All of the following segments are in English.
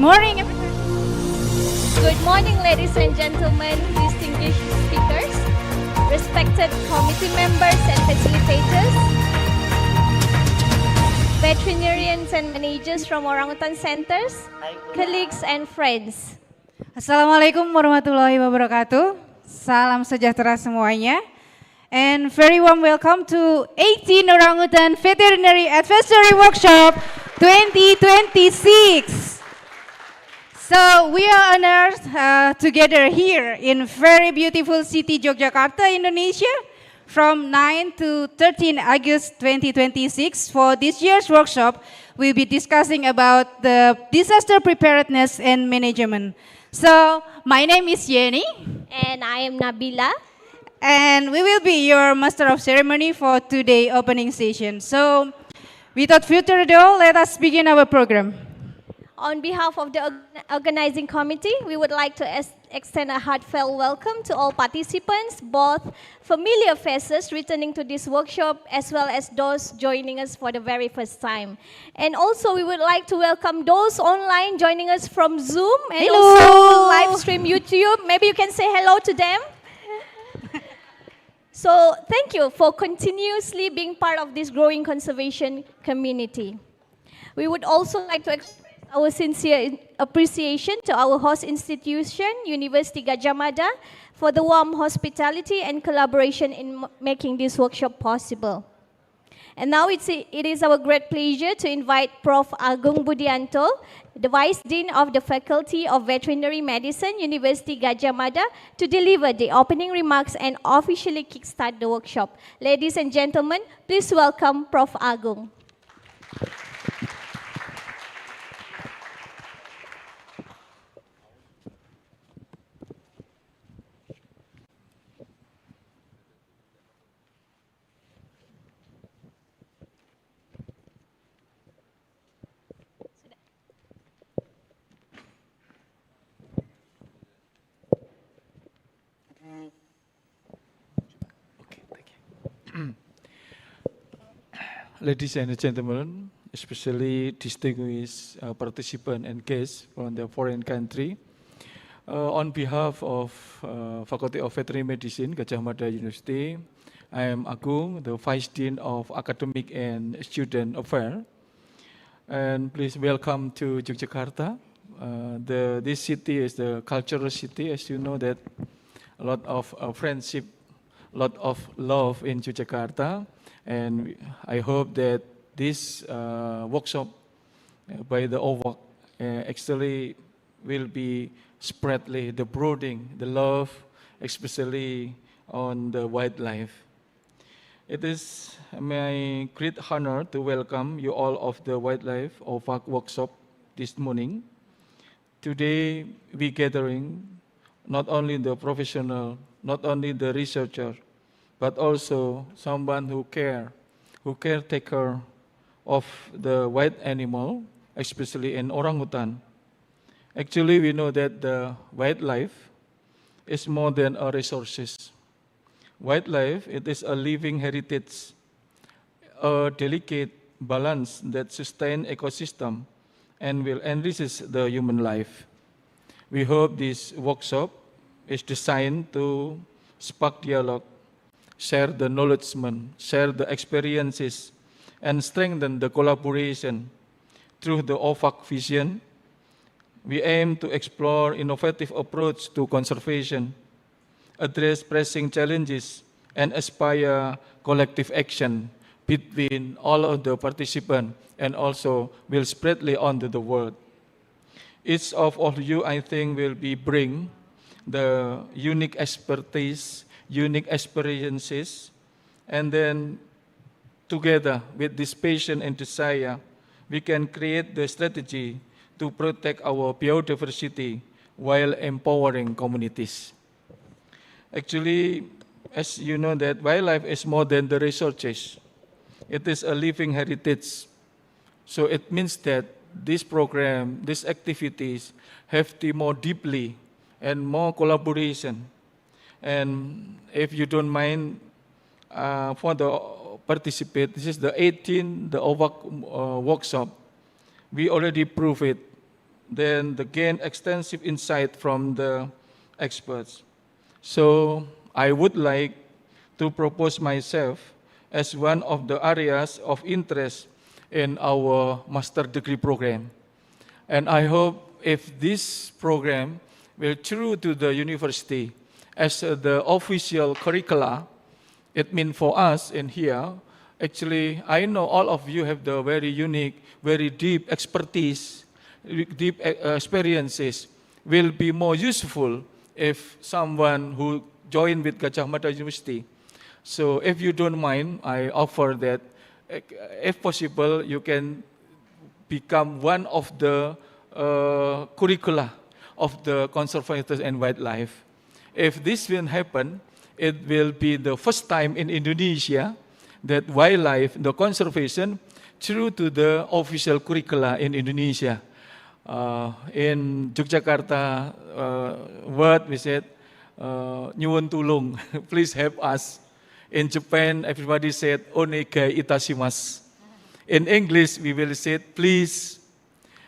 morning, everyone. Good morning, ladies and gentlemen, distinguished speakers, respected committee members and facilitators, veterinarians and managers from orangutan centers, colleagues and friends. Assalamualaikum warahmatullahi wabarakatuh. Salam sejahtera semuanya. And very warm welcome to 18 Orangutan Veterinary Advisory Workshop 2026. So we are honored together here in very beautiful city Yogyakarta, Indonesia, from 9 to 13 August 2026. For this year's workshop, we'll be discussing about the disaster preparedness and management. So my name is Yeni. And I am Nabila. And we will be your master of ceremony for today's opening session. So without further ado, let us begin our program. On behalf of the organizing committee, we would like to extend a heartfelt welcome to all participants, both familiar faces returning to this workshop, as well as those joining us for the very first time. And also, we would like to welcome those online joining us from Zoom and also Livestream YouTube. Maybe you can say hello to them. So, thank you for continuously being part of this growing conservation community. We would also like to express our sincere appreciation to our host institution, University Gadjah Mada, for the warm hospitality and collaboration in making this workshop possible. And now it is our great pleasure to invite Prof. Agung Budianto, the Vice Dean of the Faculty of Veterinary Medicine, University Gadjah Mada, to deliver the opening remarks and officially kickstart the workshop. Ladies and gentlemen, please welcome Prof. Agung. Ladies and gentlemen, especially distinguished participants and guests from the foreign country, on behalf of Faculty of Veterinary Medicine, Gadjah Mada University, I am Agung, the Vice Dean of Academic and Student Affairs. And please welcome to Yogyakarta. This city is the cultural city, as you know that a lot of friendship, a lot of love in Yogyakarta. And I hope that this workshop by the OVAG actually will be spreadly the brooding, the love, especially on the wildlife. It is my great honor to welcome you all of the Wildlife OVAG workshop this morning. Today we gathering not only the professional, not only the researcher, but also someone who caretaker of the wild animal, especially in orangutan. Actually, we know that the wildlife is more than a resources. Wildlife, it is a living heritage, a delicate balance that sustains ecosystem and will enrich the human life. We hope this workshop is designed to spark dialogue, share the knowledge, share the experiences, and strengthen the collaboration. Through the OVAG vision, we aim to explore innovative approach to conservation, address pressing challenges, and aspire collective action between all of the participants and also will spreadly onto the world. Each of all you, I think, will be bring the unique expertise, unique experiences, and then together with this passion and desire, we can create the strategy to protect our biodiversity while empowering communities. Actually, as you know that wildlife is more than the resources. It is a living heritage. So it means that this program, these activities have to more deeply and more collaboration. And if you don't mind, for the participate, this is the 18th, the OVAG workshop. We already proved it then gain extensive insight from the experts. So I would like to propose myself as one of the areas of interest in our master degree program. And I hope if this program will true to the university as the official curricula, it means for us in here, actually, I know all of you have the very unique, very deep expertise, deep experiences will be more useful if someone who join with Gajah Mada University. So if you don't mind, I offer that if possible, you can become one of the curricula of the conservators and wildlife. If this will happen, it will be the first time in Indonesia that wildlife, the conservation, true to the official curricula in Indonesia. In Yogyakarta, word we said, nyuwun tulung, please help us. In Japan, everybody said, onegai itashimasu. In English, we will say, please,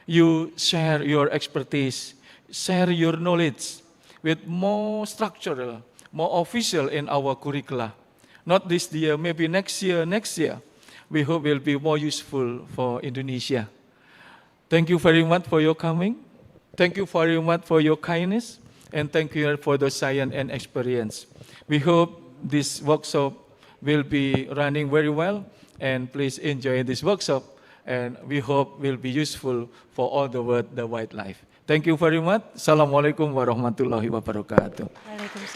you share your expertise, share your knowledge with more structural, more official in our curricula. Not this year, maybe next year, we hope will be more useful for Indonesia. Thank you very much for your coming. Thank you very much for your kindness. And thank you for the science and experience. We hope this workshop will be running very well. And please enjoy this workshop. And we hope will be useful for all the world, the wildlife. Thank you very much. Assalamualaikum warahmatullahi wabarakatuh.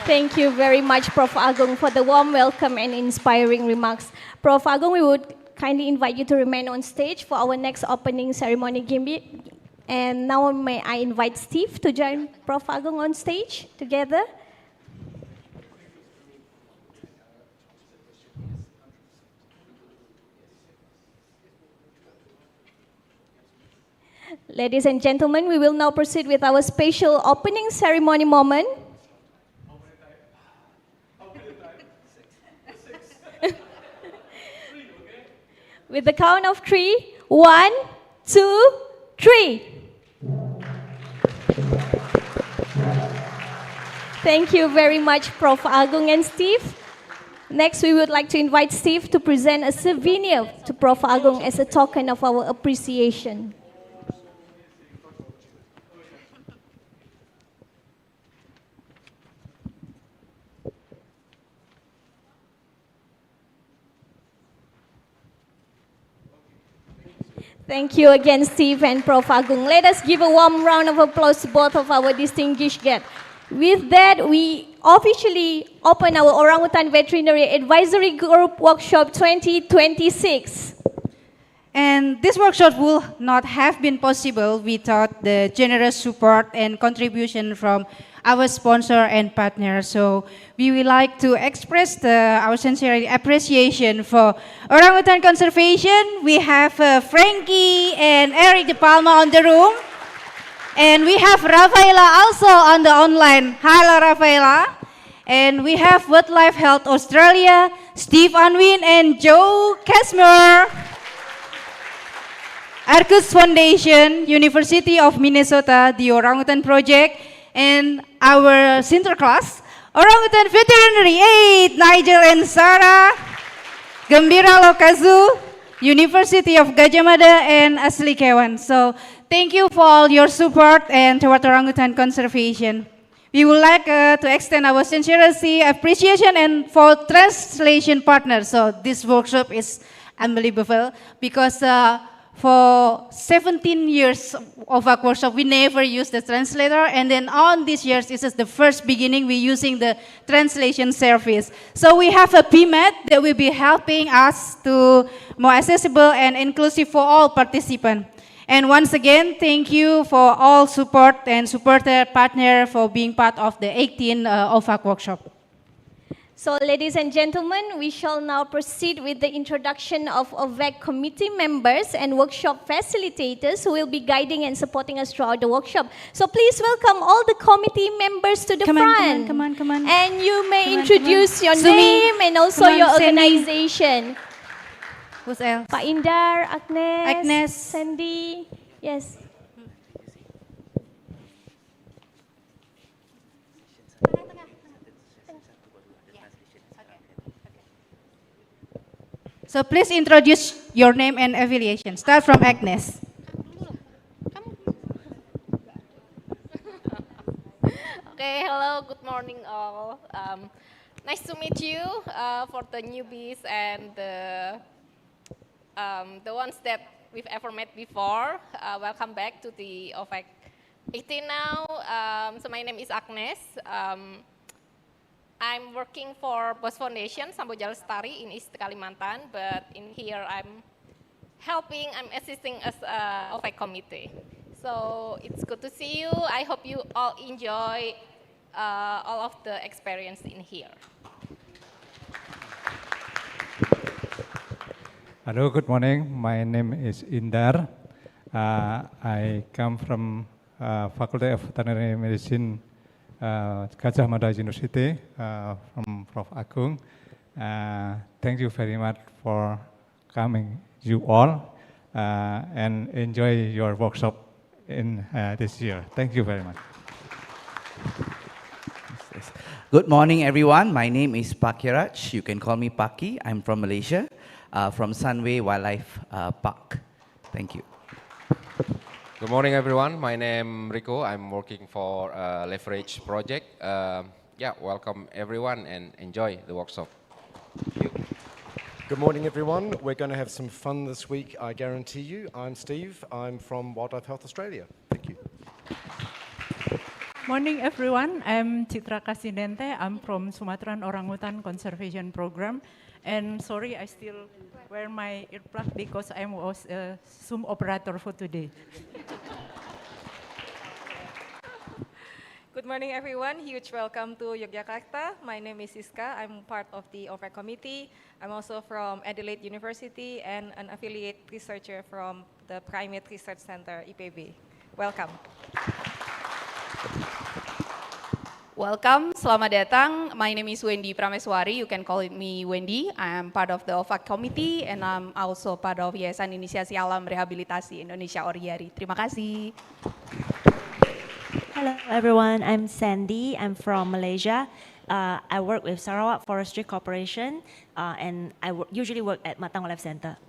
Thank you very much, Prof. Agung, for the warm welcome and inspiring remarks. Prof. Agung, we would kindly invite you to remain on stage for our next opening ceremony gimmick. And now may I invite Steve to join Prof. Agung on stage together. Ladies and gentlemen, we will now proceed with our special opening ceremony moment. With the count of 3, 1, 2, 3. Thank you very much, Prof. Agung and Steve. Next, we would like to invite Steve to present a souvenir to Prof. Agung as a token of our appreciation. Thank you again, Steve and Prof. Agung. Let us give a warm round of applause to both of our distinguished guests. With that, we officially open our Orangutan Veterinary Advisory Group Workshop 2026. And this workshop would not have been possible without the generous support and contribution from our sponsor and partner. So we would like to express our sincere appreciation for Orangutan Conservation. We have Frankie and Eric De Palma on the room. And we have Rafaela also on the online. Hello, Rafaela. And we have Wildlife Health Australia, Steve Unwin and Joe Casmer. Arcus Foundation, University of Minnesota, the Orangutan Project, and our Sinterklaas, Orangutan Veterinary Aid, Nigel and Sarah, Gembira Lokazu, University of Gajah Mada, and Asli Kewan. So thank you for all your support and toward Orangutan Conservation. We would like to extend our sincerity, appreciation, and for translation partners. So this workshop is unbelievable because for 17 years of our workshop, we never used the translator. And then on these years, this is the first beginning we're using the translation service. So we have a PMAT that will be helping us to more accessible and inclusive for all participants. And once again, thank you for all support and supporter partner for being part of the 18th OVAG workshop. So, ladies and gentlemen, we shall now proceed with the introduction of OVAG committee members and workshop facilitators who will be guiding and supporting us throughout the workshop. So please welcome all the committee members to the front. Come on. And you may introduce your name and also your organization. Who's else? Pak Indar, Agnes, Agnes. Sandy, yes. So please introduce your name and affiliation. Start from Agnes. Okay, hello, good morning all. Nice to meet you for the newbies and the ones that we've ever met before. Welcome back to the OVAG 18 now. So my name is Agnes. I'm working for BOS Foundation, Samboja Lestari in East Kalimantan, but in here I'm assisting as OVAG committee. So it's good to see you. I hope you all enjoy all of the experience in here. Hello, good morning. My name is Indar. I come from Faculty of Veterinary Medicine, Gajah Mada University, from Prof. Agung. Thank you very much for coming, you all, and enjoy your workshop in this year. Thank you very much. Good morning, everyone. My name is Pakiraj. You can call me Paki. I'm from Malaysia, from Sunway Wildlife Park. Thank you. Good morning, everyone. My name is Rico. I'm working for Leverage Project. Yeah, welcome everyone and enjoy the workshop. Thank you. Good morning, everyone. We're going to have some fun this week, I guarantee you. I'm Steve. I'm from Wildlife Health Australia. Thank you. Morning, everyone. I'm Citra Kasinente. I'm from Sumatra and Orangutan Conservation Program. And sorry, I still wear my earplug because I was a Zoom operator for today. Good morning, everyone. Huge welcome to Yogyakarta. My name is Siska. I'm part of the OVAG committee. I'm also from Adelaide University and an affiliate researcher from the Primate Research Center, IPB. Welcome. Welcome, selamat datang. My name is Wendy Prameswari. You can call me Wendy. I am part of the OVAG committee and I'm also part of Yayasan Inisiasi Alam Rehabilitasi Indonesia Oriari. Terima kasih. Hello everyone, I'm Sandy. I'm from Malaysia. I work with Sarawak Forestry Corporation and I usually work at Matang Wildlife Center.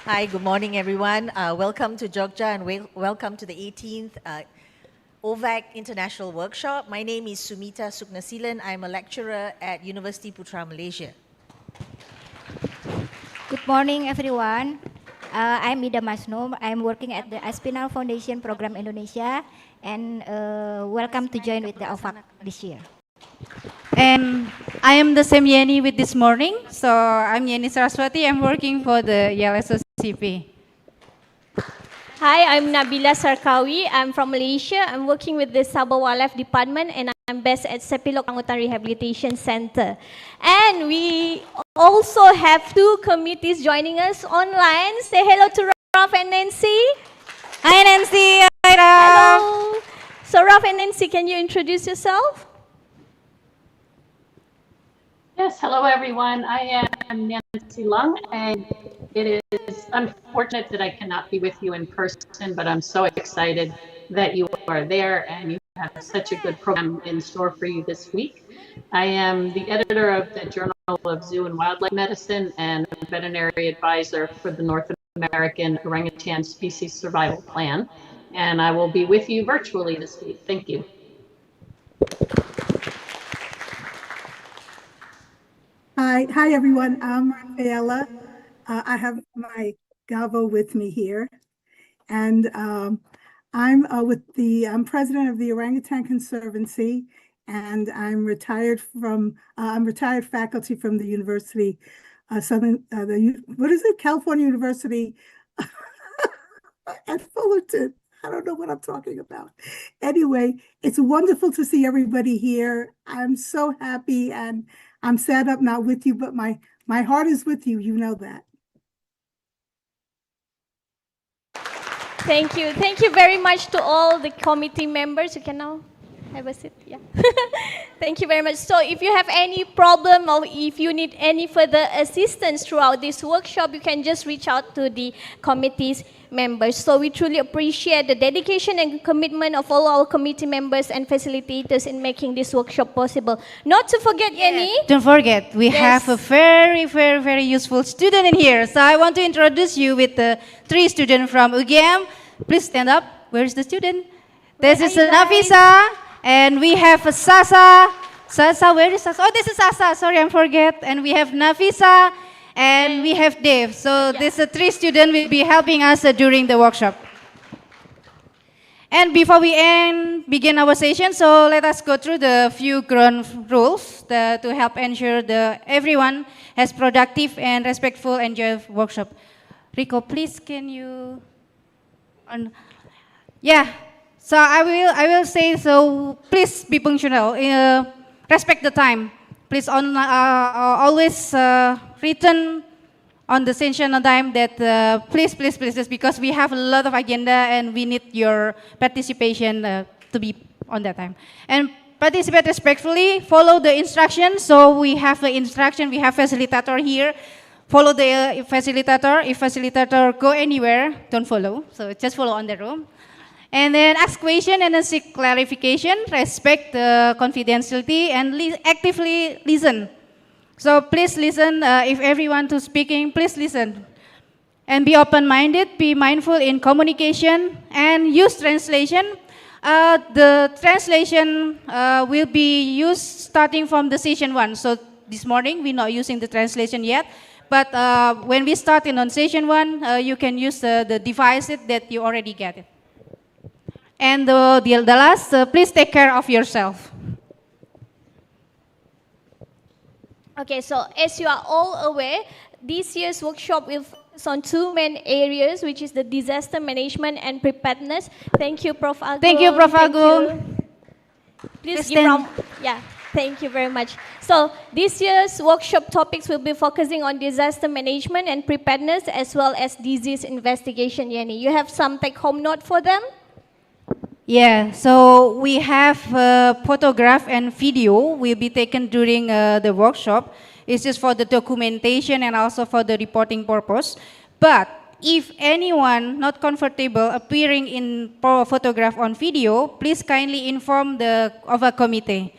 Hi, good morning everyone. Welcome to Jogja and welcome to the 18th OVAG International Workshop. My name is Sumita Suknasilan. I'm a lecturer at University Putra Malaysia. Good morning everyone. I'm Ida Masnum. I'm working at the Aspinal Foundation Program Indonesia and welcome to join with the OVAG this year. And I am the same Yeni with this morning. So I'm Yeni Saraswati. I'm working for the YLSOCP. Hi, I'm Nabila Sarkawi. I'm from Malaysia. I'm working with the Sabah Wildlife Department and I'm based at Sepilok Orangutan Rehabilitation Center. And we also have two committees joining us online. Say hello to Ralph and Nancy. Hi Nancy. Hi Ralph. Hello. So Ralph and Nancy, can you introduce yourself? Yes, hello everyone. I am Nancy Lung, and it is unfortunate that I cannot be with you in person, but I'm so excited that you are there and you have such a good program in store for you this week. I am the editor of the Journal of Zoo and Wildlife Medicine and a veterinary advisor for the North American Orangutan Species Survival Plan, and I will be with you virtually this week. Thank you. Hi everyone. I'm Rafaela. I have my Gavo with me here, and I'm president of the Orangutan Conservancy, and I'm retired faculty from the University, California University at Fullerton. I don't know what I'm talking about. Anyway, it's wonderful to see everybody here. I'm so happy, and I'm sad I'm not with you, but my heart is with you. You know that. Thank you. Thank you very much to all the committee members. You can now Have a seat. Yeah. Thank you very much. So if you have any problem or if you need any further assistance throughout this workshop, you can just reach out to the committee's members. So we truly appreciate the dedication and commitment of all our committee members and facilitators in making this workshop possible. Not to forget, Yenny. Don't forget, we have a very, very, very useful student in here. So I want to introduce you with the 3 students from UGM. Please stand up. Where is the student? This is Nafisa, and we have Sasa. Sasa, where is Sasa? Oh, this is Sasa. Sorry, I forget. And we have Nafisa, and we have Dave. So these 3 students will be helping us during the workshop. And before we begin our session, so let us go through the few ground rules to help ensure everyone has productive and respectful and joyful workshop. Rico, please, can you? Yeah. So I will say, so please be punctual, respect the time. Please always return on the session on time that please, because we have a lot of agenda and we need your participation to be on that time. And participate respectfully, follow the instructions. So we have the instruction, we have facilitator here. Follow the facilitator. If facilitator go anywhere, don't follow. So just follow on the room. And then ask question and then seek clarification, respect the confidentiality, and actively listen. So please listen. If everyone to speaking, please listen. And be open-minded, be mindful in communication, and use translation. The translation will be used starting from the session 1. So this morning, we're not using the translation yet. But when we start on session 1, you can use the devices that you already get it. And the last, please take care of yourself. Okay, so as you are all aware, this year's workshop will focus on 2 main areas, which is the disaster management and preparedness. Thank you, Prof. Agung. Thank you, Prof. Agung. Please give round. Yeah, thank you very much. So this year's workshop topics will be focusing on disaster management and preparedness, as well as disease investigation. Yenny, you have some take-home note for them? Yeah, so we have photograph and video will be taken during the workshop. It's just for the documentation and also for the reporting purpose. But if anyone not comfortable appearing in photograph on video, please kindly inform the OVAG committee.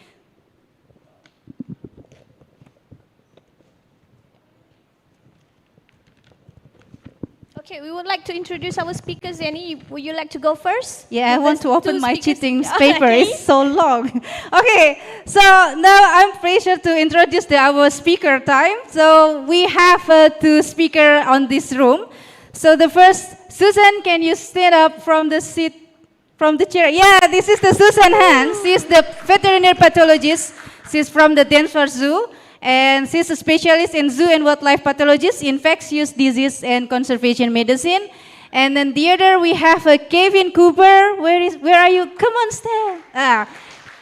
Okay, we would like to introduce our speakers. Yenny, would you like to go first? Yeah, I want to open my cheating paper. Okay. It's so long. Okay, so now I'm pleased to introduce our speaker time. So we have 2 speakers on this room. So the first, Susan, can you stand up from the seat, from the chair? Yeah, this is the Susan Han. She's the veterinary pathologist. She's from the Denver Zoo. And she's a specialist in zoo and wildlife pathologist, infectious disease and conservation medicine. And then the other, we have Kevin Cooper. Where are you? Come on, stand.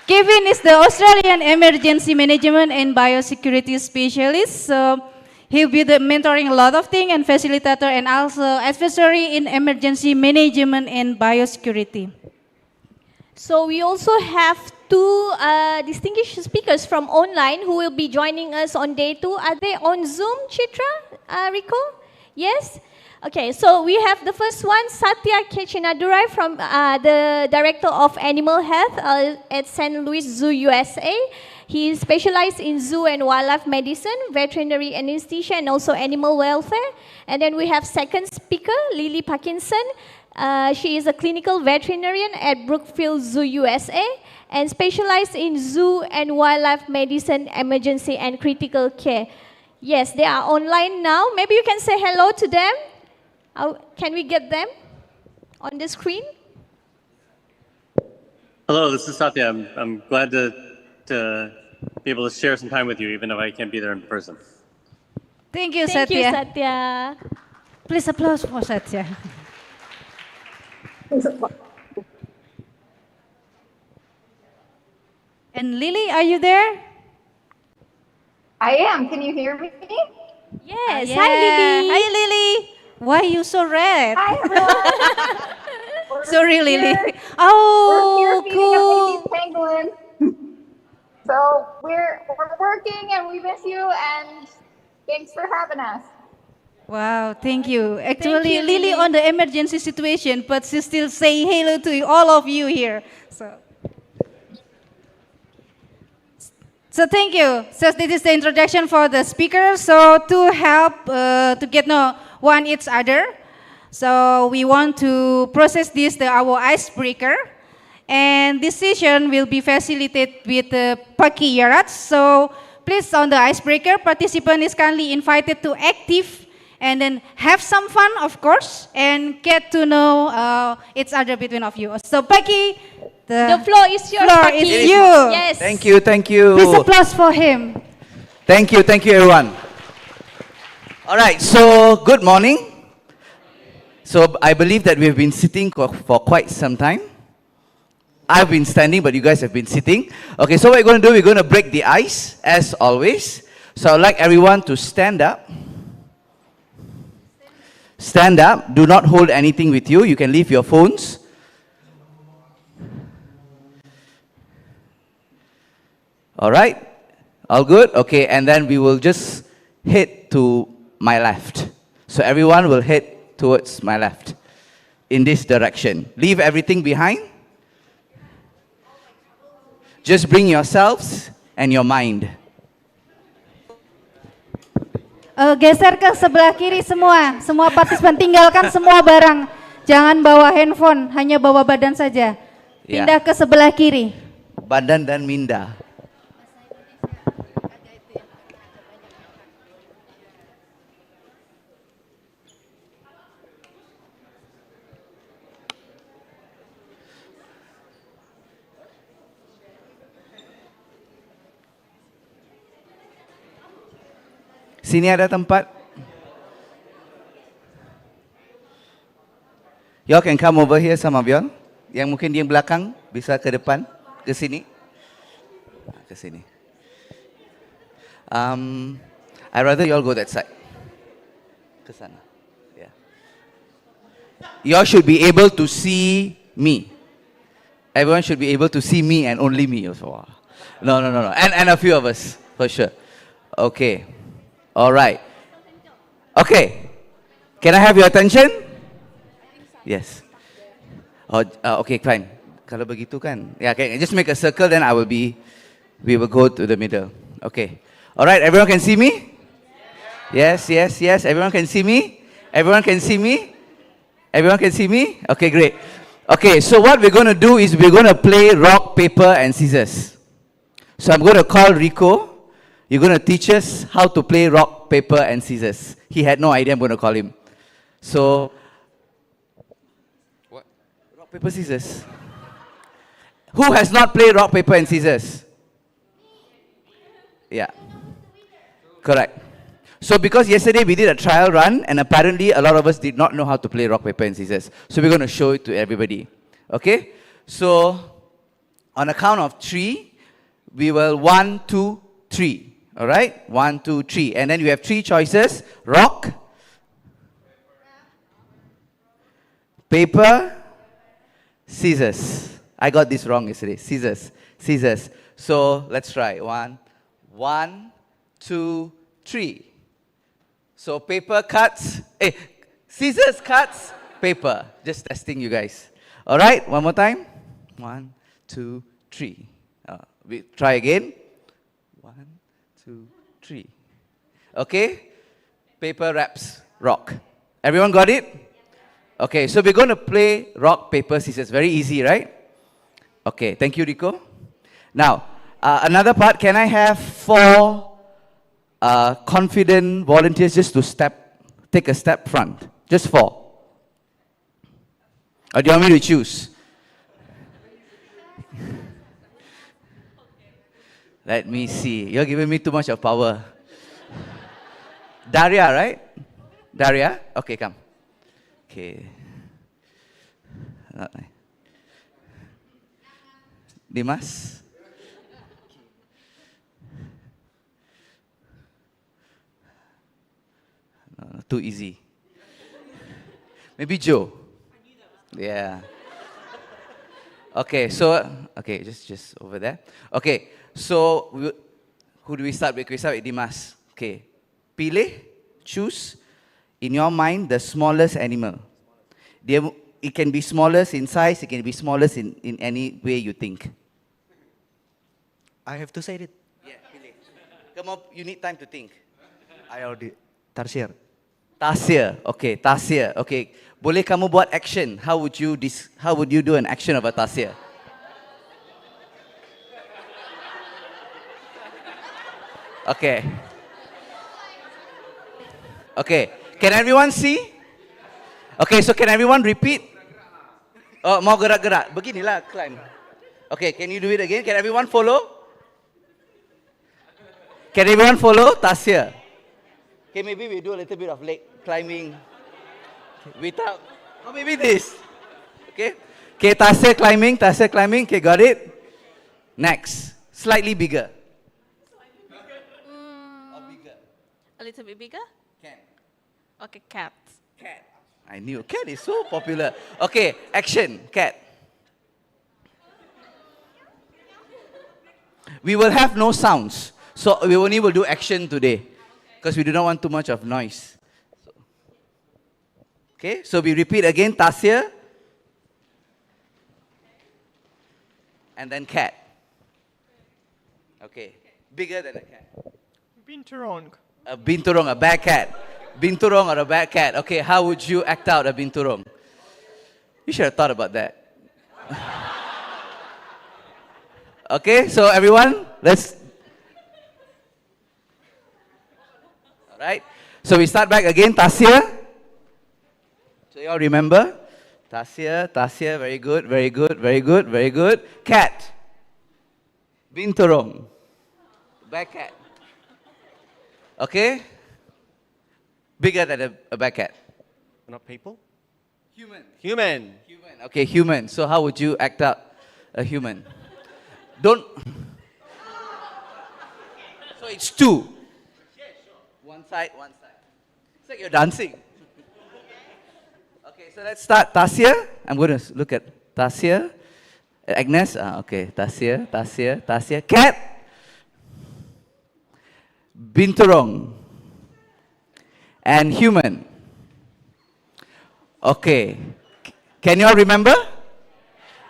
Kevin is the Australian Emergency Management and Biosecurity Specialist. So he'll be mentoring a lot of things and facilitator and also advisory in emergency management and biosecurity. So we also have 2 distinguished speakers from online who will be joining us on day 2. Are they on Zoom, Chitra, Rico? Yes? Okay, so we have the first one, Satya Kechinadurai from the Director of Animal Health at St. Louis Zoo, USA. He specialized in zoo and wildlife medicine, veterinary anesthesia, and also animal welfare. And then we have second speaker, Lily Parkinson. She is a clinical veterinarian at Brookfield Zoo, USA, and specialized in zoo and wildlife medicine, emergency and critical care. Yes, they are online now. Maybe you can say hello to them. Can we get them on the screen? Hello, this is Satya. I'm glad to be able to share some time with you, even if I can't be there in person. Thank you, Thank Satya. you, Satya. Please applause for Satya. And Lily, are you there? I am. Can you hear me? Yes. Yeah. Hi, Lily. Hi, Lily. Why are you so red? Hi, everyone. So really, We're oh, here feeding a baby cool. penguin. So we're working and we miss you and thanks for having us. Wow, thank you. Thank Actually, you, Lily Lily. on the emergency situation, but she still say hello to all of you here. So thank you. So this is the introduction for the speakers. So to help to get know one each other, so we want to process this our icebreaker, and this session will be facilitated with Paki Yarat. So please on the icebreaker, participant is kindly invited to active and then have some fun, of course, and get to know each other between of you. So Paki, The floor is yours, floor Paki. is you. Yes. Thank you, thank you. Please applause for him. Thank you, everyone. All right, so good morning. So I believe that we've been sitting for quite some time. I've been standing, but you guys have been sitting. Okay, so what we're going to do, we're going to break the ice, as always. So I'd like everyone to stand up. Stand up. Do not hold anything with you. You can leave your phones. All right? All good? Okay, and then we will just head to my left. So everyone will head towards my left in this direction. Leave everything behind. Just bring yourselves and your mind. Geser ke sebelah kiri semua. Semua partisipan tinggalkan semua barang. Jangan bawa handphone, hanya bawa badan saja. Pindah ke sebelah kiri. Badan dan minda. Sini ada tempat. Y'all can come over here, some of y'all. Yang mungkin di belakang bisa ke depan, ke sini. Ke sini. I rather y'all go that side. Ke sana. Yeah. Y'all should be able to see me. Everyone should be able to see me and only me also. No. And a few of us, for sure. Okay. All right. Okay. Can I have your attention? Yes. Oh, okay, fine. Kalau begitu kan. Yeah, okay. Just make a circle, then we will go to the middle. Okay. All right, everyone can see me? Yes. Everyone can see me? Everyone can see me? Everyone can see me? Okay, great. Okay, so what we're going to do is we're going to play rock, paper, and scissors. So I'm going to call Rico. You're going to teach us how to play rock, paper, and scissors. He had no idea I'm going to call him. So, What? Rock, paper, scissors. Who has not played rock, paper, and scissors? Yeah. Correct. So because yesterday we did a trial run, and apparently a lot of us did not know how to play rock, paper, and scissors. So we're going to show it to everybody. Okay? So, on a count of 3, we will 1, 2, 3. All right? 1, 2, 3. And then you have 3 choices. Rock, paper, scissors. I got this wrong yesterday. Scissors. So let's try. 1, 2, 3. So paper cuts. Scissors cuts paper. Just testing you guys. All right? One more time. 1, 2, 3. We try again. 1, 2, 3. Okay? Paper wraps rock. Everyone got it? Okay, so we're going to play rock, paper, scissors. Very easy, right? Okay, thank you, Rico. Now, another part. Can I have 4 confident volunteers just to take a step front? Just 4. Or do you want me to choose? Let me see. You're giving me too much of power. Daria, right? Daria? Okay, come. Okay. Dimas? No, too easy. Maybe Joe. Yeah. Okay, so, okay, just over there. Okay, so who do we start with? We start with Dimas. Okay, pilih, choose, in your mind, the smallest animal. It can be smallest in size, it can be smallest in any way you think. I have to say it. Yeah, pilih. Come on, you need time to think. I already. Tarsier. Tarsier, okay, tarsier, okay. Boleh kamu buat action? How would you do an action of a tarsier? Okay. Okay, can everyone see? Okay, so can everyone repeat? Oh, mau gerak-gerak. Beginilah climb. Okay, can you do it again? Can everyone follow? Can everyone follow? Tarsier. Okay, maybe we do a little bit of leg climbing without, or maybe this. Okay, okay, tarsier climbing. Okay, got it. Next, slightly bigger. A little bit bigger? Cat. Okay, cat. Cat. I knew cat is so popular. Okay, action, cat. We will have no sounds, so we only will do action today, because we do not want too much of noise. Okay, so we repeat again, tarsier, and then cat. Okay, bigger than a cat. Binturong. A binturong, a bad cat. Binturong or a bad cat. Okay, how would you act out a binturong? You should have thought about that. Okay, so everyone, let's... Alright, so we start back again, tarsier. So you all remember? Tarsier, very good, very good, very good, very good. Cat. Binturong. Bad cat. Okay? Bigger than a bad cat. Not people? Human. Human. Human. Okay, human. So how would you act out a human? Don't... So it's two. One side, one side. It's like you're dancing. Okay, so let's start. Tarsier. I'm going to look at tarsier. Agnes. Okay, tarsier. Cat. Binturong. And human. Okay. Can you all remember?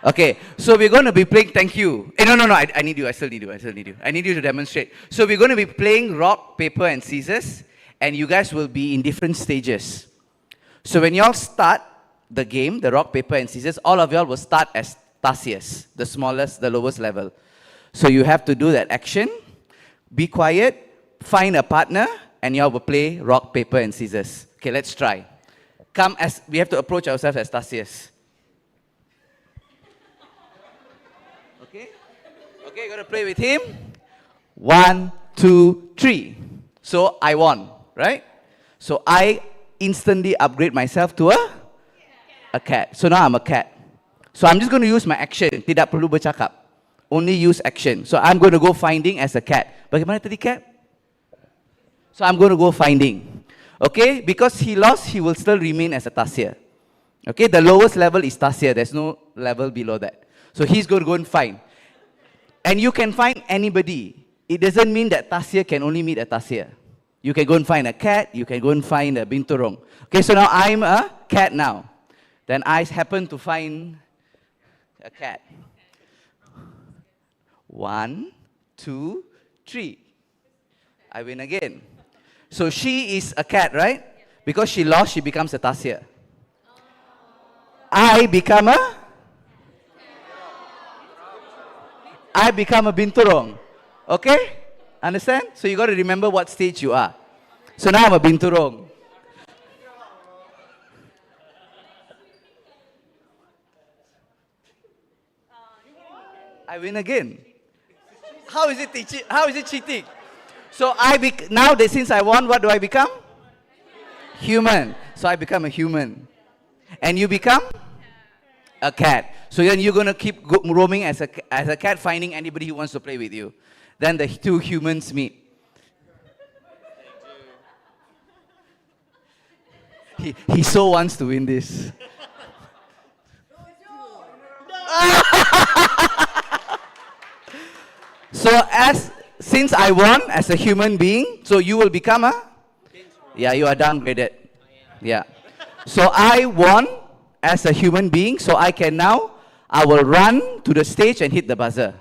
Okay, so we're going to be playing, thank you. No, I need you, I still need you. I need you to demonstrate. So we're going to be playing rock, paper, and scissors, and you guys will be in different stages. So when you all start the game, the rock, paper, and scissors, all of y'all will start as tarsiers, the smallest, the lowest level. So you have to do that action, be quiet, find a partner, and y'all will play rock, paper, and scissors. Okay, let's try. We have to approach ourselves as tarsiers. Okay, you're going to play with him. 1, 2, 3. So I won, right? So I instantly upgrade myself to a cat. So now I'm a cat. So I'm just going to use my action. Tidak perlu bercakap. Only use action. So I'm going to go finding as a cat. Bagaimana tadi cat? So I'm going to go finding. Okay, because he lost, he will still remain as a tarsier. Okay, the lowest level is tarsier. There's no level below that. So he's going to go and find. And you can find anybody. It doesn't mean that tarsier can only meet a tarsier. You can go and find a cat. You can go and find a binturong. Okay, so now I'm a cat now. Then I happen to find a cat. 1, 2, 3. I win again. So she is a cat, right? Because she lost, she becomes a tarsier. I become a binturong. Okay? Understand? So you got to remember what stage you are. So now I'm a binturong. I win again. How is it cheating? So now that since I won, what do I become? Human. So I become a human. And you become a cat. So then you're going to keep roaming as a cat, finding anybody who wants to play with you. Then the two humans meet. He so wants to win this. So since I won as a human being, so you will become a? Yeah, you are downgraded. Yeah. So I won as a human being, so I will run to the stage and hit the buzzer.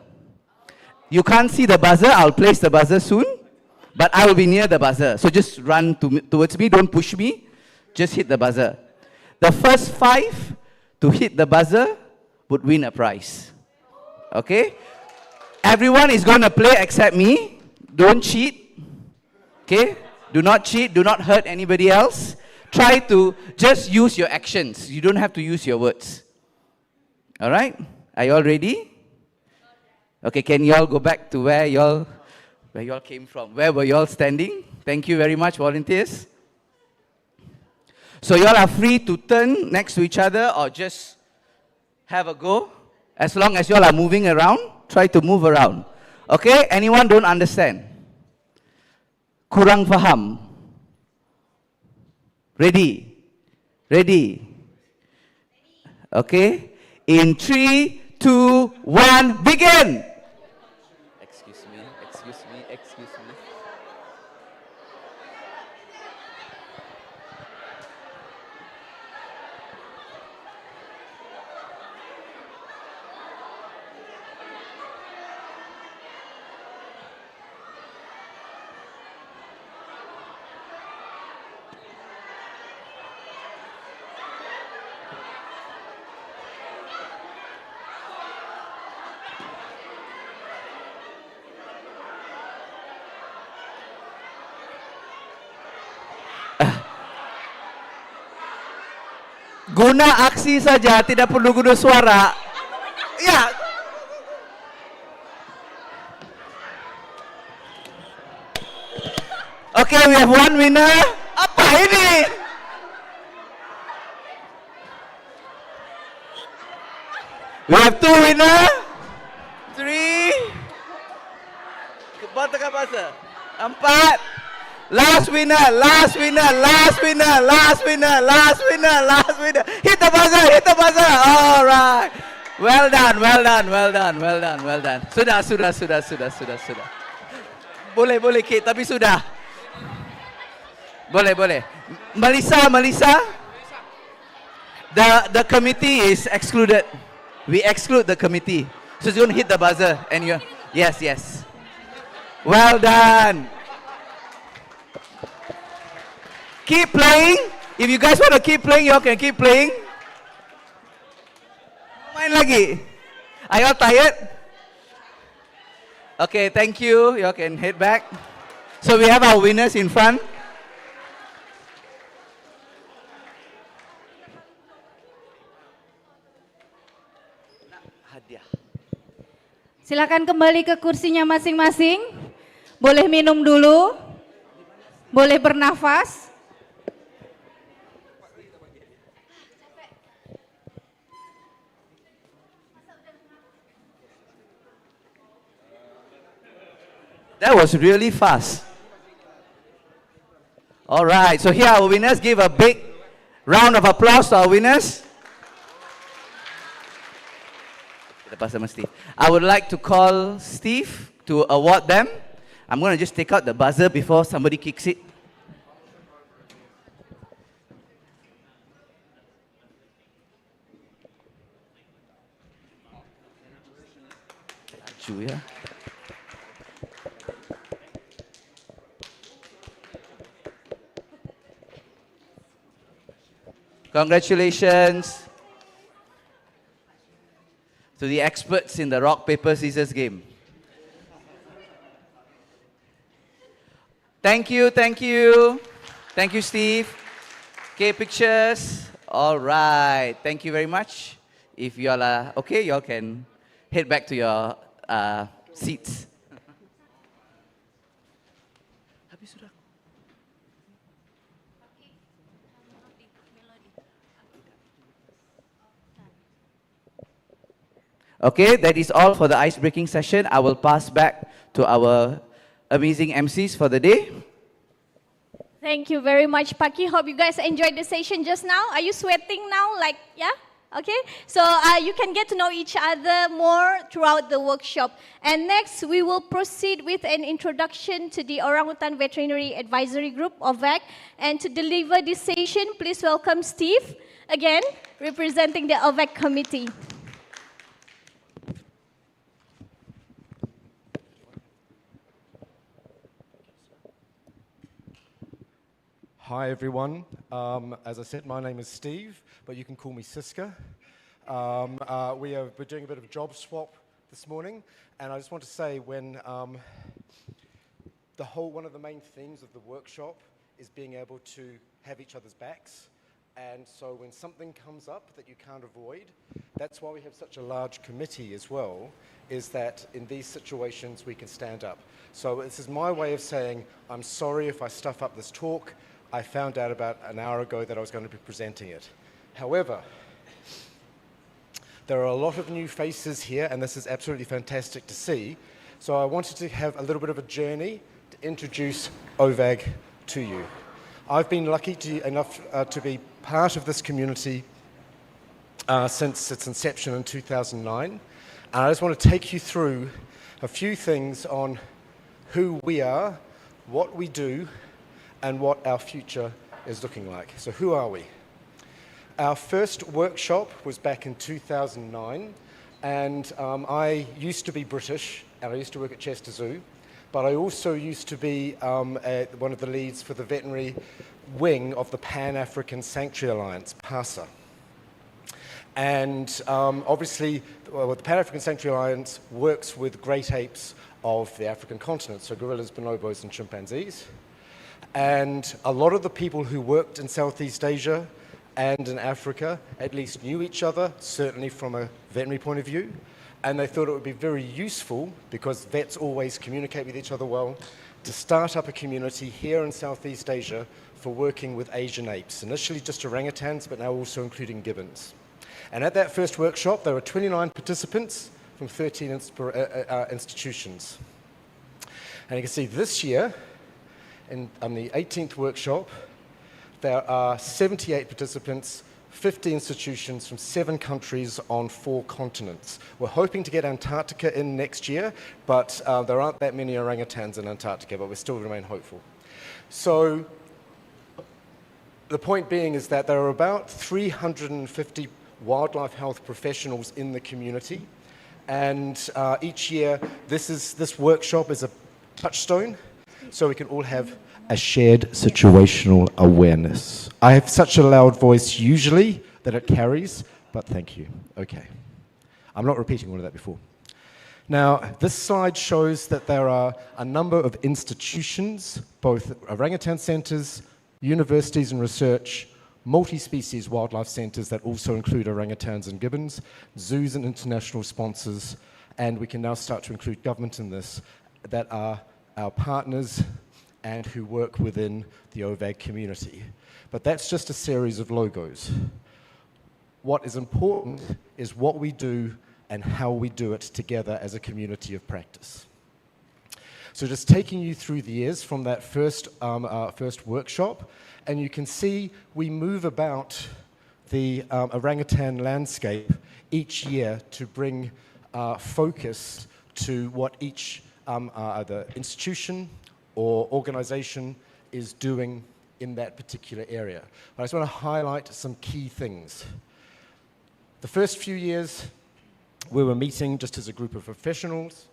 You can't see the buzzer, I'll place the buzzer soon, but I will be near the buzzer. So just run towards me, don't push me, just hit the buzzer. The first 5 to hit the buzzer would win a prize. Okay? Everyone is going to play except me. Don't cheat. Okay? Do not cheat, do not hurt anybody else. Try to just use your actions. You don't have to use your words. All right? Are you all ready? Okay, can you all go back to where you all came from? Where were you all standing? Thank you very much, volunteers. So you all are free to turn next to each other or just have a go. As long as you all are moving around, try to move around. Okay? Anyone don't understand? Kurang faham? Ready? Ready? Okay? In 3, 2, 1, begin! Excuse me. Guna aksi saja, tidak perlu guna suara. Ya. Okay, we have one winner. Apa ini? We have 2 winner. 3. Kebal tengah bahasa. 4. Last winner. Hit the buzzer. All right. Well done. Sudah. Boleh, Kate, tapi sudah. Boleh. Melissa. The committee is excluded. We exclude the committee. So you're going to hit the buzzer and you're, yes. Well done. Keep playing. If you guys want to keep playing, you all can keep playing. Main lagi. Are you all tired? Okay, thank you. You all can head back. So we have our winners in front. Silakan kembali ke kursinya masing-masing. Boleh minum dulu. Boleh bernafas. That was really fast. All right, so here our winners. Give a big round of applause to our winners. I would like to call Steve to award them. I'm going to just take out the buzzer before somebody kicks it. Yeah. Congratulations to the experts in the rock, paper, scissors game. Thank you, Steve. Okay, pictures. All right, thank you very much. If you all are okay, you all can head back to your seats. Okay, that is all for the ice-breaking session. I will pass back to our amazing MCs for the day. Thank you very much, Paki. Hope you guys enjoyed the session just now. Are you sweating now? Like, yeah? Okay, so you can get to know each other more throughout the workshop. And next, we will proceed with an introduction to the Orangutan Veterinary Advisory Group, OVAG. And to deliver this session, please welcome Steve, again, representing the OVAG committee. Hi, everyone. As I said, my name is Steve, but you can call me Siska. We're doing a bit of a job swap this morning, and I just want to say when one of the main themes of the workshop is being able to have each other's backs, and so when something comes up that you can't avoid, that's why we have such a large committee as well, is that in these situations we can stand up. So this is my way of saying, I'm sorry if I stuff up this talk. I found out about an hour ago that I was going to be presenting it. However, there are a lot of new faces here, and this is absolutely fantastic to see. So I wanted to have a little bit of a journey to introduce OVAG to you. I've been lucky enough to be part of this community since its inception in 2009. And I just want to take you through a few things on who we are, what we do, and what our future is looking like. So who are we? Our first workshop was back in 2009, and I used to be British, and I used to work at Chester Zoo, but I also used to be one of the leads for the veterinary wing of the Pan-African Sanctuary Alliance, PASA. And obviously, the Pan-African Sanctuary Alliance works with great apes of the African continent, so gorillas, bonobos, and chimpanzees. And a lot of the people who worked in Southeast Asia and in Africa at least knew each other, certainly from a veterinary point of view, and they thought it would be very useful, because vets always communicate with each other well, to start up a community here in Southeast Asia for working with Asian apes, initially just orangutans, but now also including gibbons. And at that first workshop, there were 29 participants from 13 institutions. And you can see this year, on the 18th workshop, there are 78 participants, 50 institutions from 7 countries on 4 continents. We're hoping to get Antarctica in next year, but there aren't that many orangutans in Antarctica, but we still remain hopeful. So the point being is that there are about 350 wildlife health professionals in the community, and each year this workshop is a touchstone, so we can all have a shared situational awareness. I have such a loud voice usually that it carries, but thank you. Okay. I'm not repeating all of that before. Now, this slide shows that there are a number of institutions, both orangutan centers, universities and research, multi-species wildlife centers that also include orangutans and gibbons, zoos and international sponsors, and we can now start to include government in this, that are our partners and who work within the OVAG community. But that's just a series of logos. What is important is what we do and how we do it together as a community of practice. So just taking you through the years from that first workshop, and you can see we move about the orangutan landscape each year to bring focus to what each either institution or organization is doing in that particular area. But I just want to highlight some key things. The first few years, we were meeting just as a group of professionals,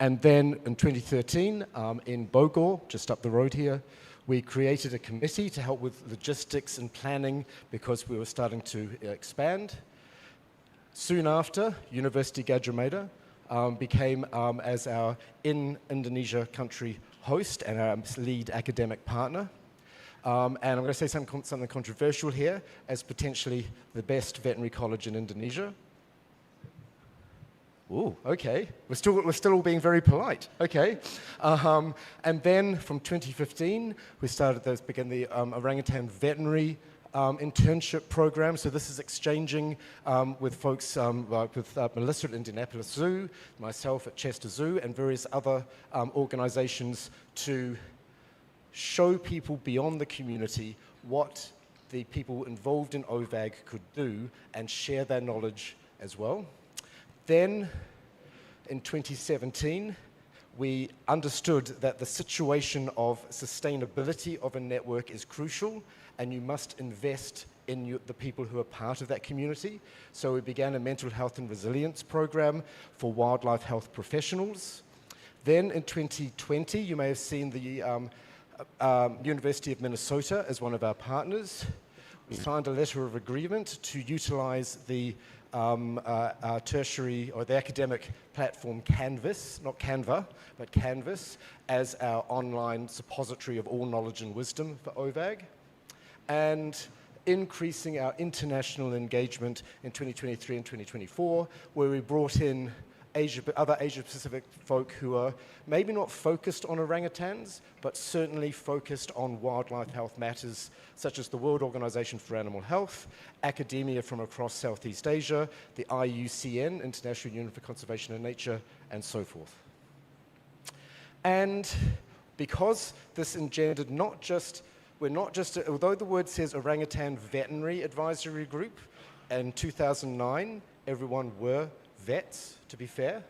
and then in 2013, in Bogor, just up the road here, we created a committee to help with logistics and planning because we were starting to expand. Soon after, University Gadjah Mada became as our in Indonesia country host and our lead academic partner. And I'm going to say something controversial here, as potentially the best veterinary college in Indonesia. Ooh, okay. We're still all being very polite. Okay. And then from 2015, we began the Orangutan Veterinary internship program. So this is exchanging with folks like with Melissa at Indianapolis Zoo, myself at Chester Zoo, and various other organizations to show people beyond the community what the people involved in OVAG could do and share their knowledge as well. Then, in 2017, we understood that the situation of sustainability of a network is crucial, and you must invest in the people who are part of that community. So we began a mental health and resilience program for wildlife health professionals. Then in 2020, you may have seen the University of Minnesota as one of our partners. We signed a letter of agreement to utilize the tertiary or the academic platform Canvas, not Canva, but Canvas, as our online suppository of all knowledge and wisdom for OVAG, and increasing our international engagement in 2023 and 2024, where we brought in other Asia-Pacific folk who are maybe not focused on orangutans, but certainly focused on wildlife health matters, such as the World Organization for Animal Health, academia from across Southeast Asia, the IUCN, International Union for Conservation of Nature, and so forth. And because this engendered although the word says Orangutan Veterinary Advisory Group, in 2009, everyone were vets, to be fair,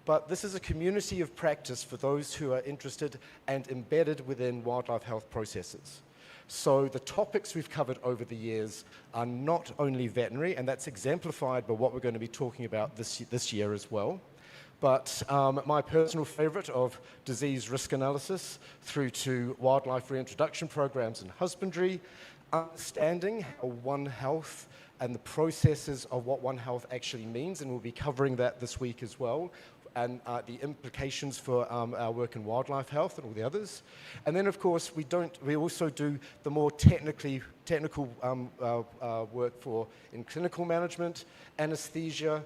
but this is a community of practice for those who are interested and embedded within wildlife health processes. So the topics we've covered over the years are not only veterinary, and that's exemplified by what we're going to be talking about this year as well, but my personal favorite of disease risk analysis through to wildlife reintroduction programs and husbandry, understanding how One Health and the processes of what One Health actually means, and we'll be covering that this week as well, and the implications for our work in wildlife health and all the others. And then, of course, we also do the more technical work in clinical management, anesthesia,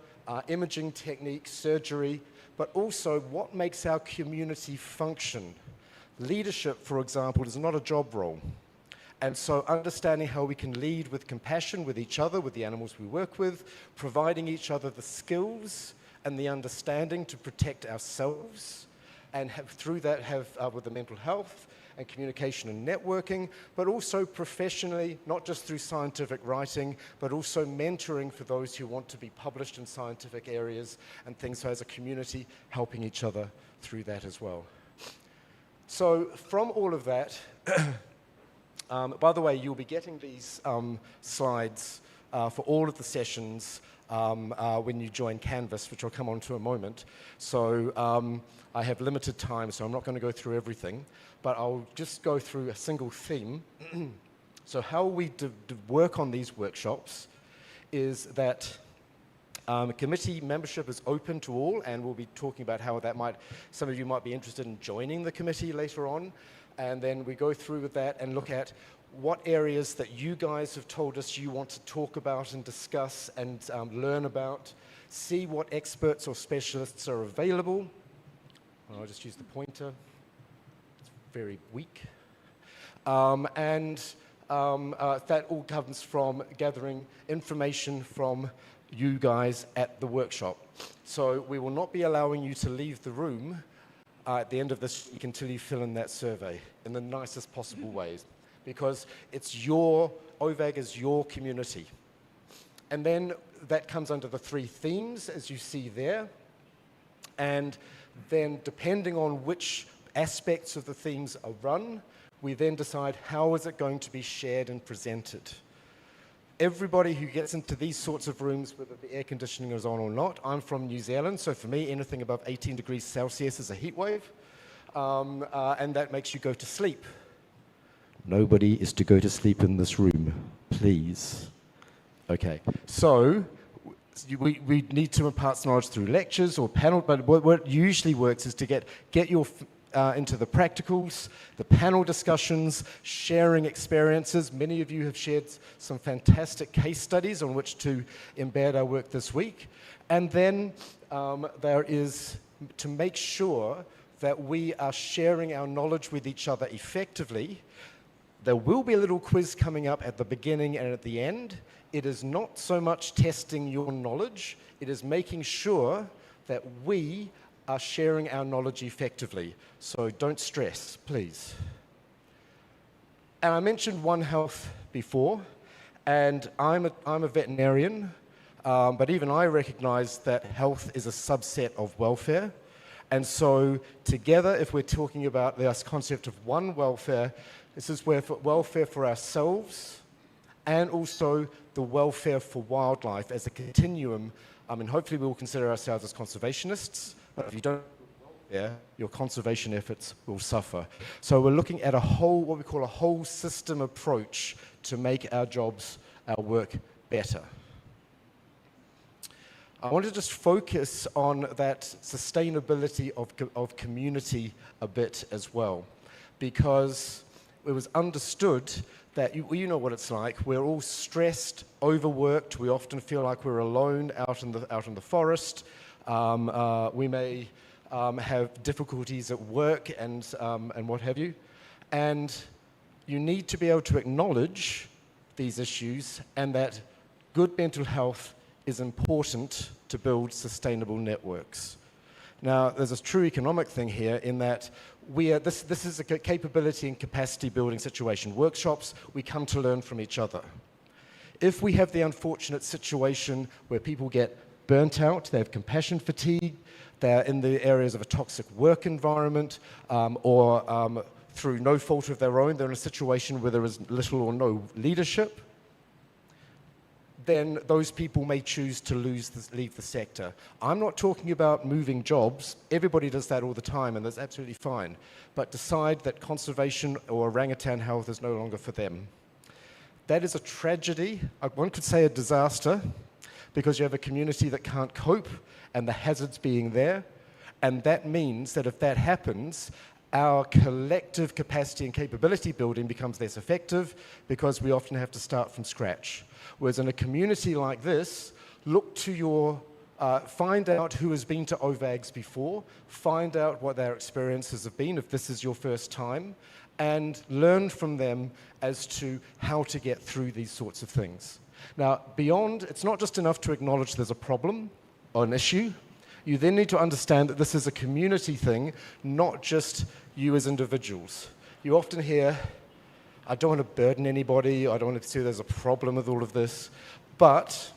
imaging techniques, surgery, but also what makes our community function. Leadership, for example, is not a job role. And so understanding how we can lead with compassion with each other, with the animals we work with, providing each other the skills and the understanding to protect ourselves, and through that have with the mental health and communication and networking, but also professionally, not just through scientific writing, but also mentoring for those who want to be published in scientific areas and things, so as a community helping each other through that as well. So from all of that, by the way, you'll be getting these slides for all of the sessions when you join Canvas, which I'll come on to in a moment. So I have limited time, so I'm not going to go through everything, but I'll just go through a single theme. So how we work on these workshops is that committee membership is open to all, and we'll be talking about how some of you might be interested in joining the committee later on. And then we go through with that and look at what areas that you guys have told us you want to talk about and discuss and learn about, see what experts or specialists are available. I'll just use the pointer. It's very weak. That all comes from gathering information from you guys at the workshop. So we will not be allowing you to leave the room at the end of this week until you fill in that survey in the nicest possible ways, because it's OVAG is your community. And then that comes under the 3 themes, as you see there. And then depending on which aspects of the themes are run, we then decide how is it going to be shared and presented. Everybody who gets into these sorts of rooms, whether the air conditioning is on or not, I'm from New Zealand, so for me, anything above 18 degrees Celsius is a heat wave, and that makes you go to sleep. Nobody is to go to sleep in this room, please. Okay, so we need to impart knowledge through lectures or panel, but what usually works is to get your into the practicals, the panel discussions, sharing experiences. Many of you have shared some fantastic case studies on which to embed our work this week. And then there is to make sure that we are sharing our knowledge with each other effectively. There will be a little quiz coming up at the beginning and at the end. It is not so much testing your knowledge, it is making sure that we are sharing our knowledge effectively. So don't stress, please. And I mentioned One Health before, and I'm a veterinarian, but even I recognize that health is a subset of welfare. And so together, if we're talking about this concept of one welfare, this is where welfare for ourselves and also the welfare for wildlife as a continuum. I mean, hopefully we will consider ourselves as conservationists, but if you don't welfare, your conservation efforts will suffer. So we're looking at a whole, what we call a whole system approach to make our jobs, our work better. I want to just focus on that sustainability of community a bit as well, because it was understood that, you know what it's like, we're all stressed, overworked, we often feel like we're alone out in the forest, we may have difficulties at work and what have you, and you need to be able to acknowledge these issues and that good mental health is important to build sustainable networks. Now, there's a true economic thing here in that this is a capability and capacity building situation. Workshops, we come to learn from each other. If we have the unfortunate situation where people get burnt out, they have compassion fatigue, they're in the areas of a toxic work environment, or through no fault of their own, they're in a situation where there is little or no leadership, then those people may choose to leave the sector. I'm not talking about moving jobs. Everybody does that all the time, and that's absolutely fine. But decide that conservation or orangutan health is no longer for them. That is a tragedy. One could say a disaster, because you have a community that can't cope, and the hazards being there. And that means that if that happens, our collective capacity and capability building becomes less effective because we often have to start from scratch. Whereas in a community like this, look to find out who has been to OVAGs before, find out what their experiences have been if this is your first time, and learn from them as to how to get through these sorts of things. Now, beyond, it's not just enough to acknowledge there's a problem or an issue. You then need to understand that this is a community thing, not just you as individuals. You often hear, I don't want to burden anybody, I don't want to see there's a problem with all of this, but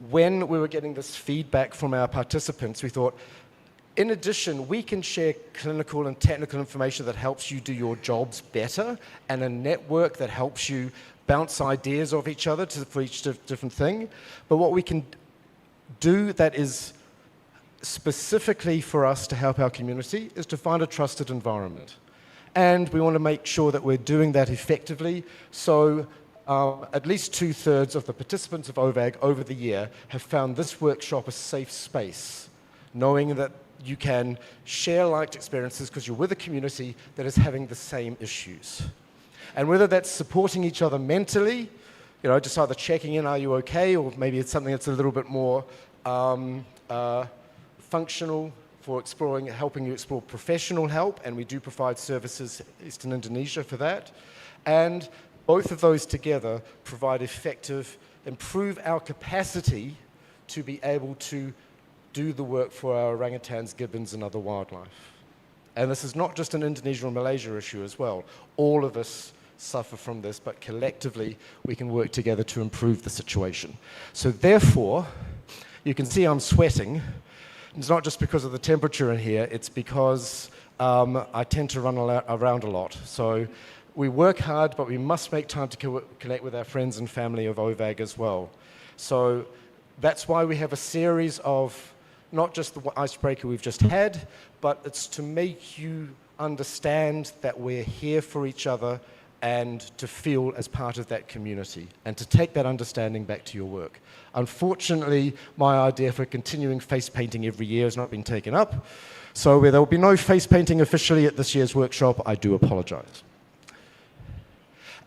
when we were getting this feedback from our participants, we thought, in addition, we can share clinical and technical information that helps you do your jobs better, and a network that helps you bounce ideas off each other for each different thing. But what we can do that is specifically for us to help our community is to find a trusted environment. And we want to make sure that we're doing that effectively. So at least 2/3 of the participants of OVAG over the year have found this workshop a safe space, knowing that you can share liked experiences because you're with a community that is having the same issues. And whether that's supporting each other mentally, you know, just either checking in, are you okay, or maybe it's something that's a little bit more functional for exploring, helping you explore professional help, and we do provide services in Indonesia for that. And both of those together provide improve our capacity to be able to do the work for our orangutans, gibbons, and other wildlife. And this is not just an Indonesia or Malaysia issue as well. All of us suffer from this, but collectively we can work together to improve the situation. So therefore, you can see I'm sweating. It's not just because of the temperature in here, it's because I tend to run around a lot. So we work hard, but we must make time to connect with our friends and family of OVAG as well. So that's why we have a series of, not just the icebreaker we've just had, but it's to make you understand that we're here for each other and to feel as part of that community and to take that understanding back to your work. Unfortunately, my idea for continuing face painting every year has not been taken up. So there will be no face painting officially at this year's workshop. I do apologize.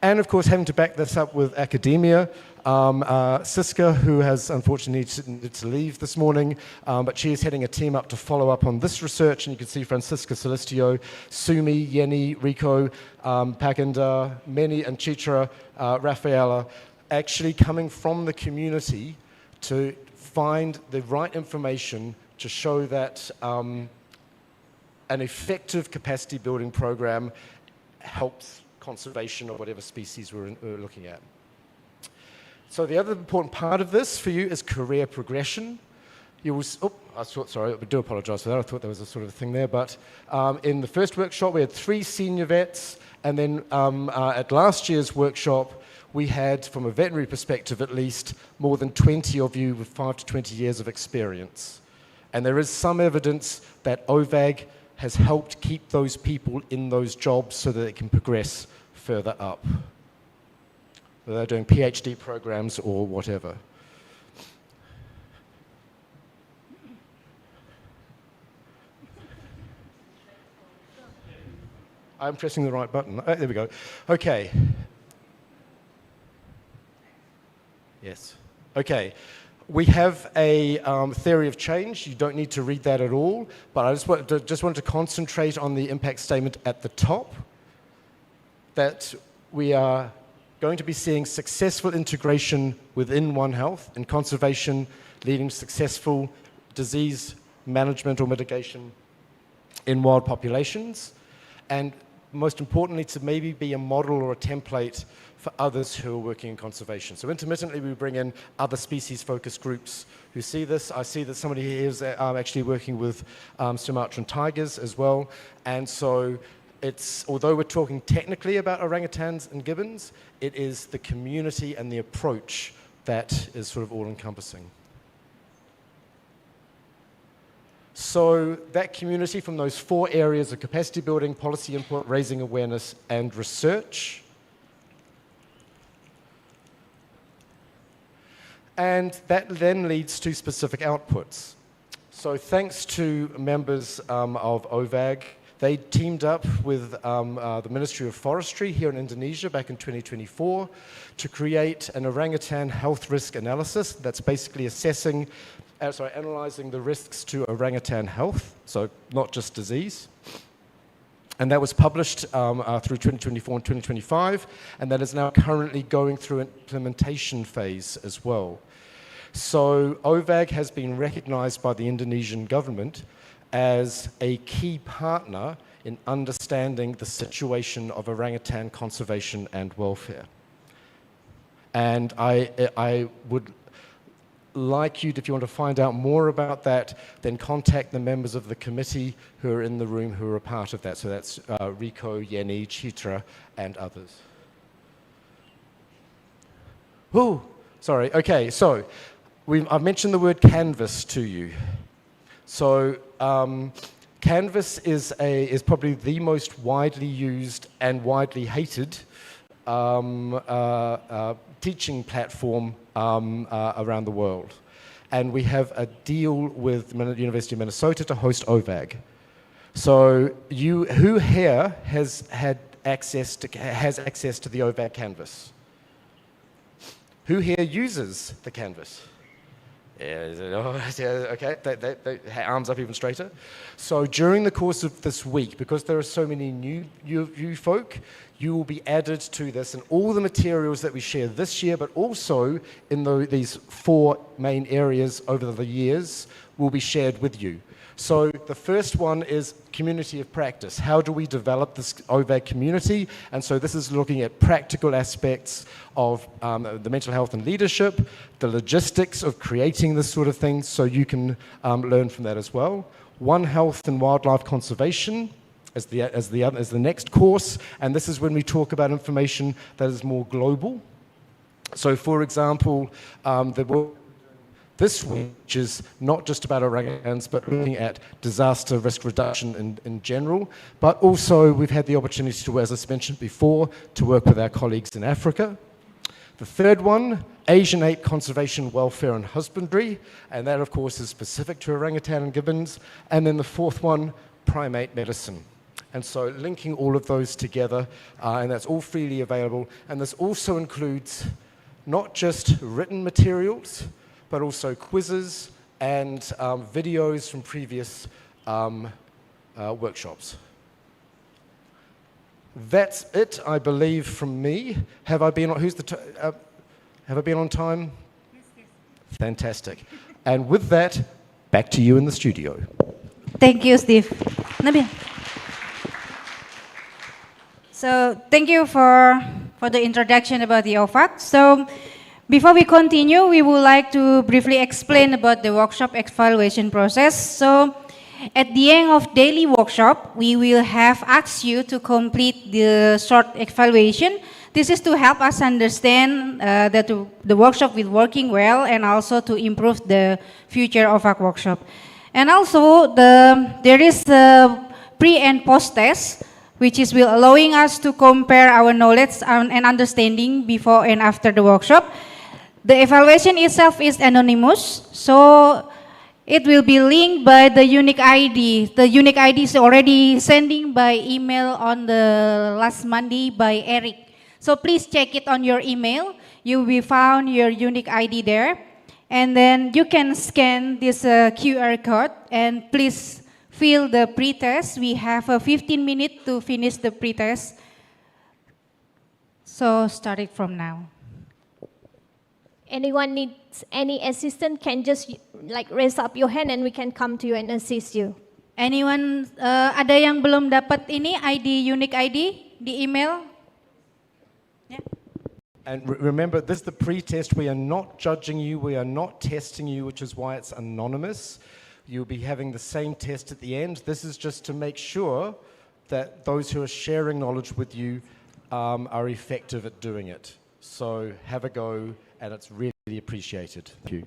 And of course, having to back this up with academia, Siska, who has unfortunately needed to leave this morning, but she is heading a team up to follow up on this research, and you can see Francisca Celestio, Sumi, Yeni, Rico, Pakinda, Meni, and Chitra, Rafaela, actually coming from the community to find the right information to show that an effective capacity building program helps conservation of whatever species we're looking at. So the other important part of this for you is career progression. You will, sorry, I do apologize for that. I thought there was a sort of thing there. But in the first workshop, we had 3 senior vets. And then at last year's workshop, we had, from a veterinary perspective at least, more than 20 of you with 5 to 20 years of experience. And there is some evidence that OVAG has helped keep those people in those jobs so that they can progress further up, whether they're doing PhD programs or whatever. I'm pressing the right button. Oh, there we go. Okay. Yes. Okay. We have a theory of change. You don't need to read that at all, but I just want to concentrate on the impact statement at the top, that we are going to be seeing successful integration within One Health and conservation, leading to successful disease management or mitigation in wild populations, and most importantly, to maybe be a model or a template for others who are working in conservation. So intermittently, we bring in other species-focused groups who see this. I see that somebody here is actually working with Sumatran tigers as well. And so it's, although we're talking technically about orangutans and gibbons, it is the community and the approach that is sort of all-encompassing. So that community from those 4 areas of capacity building, policy input, raising awareness, and research. And that then leads to specific outputs. So thanks to members of OVAG, they teamed up with the Ministry of Forestry here in Indonesia back in 2024 to create an orangutan health risk analysis that's basically analyzing the risks to orangutan health, so not just disease. And that was published through 2024 and 2025, and that is now currently going through an implementation phase as well. So OVAG has been recognized by the Indonesian government as a key partner in understanding the situation of orangutan conservation and welfare. And I would like you, if you want to find out more about that, then contact the members of the committee who are in the room who are a part of that. So that's Rico, Yeni, Chitra, and others. Oh, sorry. Okay, so I've mentioned the word canvas to you. So canvas is probably the most widely used and widely hated teaching platform around the world. And we have a deal with the University of Minnesota to host OVAG. So who here has access to the OVAG canvas? Who here uses the canvas? Okay, arms up even straighter. So during the course of this week, because there are so many new folk, you will be added to this, and all the materials that we share this year, but also in these 4 main areas over the years, will be shared with you. So the first one is community of practice. How do we develop this OVAG community? And so this is looking at practical aspects of the mental health and leadership, the logistics of creating this sort of thing, so you can learn from that as well. One Health and Wildlife Conservation as the next course, and this is when we talk about information that is more global. So for example, the work this week, which is not just about orangutans, but looking at disaster risk reduction in general, but also we've had the opportunity to, as I mentioned before, to work with our colleagues in Africa. The third one, Asian ape conservation, welfare and husbandry, and that of course is specific to orangutan and gibbons. And then the fourth one, primate medicine. And so linking all of those together, and that's all freely available. And this also includes not just written materials, but also quizzes and videos from previous workshops. That's it, I believe, from me. Have I been on, have I been on time? Yes, yes. Fantastic. And with that, back to you in the studio. Thank you, Steve. Nabil. So thank you for the introduction about the OVAG. So before we continue, we would like to briefly explain about the workshop evaluation process. So at the end of daily workshop, we will have asked you to complete the short evaluation. This is to help us understand that the workshop is working well and also to improve the future OVAG workshop. And also there is a pre and post test, which is will allowing us to compare our knowledge and understanding before and after the workshop. The evaluation itself is anonymous, so it will be linked by the unique ID. The unique ID is already sending by email on the last Monday by Eric. So please check it on your email. You will found your unique ID there. And then you can scan this QR code and please fill the pre-test. We have a 15 minutes to finish the pre-test. So start it from now. Anyone needs any assistance can just like raise up your hand and we can come to you and assist you. Anyone ada yang belum dapat ini unique ID di email? And remember, this is the pre-test. We are not judging you. We are not testing you, which is why it's anonymous. You'll be having the same test at the end. This is just to make sure that those who are sharing knowledge with you are effective at doing it. So have a go, and it's really appreciated. Thank you.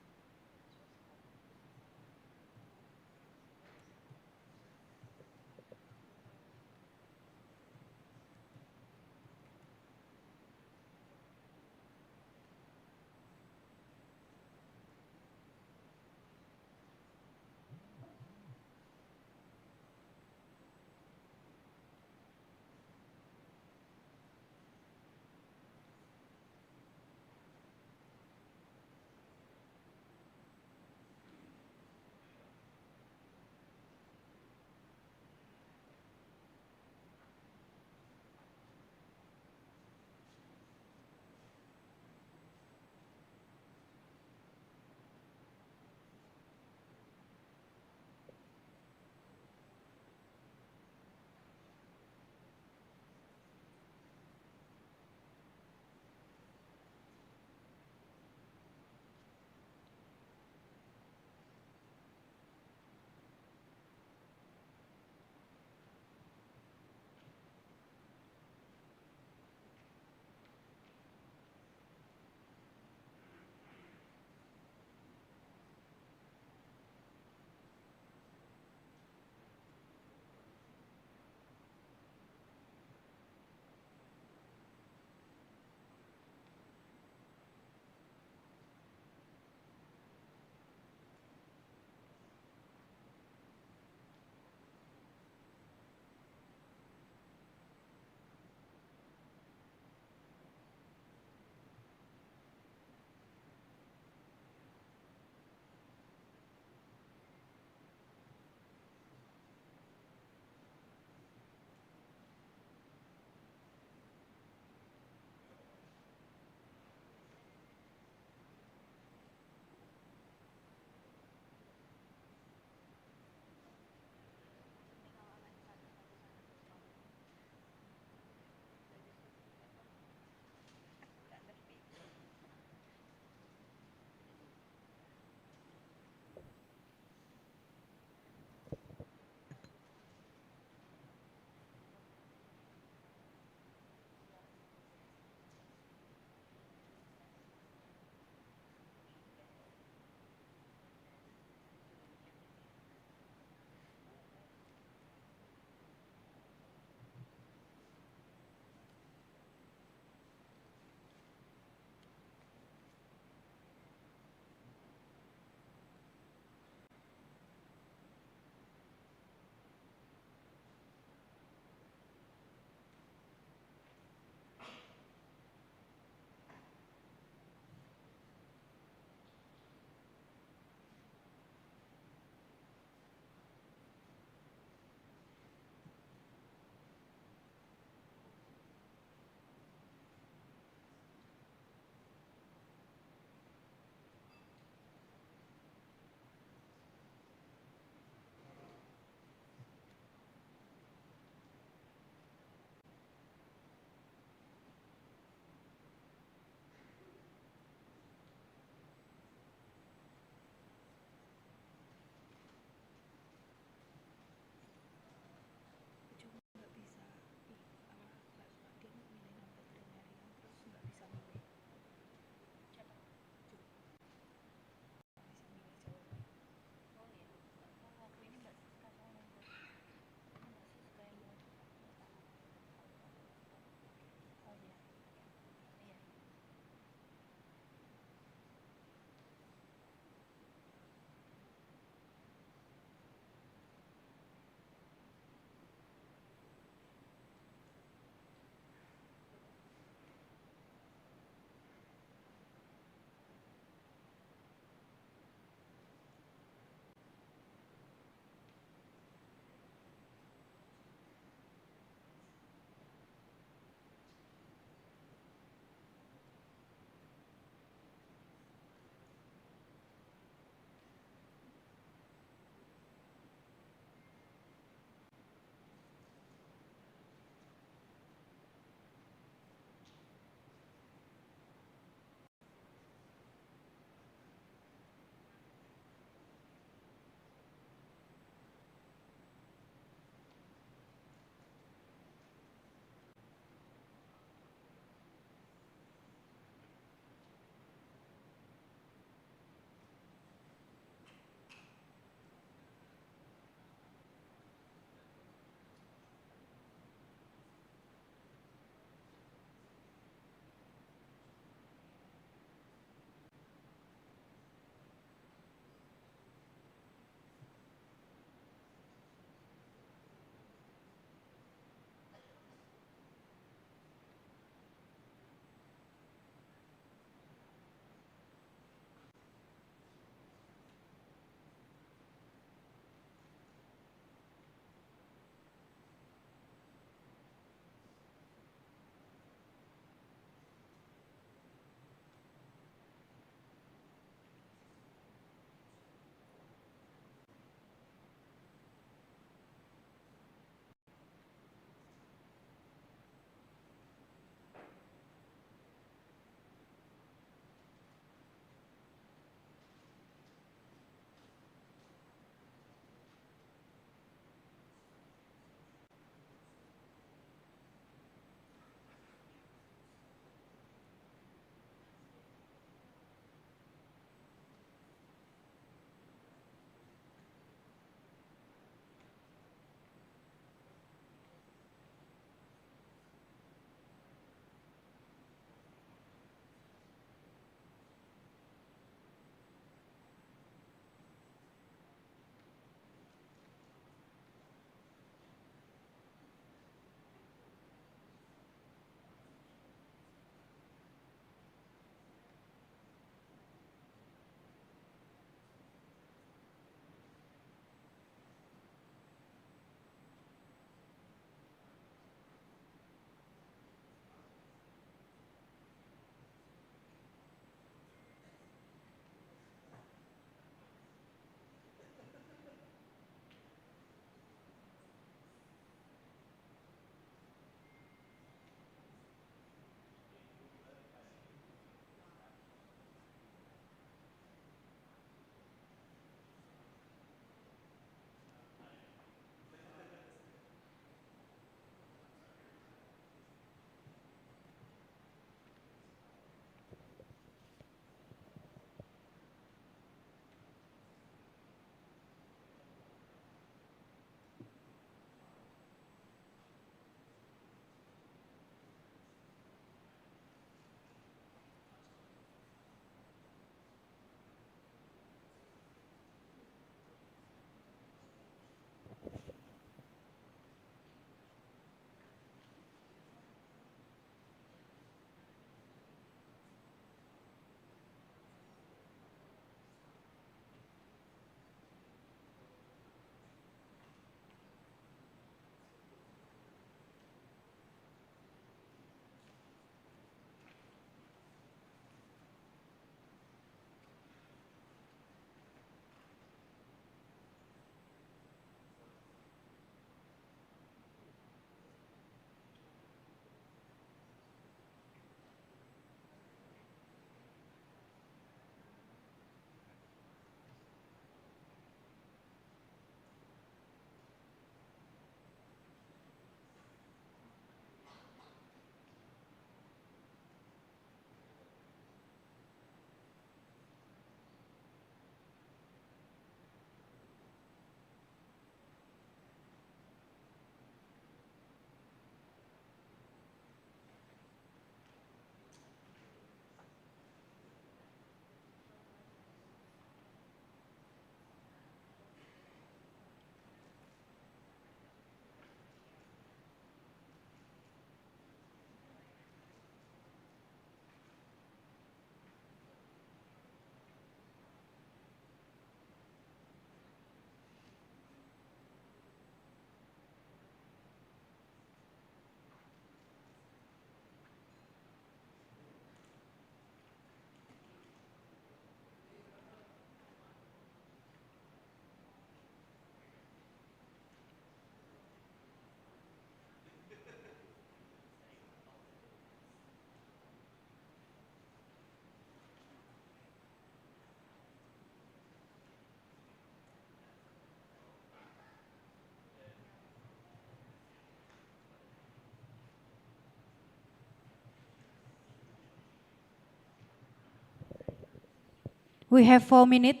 We have 4 minutes.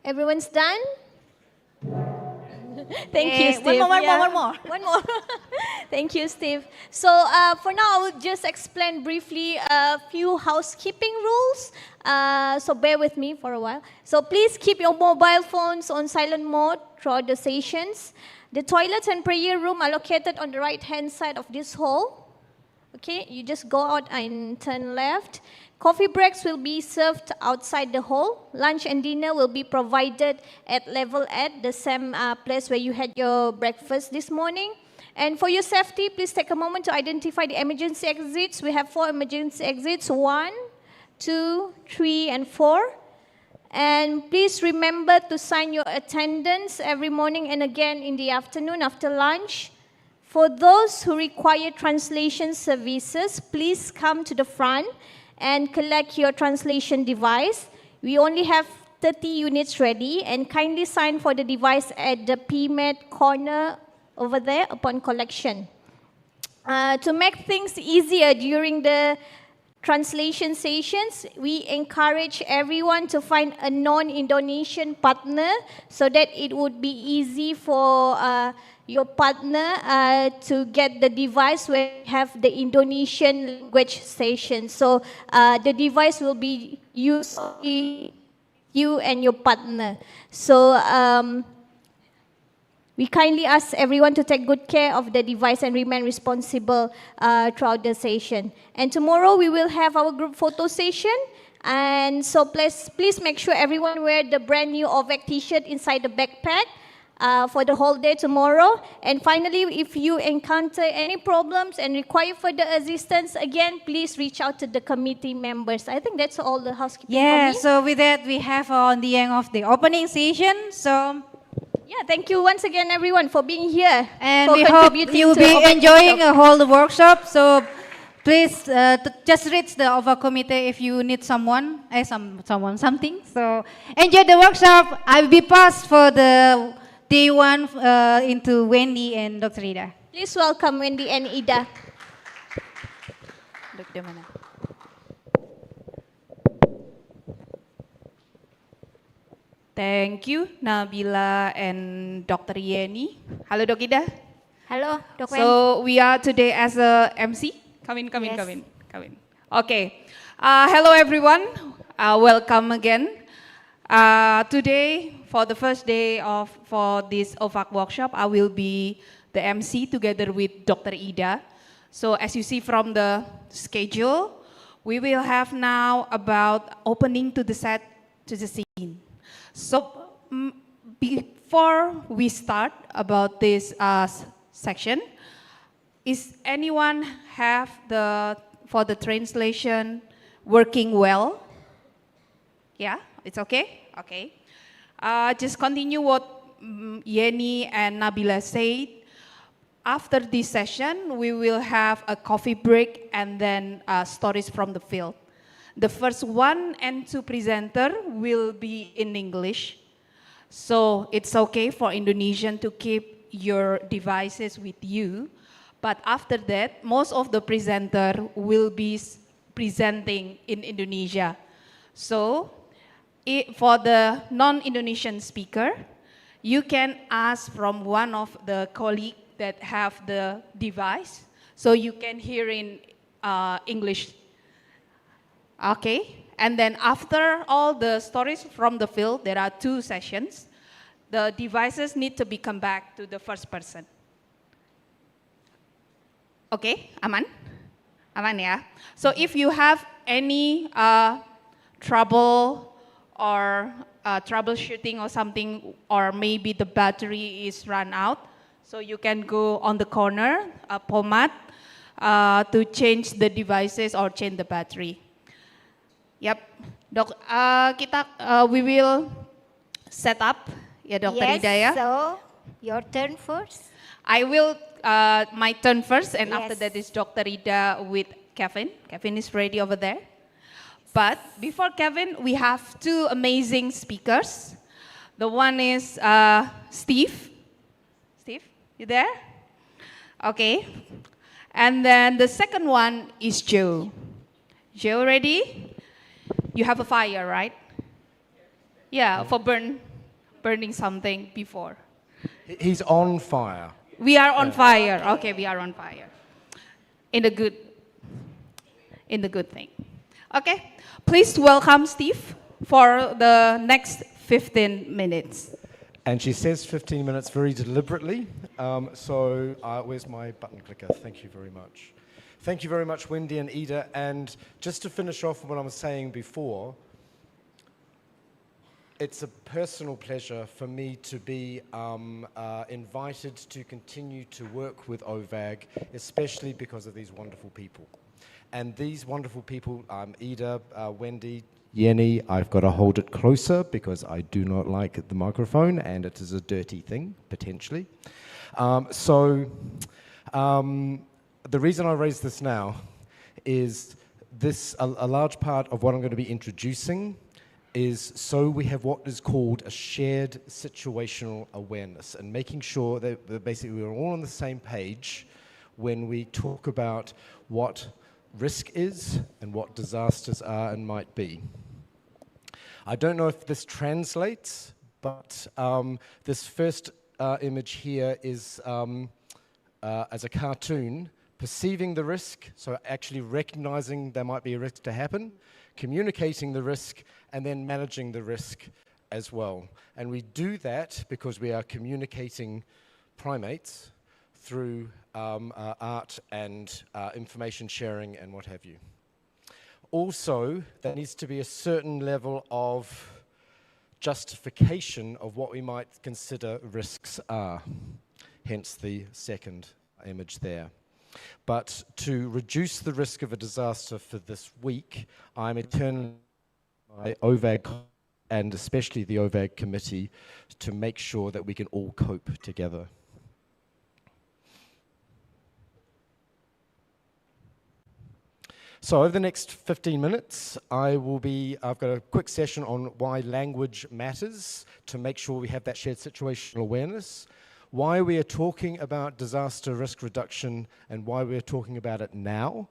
Everyone's done? Thank you, Steve. One more. One more. Thank you, Steve. So for now, I will just explain briefly a few housekeeping rules. So bear with me for a while. So please keep your mobile phones on silent mode throughout the sessions. The toilets and prayer room are located on the right-hand side of this hall. Okay, you just go out and turn left. Coffee breaks will be served outside the hall. Lunch and dinner will be provided at level at the same place where you had your breakfast this morning. And for your safety, please take a moment to identify the emergency exits. We have 4 emergency exits, 1, 2, 3, and 4. And please remember to sign your attendance every morning and again in the afternoon after lunch. For those who require translation services, please come to the front and collect your translation device. We only have 30 units ready, and kindly sign for the device at the PMED corner over there upon collection. To make things easier during the translation sessions, we encourage everyone to find a non-Indonesian partner so that it would be easy for your partner to get the device where you have the Indonesian language session. So the device will be used by you and your partner. So We kindly ask everyone to take good care of the device and remain responsible throughout the session. And tomorrow we will have our group photo session. And so please make sure everyone wear the brand new OVAG t-shirt inside the backpack for the whole day tomorrow. And finally, if you encounter any problems and require further assistance, again, please reach out to the committee members. I think that's all the housekeeping Yeah, for me. so with that, we have on the end of the opening session. So yeah, thank you once again, everyone, for being here. And for we hope contributing you'll to be OVAG enjoying workshop. a whole workshop. So please just reach the OVAG committee if you need someone, something. So enjoy the workshop. I'll be passed for the day one into Wendy and Dr. Ida. Please welcome Wendy and Ida. Thank you, Nabila and Dr. Yeni. Hello, Dok Ida. Hello, Dok Wen. So we are today as a MC. Come in. Okay. Hello, everyone. Welcome again. Today, for the first day for this OVAG workshop, I will be the MC together with Dr. Ida. So as you see from the schedule, we will have now about opening to the scene. So before we start about this section, is anyone have for the translation working well? Yeah, it's okay? Okay. Just continue what Yeni and Nabila said. After this session, we will have a coffee break and then stories from the field. The first 1 and 2 presenter will be in English. So it's okay for Indonesian to keep your devices with you. But after that, most of the presenter will be presenting in Indonesia. So for the non-Indonesian speaker, you can ask from one of the colleagues that have the device, so you can hear in English. Okay, and then after all the stories from the field, there are 2 sessions. The devices need to be come back to the first person. Okay, aman? Aman ya? So if you have any trouble or troubleshooting or something, or maybe the battery is run out, so you can go on the corner, pomade, to change the devices or change the battery. Yep, Dok, we will set up, ya Dr. Ida ya. So your turn first. I will, my turn first, and Yes. after that is Dr. Ida with Kevin. Kevin is ready over there. But before Kevin, we have 2 amazing speakers. The one is Steve. Steve, you there? Okay. And then the second one is Joe. Joe, ready? You have a fire, right? Yeah, for burning something before. He's on fire. We are on fire. Okay, we are on fire. In the good thing. Okay, please welcome Steve for the next 15 minutes. And she says 15 minutes very deliberately. Where's my button clicker? Thank you very much. Thank you very much, Wendy and Ida. And just to finish off what I was saying before, it's a personal pleasure for me to be invited to continue to work with OVAG, especially because of these wonderful people. And these wonderful people, Ida, Wendy, Yeni, I've got to hold it closer because I do not like the microphone and it is a dirty thing, potentially. The reason I raise this now is a large part of what I'm going to be introducing is so we have what is called a shared situational awareness and making sure that basically we're all on the same page when we talk about what risk is and what disasters are and might be. I don't know if this translates, but this first image here is as a cartoon, perceiving the risk, so actually recognizing there might be a risk to happen, communicating the risk, and then managing the risk as well. And we do that because we are communicating primates through art and information sharing and what have you. Also, there needs to be a certain level of justification of what we might consider risks are, hence the second image there. But to reduce the risk of a disaster for this week, I'm eternally by OVAG and especially the OVAG committee to make sure that we can all cope together. So over the next 15 minutes, I've got a quick session on why language matters to make sure we have that shared situational awareness, why we are talking about disaster risk reduction and why we're talking about it now,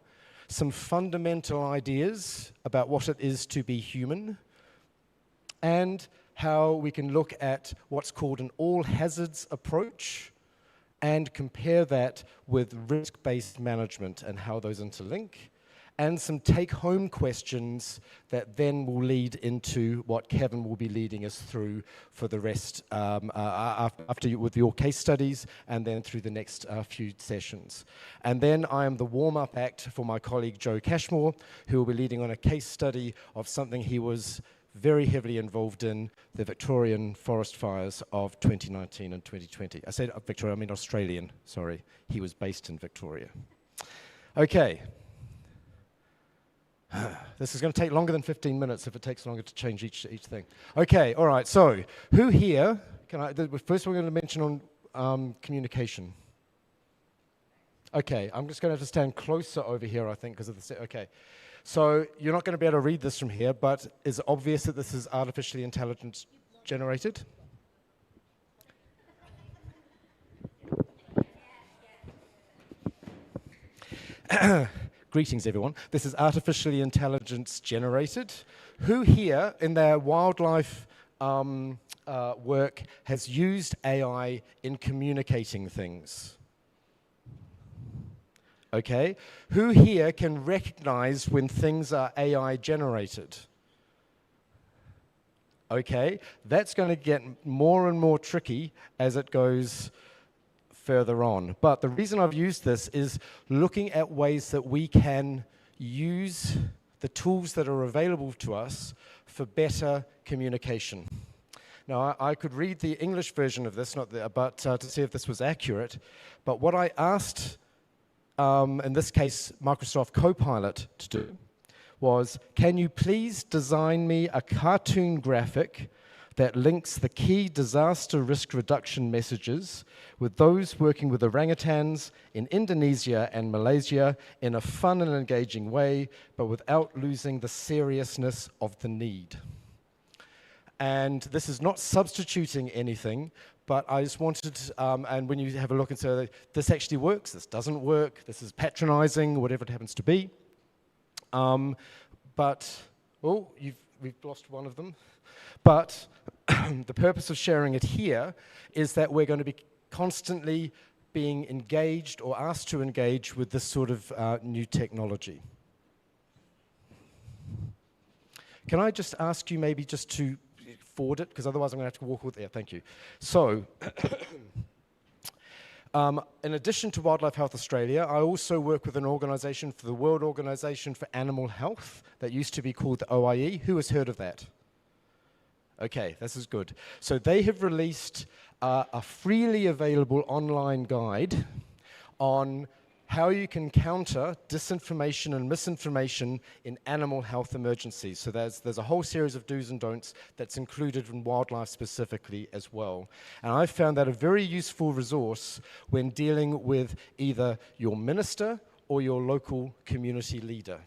some fundamental ideas about what it is to be human, and how we can look at what's called an all hazards approach and compare that with risk-based management and how those interlink, and some take-home questions that then will lead into what Kevin will be leading us through for the rest with your case studies and then through the next few sessions. And then I am the warm-up act for my colleague Joe Cashmore, who will be leading on a case study of something he was very heavily involved in, the Victorian forest fires of 2019 and 2020. I said Victoria, I mean Australian, sorry. He was based in Victoria. Okay. This is going to take longer than 15 minutes if it takes longer to change each thing. Okay, all right, so who here, first we're going to mention on communication. Okay, I'm just going to have to stand closer over here, I think, because of the, okay. So you're not going to be able to read this from here, but is it obvious that this is artificially intelligence generated? Greetings, everyone. This is artificially intelligence generated. Who here in their wildlife work has used AI in communicating things? Okay. Who here can recognize when things are AI generated? Okay. That's going to get more and more tricky as it goes further on. But the reason I've used this is looking at ways that we can use the tools that are available to us for better communication. Now, I could read the English version of this, but to see if this was accurate. But what I asked, in this case, Microsoft Copilot to do was, can you please design me a cartoon graphic that links the key disaster risk reduction messages with those working with orangutans in Indonesia and Malaysia in a fun and engaging way, but without losing the seriousness of the need. And this is not substituting anything, but I just wanted, and when you have a look and say, this actually works, this doesn't work, this is patronizing, whatever it happens to be. We've lost one of them. But the purpose of sharing it here is that we're going to be constantly being engaged or asked to engage with this sort of new technology. Can I just ask you maybe just to forward it, because otherwise I'm going to have to walk with it. Yeah, thank you. So, in addition to Wildlife Health Australia, I also work with an organisation for the World Organisation for Animal Health that used to be called the OIE. Who has heard of that? Okay, this is good. So they have released a freely available online guide on how you can counter disinformation and misinformation in animal health emergencies. So there's a whole series of do's and don'ts that's included in wildlife specifically as well. And I found that a very useful resource when dealing with either your minister or your local community leader.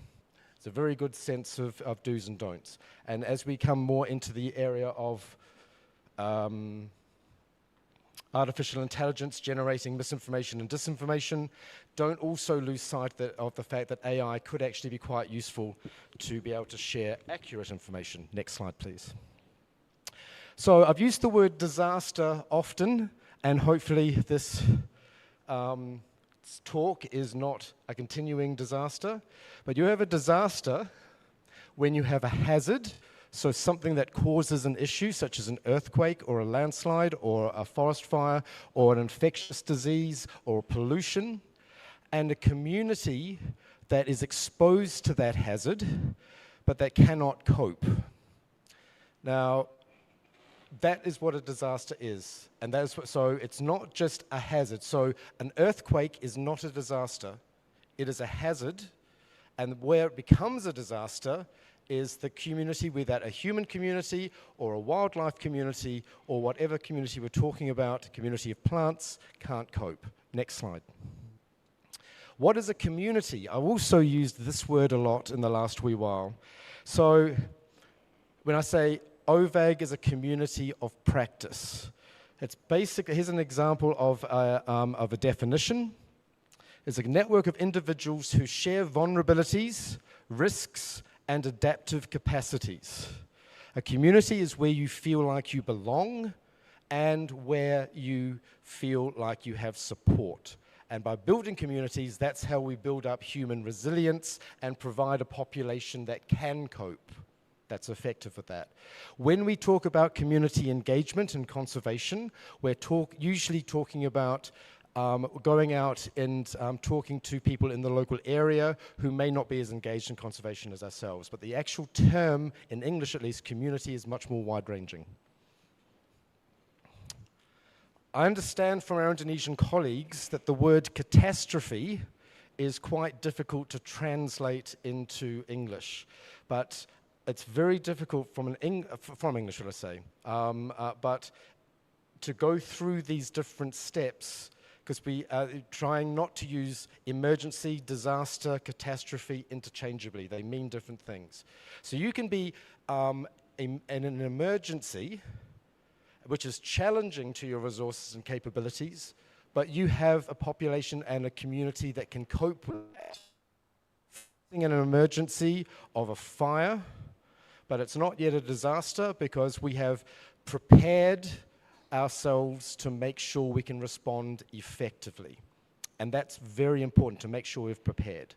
It's a very good sense of do's and don'ts. And as we come more into the area of artificial intelligence generating misinformation and disinformation, don't also lose sight of the fact that AI could actually be quite useful to be able to share accurate information. Next slide, please. So I've used the word disaster often, and hopefully this talk is not a continuing disaster, but you have a disaster when you have a hazard. So something that causes an issue, such as an earthquake or a landslide or a forest fire or an infectious disease or pollution, and a community that is exposed to that hazard, but that cannot cope. Now, that is what a disaster is. And that is so it's not just a hazard. So an earthquake is not a disaster. It is a hazard. And where it becomes a disaster is the community, whether that a human community or a wildlife community or whatever community we're talking about, community of plants, can't cope. Next slide. What is a community? I've also used this word a lot in the last wee while. So when I say OVAG is a community of practice, it's basically, here's an example of a definition. It's a network of individuals who share vulnerabilities, risks, and adaptive capacities. A community is where you feel like you belong and where you feel like you have support. And by building communities, that's how we build up human resilience and provide a population that can cope. That's effective with that. When we talk about community engagement and conservation, we're usually talking about going out and talking to people in the local area who may not be as engaged in conservation as ourselves. But the actual term, in English at least, community is much more wide-ranging. I understand from our Indonesian colleagues that the word catastrophe is quite difficult to translate into English, but it's very difficult from English, should I say, but to go through these different steps, because we are trying not to use emergency, disaster, catastrophe interchangeably. They mean different things. So you can be in an emergency, which is challenging to your resources and capabilities, but you have a population and a community that can cope with that. In an emergency of a fire, but it's not yet a disaster because we have prepared ourselves to make sure we can respond effectively. And that's very important, to make sure we've prepared.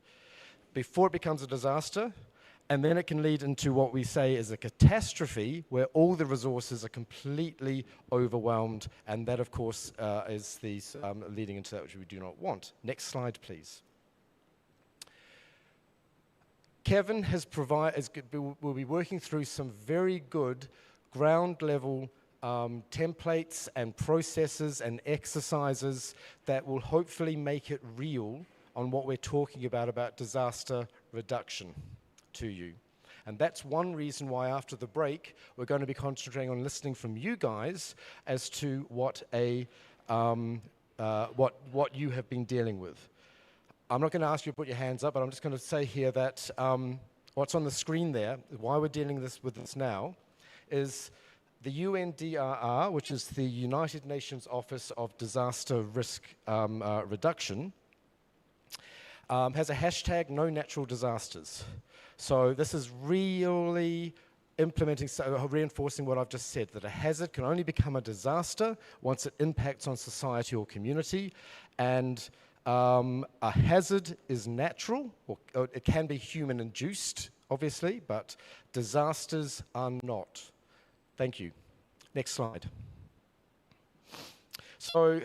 Before it becomes a disaster, and then it can lead into what we say is a catastrophe, where all the resources are completely overwhelmed, and that, of course, is leading into that which we do not want. Next slide, please. Kevin will be working through some very good ground-level templates and processes and exercises that will hopefully make it real on what we're talking about disaster reduction to you. And that's one reason why after the break we're going to be concentrating on listening from you guys as to what you have been dealing with. I'm not going to ask you to put your hands up, but I'm just going to say here that what's on the screen there, why we're dealing with this now, is the UNDRR, which is the United Nations Office of Disaster Risk Reduction, has a hashtag no natural disasters. So this is really reinforcing what I've just said, that a hazard can only become a disaster once it impacts on society or community, and a hazard is natural, or it can be human-induced, obviously, but disasters are not. Thank you. Next slide. So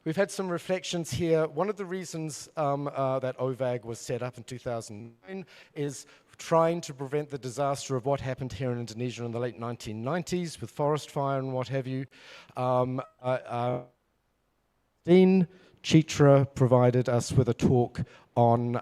we've had some reflections here. One of the reasons that OVAG was set up in 2009 is trying to prevent the disaster of what happened here in Indonesia in the late 1990s with forest fire and what have you. Dean Chitra provided us with a talk on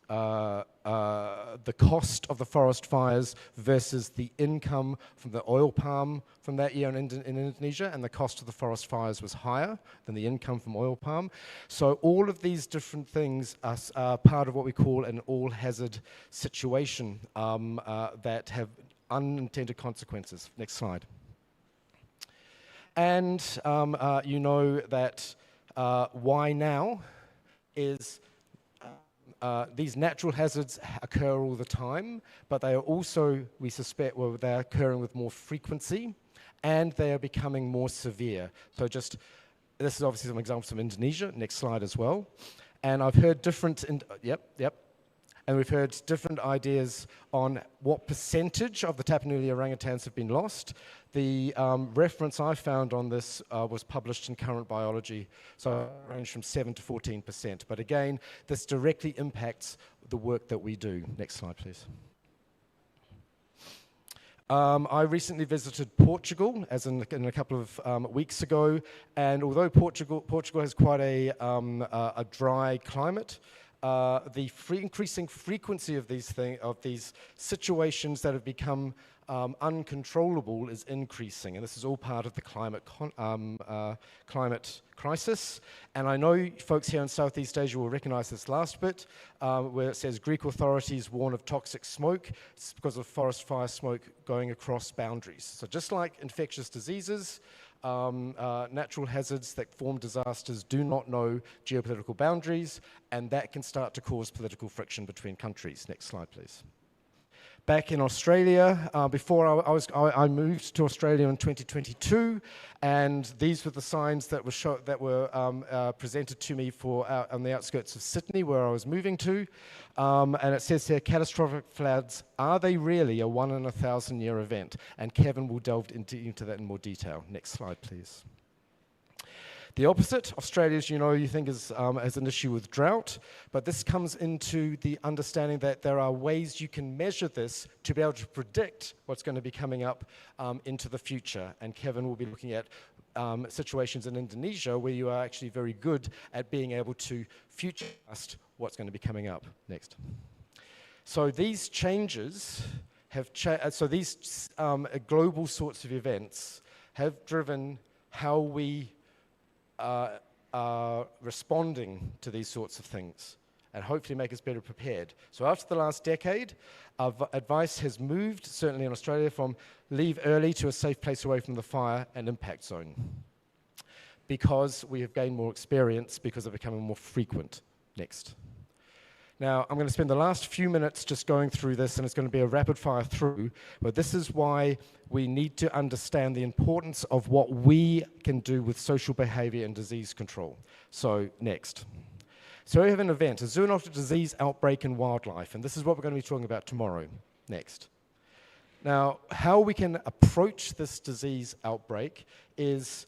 the cost of the forest fires versus the income from the oil palm from that year in Indonesia, and the cost of the forest fires was higher than the income from oil palm. So all of these different things are part of what we call an all-hazard situation that have unintended consequences. Next slide. And you know that why now is these natural hazards occur all the time, but they are also, we suspect, they're occurring with more frequency, and they are becoming more severe. So this is obviously some examples from Indonesia. Next slide as well. And I've heard different, and we've heard different ideas on what percentage of the Tapanuli orangutans have been lost. The reference I found on this was published in Current Biology, so it ranged from 7 to 14%. But again, this directly impacts the work that we do. Next slide, please. I recently visited Portugal, as in a couple of weeks ago, and although Portugal has quite a dry climate, the increasing frequency of these situations that have become uncontrollable is increasing, and this is all part of the climate crisis. And I know folks here in Southeast Asia will recognize this last bit, where it says Greek authorities warn of toxic smoke. It's because of forest fire smoke going across boundaries. So just like infectious diseases, natural hazards that form disasters do not know geopolitical boundaries, and that can start to cause political friction between countries. Next slide, please. Back in Australia, before I moved to Australia in 2022, and these were the signs that were presented to me on the outskirts of Sydney, where I was moving to. And it says here, catastrophic floods, are they really a 1 in 1,000 year event? And Kevin will delve into that in more detail. Next slide, please. The opposite, Australia, as you know, you think is an issue with drought, but this comes into the understanding that there are ways you can measure this to be able to predict what's going to be coming up into the future. And Kevin will be looking at situations in Indonesia where you are actually very good at being able to futurecast what's going to be coming up. Next. So these changes have, these global sorts of events have driven how we responding to these sorts of things, and hopefully make us better prepared. So after the last decade, our advice has moved, certainly in Australia, from leave early to a safe place away from the fire and impact zone, because we have gained more experience, because they're becoming more frequent. Next. Now, I'm going to spend the last few minutes just going through this, and it's going to be a rapid fire through, but this is why we need to understand the importance of what we can do with social behavior and disease control. So, next. So we have an event, a zoonotic disease outbreak in wildlife, and this is what we're going to be talking about tomorrow. Next. Now, how we can approach this disease outbreak is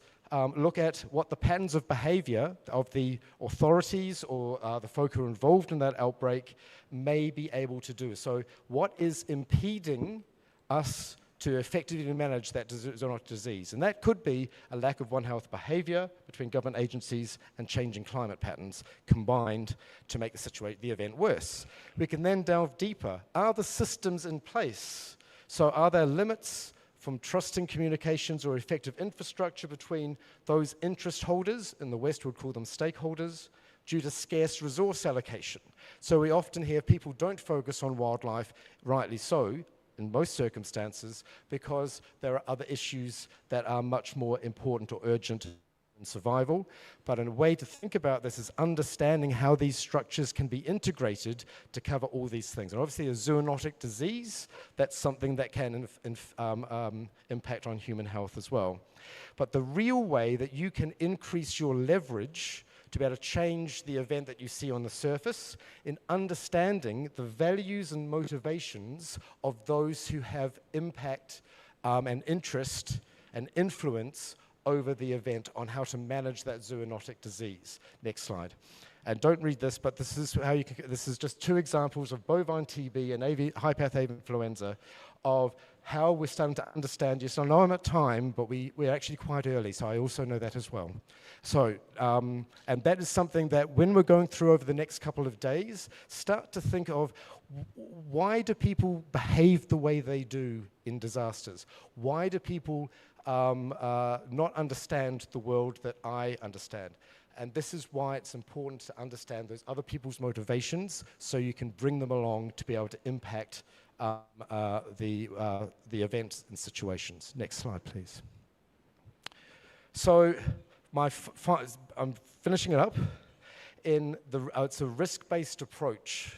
look at what the patterns of behavior of the authorities or the folk who are involved in that outbreak may be able to do. So what is impeding us to effectively manage that zoonotic disease? And that could be a lack of One Health behavior between government agencies and changing climate patterns combined to make the event worse. We can then delve deeper. Are the systems in place? So are there limits from trusting communications or effective infrastructure between those interest holders, in the West we'd call them stakeholders, due to scarce resource allocation? So we often hear people don't focus on wildlife, rightly so, in most circumstances, because there are other issues that are much more important or urgent in survival. But a way to think about this is understanding how these structures can be integrated to cover all these things. And obviously a zoonotic disease, that's something that can impact on human health as well. But the real way that you can increase your leverage to be able to change the event that you see on the surface in understanding the values and motivations of those who have impact and interest and influence over the event on how to manage that zoonotic disease. Next slide. And don't read this, but this is how you can, this is just two examples of bovine TB and high-path avian influenza of how we're starting to understand. Yes, I know I'm at time, but we're actually quite early, so I also know that as well. So, and that is something that when we're going through over the next couple of days, start to think of why do people behave the way they do in disasters? Why do people not understand the world that I understand? And this is why it's important to understand those other people's motivations so you can bring them along to be able to impact the events and situations. Next slide, please. So I'm finishing it up. It's a risk-based approach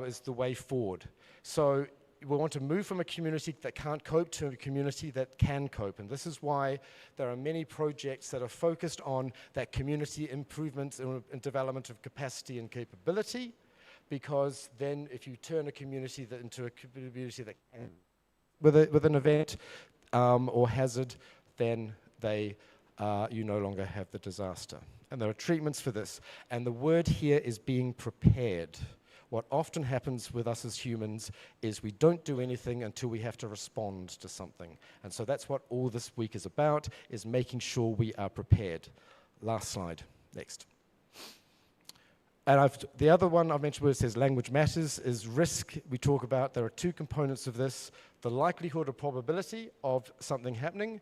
is the way forward. So we want to move from a community that can't cope to a community that can cope. And this is why there are many projects that are focused on that community improvement and development of capacity and capability, because then if you turn a community into a community that can, with an event or hazard, then you no longer have the disaster. And there are treatments for this. And the word here is being prepared. What often happens with us as humans is we don't do anything until we have to respond to something. And so that's what all this week is about, is making sure we are prepared. Last slide, next. And the other one I've mentioned where it says language matters is risk. We talk about there are two components of this, the likelihood or probability of something happening,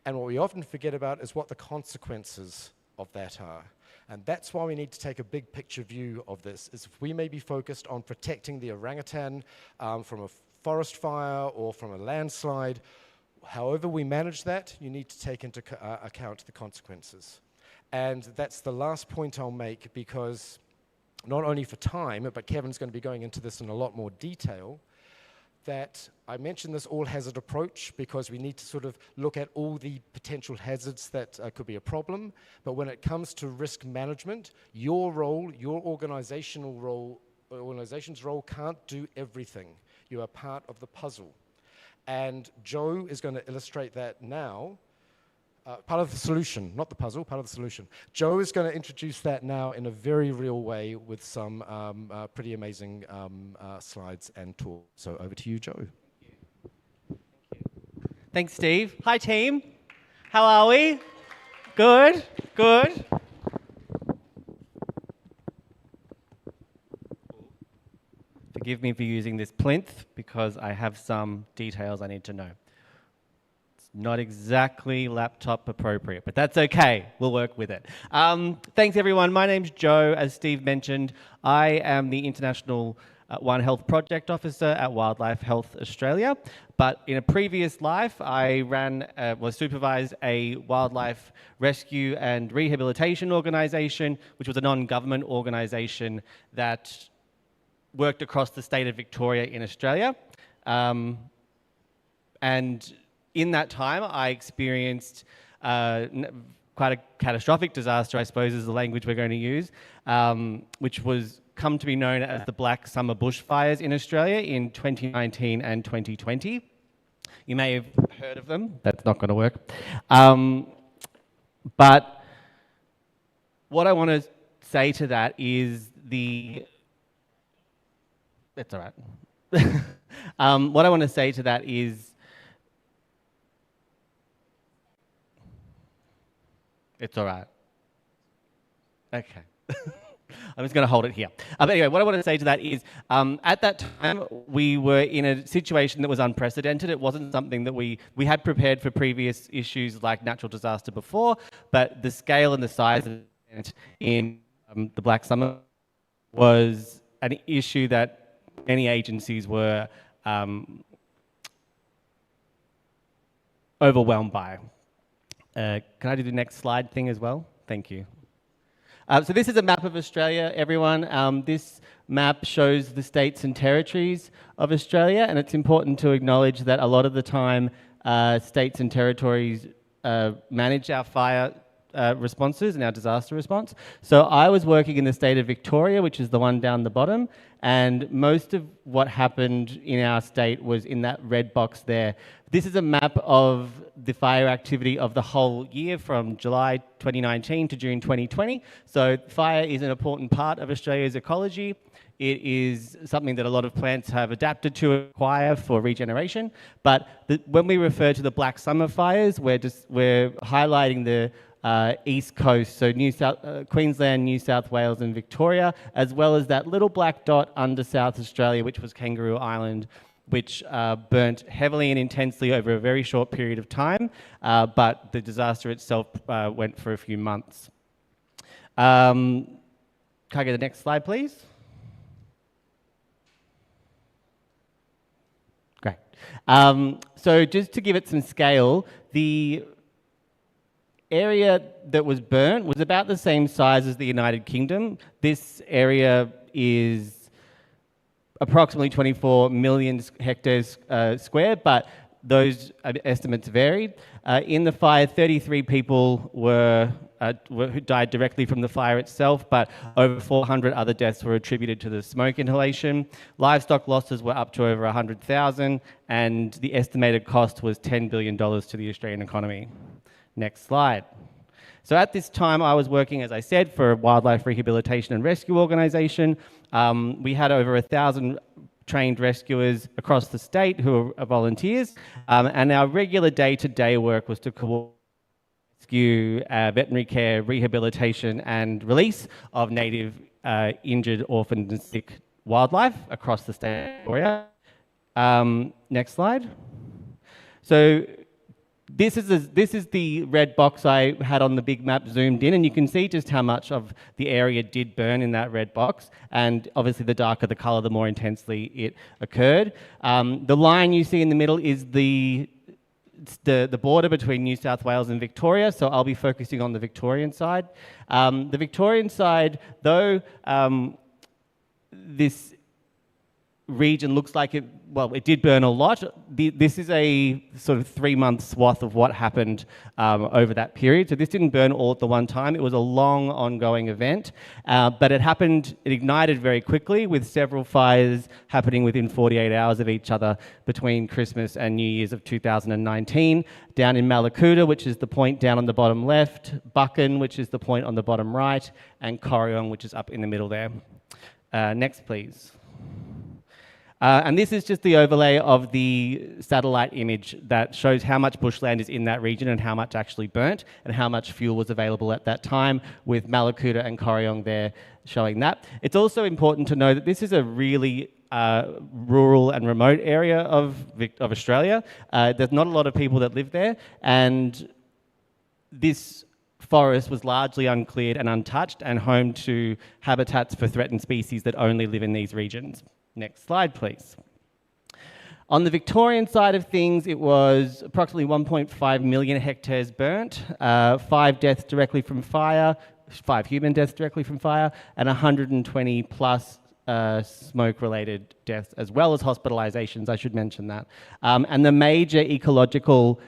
and what we often forget about is what the consequences of that are. And that's why we need to take a big picture view of this, is if we may be focused on protecting the orangutan from a forest fire or from a landslide, however we manage that, you need to take into account the consequences. And that's the last point I'll make, because not only for time, but Kevin's going to be going into this in a lot more detail, that I mentioned this all-hazard approach because we need to sort of look at all the potential hazards that could be a problem. But when it comes to risk management, your role, your organization's role can't do everything. You are part of the puzzle. And Joe is going to illustrate that now. Part of the solution, not the puzzle, part of the solution. Joe is going to introduce that now in a very real way with some pretty amazing slides and tools. So over to you, Joe. Thanks, Steve. Hi, team. How are we? Good, good. Forgive me for using this plinth because I have some details I need to know. Not exactly laptop appropriate, but that's okay. We'll work with it. Thanks, everyone. My name's Joe. As Steve mentioned, I am the International One Health Project Officer at Wildlife Health Australia. But in a previous life, I supervised a wildlife rescue and rehabilitation organisation, which was a non-government organisation that worked across the state of Victoria in Australia. And in that time, I experienced quite a catastrophic disaster, I suppose is the language we're going to use, which was come to be known as the Black Summer bushfires in Australia in 2019 and 2020. You may have heard of them. That's not going to work. But what I want to say to that is that's all right. What I want to say to that is it's all right. Okay. I'm just going to hold it here. But anyway, what I want to say to that is, at that time, we were in a situation that was unprecedented. It wasn't something that we had prepared for previous issues like natural disaster before, but the scale and the size of it in the Black Summer was an issue that many agencies were overwhelmed by. Can I do the next slide thing as well? Thank you. So this is a map of Australia, everyone. This map shows the states and territories of Australia, and it's important to acknowledge that a lot of the time states and territories manage our fire responses and our disaster response. So I was working in the state of Victoria, which is the one down the bottom, and most of what happened in our state was in that red box there. This is a map of the fire activity of the whole year from July 2019 to June 2020. So fire is an important part of Australia's ecology. It is something that a lot of plants have adapted to acquire for regeneration. But when we refer to the Black Summer fires, we're highlighting the East Coast, so Queensland, New South Wales and Victoria, as well as that little black dot under South Australia, which was Kangaroo Island, which burnt heavily and intensely over a very short period of time, but the disaster itself went for a few months. Can I get the next slide, please? Great. So just to give it some scale, the area that was burnt was about the same size as the United Kingdom. This area is approximately 24 million hectares square, but those estimates varied. In the fire, 33 people who died directly from the fire itself, but over 400 other deaths were attributed to the smoke inhalation. Livestock losses were up to over 100,000, and the estimated cost was $10 billion to the Australian economy. Next slide. So at this time, I was working, as I said, for a wildlife rehabilitation and rescue organisation. We had over 1,000 trained rescuers across the state who are volunteers, and our regular day-to-day work was to coordinate rescue, veterinary care, rehabilitation and release of native, injured, orphaned and sick wildlife across the state of Victoria. Next slide. So this is the red box I had on the big map zoomed in, and you can see just how much of the area did burn in that red box. And obviously the darker the colour, the more intensely it occurred. The line you see in the middle is the border between New South Wales and Victoria, so I'll be focusing on the Victorian side. The Victorian side, though this region looks like it did burn a lot. This is a sort of 3-month swath of what happened over that period. So this didn't burn all at the one time. It was a long, ongoing event, but it ignited very quickly, with several fires happening within 48 hours of each other between Christmas and New Year's of 2019. Down in Malakuta, which is the point down on the bottom left, Buchan, which is the point on the bottom right, and Corryong, which is up in the middle there. Next, please. And this is just the overlay of the satellite image that shows how much bushland is in that region and how much actually burnt and how much fuel was available at that time, with Malakuta and Corryong there showing that. It's also important to know that this is a really rural and remote area of Australia. There's not a lot of people that live there, and this forest was largely uncleared and untouched and home to habitats for threatened species that only live in these regions. Next slide, please. On the Victorian side of things, it was approximately 1.5 million hectares burnt, 5 deaths directly from fire, 5 human deaths directly from fire, and 120 plus smoke-related deaths, as well as hospitalizations, I should mention that. And the major ecological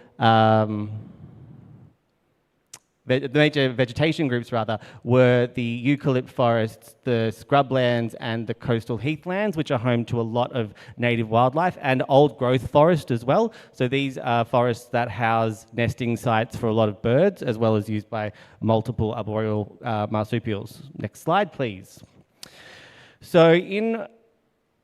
the major vegetation groups, rather, were the eucalypt forests, the scrublands, and the coastal heathlands, which are home to a lot of native wildlife, and old growth forest as well. So these are forests that house nesting sites for a lot of birds, as well as used by multiple arboreal marsupials. Next slide, please. So in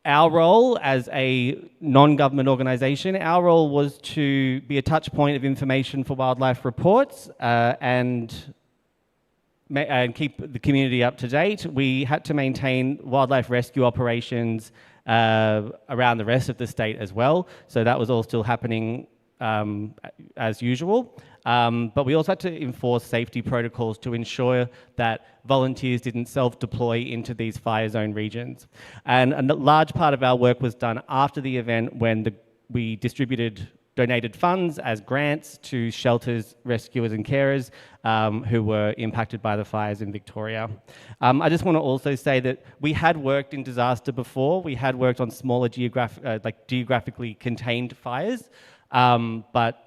our role as a non-government organisation, our role was to be a touch point of information for wildlife reports and keep the community up to date. We had to maintain wildlife rescue operations around the rest of the state as well, so that was all still happening as usual. But we also had to enforce safety protocols to ensure that volunteers didn't self-deploy into these fire zone regions. And a large part of our work was done after the event, when we donated funds as grants to shelters, rescuers and carers who were impacted by the fires in Victoria. I just want to also say that we had worked in disaster before. We had worked on smaller geographically contained fires, but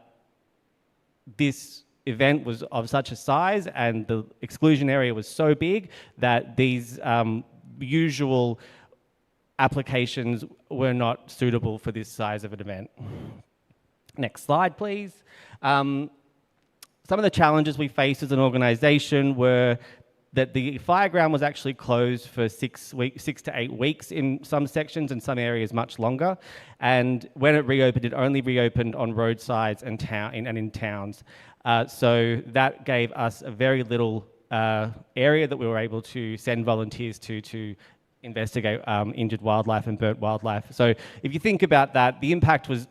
this event was of such a size and the exclusion area was so big that these usual applications were not suitable for this size of an event. Next slide, please. Some of the challenges we faced as an organisation were that the fireground was actually closed for 6 to 8 weeks in some sections, and some areas much longer. And when it reopened, it only reopened on roadsides and in towns. So that gave us a very little area that we were able to send volunteers to investigate injured wildlife and burnt wildlife. So if you think about that, the impact was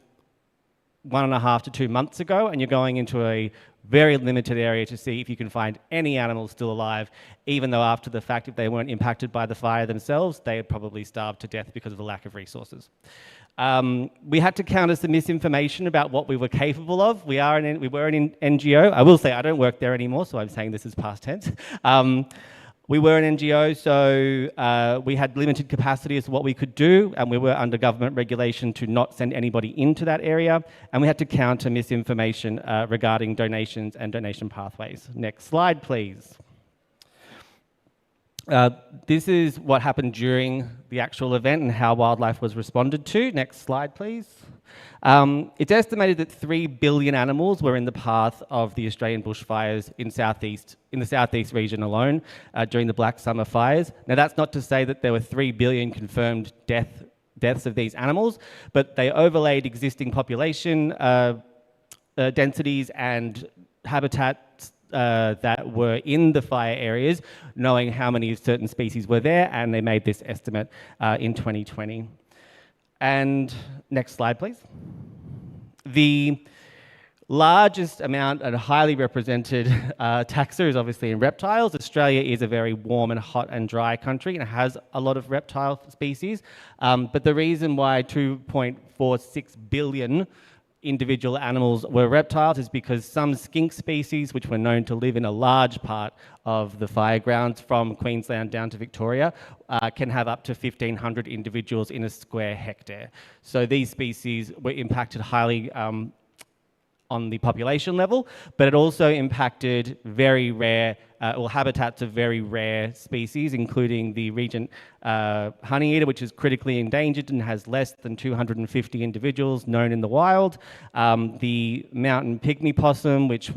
1.5 to 2 months ago, and you're going into a very limited area to see if you can find any animals still alive, even though after the fact, if they weren't impacted by the fire themselves, they had probably starved to death because of the lack of resources. We had to counter some misinformation about what we were capable of. We were an NGO. I will say I don't work there anymore, so I'm saying this is past tense. We were an NGO, so we had limited capacity as to what we could do, and we were under government regulation to not send anybody into that area, and we had to counter misinformation regarding donations and donation pathways. Next slide, please. This is what happened during the actual event and how wildlife was responded to. Next slide, please. It's estimated that 3 billion animals were in the path of the Australian bushfires in the southeast region alone during the Black Summer fires. Now, that's not to say that there were 3 billion confirmed deaths of these animals, but they overlaid existing population densities and habitats that were in the fire areas, knowing how many certain species were there, and they made this estimate in 2020. And next slide, please. The largest amount and highly represented taxa is obviously in reptiles. Australia is a very warm and hot and dry country and has a lot of reptile species. But the reason why 2.46 billion individual animals were reptiles is because some skink species, which were known to live in a large part of the fire grounds from Queensland down to Victoria, can have up to 1,500 individuals in a square hectare. So these species were impacted highly on the population level, but it also impacted very rare, or habitats of very rare species, including the regent honeyeater, which is critically endangered and has less than 250 individuals known in the wild. The mountain pygmy possum, which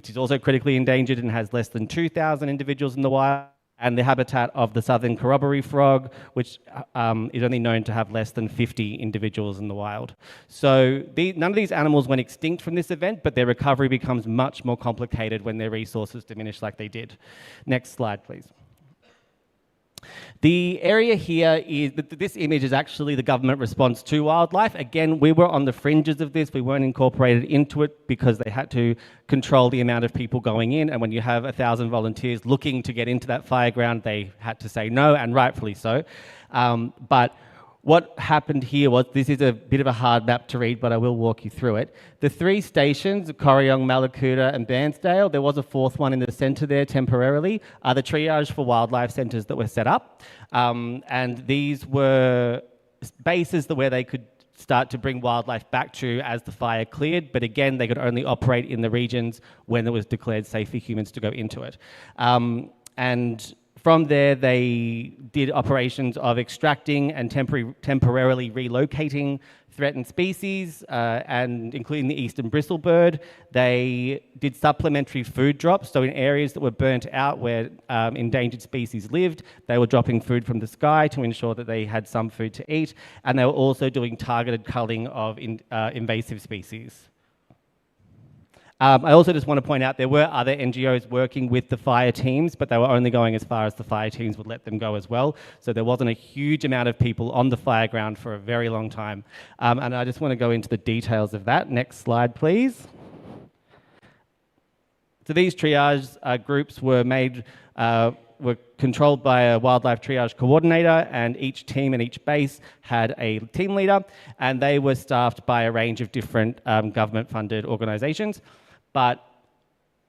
is also critically endangered and has less than 2,000 individuals in the wild. And the habitat of the southern corroboree frog, which is only known to have less than 50 individuals in the wild. So none of these animals went extinct from this event, but their recovery becomes much more complicated when their resources diminish like they did. Next slide, please. The area here is, this image is actually the government response to wildlife. Again, we were on the fringes of this. We weren't incorporated into it because they had to control the amount of people going in. And when you have 1,000 volunteers looking to get into that fire ground, they had to say no, and rightfully so. But what happened here was, this is a bit of a hard map to read, but I will walk you through it. The 3 stations, Corryong, Mallacoota and Bairnsdale, there was a 4th one in the centre there temporarily, are the triage for wildlife centres that were set up. And these were bases where they could start to bring wildlife back to as the fire cleared, but again, they could only operate in the regions when it was declared safe for humans to go into it. And from there, they did operations of extracting and temporarily relocating threatened species, and including the eastern bristlebird. They did supplementary food drops, so in areas that were burnt out where endangered species lived, they were dropping food from the sky to ensure that they had some food to eat, and they were also doing targeted culling of invasive species. I also just want to point out there were other NGOs working with the fire teams, but they were only going as far as the fire teams would let them go as well. So there wasn't a huge amount of people on the fire ground for a very long time. And I just want to go into the details of that. Next slide, please. So these triage groups were controlled by a wildlife triage coordinator, and each team and each base had a team leader, and they were staffed by a range of different government-funded organisations. But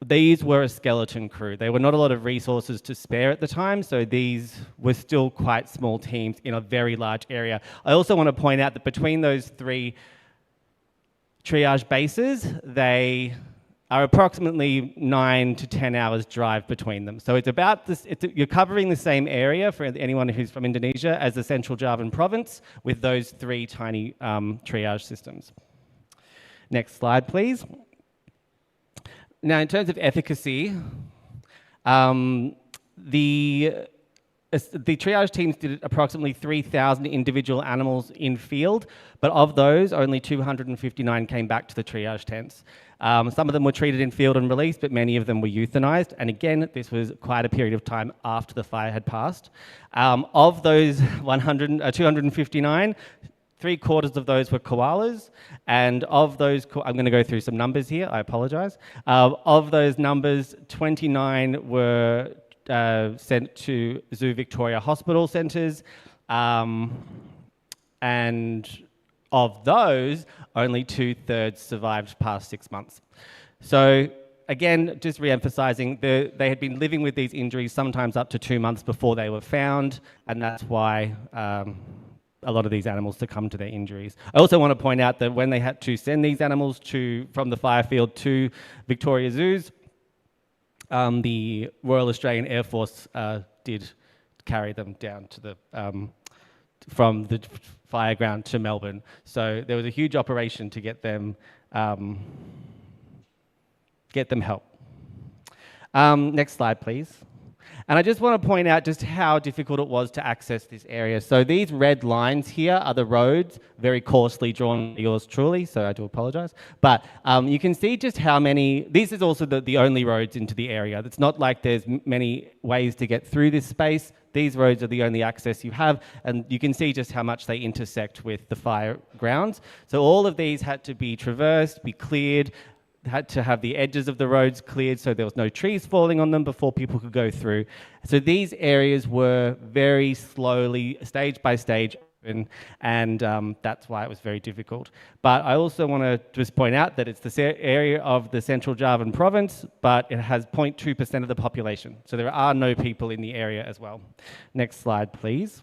these were a skeleton crew. There were not a lot of resources to spare at the time, so these were still quite small teams in a very large area. I also want to point out that between those 3 triage bases, they are approximately 9 to 10 hours drive between them. So it's about this, you're covering the same area for anyone who's from Indonesia as the Central Javan province with those 3 tiny triage systems. Next slide, please. Now, in terms of efficacy, the triage teams did approximately 3,000 individual animals in field, but of those, only 259 came back to the triage tents. Some of them were treated in field and released, but many of them were euthanized. And again, this was quite a period of time after the fire had passed. Of those 259, 3/4 of those were koalas, and of those, I'm going to go through some numbers here, I apologize. Of those numbers, 29 were sent to Zoo Victoria hospital centres, and of those, only 2/3 survived past 6 months. So again, just re-emphasizing, they had been living with these injuries sometimes up to 2 months before they were found, and that's why a lot of these animals succumb to their injuries. I also want to point out that when they had to send these animals from the fire field to Victoria Zoos, the Royal Australian Air Force did carry them down to from the fire ground to Melbourne. So there was a huge operation to get them help. Next slide, please. And I just want to point out just how difficult it was to access this area. So these red lines here are the roads, very coarsely drawn by yours truly, so I do apologize. But you can see just how many, this is also the only roads into the area. It's not like there's many ways to get through this space. These roads are the only access you have, and you can see just how much they intersect with the fire grounds. So all of these had to be traversed, be cleared, had to have the edges of the roads cleared so there was no trees falling on them before people could go through. So these areas were very slowly, stage by stage, open, and that's why it was very difficult. But I also want to just point out that it's the area of the Central Javan province, but it has 0.2% of the population. So there are no people in the area as well. Next slide, please.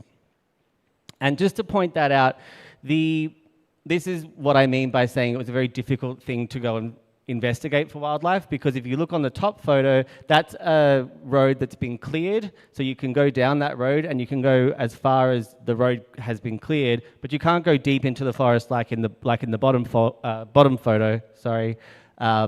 And just to point that out, this is what I mean by saying it was a very difficult thing to go and investigate for wildlife, because if you look on the top photo, that's a road that's been cleared, so you can go down that road and you can go as far as the road has been cleared, but you can't go deep into the forest like in the bottom photo,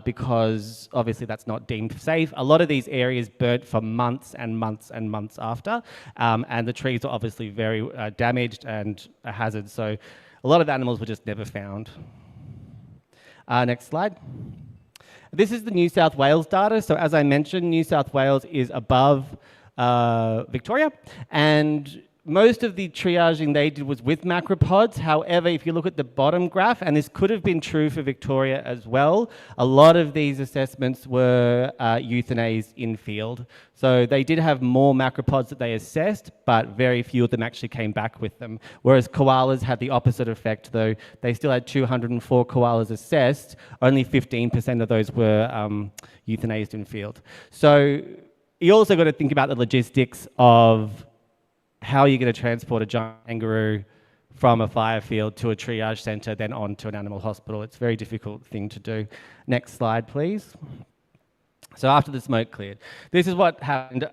because obviously that's not deemed safe. A lot of these areas burnt for months and months and months after, and the trees were obviously very damaged and a hazard, so a lot of animals were just never found. Next slide. This is the New South Wales data. So as I mentioned, New South Wales is above Victoria, and most of the triaging they did was with macropods. However, if you look at the bottom graph, and this could have been true for Victoria as well, a lot of these assessments were euthanized in field. So they did have more macropods that they assessed, but very few of them actually came back with them. Whereas koalas had the opposite effect, though. They still had 204 koalas assessed. Only 15% of those were euthanized in field. So you also got to think about the logistics of how are you going to transport a giant kangaroo from a fire field to a triage centre, then on to an animal hospital. It's a very difficult thing to do. Next slide, please. So after the smoke cleared, this is what happened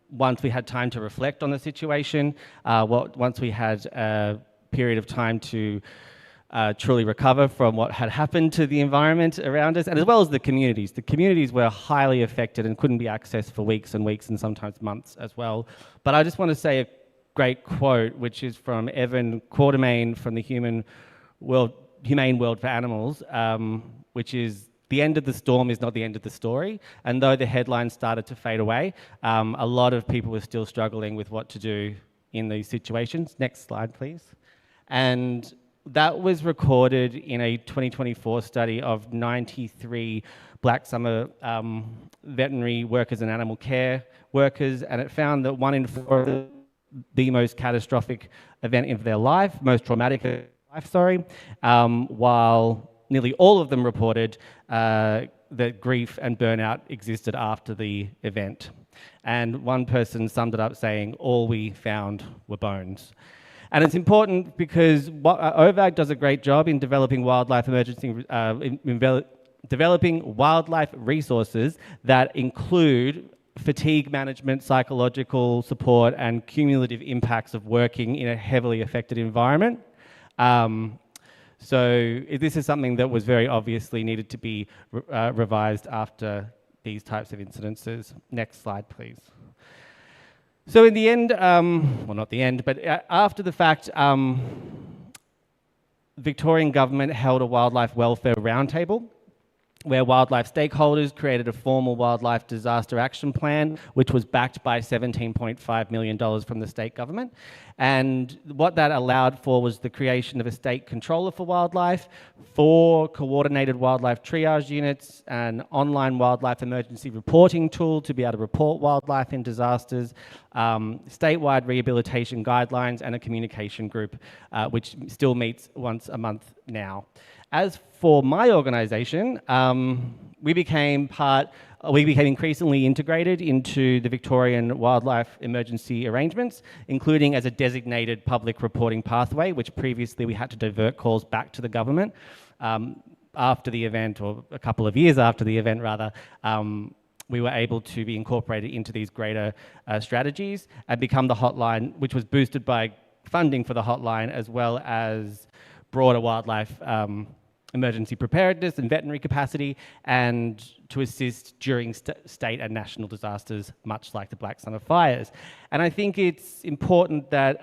once we had time to reflect on the situation, once we had a period of time to truly recover from what had happened to the environment around us, and as well as the communities. The communities were highly affected and couldn't be accessed for weeks and weeks and sometimes months as well. But I just want to say a great quote, which is from Evan Quatermain from the Humane World for Animals, which is, "The end of the storm is not the end of the story." And though the headlines started to fade away, a lot of people were still struggling with what to do in these situations. Next slide, please. And that was recorded in a 2024 study of 93 black summer veterinary workers and animal care workers, and it found that 1 in 4 the most catastrophic event of their life, most traumatic life, while nearly all of them reported that grief and burnout existed after the event. And one person summed it up saying, "All we found were bones." And it's important because OVAG does a great job in developing wildlife developing wildlife resources that include fatigue management, psychological support, and cumulative impacts of working in a heavily affected environment. So this is something that was very obviously needed to be revised after these types of incidences. Next slide, please. So in the end, well, not the end, but after the fact, Victorian government held a wildlife welfare roundtable where wildlife stakeholders created a formal wildlife disaster action plan, which was backed by $17.5 million from the state government. And what that allowed for was the creation of a state controller for wildlife, 4 coordinated wildlife triage units, an online wildlife emergency reporting tool to be able to report wildlife in disasters, statewide rehabilitation guidelines, and a communication group, which still meets once a month now. As for my organisation, we became increasingly integrated into the Victorian Wildlife Emergency Arrangements, including as a designated public reporting pathway, which previously we had to divert calls back to the government. After the event, or a couple of years after the event rather, we were able to be incorporated into these greater strategies and become the hotline, which was boosted by funding for the hotline, as well as broader wildlife emergency preparedness and veterinary capacity, and to assist during state and national disasters, much like the Black Summer fires. And I think it's important that,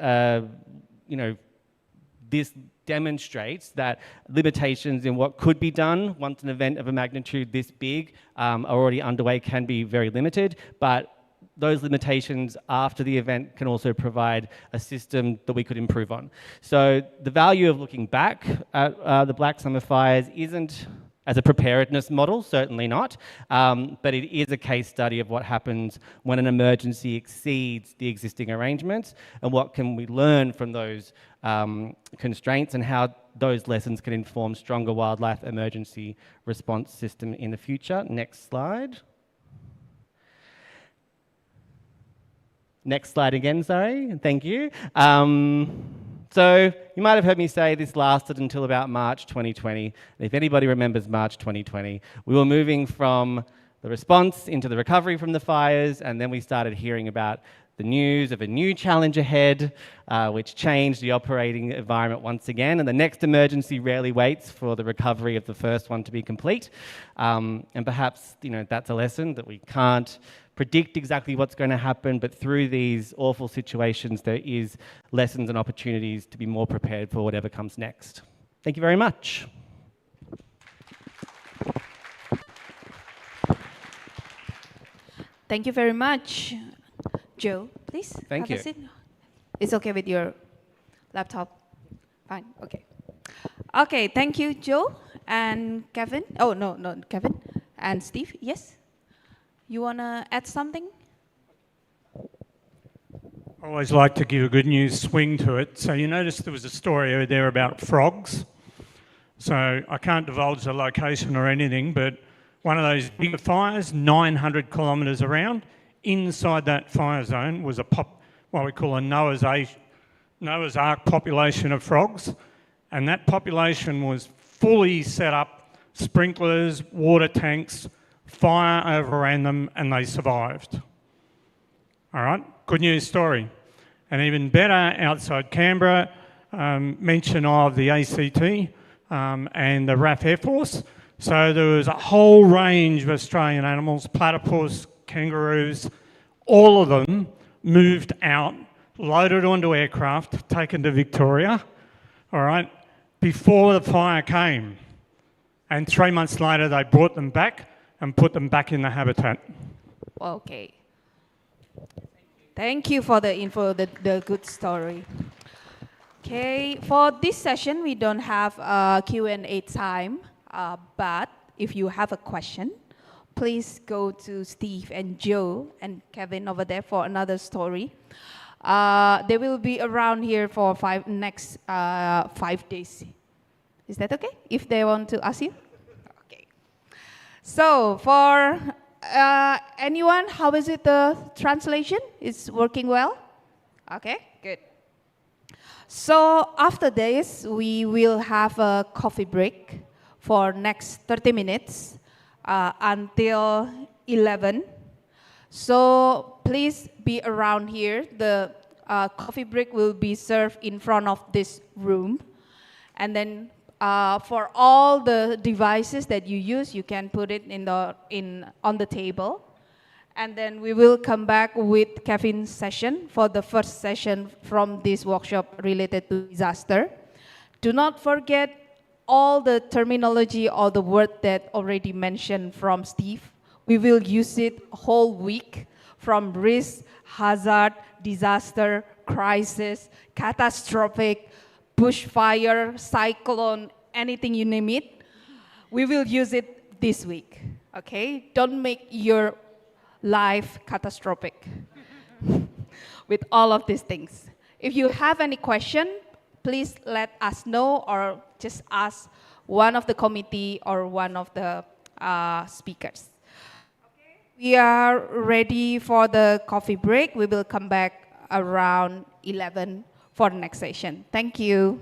this demonstrates that limitations in what could be done once an event of a magnitude this big are already underway can be very limited, but those limitations after the event can also provide a system that we could improve on. So the value of looking back at the Black Summer fires isn't as a preparedness model, certainly not, but it is a case study of what happens when an emergency exceeds the existing arrangements, and what can we learn from those constraints, and how those lessons can inform stronger wildlife emergency response system in the future. Next slide. Next slide again, sorry, thank you. So you might have heard me say this lasted until about March 2020. If anybody remembers March 2020, we were moving from the response into the recovery from the fires, and then we started hearing about the news of a new challenge ahead, which changed the operating environment once again, and the next emergency rarely waits for the recovery of the first one to be complete. And perhaps, that's a lesson that we can't predict exactly what's going to happen, but through these awful situations, there is lessons and opportunities to be more prepared for whatever comes next. Thank you very much. Thank you very much. Joe, please. Thank you. Have a seat. It's okay with your laptop? Fine, okay. Okay, thank you, Joe and Kevin. Oh, no, not Kevin. And Steve, yes? You want to add something? I always like to give a good news swing to it. So you noticed there was a story over there about frogs. So I can't divulge the location or anything, but one of those bigger fires, 900 kilometres around, inside that fire zone was what we call a Noah's Ark population of frogs. And that population was fully set up, sprinklers, water tanks, fire overran them, and they survived. All right, good news story. And even better, outside Canberra, mention of the ACT and the RAF Air Force. So there was a whole range of Australian animals, platypus, kangaroos, all of them moved out, loaded onto aircraft, taken to Victoria, all right, before the fire came. And 3 months later, they brought them back and put them back in the habitat. Okay. Thank you for the info, the good story. Okay, for this session, we don't have a Q&A time, but if you have a question, please go to Steve and Joe and Kevin over there for another story. They will be around here for next 5 days. Is that okay, if they want to ask you? So for anyone, how is it, the translation? Is working well? Okay, good. So after this, we will have a coffee break for next 30 minutes until 11. So please be around here. The coffee break will be served in front of this room. And then for all the devices that you use, you can put it on the table. And then we will come back with Kevin's session for the first session from this workshop related to disaster. Do not forget all the terminology or the word that already mentioned from Steve. We will use it whole week, from risk, hazard, disaster, crisis, catastrophic, bushfire, cyclone, anything you name it. We will use it this week, okay? Don't make your life catastrophic. with all of these things. If you have any question, please let us know or just ask one of the committee or one of the speakers. We are ready for the coffee break. We will come back around 11 for the next session. Thank you.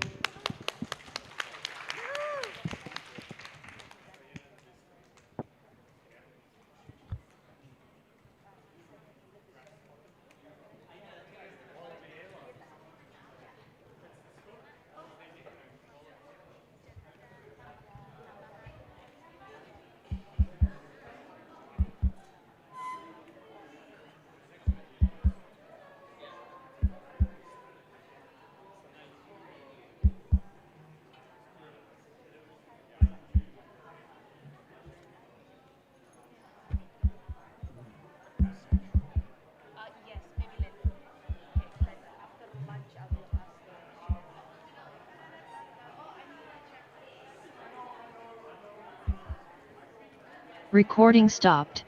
Recording stopped.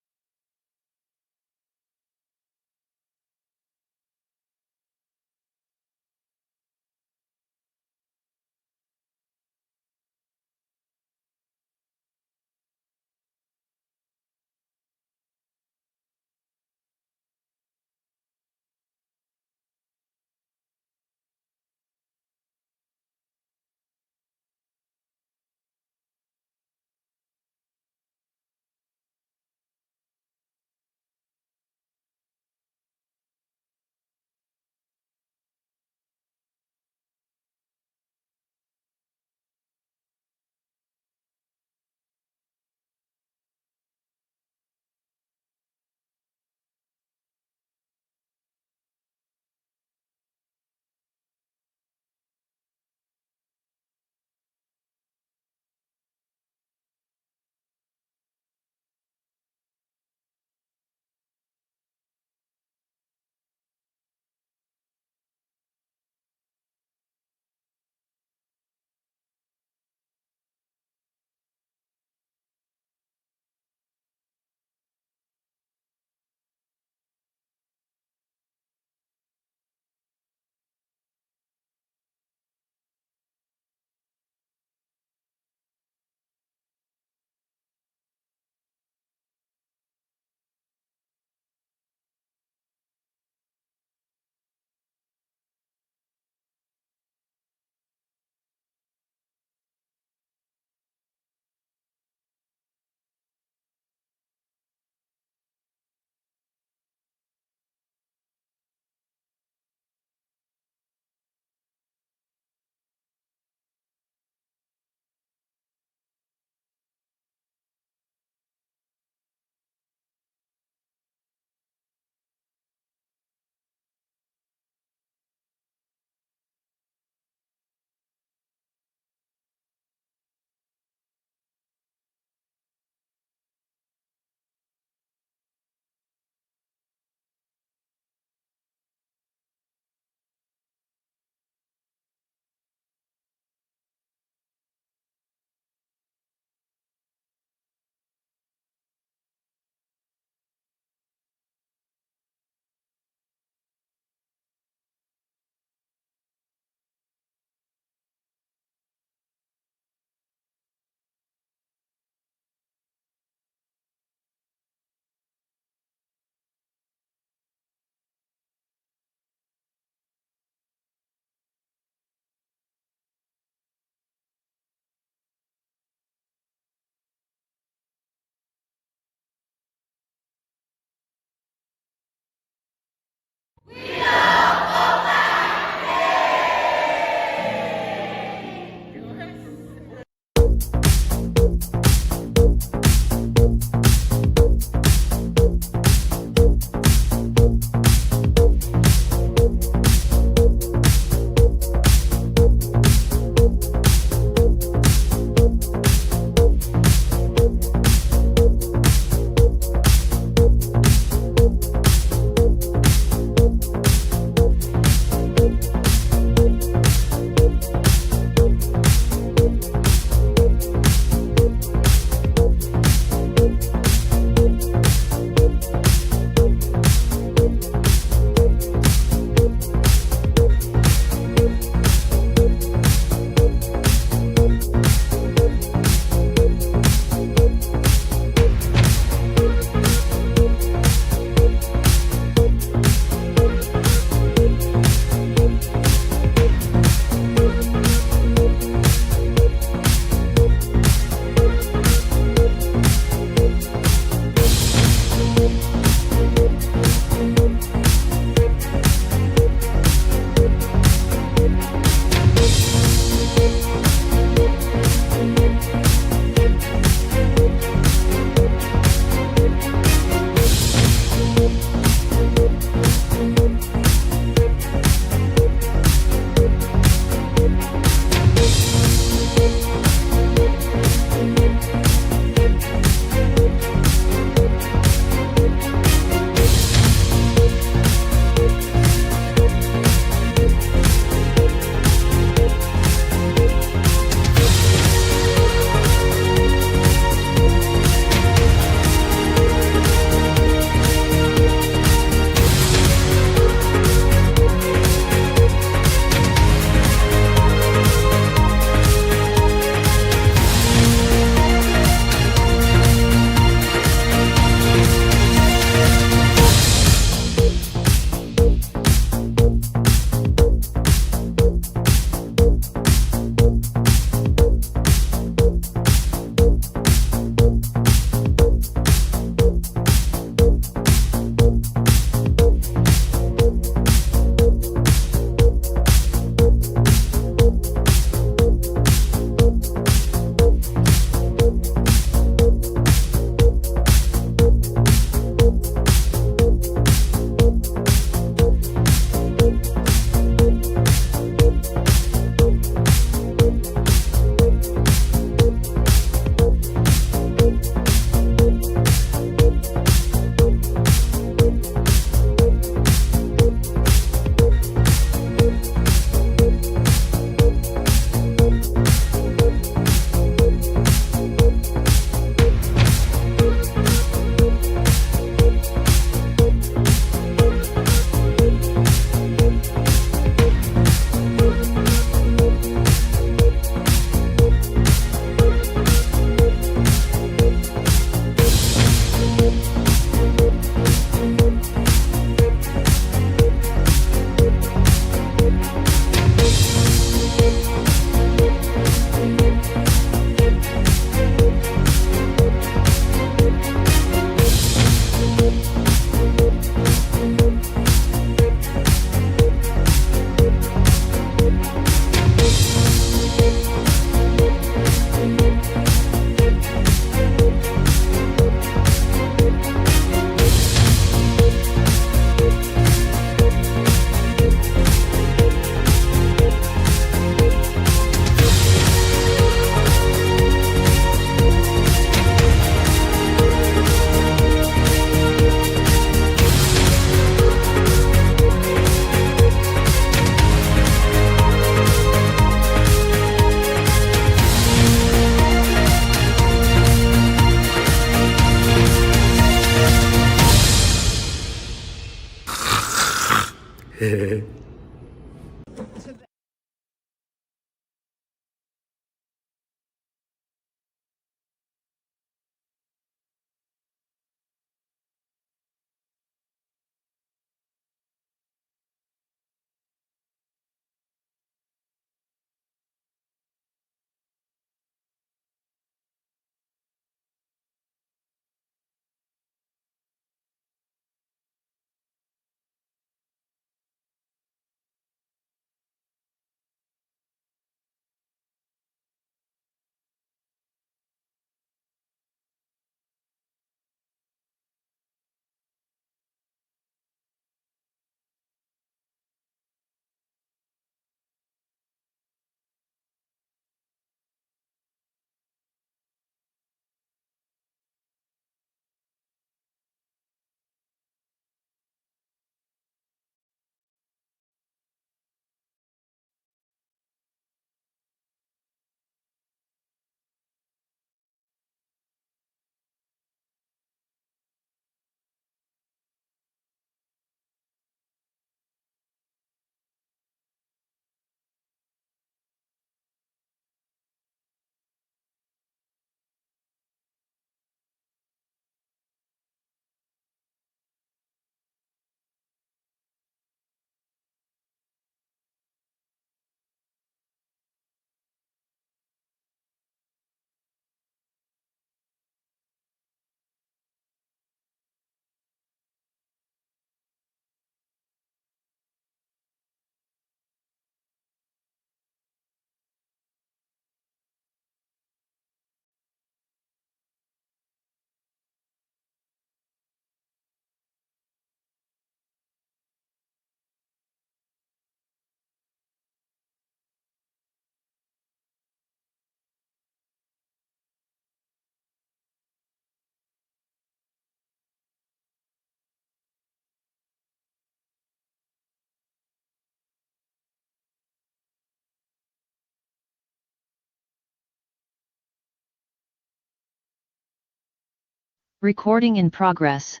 Recording in progress.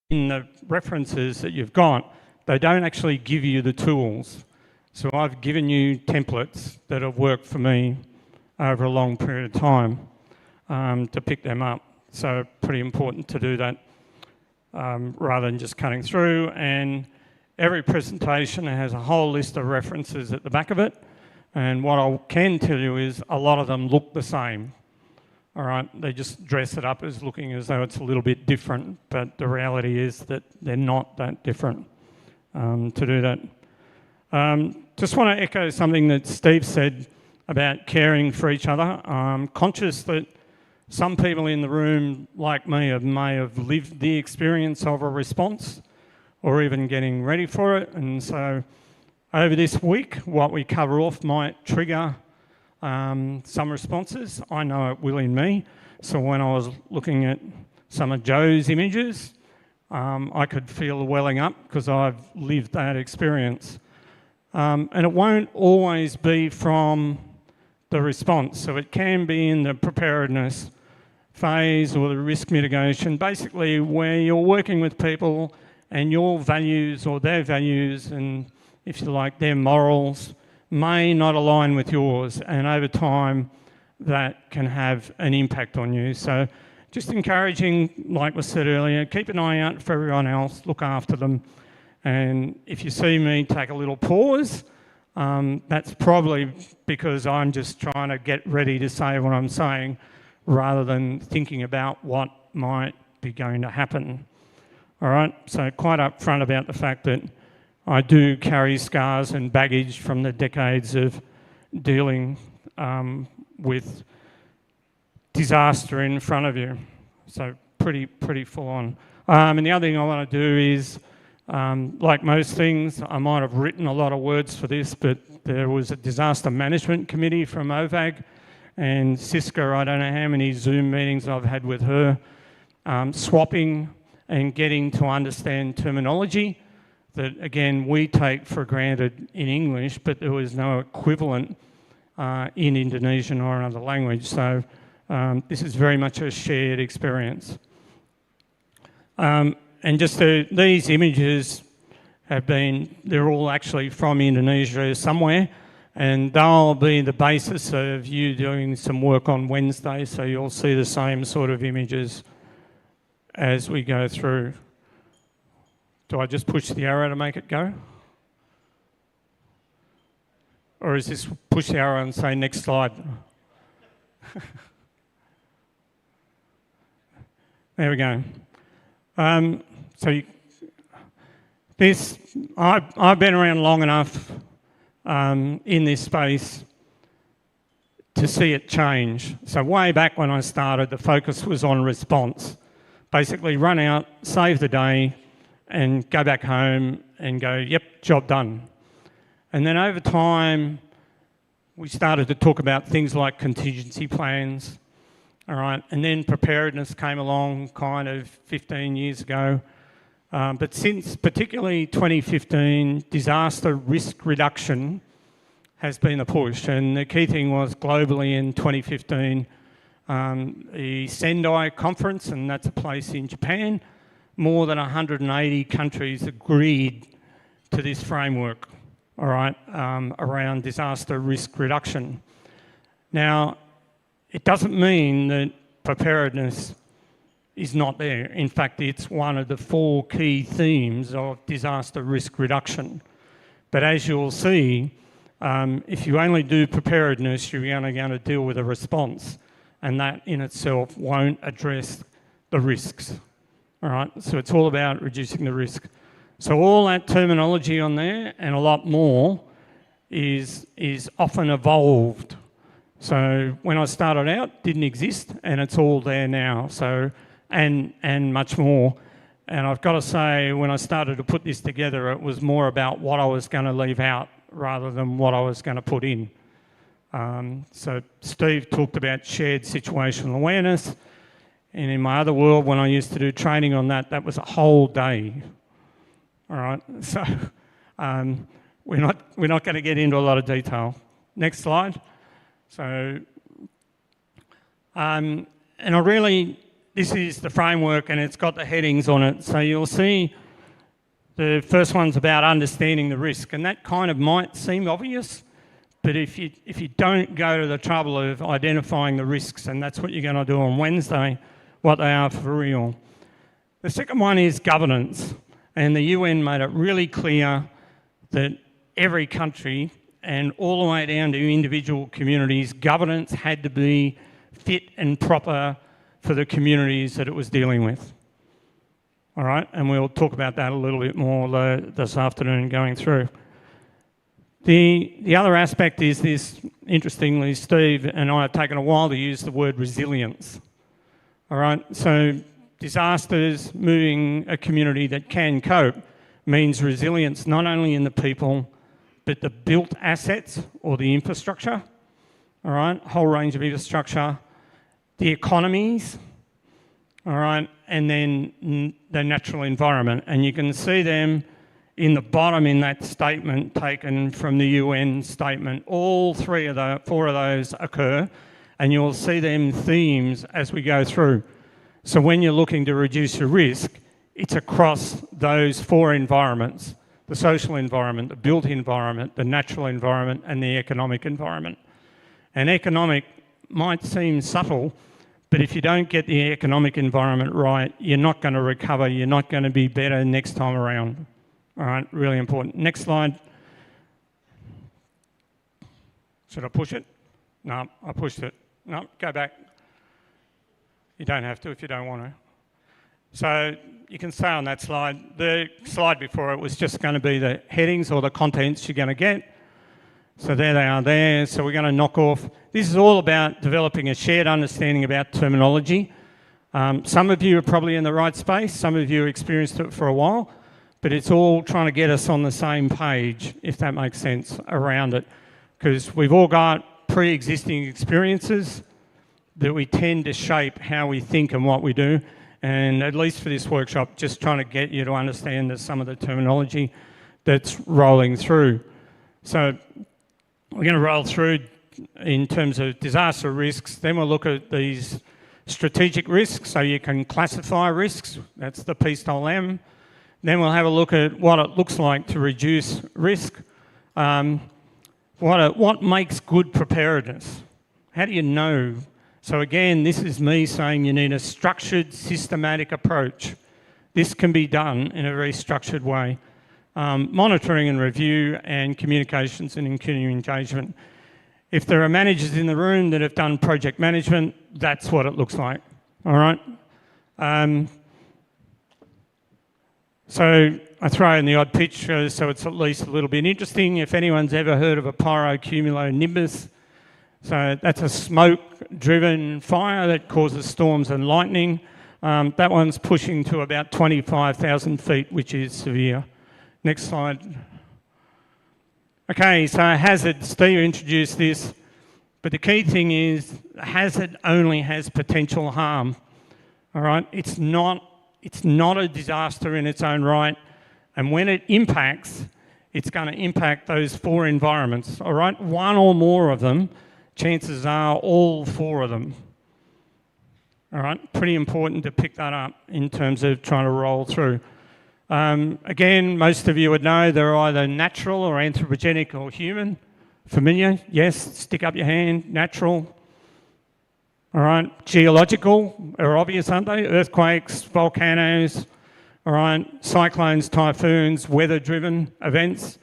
In the references that you've got, they don't actually give you the tools. So I've given you templates that have worked for me over a long period of time to pick them up. So pretty important to do that rather than just cutting through. And every presentation has a whole list of references at the back of it. And what I can tell you is a lot of them look the same. All right, they just dress it up as looking as though it's a little bit different, but the reality is that they're not that different to do that. Just want to echo something that Steve said about caring for each other. I'm conscious that some people in the room, like me, may have lived the experience of a response or even getting ready for it. And so over this week, what we cover off might trigger some responses. I know it will in me. So when I was looking at some of Joe's images, I could feel the welling up because I've lived that experience. And it won't always be from the response. So it can be in the preparedness phase or the risk mitigation, basically where you're working with people and your values or their values and, if you like, their morals may not align with yours, and over time that can have an impact on you. So just encouraging, like was said earlier, keep an eye out for everyone else, look after them, and if you see me take a little pause, that's probably because I'm just trying to get ready to say what I'm saying rather than thinking about what might be going to happen. All right, so quite upfront about the fact that I do carry scars and baggage from the decades of dealing with disaster in front of you. So pretty full on. And the other thing I want to do is, like most things, I might have written a lot of words for this, but there was a disaster management committee from OVAG, And Siska, I don't know how many Zoom meetings I've had with her, swapping and getting to understand terminology that, again, we take for granted in English, but there was no equivalent in Indonesian or another language. So this is very much a shared experience. And just these images they're all actually from Indonesia somewhere, and they'll be the basis of you doing some work on Wednesday, so you'll see the same sort of images as we go through. Do I just push the arrow to make it go? Or is this push the arrow and say next slide? There we go. I've been around long enough in this space to see it change. So way back when I started, the focus was on response. Basically run out, save the day, and go back home and go, yep, job done. And then over time, we started to talk about things like contingency plans, all right? And then preparedness came along kind of 15 years ago. But since particularly 2015, disaster risk reduction has been a push. And the key thing was globally in 2015, the Sendai conference, and that's a place in Japan, more than 180 countries agreed to this framework, all right, around disaster risk reduction. Now, it doesn't mean that preparedness is not there. In fact, it's one of the 4 key themes of disaster risk reduction. But as you'll see, if you only do preparedness, you're only going to deal with a response, and that in itself won't address the risks. All right, so it's all about reducing the risk. So all that terminology on there and a lot more is often evolved. So when I started out, didn't exist, and it's all there now. So and much more. And I've got to say, when I started to put this together, it was more about what I was going to leave out rather than what I was going to put in. So Steve talked about shared situational awareness. And in my other world, when I used to do training on that, that was a whole day. All right, so we're not going to get into a lot of detail. Next slide. So, and this is the framework, and it's got the headings on it. So you'll see the first one's about understanding the risk, and that kind of might seem obvious, but if you don't go to the trouble of identifying the risks, and that's what you're going to do on Wednesday, what they are for real. The second one is governance, and the UN made it really clear that every country and all the way down to individual communities, governance had to be fit and proper for the communities that it was dealing with. All right, and we'll talk about that a little bit more this afternoon going through. The other aspect is this, interestingly, Steve and I have taken a while to use the word resilience. All right, so disasters, moving a community that can cope, means resilience not only in the people, but the built assets or the infrastructure, all right, whole range of infrastructure, the economies, all right, and then the natural environment. And you can see them in the bottom in that statement taken from the UN statement. All four of those occur, and you'll see them themes as we go through. So when you're looking to reduce your risk, it's across those 4 environments: the social environment, the built environment, the natural environment, and the economic environment. And economic might seem subtle, but if you don't get the economic environment right, you're not going to recover, you're not going to be better next time around. All right, really important. Next slide. Should I push it? No, I pushed it. No, go back. You don't have to if you don't want to. So you can stay on that slide. The slide before it was just going to be the headings or the contents you're going to get. So there they are there. So we're going to knock off. This is all about developing a shared understanding about terminology. Some of you are probably in the right space. Some of you have experienced it for a while. But it's all trying to get us on the same page, if that makes sense, around it. Because we've all got pre-existing experiences that we tend to shape how we think and what we do. And at least for this workshop, just trying to get you to understand some of the terminology that's rolling through. So we're going to roll through in terms of disaster risks. Then we'll look at these strategic risks, so you can classify risks. That's the pistol M. Then we'll have a look at what it looks like to reduce risk. What makes good preparedness? How do you know? So again, this is me saying you need a structured, systematic approach. This can be done in a very structured way. Monitoring and review and communications and continuing engagement. If there are managers in the room that have done project management, that's what it looks like, all right? So I throw in the odd picture so it's at least a little bit interesting. If anyone's ever heard of a pyrocumulonimbus, so that's a smoke-driven fire that causes storms and lightning. That one's pushing to about 25,000 feet, which is severe. Next slide. Okay, so hazard, Steve introduced this, but the key thing is hazard only has potential harm, all right? It's not a disaster in its own right, and when it impacts, it's going to impact those 4 environments, all right? One or more of them, chances are all 4 of them, all right? Pretty important to pick that up in terms of trying to roll through. Again, most of you would know they're either natural or anthropogenic or human. Familiar? Yes, stick up your hand. Natural. All right. Geological are obvious, aren't they? Earthquakes, volcanoes, all right. Cyclones, typhoons, weather-driven events.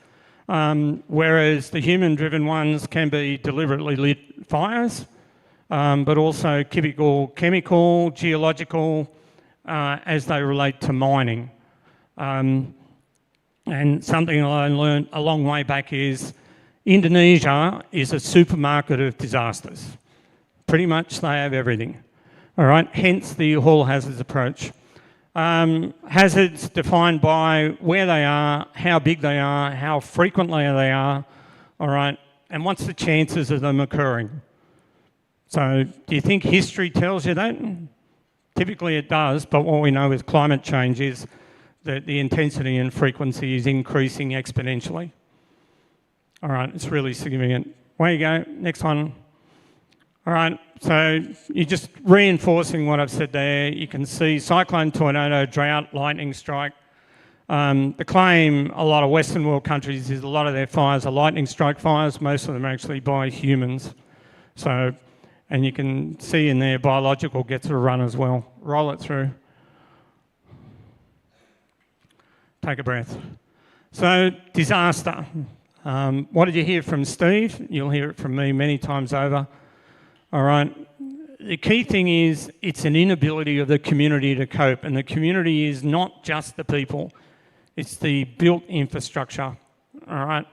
Whereas the human-driven ones can be deliberately lit fires, but also chemical, geological, as they relate to mining. And something I learned a long way back is Indonesia is a supermarket of disasters. Pretty much they have everything, all right? Hence the all hazards approach. Hazards defined by where they are, how big they are, how frequently they are, all right? And what's the chances of them occurring? So do you think history tells you that? Typically it does, but what we know with climate change is that the intensity and frequency is increasing exponentially. All right, it's really significant. Away you go, next one. All right, so you're just reinforcing what I've said there. You can see cyclone, tornado, drought, lightning strike. The claim a lot of Western world countries is a lot of their fires are lightning strike fires. Most of them are actually by humans. So, and you can see in there biological gets a run as well. Roll it through. Take a breath. So, disaster. What did you hear from Steve? You'll hear it from me many times over. All right. The key thing is it's an inability of the community to cope, and the community is not just the people. It's the built infrastructure. All right.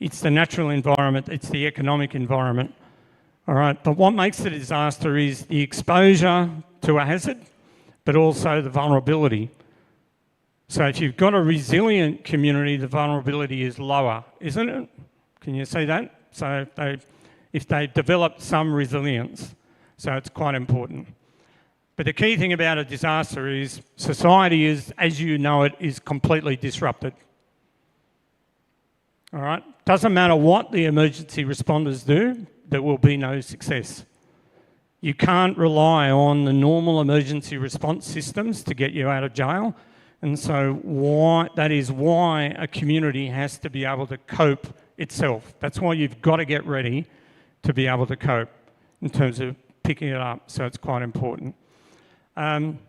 It's the natural environment. It's the economic environment. All right. But what makes the disaster is the exposure to a hazard, but also the vulnerability. So if you've got a resilient community, the vulnerability is lower, isn't it? Can you see that? So if they develop some resilience, so it's quite important. But the key thing about a disaster is society is, as you know it, is completely disrupted. All right? Doesn't matter what the emergency responders do, there will be no success. You can't rely on the normal emergency response systems to get you out of jail. And so that is why a community has to be able to cope itself. That's why you've got to get ready to be able to cope in terms of picking it up. So it's quite important. And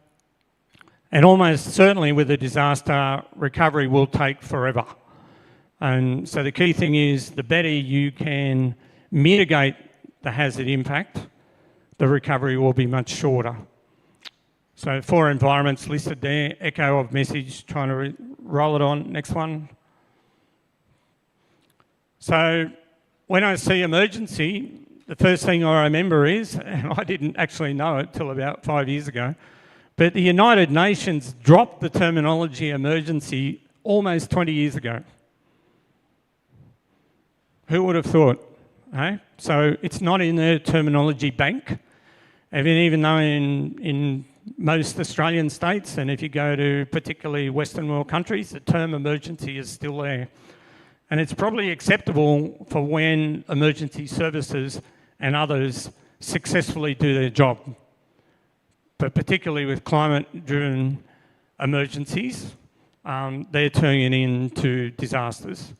almost certainly with a disaster, recovery will take forever. And so the key thing is the better you can mitigate the hazard impact, the recovery will be much shorter. So 4 environments listed there, echo of message, trying to roll it on. Next one. So when I see emergency, the first thing I remember is, and I didn't actually know it till about 5 years ago, but the United Nations dropped the terminology emergency almost 20 years ago. Who would have thought? Eh? So it's not in the terminology bank. Even though in most Australian states, and if you go to particularly Western world countries, the term emergency is still there. And it's probably acceptable for when emergency services and others successfully do their job. But particularly with climate-driven emergencies, they're turning into disasters.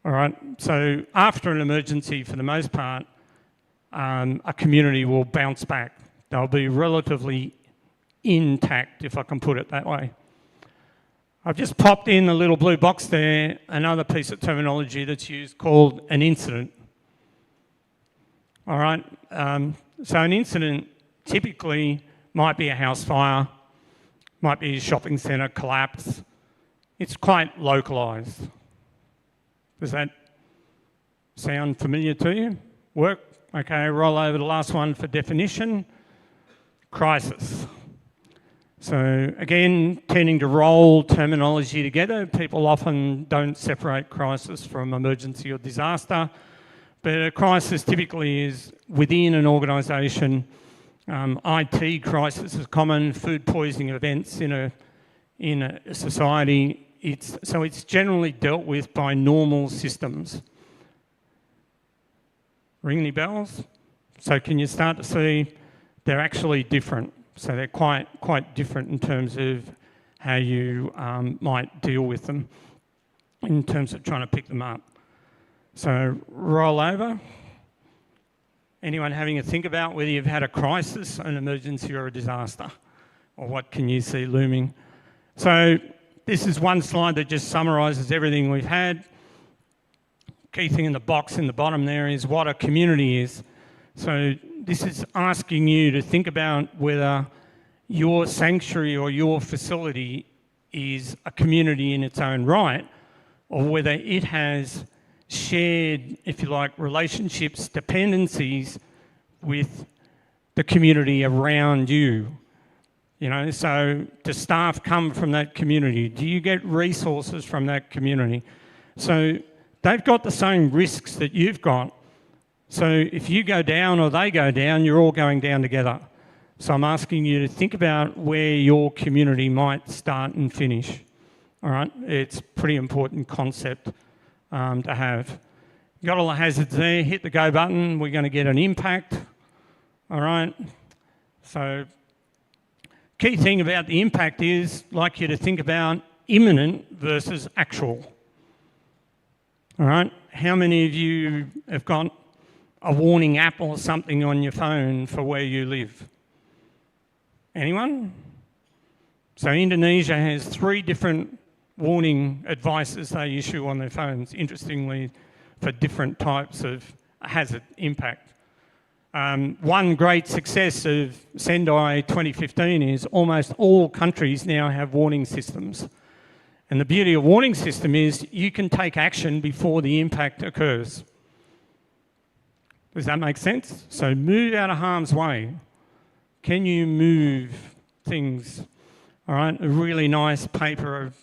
All right, so after an emergency, for the most part, a community will bounce back. They'll be relatively intact, if I can put it that way. I've just popped in the little blue box there, another piece of terminology that's used called an incident. All right, so an incident typically might be a house fire, might be a shopping centre collapse. It's quite localised. Does that sound familiar to you? Work? Okay, roll over the last one for definition. Crisis. So again, tending to roll terminology together. People often don't separate crisis from emergency or disaster, but a crisis typically is within an organisation. IT crisis is common, food poisoning events in a society. So it's generally dealt with by normal systems. Ring any bells? So can you start to see they're actually different? So they're quite different in terms of how you might deal with them in terms of trying to pick them up. So roll over. Anyone having a think about whether you've had a crisis, an emergency or a disaster? Or what can you see looming? So this is one slide that just summarises everything we've had. Key thing in the box in the bottom there is what a community is. So this is asking you to think about whether your sanctuary or your facility is a community in its own right, or whether it has shared, if you like, relationships, dependencies with the community around you. You know, so do staff come from that community? Do you get resources from that community? So they've got the same risks that you've got. So if you go down or they go down, you're all going down together. So I'm asking you to think about where your community might start and finish. All right, it's a pretty important concept to have. You've got all the hazards there, hit the go button, we're going to get an impact. All right, so key thing about the impact is, I'd like you to think about imminent versus actual. All right, how many of you have got a warning app or something on your phone for where you live? Anyone? So Indonesia has 3 different warning advices they issue on their phones, interestingly, for different types of hazard impact. One great success of Sendai 2015 is almost all countries now have warning systems. And the beauty of warning system is you can take action before the impact occurs. Does that make sense? So move out of harm's way. Can you move things? All right, a really nice paper a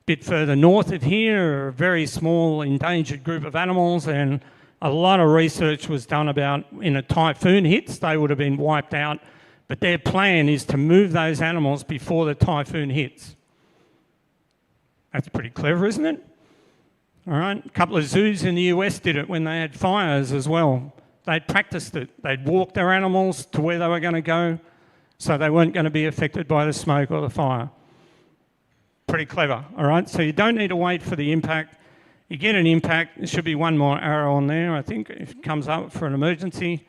bit further north of here, a very small endangered group of animals, and a lot of research was done about in a typhoon hits, they would have been wiped out, but their plan is to move those animals before the typhoon hits. That's pretty clever, isn't it? All right, a couple of zoos in the US did it when they had fires as well. They'd practiced it. They'd walk their animals to where they were going to go so they weren't going to be affected by the smoke or the fire. Pretty clever, all right? So you don't need to wait for the impact. You get an impact. There should be one more arrow on there, I think, if it comes up for an emergency.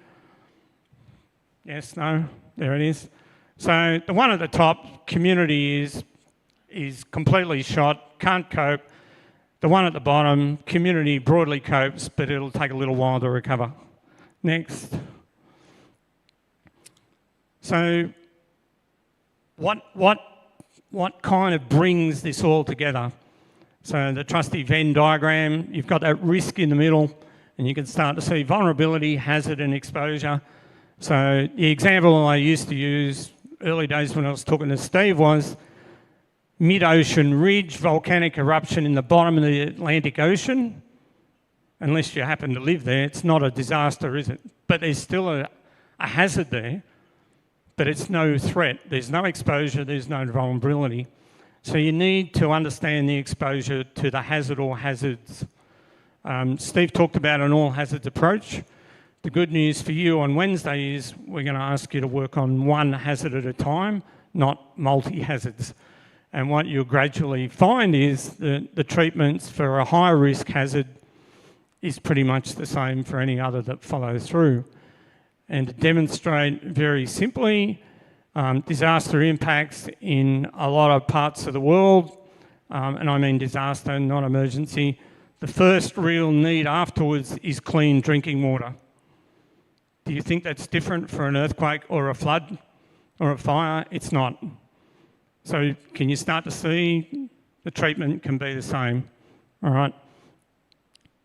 Yes, no, there it is. So the one at the top, community, is completely shot, can't cope. The one at the bottom, community, broadly copes, but it'll take a little while to recover. Next. So what kind of brings this all together? So the trusty Venn diagram, you've got that risk in the middle, and you can start to see vulnerability, hazard and exposure. So the example I used to use early days when I was talking to Steve was mid-ocean ridge, volcanic eruption in the bottom of the Atlantic Ocean. unless you happen to live there, it's not a disaster, is it? But there's still a hazard there, but it's no threat. There's no exposure, there's no vulnerability. So you need to understand the exposure to the hazard or hazards. Steve talked about an all hazards approach. The good news for you on Wednesday is we're going to ask you to work on one hazard at a time, not multi-hazards. And what you'll gradually find is that the treatments for a high risk hazard is pretty much the same for any other that follows through. And to demonstrate very simply, disaster impacts in a lot of parts of the world, and I mean disaster, not emergency, the first real need afterwards is clean drinking water. Do you think that's different for an earthquake or a flood or a fire? It's not. So can you start to see the treatment can be the same, all right?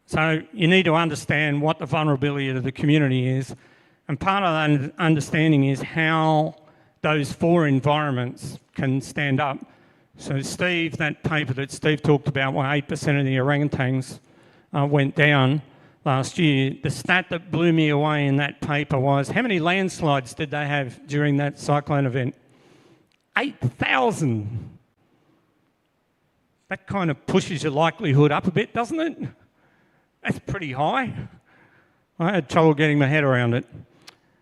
So you need to understand what the vulnerability of the community is, and part of that understanding is how those four environments can stand up. So Steve, that paper that Steve talked about where 8% of the orangutans went down last year, the stat that blew me away in that paper was how many landslides did they have during that cyclone event? 8,000. That kind of pushes your likelihood up a bit, doesn't it? That's pretty high. I had trouble getting my head around it.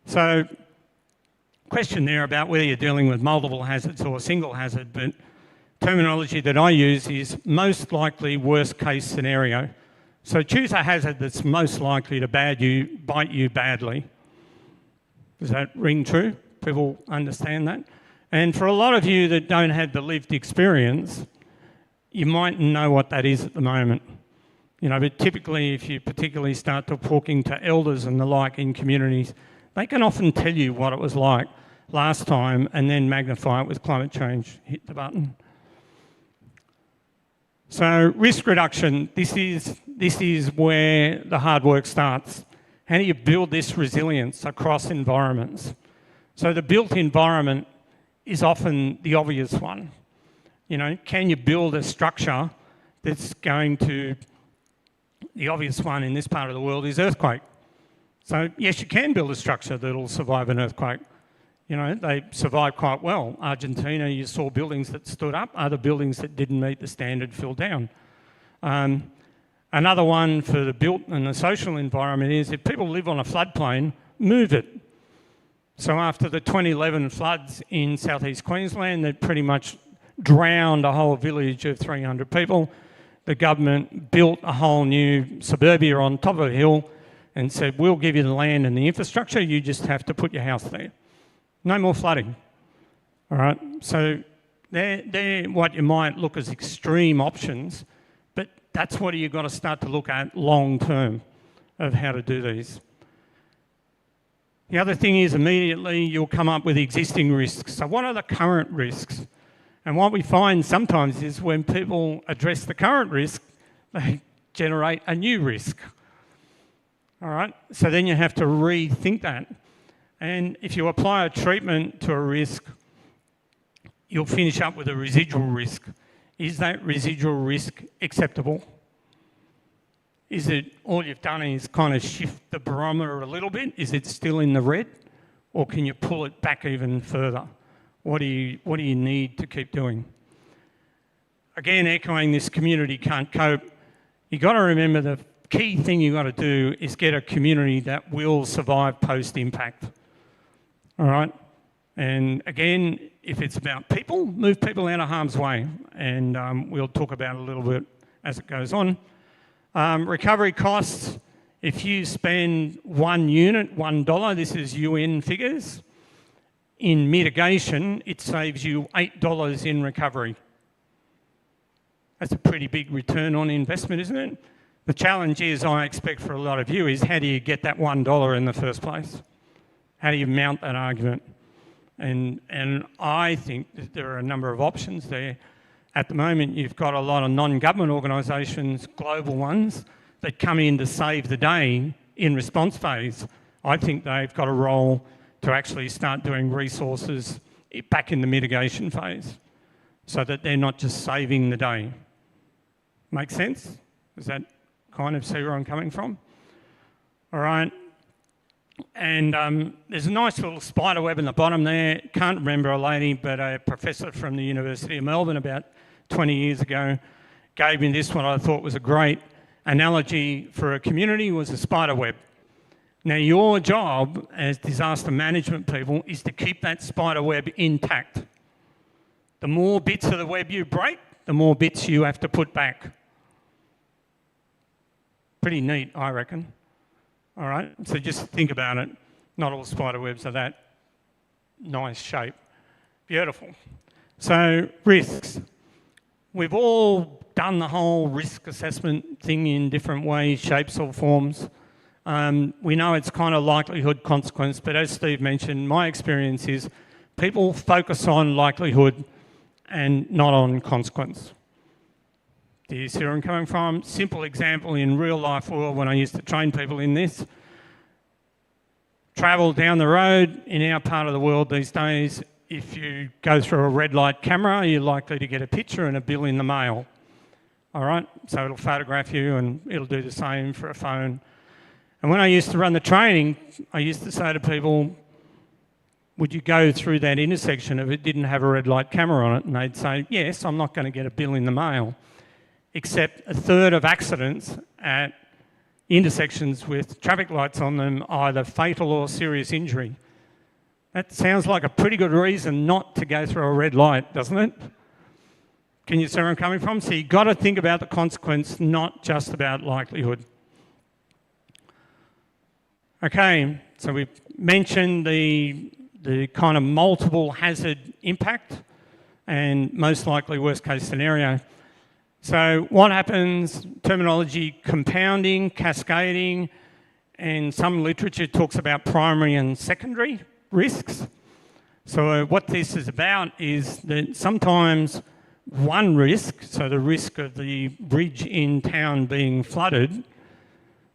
So, question there about whether you're dealing with multiple hazards or a single hazard, but terminology that I use is most likely worst case scenario. So choose a hazard that's most likely to bite you badly. Does that ring true? People understand that? And for a lot of you that don't have the lived experience, you might know what that is at the moment. You know, but typically if you particularly start talking to elders and the like in communities, they can often tell you what it was like last time and then magnify it with climate change. Hit the button. So risk reduction, this is where the hard work starts. How do you build this resilience across environments? So the built environment is often the obvious one. You know, can you build a structure that's going to, the obvious one in this part of the world is earthquake. So yes, you can build a structure that'll survive an earthquake. You know, they survived quite well. Argentina, you saw buildings that stood up, other buildings that didn't meet the standard fell down. Another one for the built and the social environment is if people live on a floodplain, move it. So after the 2011 floods in southeast Queensland that pretty much drowned a whole village of 300 people, the government built a whole new suburbia on top of a hill and said, we'll give you the land and the infrastructure, you just have to put your house there. No more flooding, all right? So they're what you might look as extreme options, but that's what you've got to start to look at long term of how to do these. The other thing is immediately you'll come up with existing risks. So what are the current risks? And what we find sometimes is when people address the current risk, they generate a new risk, all right? So then you have to rethink that. And if you apply a treatment to a risk, you'll finish up with a residual risk. Is that residual risk acceptable? Is it all you've done is kind of shift the barometer a little bit? Is it still in the red? Or can you pull it back even further? What do you need to keep doing? Again, echoing this community can't cope, you've got to remember the key thing you've got to do is get a community that will survive post-impact. All right? And again, if it's about people, move people out of harm's way. And we'll talk about it a little bit as it goes on. Recovery costs, if you spend 1 unit, $1, this is UN figures, in mitigation, it saves you $8 in recovery. That's a pretty big return on investment, isn't it? The challenge is, I expect for a lot of you, is how do you get that $1 in the first place? How do you mount that argument? And I think that there are a number of options there. At the moment, you've got a lot of non-government organisations, global ones, that come in to save the day in response phase. I think they've got a role to actually start doing resources back in the mitigation phase so that they're not just saving the day. Make sense? Is that kind of see where I'm coming from. All right. And there's a nice little spider web in the bottom there. Can't remember a lady, but a professor from the University of Melbourne about 20 years ago gave me this, what I thought was a great analogy for a community, was a spider web. Now, your job as disaster management people is to keep that spider web intact. The more bits of the web you break, the more bits you have to put back. Pretty neat, I reckon. All right, so just think about it. Not all spider webs are that nice shape. Beautiful. So, risks. We've all done the whole risk assessment thing in different ways, shapes or forms. We know it's kind of likelihood consequence, but as Steve mentioned, my experience is people focus on likelihood and not on consequence. Do you see where I'm coming from? Simple example in real life world when I used to train people in this. Travel down the road in our part of the world these days, if you go through a red light camera, you're likely to get a picture and a bill in the mail. All right, so it'll photograph you and it'll do the same for a phone. And when I used to run the training, I used to say to people, would you go through that intersection if it didn't have a red light camera on it? And they'd say, yes, I'm not going to get a bill in the mail. Except a third of accidents at intersections with traffic lights on them, either fatal or serious injury. That sounds like a pretty good reason not to go through a red light, doesn't it? Can you see where I'm coming from? So you've got to think about the consequence, not just about likelihood. Okay, so we've mentioned the kind of multiple hazard impact and most likely worst case scenario. So what happens, terminology compounding, cascading, and some literature talks about primary and secondary risks. So what this is about is that sometimes one risk, so the risk of the bridge in town being flooded,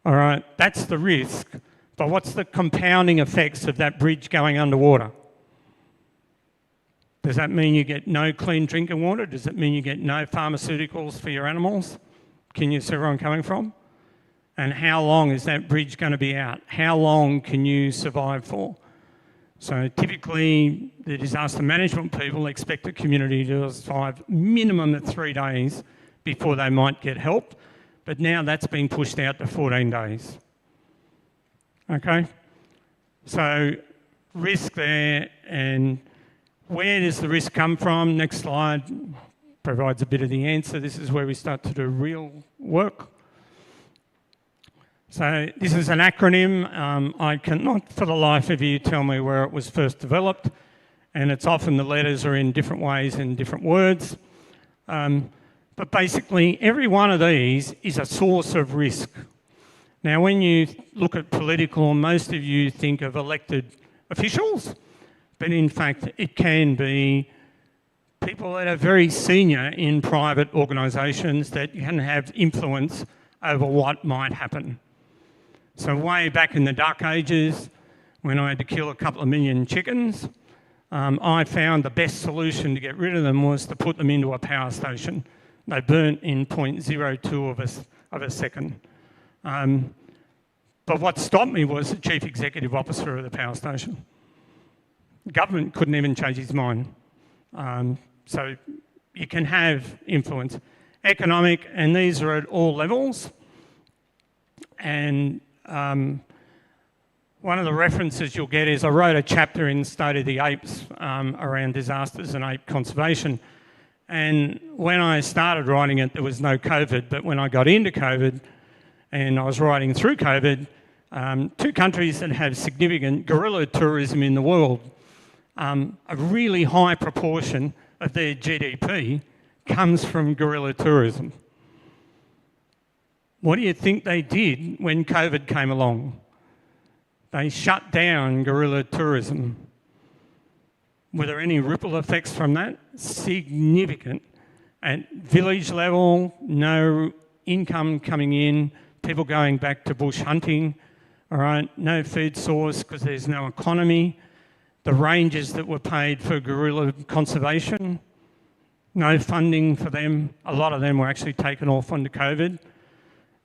all right, that's the risk. But what's the compounding effects of that bridge going underwater? Does that mean you get no clean drinking water? Does it mean you get no pharmaceuticals for your animals? Can you see where I'm coming from? And how long is that bridge going to be out? How long can you survive for? So typically, the disaster management people expect a community to survive minimum of 3 days before they might get help. But now that's been pushed out to 14 days. Okay? So risk there, and where does the risk come from? Next slide provides a bit of the answer. This is where we start to do real work. So this is an acronym. I cannot for the life of you tell me where it was first developed, and it's often the letters are in different ways and different words. But basically, every one of these is a source of risk. Now, when you look at political, most of you think of elected officials, but in fact, it can be people that are very senior in private organisations that can have influence over what might happen. So way back in the dark ages, when I had to kill a couple of million chickens, I found the best solution to get rid of them was to put them into a power station. They burnt in 0.02 of a second. But what stopped me was the chief executive officer of the power station. The government couldn't even change his mind. So you can have influence. Economic, and these are at all levels. And one of the references you'll get is I wrote a chapter in State of the Apes around disasters and ape conservation. And when I started writing it, there was no COVID. But when I got into COVID and I was writing through COVID, 2 countries that have significant gorilla tourism in the world, a really high proportion of their GDP comes from gorilla tourism. What do you think they did when COVID came along? They shut down gorilla tourism. Were there any ripple effects from that? Significant. At village level, no income coming in, people going back to bush hunting, all right, no food source because there's no economy. The rangers that were paid for gorilla conservation, no funding for them. A lot of them were actually taken off under COVID.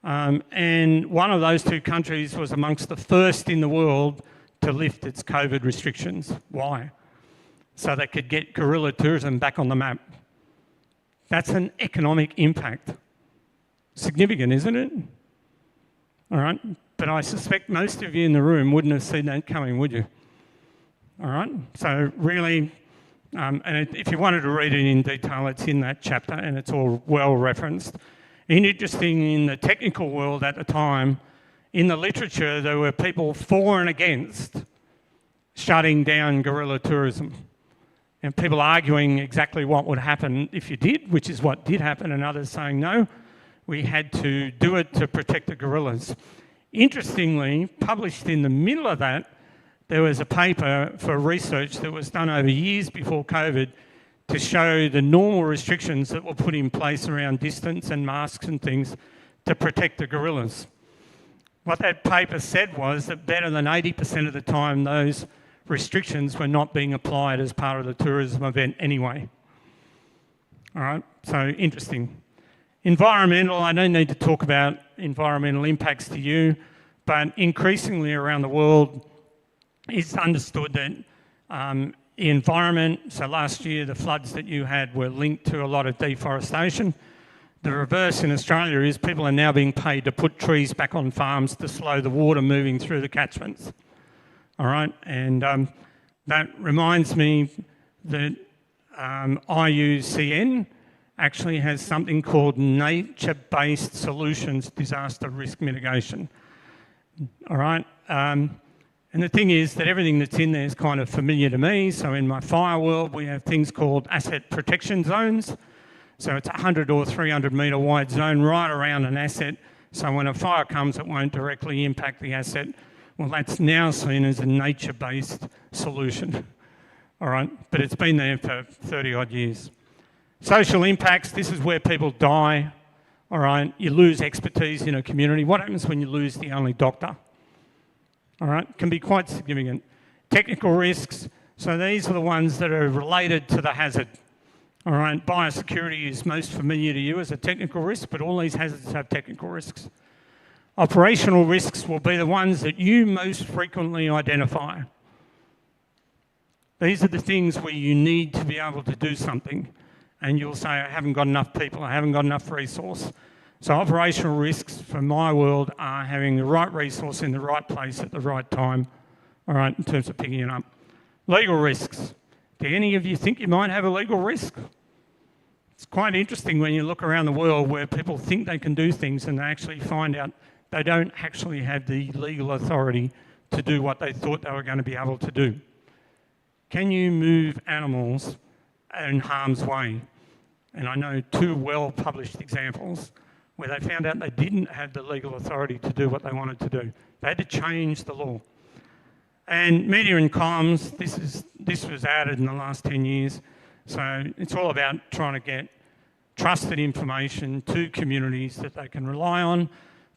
And one of those two countries was amongst the first in the world to lift its COVID restrictions. Why? So they could get gorilla tourism back on the map. That's an economic impact. Significant, isn't it? All right, but I suspect most of you in the room wouldn't have seen that coming, would you? All right, so really, if you wanted to read it in detail, it's in that chapter and it's all well referenced. And interesting, in the technical world at the time, in the literature, there were people for and against shutting down gorilla tourism. And people arguing exactly what would happen if you did, which is what did happen, and others saying no, we had to do it to protect the gorillas. Interestingly, published in the middle of that, there was a paper for research that was done over years before COVID to show the normal restrictions that were put in place around distance and masks and things to protect the gorillas. What that paper said was that better than 80% of the time those restrictions were not being applied as part of the tourism event anyway. All right, so interesting. Environmental, I don't need to talk about environmental impacts to you, but increasingly around the world, it's understood that the environment, so last year the floods that you had were linked to a lot of deforestation. The reverse in Australia is people are now being paid to put trees back on farms to slow the water moving through the catchments. All right, and that reminds me that IUCN actually has something called nature-based solutions disaster risk mitigation. All right, and the thing is that everything that's in there is kind of familiar to me. So in my fire world, we have things called asset protection zones. So it's a 100 or 300 metre wide zone right around an asset. So when a fire comes, it won't directly impact the asset. Well, that's now seen as a nature-based solution. All right, but it's been there for 30 odd years. Social impacts, this is where people die, all right? You lose expertise in a community. What happens when you lose the only doctor? All right, can be quite significant. Technical risks, so these are the ones that are related to the hazard. All right, biosecurity is most familiar to you as a technical risk, but all these hazards have technical risks. Operational risks will be the ones that you most frequently identify. These are the things where you need to be able to do something. And you'll say, I haven't got enough people, I haven't got enough resource. So operational risks for my world are having the right resource in the right place at the right time, all right, in terms of picking it up. Legal risks. Do any of you think you might have a legal risk? It's quite interesting when you look around the world where people think they can do things and they actually find out they don't actually have the legal authority to do what they thought they were going to be able to do. Can you move animals in harm's way? And I know two well-published examples where they found out they didn't have the legal authority to do what they wanted to do. They had to change the law. And media and comms, this was added in the last 10 years. So it's all about trying to get trusted information to communities that they can rely on.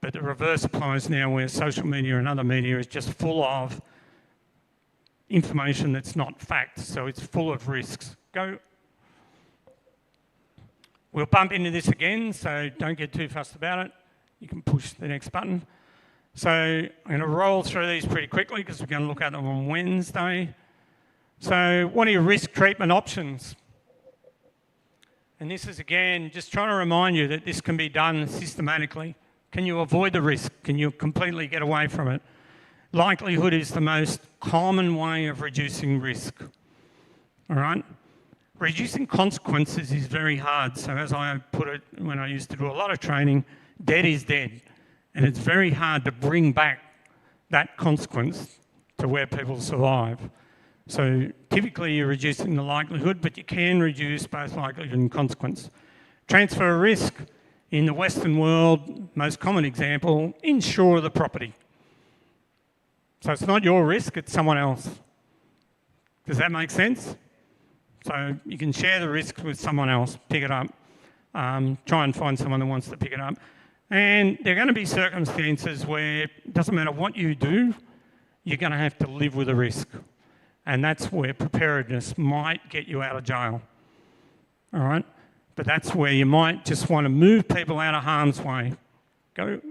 But the reverse applies now where social media and other media is just full of information that's not fact. So it's full of risks. We'll bump into this again, so don't get too fussed about it. You can push the next button. So I'm going to roll through these pretty quickly because we're going to look at them on Wednesday. So what are your risk treatment options? And this is, again, just trying to remind you that this can be done systematically. Can you avoid the risk? Can you completely get away from it? Likelihood is the most common way of reducing risk. All right? Reducing consequences is very hard. So as I put it when I used to do a lot of training, dead is dead. And it's very hard to bring back that consequence to where people survive. So typically you're reducing the likelihood, but you can reduce both likelihood and consequence. Transfer risk in the Western world, most common example, insure the property. So it's not your risk, it's someone else. Does that make sense? So you can share the risk with someone else, pick it up, try and find someone that wants to pick it up. And there are going to be circumstances where it doesn't matter what you do, you're going to have to live with a risk. And that's where preparedness might get you out of jail. All right? But that's where you might just want to move people out of harm's way. Go.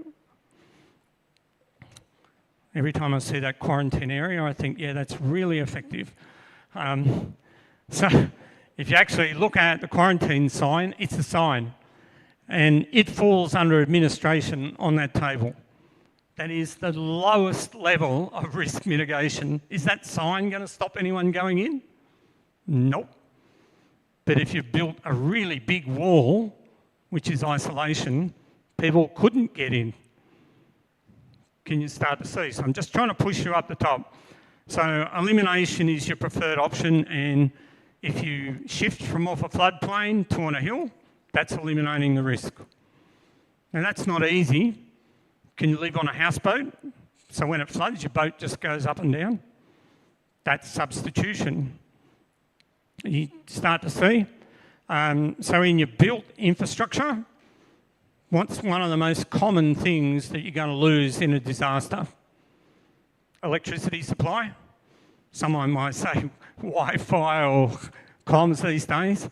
Every time I see that quarantine area, I think, yeah, that's really effective. So if you actually look at the quarantine sign, it's a sign. And it falls under administration on that table. That is the lowest level of risk mitigation. Is that sign going to stop anyone going in? Nope. But if you've built a really big wall, which is isolation, people couldn't get in. Can you start to see? So I'm just trying to push you up the top. So elimination is your preferred option, and if you shift from off a floodplain to on a hill, that's eliminating the risk. Now that's not easy. Can you live on a houseboat? So when it floods, your boat just goes up and down? That's substitution. You start to see. So in your built infrastructure, what's one of the most common things that you're going to lose in a disaster? Electricity supply. Someone might say Wi-Fi or comms these days.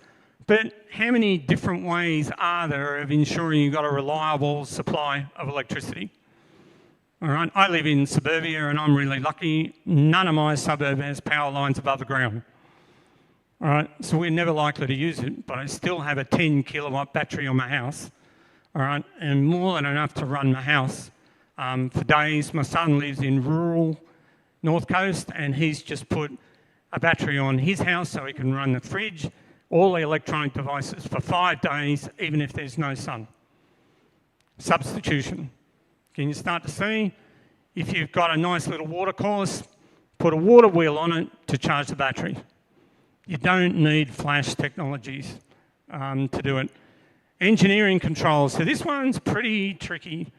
But how many different ways are there of ensuring you've got a reliable supply of electricity? All right, I live in suburbia and I'm really lucky. None of my suburb has power lines above the ground. All right, so we're never likely to use it, but I still have a 10 kilowatt battery on my house. All right, and more than enough to run my house for days. My son lives in rural North Coast and he's just put a battery on his house so he can run the fridge, all the electronic devices for 5 days, even if there's no sun. Substitution. Can you start to see? If you've got a nice little water course, put a water wheel on it to charge the battery. You don't need flash technologies to do it. Engineering control. So this one's pretty tricky.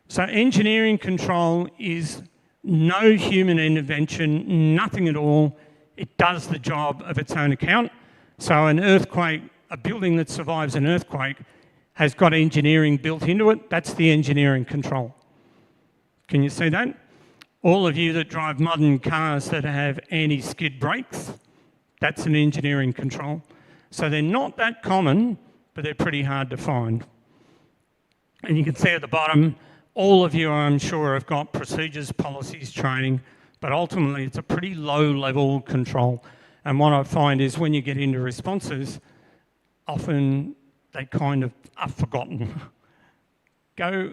So engineering control is no human intervention, nothing at all. It does the job of its own account. So an earthquake, a building that survives an earthquake has got engineering built into it. That's the engineering control. Can you see that? All of you that drive modern cars that have anti-skid brakes, that's an engineering control. So they're not that common, but they're pretty hard to find. And you can see at the bottom, all of you, I'm sure, have got procedures, policies, training, but ultimately it's a pretty low-level control. And what I find is when you get into responses, often they kind of are forgotten. Go.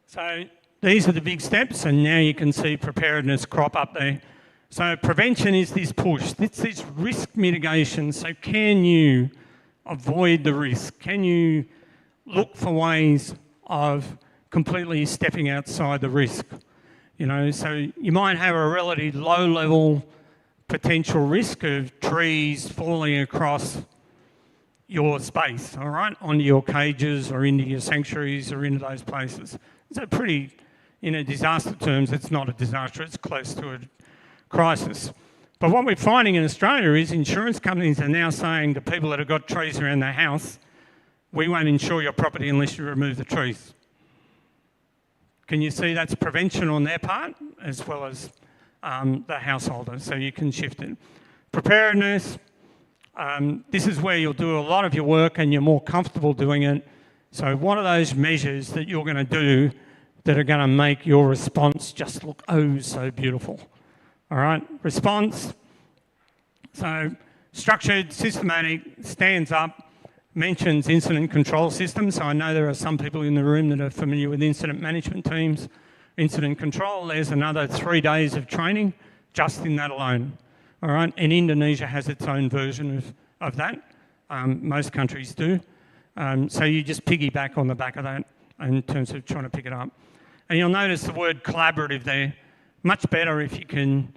So these are the big steps, and now you can see preparedness crop up there. So prevention is this push. It's this risk mitigation. So can you avoid the risk? Can you look for ways of completely stepping outside the risk? You know, so you might have a relatively low-level potential risk of trees falling across your space, all right, onto your cages or into your sanctuaries or into those places. So pretty, in disaster terms, it's not a disaster, it's close to a crisis. But what we're finding in Australia is insurance companies are now saying to people that have got trees around their house, we won't insure your property unless you remove the trees. Can you see that's prevention on their part as well as the householder, so you can shift it. Preparedness, this is where you'll do a lot of your work and you're more comfortable doing it. So what are those measures that you're going to do that are going to make your response just look oh so beautiful? All right, response. So structured, systematic, stands up, mentions incident control systems. So I know there are some people in the room that are familiar with incident management teams. Incident control, there's another 3 days of training just in that alone. All right, and Indonesia has its own version of that. Most countries do. So you just piggyback on the back of that in terms of trying to pick it up. And you'll notice the word collaborative there. Much better if you can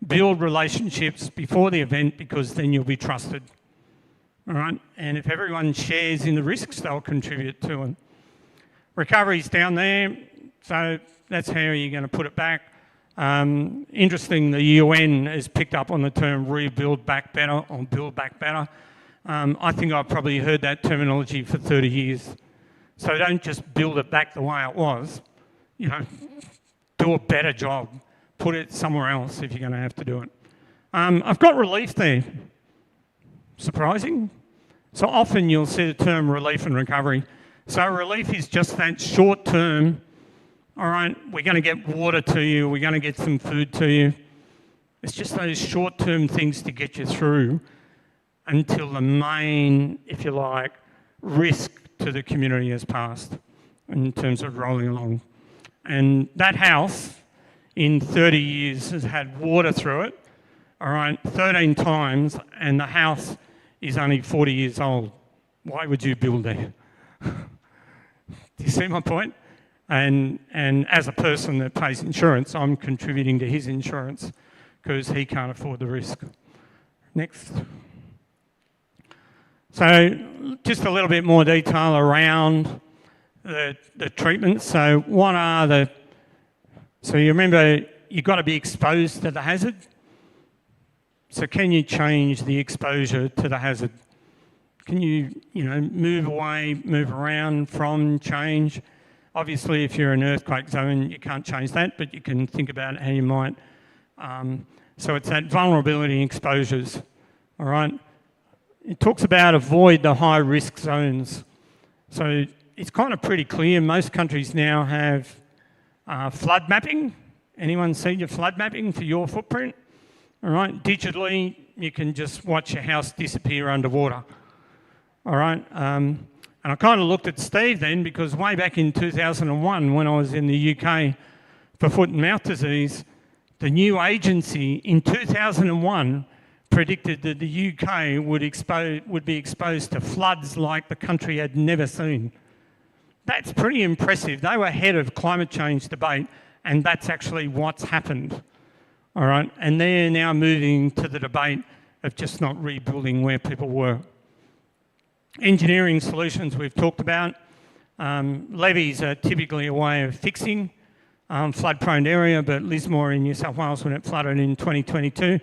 build relationships before the event, because then you'll be trusted. All right, and if everyone shares in the risks, they'll contribute to it. Recovery's down there, so that's how you're going to put it back. Interesting, the UN has picked up on the term rebuild back better or build back better. I think I've probably heard that terminology for 30 years. So don't just build it back the way it was, you know, do a better job. Put it somewhere else if you're going to have to do it. I've got relief there. Surprising. So often you'll see the term relief and recovery. So relief is just that short-term all right, we're going to get water to you, we're going to get some food to you. It's just those short-term things to get you through until the main, if you like, risk to the community has passed in terms of rolling along. And that house in 30 years has had water through it, all right, 13 times, and the house is only 40 years old. Why would you build there? Do you see my point? And as a person that pays insurance, I'm contributing to his insurance because he can't afford the risk. Next. So just a little bit more detail around the treatment. So what are the... So you remember, you've got to be exposed to the hazard. So can you change the exposure to the hazard? Can you move away, move around from, change? Obviously, if you're in an earthquake zone, you can't change that, but you can think about how you might. So it's that vulnerability exposures, all right? It talks about avoid the high risk zones. So it's kind of pretty clear. Most countries now have flood mapping. Anyone see your flood mapping for your footprint? All right, digitally, you can just watch your house disappear underwater. All right, and I kind of looked at Steve then, because way back in 2001, when I was in the UK for foot and mouth disease, the new agency in 2001 predicted that the UK would be exposed to floods like the country had never seen. That's pretty impressive. They were ahead of climate change debate, and that's actually what's happened. All right, and they're now moving to the debate of just not rebuilding where people were. Engineering solutions we've talked about. Levees are typically a way of fixing flood-prone area, but Lismore in New South Wales, when it flooded in 2022,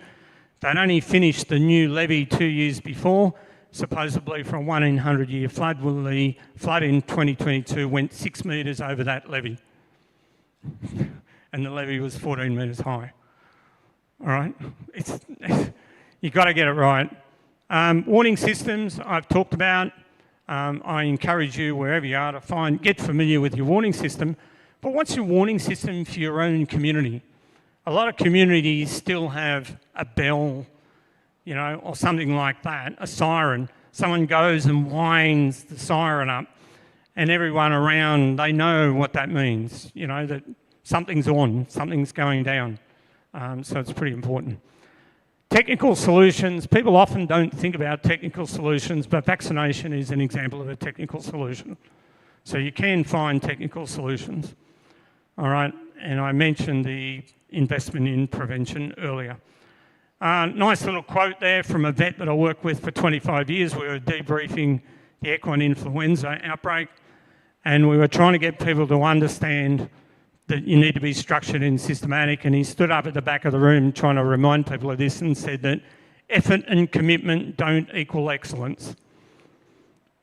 they'd only finished the new levee 2 years before, supposedly for a 1 in 100 year flood. Well, the flood in 2022 went 6 metres over that levee. And the levee was 14 metres high. All right, you've got to get it right. Warning systems I've talked about. I encourage you, wherever you are, to get familiar with your warning system. But what's your warning system for your own community? A lot of communities still have a bell, or something like that, a siren. Someone goes and winds the siren up, and everyone around, they know what that means, that something's on, something's going down. So it's pretty important. Technical solutions, people often don't think about technical solutions, but vaccination is an example of a technical solution. So you can find technical solutions. All right, and I mentioned the investment in prevention earlier. Nice little quote there from a vet that I worked with for 25 years. We were debriefing the equine influenza outbreak, and we were trying to get people to understand that you need to be structured and systematic, and he stood up at the back of the room trying to remind people of this and said that effort and commitment don't equal excellence.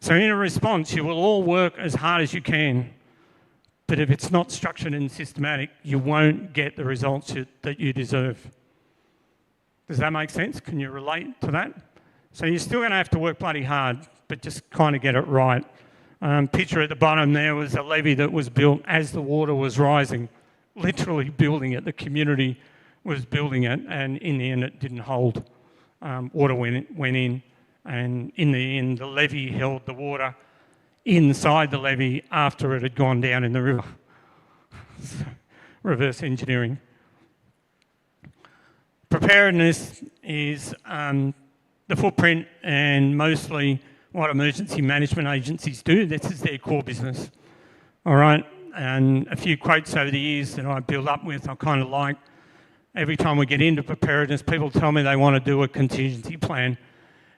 So in a response, you will all work as hard as you can, but if it's not structured and systematic, you won't get the results that you deserve. Does that make sense? Can you relate to that? So you're still going to have to work bloody hard, but just kind of get it right. Picture at the bottom there was a levee that was built as the water was rising, literally building it. The community was building it, and in the end it didn't hold. Water went in, and in the end the levee held the water inside the levee after it had gone down in the river. Reverse engineering. Preparedness is the footprint and mostly what emergency management agencies do. This is their core business. All right, and a few quotes over the years that I build up with, I kind of like. Every time we get into preparedness, people tell me they want to do a contingency plan.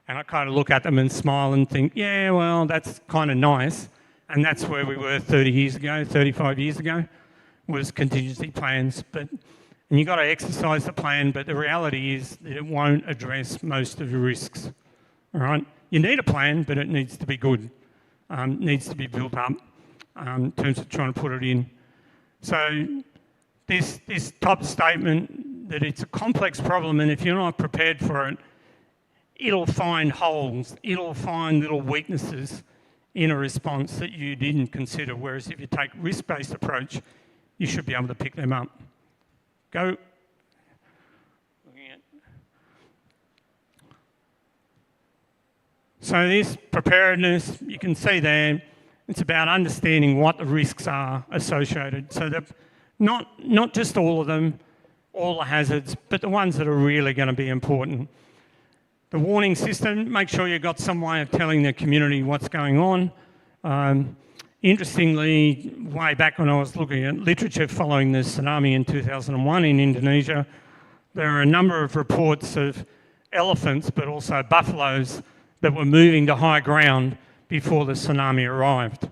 And I kind of look at them and smile and think, yeah, well, that's kind of nice. And that's where we were 30 years ago, 35 years ago, was contingency plans. And you've got to exercise the plan, but the reality is that it won't address most of your risks. All right? You need a plan, but it needs to be good. Needs to be built up in terms of trying to put it in. So this top statement that it's a complex problem, and if you're not prepared for it, it'll find holes, it'll find little weaknesses in a response that you didn't consider. Whereas if you take risk-based approach, you should be able to pick them up. Go. So this preparedness, you can see there, it's about understanding what the risks are associated. So that not just all of them, all the hazards, but the ones that are really going to be important. The warning system, make sure you've got some way of telling the community what's going on. Interestingly, way back when I was looking at literature following the tsunami in 2001 in Indonesia, there are a number of reports of elephants, but also buffaloes, that were moving to high ground before the tsunami arrived.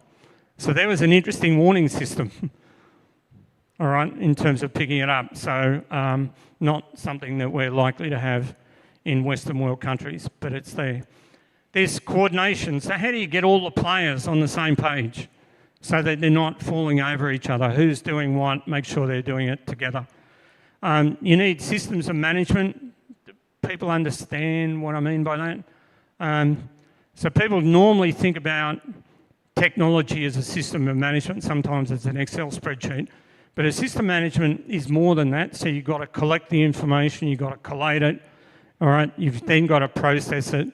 So there was an interesting warning system, all right, in terms of picking it up. So not something that we're likely to have in Western world countries, but it's there. There's coordination. So how do you get all the players on the same page so that they're not falling over each other? Who's doing what? Make sure they're doing it together. You need systems of management. People understand what I mean by that. So people normally think about technology as a system of management. Sometimes it's an Excel spreadsheet. But a system management is more than that. So you've got to collect the information, you've got to collate it, all right? You've then got to process it,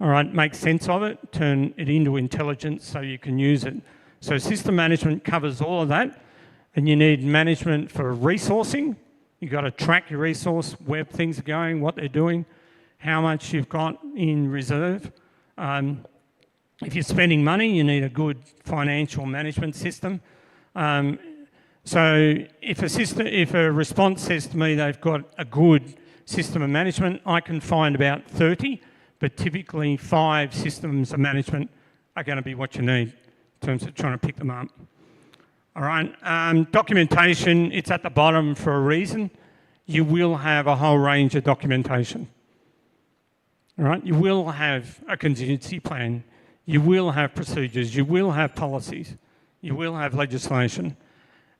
all right? Make sense of it, turn it into intelligence so you can use it. So system management covers all of that. And you need management for resourcing. You've got to track your resource, where things are going, what they're doing, how much you've got in reserve. If you're spending money, you need a good financial management system. So if a response says to me they've got a good system of management, I can find about 30, but typically 5 systems of management are going to be what you need in terms of trying to pick them up. All right, documentation, it's at the bottom for a reason. You will have a whole range of documentation. All right, you will have a contingency plan, you will have procedures, you will have policies, you will have legislation.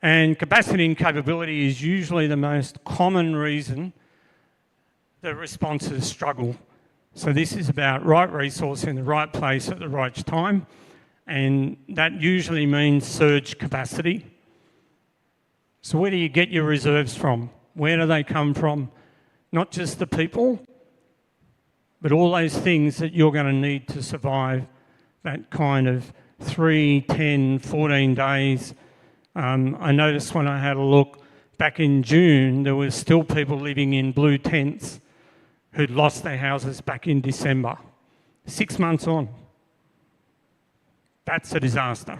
And capacity and capability is usually the most common reason that responses struggle. So this is about right resource in the right place at the right time, and that usually means surge capacity. So where do you get your reserves from? Where do they come from? Not just the people, but all those things that you're going to need to survive that kind of 3, 10, 14 days. I noticed when I had a look back in June, there were still people living in blue tents who'd lost their houses back in December, 6 months on. That's a disaster,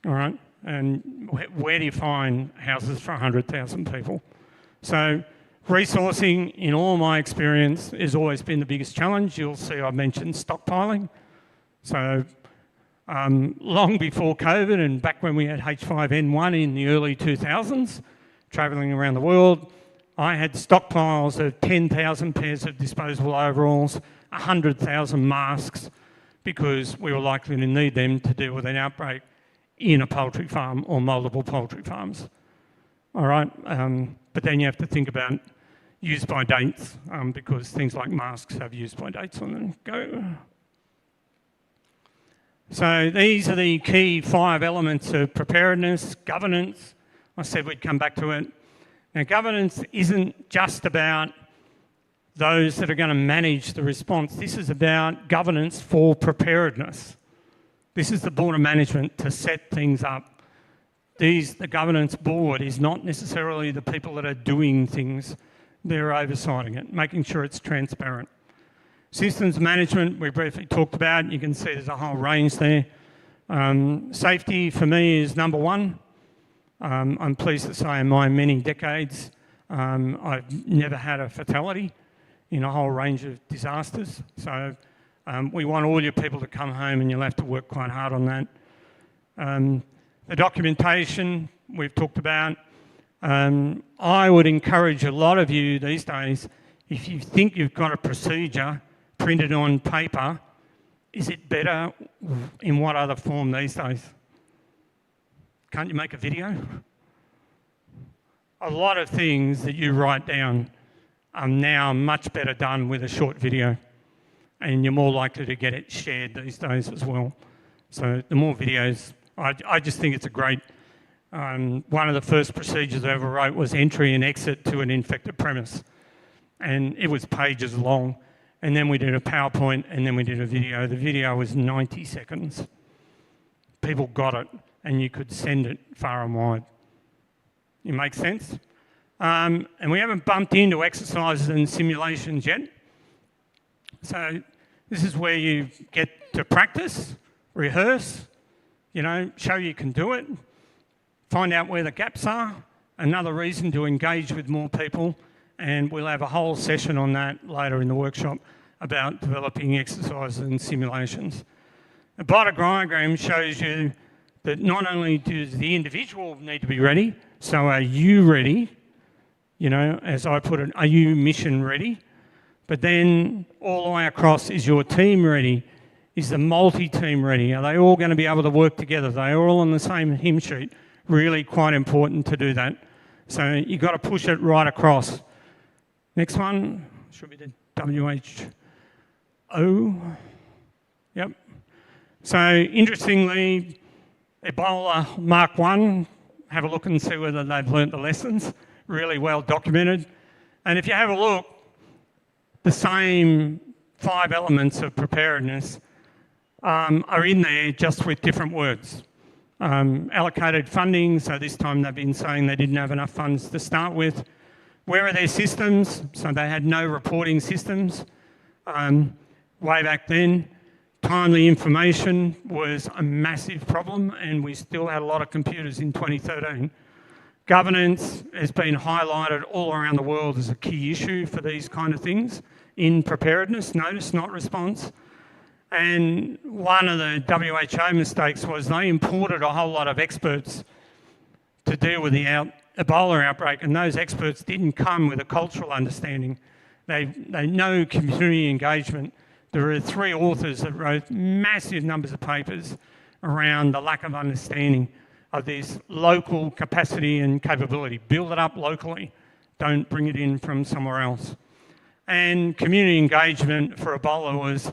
all right? And where do you find houses for 100,000 people? So resourcing, in all my experience, has always been the biggest challenge. You'll see I mentioned stockpiling. So long before COVID and back when we had H5N1 in the early 2000s, travelling around the world, I had stockpiles of 10,000 pairs of disposable overalls, 100,000 masks, because we were likely to need them to deal with an outbreak in a poultry farm or multiple poultry farms. All right, but then you have to think about use by dates, because things like masks have use by dates on them. Go. So these are the key 5 elements of preparedness. Governance, I said we'd come back to it. Now, governance isn't just about those that are going to manage the response. This is about governance for preparedness. This is the board of management to set things up. The governance board is not necessarily the people that are doing things. They're oversighting it, making sure it's transparent. Systems management, we briefly talked about. You can see there's a whole range there. Safety for me is number 1. I'm pleased to say in my many decades, I've never had a fatality in a whole range of disasters. So we want all your people to come home, and you'll have to work quite hard on that. The documentation we've talked about. I would encourage a lot of you these days, if you think you've got a procedure printed on paper, is it better in what other form these days? Can't you make a video? A lot of things that you write down are now much better done with a short video, and you're more likely to get it shared these days as well. So the more videos, I just think it's a great one of the first procedures I ever wrote was entry and exit to an infected premise. And it was pages long. And then we did a PowerPoint, and then we did a video. The video was 90 seconds. People got it, and you could send it far and wide. It makes sense? And we haven't bumped into exercises and simulations yet. So this is where you get to practice, rehearse, you know, show you can do it, find out where the gaps are, another reason to engage with more people, and we'll have a whole session on that later in the workshop about developing exercises and simulations. The bottom diagram shows you that not only does the individual need to be ready, so are you ready? You know, as I put it, are you mission ready? But then all the way across, is your team ready? Is the multi-team ready? Are they all going to be able to work together? They are all on the same hymn sheet. Really quite important to do that. So you've got to push it right across. Next one should be the WHO. Yep. So interestingly, Ebola Mark 1, have a look and see whether they've learnt the lessons. Really well documented. And if you have a look, the same 5 elements of preparedness are in there, just with different words. Allocated funding, so this time they've been saying they didn't have enough funds to start with. Where are their systems? So they had no reporting systems way back then. Timely information was a massive problem, and we still had a lot of computers in 2013. Governance has been highlighted all around the world as a key issue for these kind of things in preparedness, notice, not response. And one of the WHO mistakes was they imported a whole lot of experts to deal with the Ebola outbreak, and those experts didn't come with a cultural understanding. They know community engagement. There are 3 authors that wrote massive numbers of papers around the lack of understanding of this local capacity and capability. Build it up locally. Don't bring it in from somewhere else. And community engagement for Ebola was,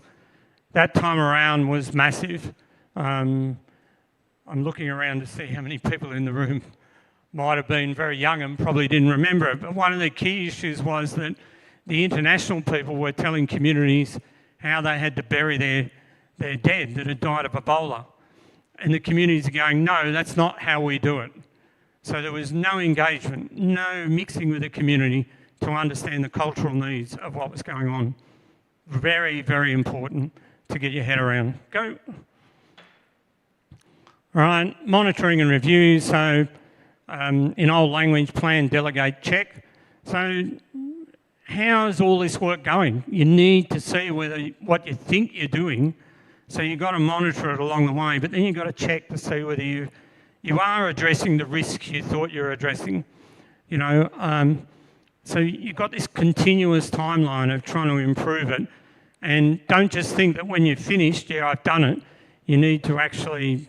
that time around, was massive. I'm looking around to see how many people in the room might have been very young and probably didn't remember it. But one of the key issues was that the international people were telling communities how they had to bury their dead that had died of Ebola. And the communities are going, no, that's not how we do it. So there was no engagement, no mixing with the community to understand the cultural needs of what was going on. Very, very important to get your head around. Go. All right, monitoring and review. So in old language, plan, delegate, check. So how's all this work going? You need to see whether what you think you're doing, so you've got to monitor it along the way, but then you've got to check to see whether you are addressing the risks you thought you were addressing. You know, so you've got this continuous timeline of trying to improve it, and don't just think that when you've finished, yeah, I've done it. You need to actually,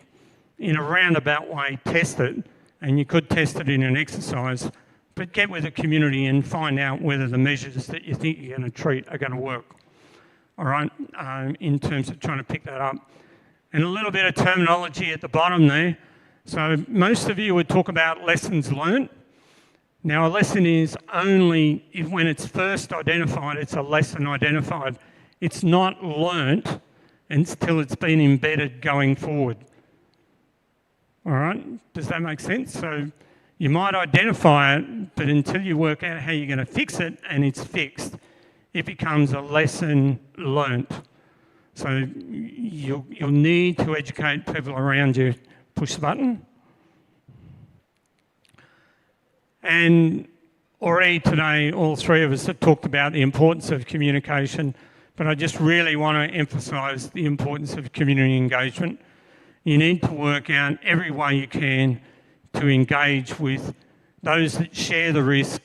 in a roundabout way, test it, and you could test it in an exercise, but get with the community and find out whether the measures that you think you're going to treat are going to work. All right, in terms of trying to pick that up. And a little bit of terminology at the bottom there. So most of you would talk about lessons learned. Now a lesson is only when it's first identified, it's a lesson identified. It's not learnt until it's been embedded going forward. All right, does that make sense? So you might identify it, but until you work out how you're going to fix it and it's fixed, it becomes a lesson learnt. So you'll need to educate people around you. Push the button. And already today, all 3 of us have talked about the importance of communication, but I just really want to emphasise the importance of community engagement. You need to work out every way you can to engage with those that share the risk,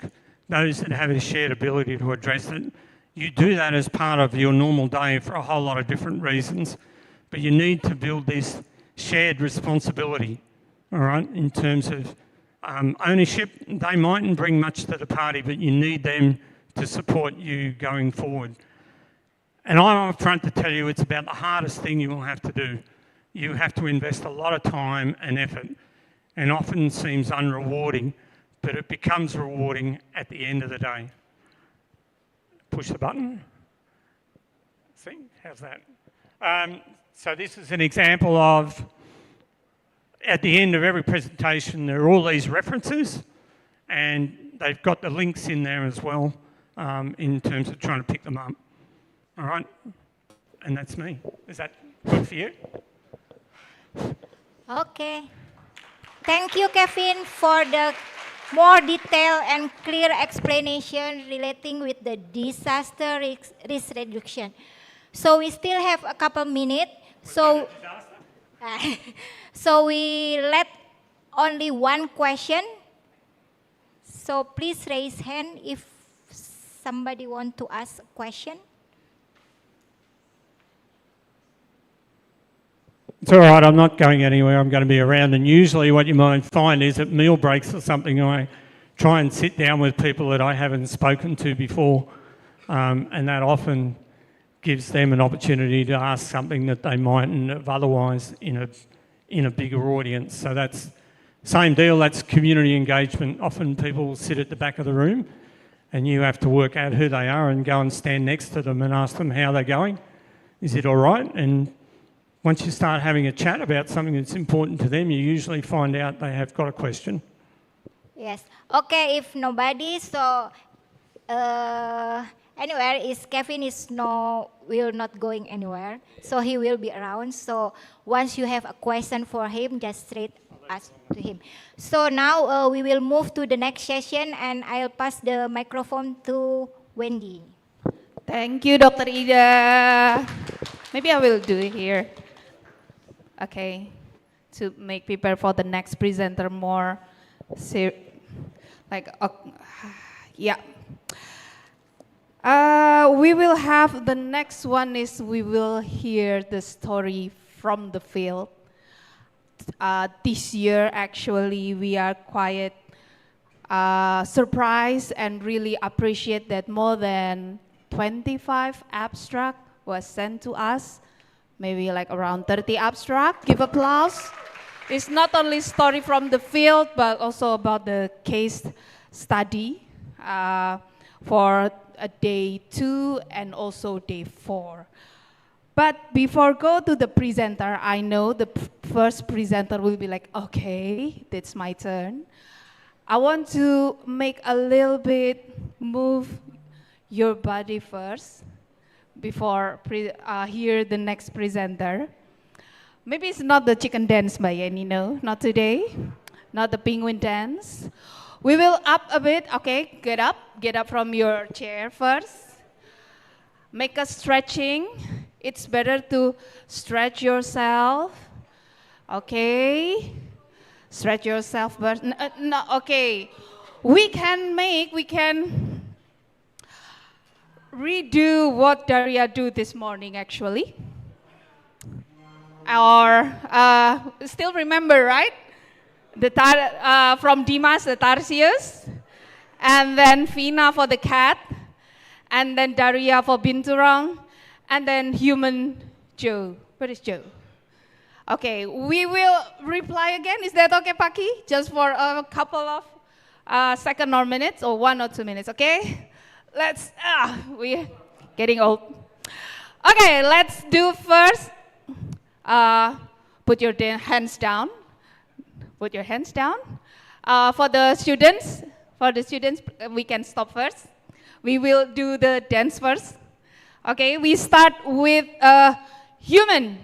those that have a shared ability to address it. You do that as part of your normal day for a whole lot of different reasons, but you need to build this shared responsibility, all right, in terms of ownership. They mightn't bring much to the party, but you need them to support you going forward. And I'm up front to tell you it's about the hardest thing you will have to do. You have to invest a lot of time and effort. and often seems unrewarding, but it becomes rewarding at the end of the day. Push the button. See, how's that? So this is an example of, at the end of every presentation, there are all these references, and they've got the links in there as well, in terms of trying to pick them up. All right? And that's me. Is that good for you? Okay. Thank you, Kevin, for the more detailed and clear explanation relating with the disaster risk reduction. So we still have a couple minutes. So, so we let only one question. So please raise hand if somebody want to ask a question. It's all right, I'm not going anywhere, I'm going to be around, and usually what you might find is at meal breaks or something, I try and sit down with people that I haven't spoken to before, and that often gives them an opportunity to ask something that they mightn't have otherwise in a bigger audience. So that's same deal, that's community engagement. Often people sit at the back of the room and you have to work out who they are and go and stand next to them and ask them how they're going. Is it all right? And once you start having a chat about something that's important to them, you usually find out they have got a question. Yes. Okay, if nobody, so anywhere is Kevin will not going anywhere, so he will be around. So once you have a question for him, just straight ask to him. So now we will move to the next session, and I'll pass the microphone to Wendy. Thank you, Dr. Ida. Maybe I will do it here. Okay, to make people for the next presenter more yeah. We will have the next one is we will hear the story from the field. This year, actually, we are quite surprised and really appreciate that more than 25 abstract was sent to us. Maybe like around 30 abstract. Give applause. It's not only story from the field, but also about the case study for day 2 and also day 4. But before go to the presenter, I know the first presenter will be like, okay, that's my turn. I want to make a little bit move your body first before hear the next presenter. Maybe it's not the chicken dance by any, no, not today, not the penguin dance. We will up a bit, okay, get up from your chair first. Make a stretching. It's better to stretch yourself, okay? Stretch yourself first, no, okay. We can redo what Daria do this morning, actually. Or still remember, right? From Dimas, the Tarsius, and then Fina for the cat, and then Daria for Binturong, and then human Joe. Where is Joe? Okay, we will reply again. Is that okay, Paki? Just for a couple of seconds or minutes, or 1 or 2 minutes, okay? Let's, we're getting old. Okay, let's do first, put your hands down. Put your hands down. For the students, we can stop first. We will do the dance first. Okay, we start with human.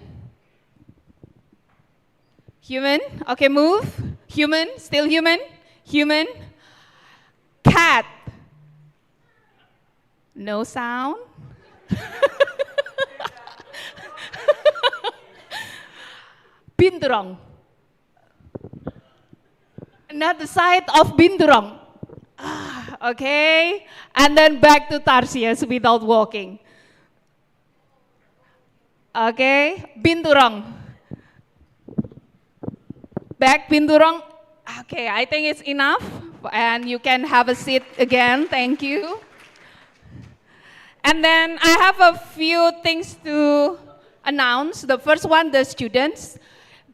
Human, okay, move. Human, still human. Human. Cat. No sound. Binturong. Not the side of Binturong. Okay, and then back to Tarsius without walking. Okay, Binturong. Back Binturong. Okay, I think it's enough, and you can have a seat again. Thank you. And then I have a few things to announce. The first one, the students.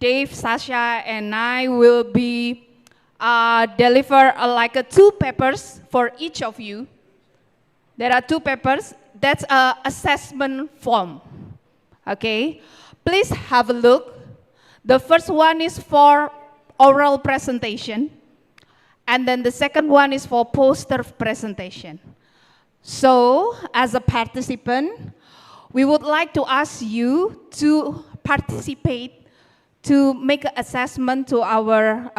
Dave, Sasha, and I will be deliver like 2 papers for each of you. There are 2 papers. That's an assessment form. Okay, please have a look. The first one is for oral presentation, and then the second one is for poster presentation. So, as a participant, we would like to ask you to participate to make an assessment to our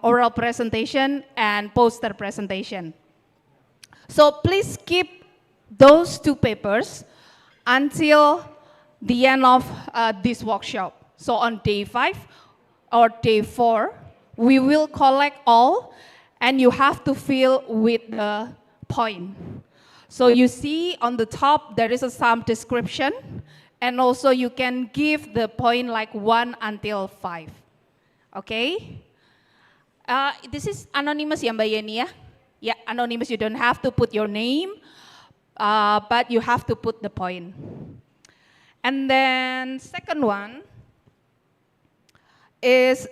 oral presentation and poster presentation. So please keep those 2 papers until the end of this workshop. So on day 5 or day 4, we will collect all, and you have to fill with the point. So you see on the top, there is some description, and also you can give the point like 1 until 5. Okay? This is anonymous ya Mbak Yeni ya? Yeah, anonymous, you don't have to put your name, but you have to put the point. And then second one is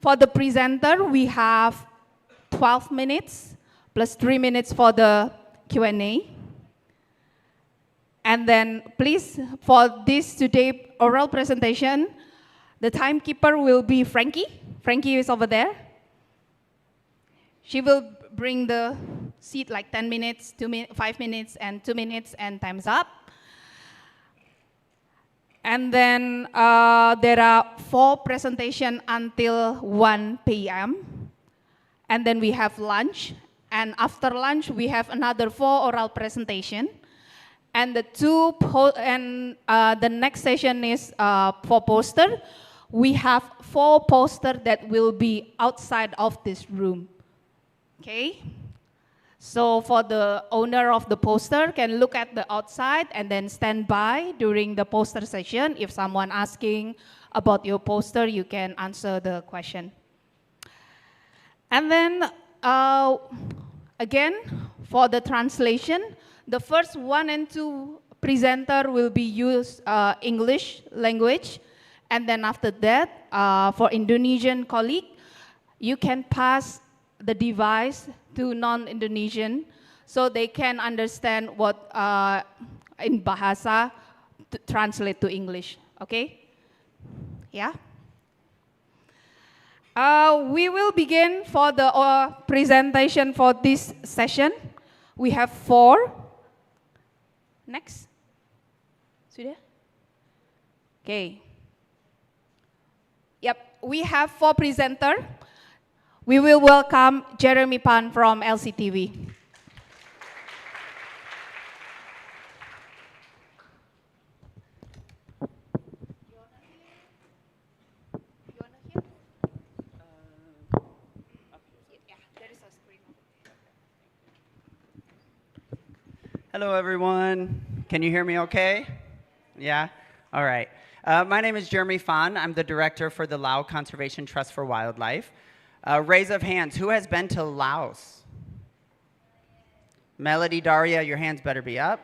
for the presenter, we have 12 minutes plus 3 minutes for the Q&A. And then please, for this today oral presentation, the timekeeper will be Frankie. Frankie is over there. She will bring the seat like 10 minutes, 5 minutes, and 2 minutes, and time's up. And then there are 4 presentations until 1 p.m. And then we have lunch. And after lunch, we have another 4 oral presentation. And the the next session is for poster. We have 4 posters that will be outside of this room. Okay? So for the owner of the poster can look at the outside and then stand by during the poster session. If someone asking about your poster, you can answer the question. And then again, for the translation, the first 1 and 2 presenter will be used English language. And then after that, for Indonesian colleague, you can pass the device to non-Indonesian so they can understand what in Bahasa to translate to English, okay? Yeah? We will begin for the presentation for this session. We have 4. Next. Sudah? Okay. Yep, we have 4 presenters. We will welcome Jeremy Pan from LCTV. Hello, everyone. Can you hear me okay? Yeah? All right. My name is Jeremy Fan. I'm the director for the Lao Conservation Trust for Wildlife. Raise of hands, who has been to Laos? Melody, Daria, your hands better be up.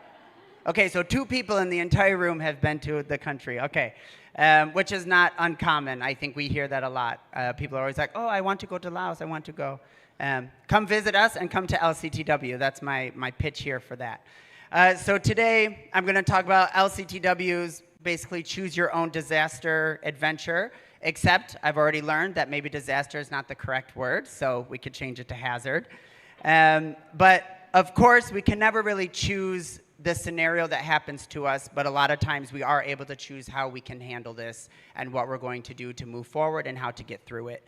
Okay, so 2 people in the entire room have been to the country. Okay, which is not uncommon. I think we hear that a lot. People are always like, oh, I want to go to Laos, I want to go. Come visit us and come to LCTW. That's my pitch here for that. So today, I'm going to talk about LCTW's basically choose your own disaster adventure, except I've already learned that maybe disaster is not the correct word, so we could change it to hazard. But of course, we can never really choose the scenario that happens to us, but a lot of times we are able to choose how we can handle this and what we're going to do to move forward and how to get through it.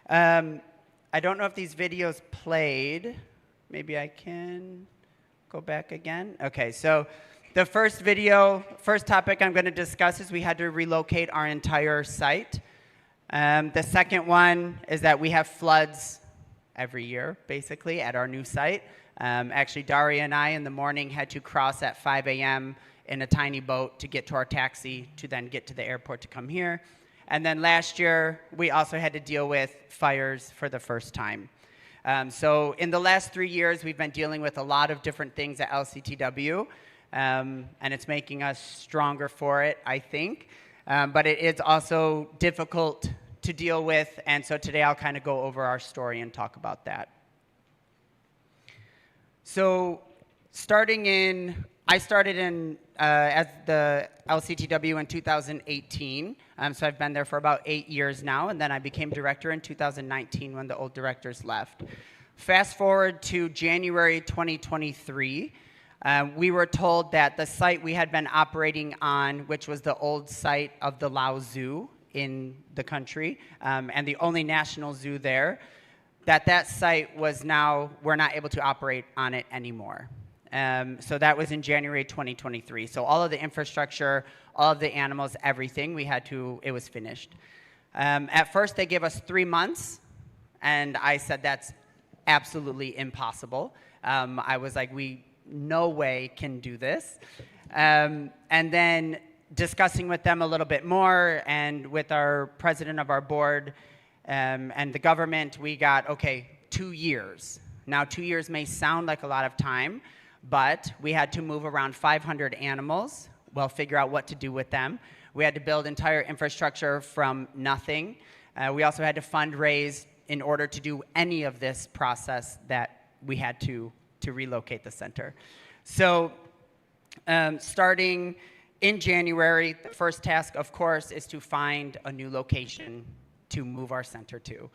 I don't know if these videos played. Maybe I can go back again. Okay, so the first topic I'm going to discuss is we had to relocate our entire site. The second one is that we have floods every year, basically, at our new site. Actually, Daria and I in the morning had to cross at 5 a.m. in a tiny boat to get to our taxi to then get to the airport to come here. And then last year, we also had to deal with fires for the first time. So in the last 3 years, we've been dealing with a lot of different things at LCTW, and it's making us stronger for it, I think. but it is also difficult to deal with, and so today I'll kind of go over our story and talk about that. So I started in as the LCTW in 2018, so I've been there for about 8 years now, and then I became director in 2019 when the old directors left. Fast forward to January 2023, we were told that the site we had been operating on, which was the old site of the Lao Zoo in the country, and the only national zoo there, that site was now, we're not able to operate on it anymore. So that was in January 2023. So all of the infrastructure, all of the animals, everything, it was finished. At first they gave us 3 months, and I said that's absolutely impossible. I was like, no way can do this. And then discussing with them a little bit more, and with our president of our board and the government, we got, okay, 2 years. Now 2 years may sound like a lot of time, but we had to move around 500 animals, figure out what to do with them. We had to build entire infrastructure from nothing. We also had to fundraise in order to do any of this process that we had to relocate the center. So starting in January, the first task, of course, is to find a new location to move our center to.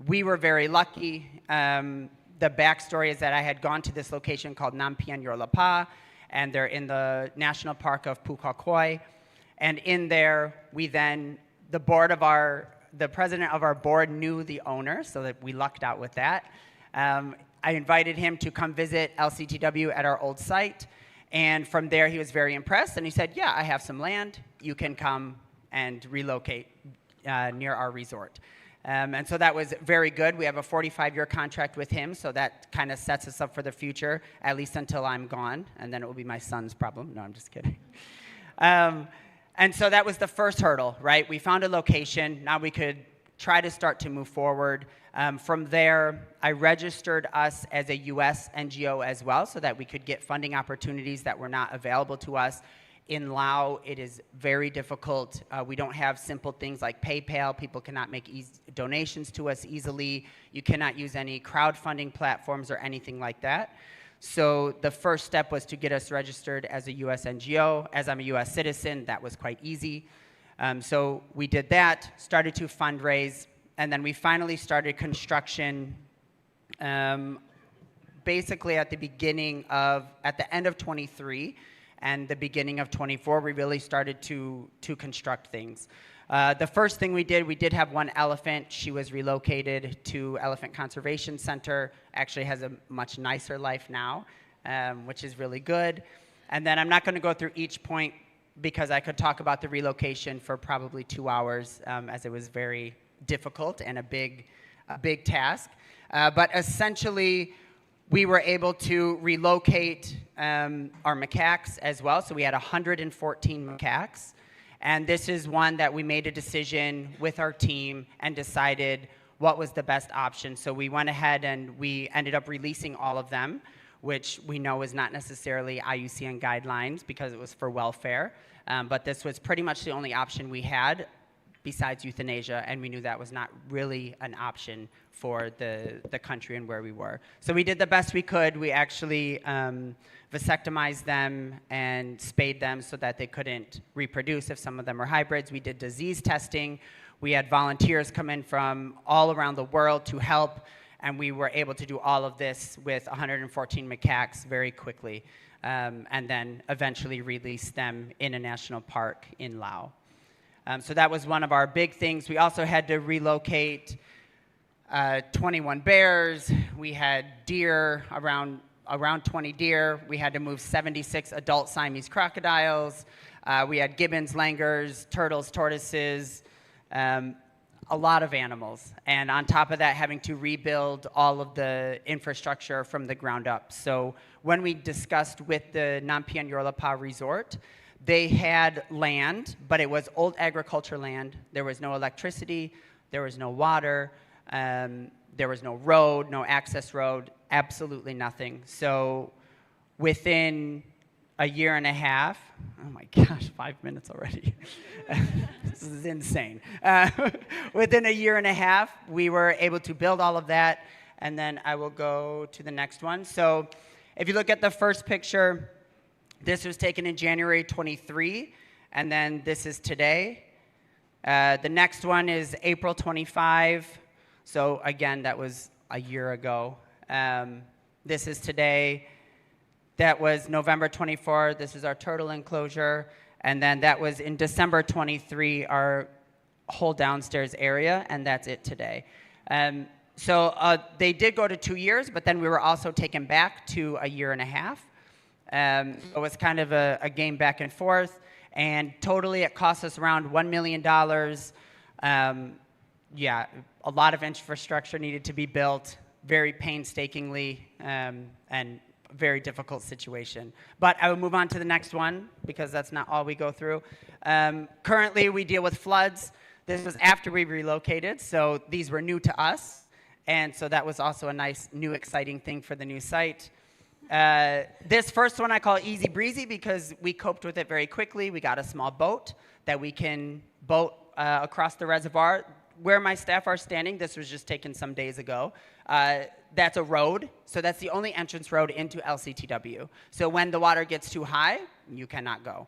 We were very lucky. The backstory is that I had gone to this location called Nam Pian Yor Lapa, and they're in the National Park of Pukakoy. And in there, the president of our board knew the owner, so that we lucked out with that. I invited him to come visit LCTW at our old site, and from there he was very impressed, and he said, yeah, I have some land, you can come and relocate near our resort. And so that was very good. We have a 45-year contract with him, so that kind of sets us up for the future, at least until I'm gone, and then it will be my son's problem. No, I'm just kidding. And so that was the first hurdle, right? We found a location. Now we could try to start to move forward. From there, I registered us as a U.S. NGO as well, so that we could get funding opportunities that were not available to us. In Lao, it is very difficult. We don't have simple things like PayPal. People cannot make donations to us easily. You cannot use any crowdfunding platforms or anything like that. So the first step was to get us registered as a U.S. NGO. As I'm a U.S. citizen, that was quite easy. So we did that, started to fundraise, and then we finally started construction basically at the end of 23. And the beginning of 24, we really started to construct things. The first thing we did have one elephant. She was relocated to Elephant Conservation Center. Actually has a much nicer life now, which is really good. And then I'm not going to go through each point because I could talk about the relocation for probably 2 hours, as it was very difficult and a big task. But essentially, we were able to relocate our macaques as well. So we had 114 macaques. And this is one that we made a decision with our team and decided what was the best option. So we went ahead and we ended up releasing all of them, which we know is not necessarily IUCN guidelines because it was for welfare. But this was pretty much the only option we had besides euthanasia, and we knew that was not really an option for the country and where we were. So we did the best we could. We actually vasectomized them and spayed them so that they couldn't reproduce if some of them were hybrids. We did disease testing. We had volunteers come in from all around the world to help, and we were able to do all of this with 114 macaques very quickly, and then eventually release them in a national park in Laos. So that was one of our big things. We also had to relocate 21 bears. We had deer, around 20 deer. We had to move 76 adult Siamese crocodiles. We had gibbons, langurs, turtles, tortoises, a lot of animals. And on top of that, having to rebuild all of the infrastructure from the ground up. So when we discussed with the Nam Pian Yor Lapa resort, they had land, but it was old agriculture land. There was no electricity, there was no water, there was no road, no access road, absolutely nothing. So within a year and a half, oh my gosh, 5 minutes already. This is insane. Within a year and a half, we were able to build all of that. And then I will go to the next one. So if you look at the first picture, this was taken in January 23, and then this is today. The next one is April 25. So again, that was a year ago. This is today. That was November 24. This is our turtle enclosure. And then that was in December 23, our whole downstairs area, and that's it today. So they did go to 2 years, but then we were also taken back to a year and a half. It was kind of a game back and forth, and totally it cost us around $1 million. Yeah, a lot of infrastructure needed to be built, very painstakingly, and very difficult situation. But I will move on to the next one, because that's not all we go through. Currently, we deal with floods. This was after we relocated, so these were new to us. And so that was also a nice, new, exciting thing for the new site. This first one I call easy breezy because we coped with it very quickly. We got a small boat that we can boat across the reservoir. Where my staff are standing, this was just taken some days ago. That's a road, so that's the only entrance road into LCTW. So when the water gets too high, you cannot go.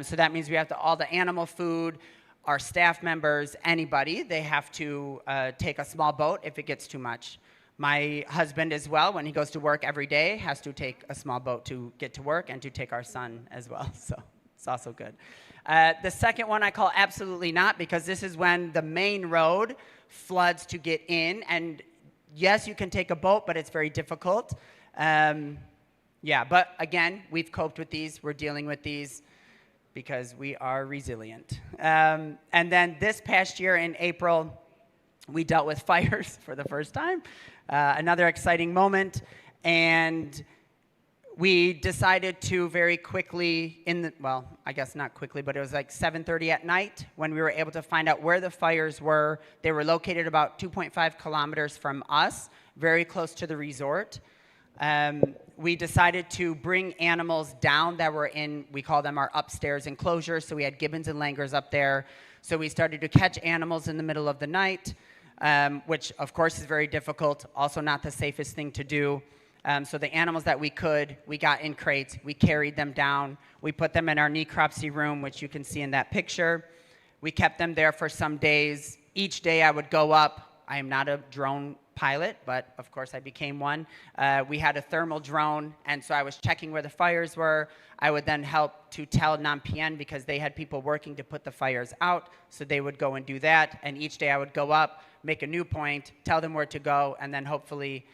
So that means we have to, all the animal food, our staff members, anybody, they have to take a small boat if it gets too much. My husband as well, when he goes to work every day, has to take a small boat to get to work and to take our son as well, so it's also good. The second one I call absolutely not, because this is when the main road floods to get in, and yes, you can take a boat, but it's very difficult. Yeah, but again, we've coped with these, we're dealing with these, because we are resilient. And then this past year in April, we dealt with fires for the first time. Another exciting moment. And we decided to very quickly, well, I guess not quickly, but it was like 7:30 at night when we were able to find out where the fires were. They were located about 2.5 kilometers from us, very close to the resort. We decided to bring animals down that were in, we call them our upstairs enclosures. So we had gibbons and langurs up there. So we started to catch animals in the middle of the night, which of course is very difficult, also not the safest thing to do. So the animals that we could, we got in crates, we carried them down, we put them in our necropsy room, which you can see in that picture. We kept them there for some days. Each day I would go up. I am not a drone pilot, but of course I became one. We had a thermal drone, and so I was checking where the fires were. I would then help to tell NAMPN because they had people working to put the fires out, so they would go and do that. And each day I would go up, make a new point, tell them where to go, and then hopefully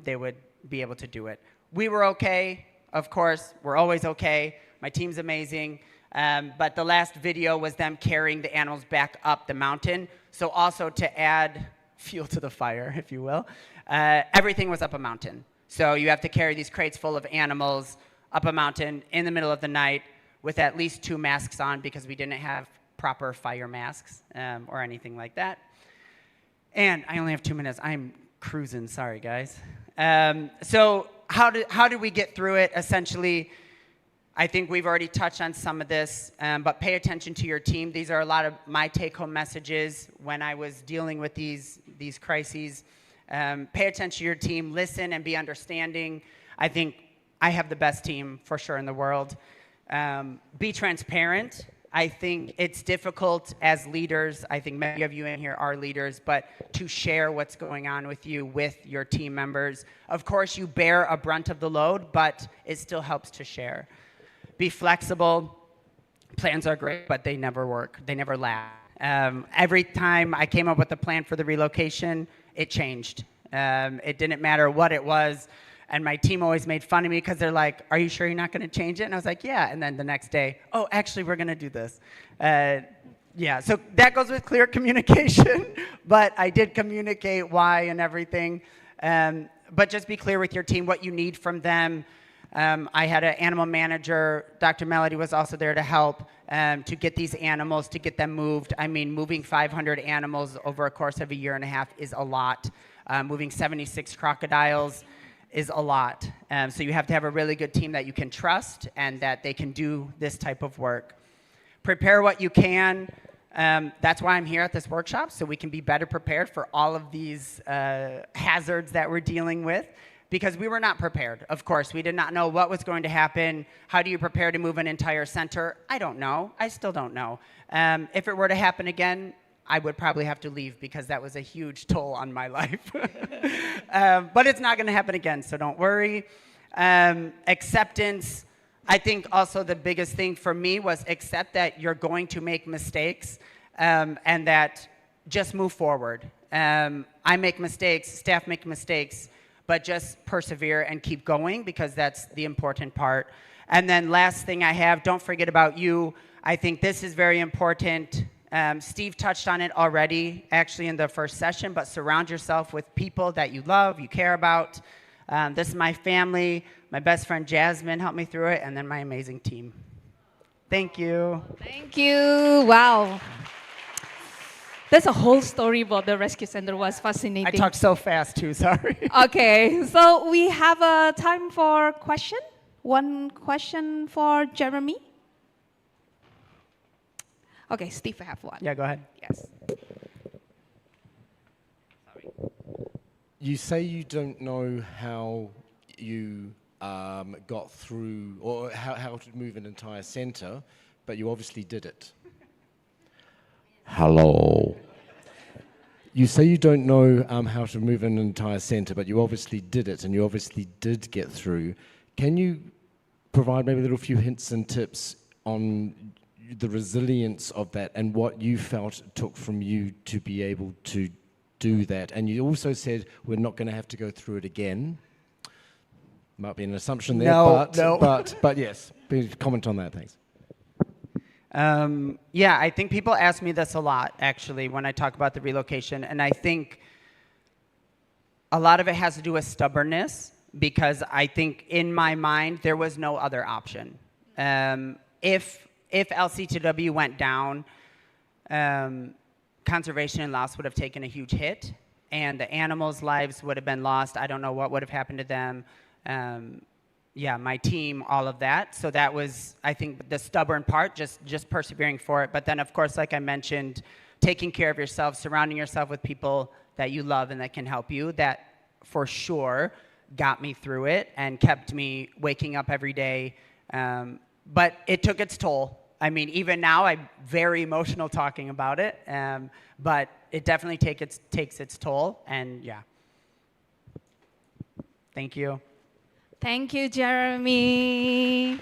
they would be able to do it. We were okay, of course. We're always okay. My team's amazing. But the last video was them carrying the animals back up the mountain. So also to add fuel to the fire, if you will, everything was up a mountain. So you have to carry these crates full of animals up a mountain in the middle of the night with at least 2 masks on because we didn't have proper fire masks or anything like that. And I only have 2 minutes. I'm cruising, sorry guys. So how did we get through it? Essentially, I think we've already touched on some of this, but pay attention to your team. These are a lot of my take-home messages when I was dealing with these crises. Pay attention to your team, listen and be understanding. I think I have the best team for sure in the world. Be transparent. I think it's difficult as leaders, I think many of you in here are leaders, but to share what's going on with you with your team members. Of course, you bear a brunt of the load, but it still helps to share. Be flexible. Plans are great, but they never work. They never last. Every time I came up with a plan for the relocation, it changed. It didn't matter what it was. And my team always made fun of me because they're like, are you sure you're not going to change it? And I was like, yeah. And then the next day, oh, actually, we're going to do this. Yeah, so that goes with clear communication. But I did communicate why and everything. But just be clear with your team what you need from them. I had an animal manager. Dr. Melody was also there to help to get these animals, to get them moved. I mean, moving 500 animals over a course of a year and a half is a lot. Moving 76 crocodiles is a lot. So you have to have a really good team that you can trust and that they can do this type of work. Prepare what you can. That's why I'm here at this workshop, so we can be better prepared for all of these hazards that we're dealing with, because we were not prepared. Of course, we did not know what was going to happen. How do you prepare to move an entire center? I don't know. I still don't know. If it were to happen again, I would probably have to leave because that was a huge toll on my life. But it's not going to happen again, so don't worry. Acceptance. I think also the biggest thing for me was accept that you're going to make mistakes and that just move forward. I make mistakes, staff make mistakes, but just persevere and keep going because that's the important part. And then last thing I have, don't forget about you. I think this is very important. Steve touched on it already, actually in the first session, but surround yourself with people that you love, you care about. This is my family. My best friend Jasmine helped me through it, and then my amazing team. Thank you. Thank you. Wow. That's a whole story about the rescue center. Was fascinating. I talked so fast too, sorry. Okay, so we have a time for question. One question for Jeremy. Okay, Steve, I have one. Yeah, go ahead. Yes. You say you don't know how you got through, or how to move an entire center, but you obviously did it. Hello. You say you don't know how to move an entire center, but you obviously did it, and you obviously did get through. Can you provide maybe a little few hints and tips on the resilience of that and what you felt it took from you to be able to do that? And you also said we're not going to have to go through it again. Might be an assumption there, but yes, please comment on that, thanks. Yeah, I think people ask me this a lot, actually, when I talk about the relocation, and I think a lot of it has to do with stubbornness, because I think in my mind there was no other option. If LCTW went down, conservation and loss would have taken a huge hit, and the animals' lives would have been lost. I don't know what would have happened to them. Yeah, my team, all of that. So that was, I think, the stubborn part, just persevering for it. But then, of course, like I mentioned, taking care of yourself, surrounding yourself with people that you love and that can help you, that for sure got me through it and kept me waking up every day. But it took its toll. I mean, even now, I'm very emotional talking about it, but it definitely takes its toll, and yeah. Thank you. Thank you, Jeremy.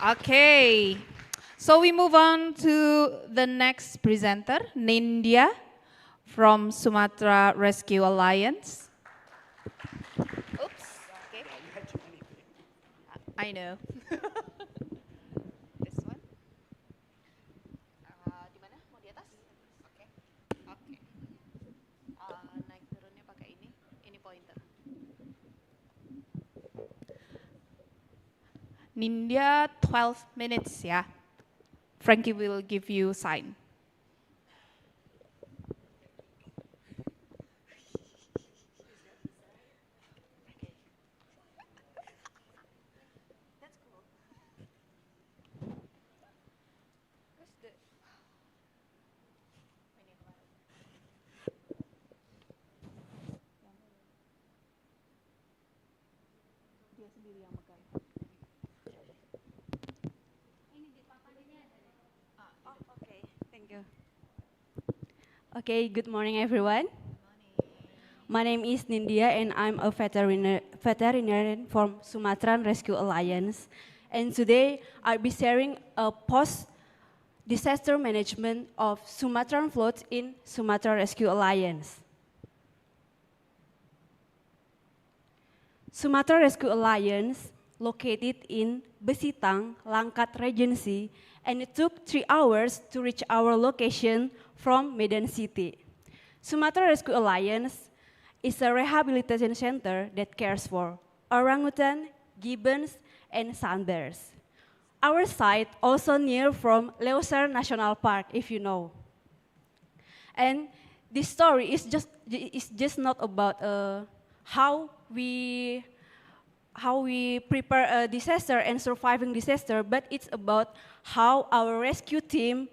Okay, so we move on to the next presenter, Nindya from Sumatra Rescue Alliance. Oops, okay. I know. This one. Di mana? Mau di atas? Oke. Oke. Naik turunnya pakai ini. Ini pointer. Nindya, 12 minutes, yeah. Frankie will give you sign. Okay, good morning, everyone. My name is Nindya, and I'm a veterinarian from Sumatran Rescue Alliance. And today, I'll be sharing a post-disaster management of Sumatran floods in Sumatra Rescue Alliance. Sumatra Rescue Alliance, located in Besitang, Langkat Regency, and it took 3 hours to reach our location from Medan City. Sumatra Rescue Alliance is a rehabilitation center that cares for orangutan, gibbons, and sandbears. Our site also near from Leuser National Park, if you know. And this story is just not about how we prepare a disaster and surviving disaster, but it's about how our rescue team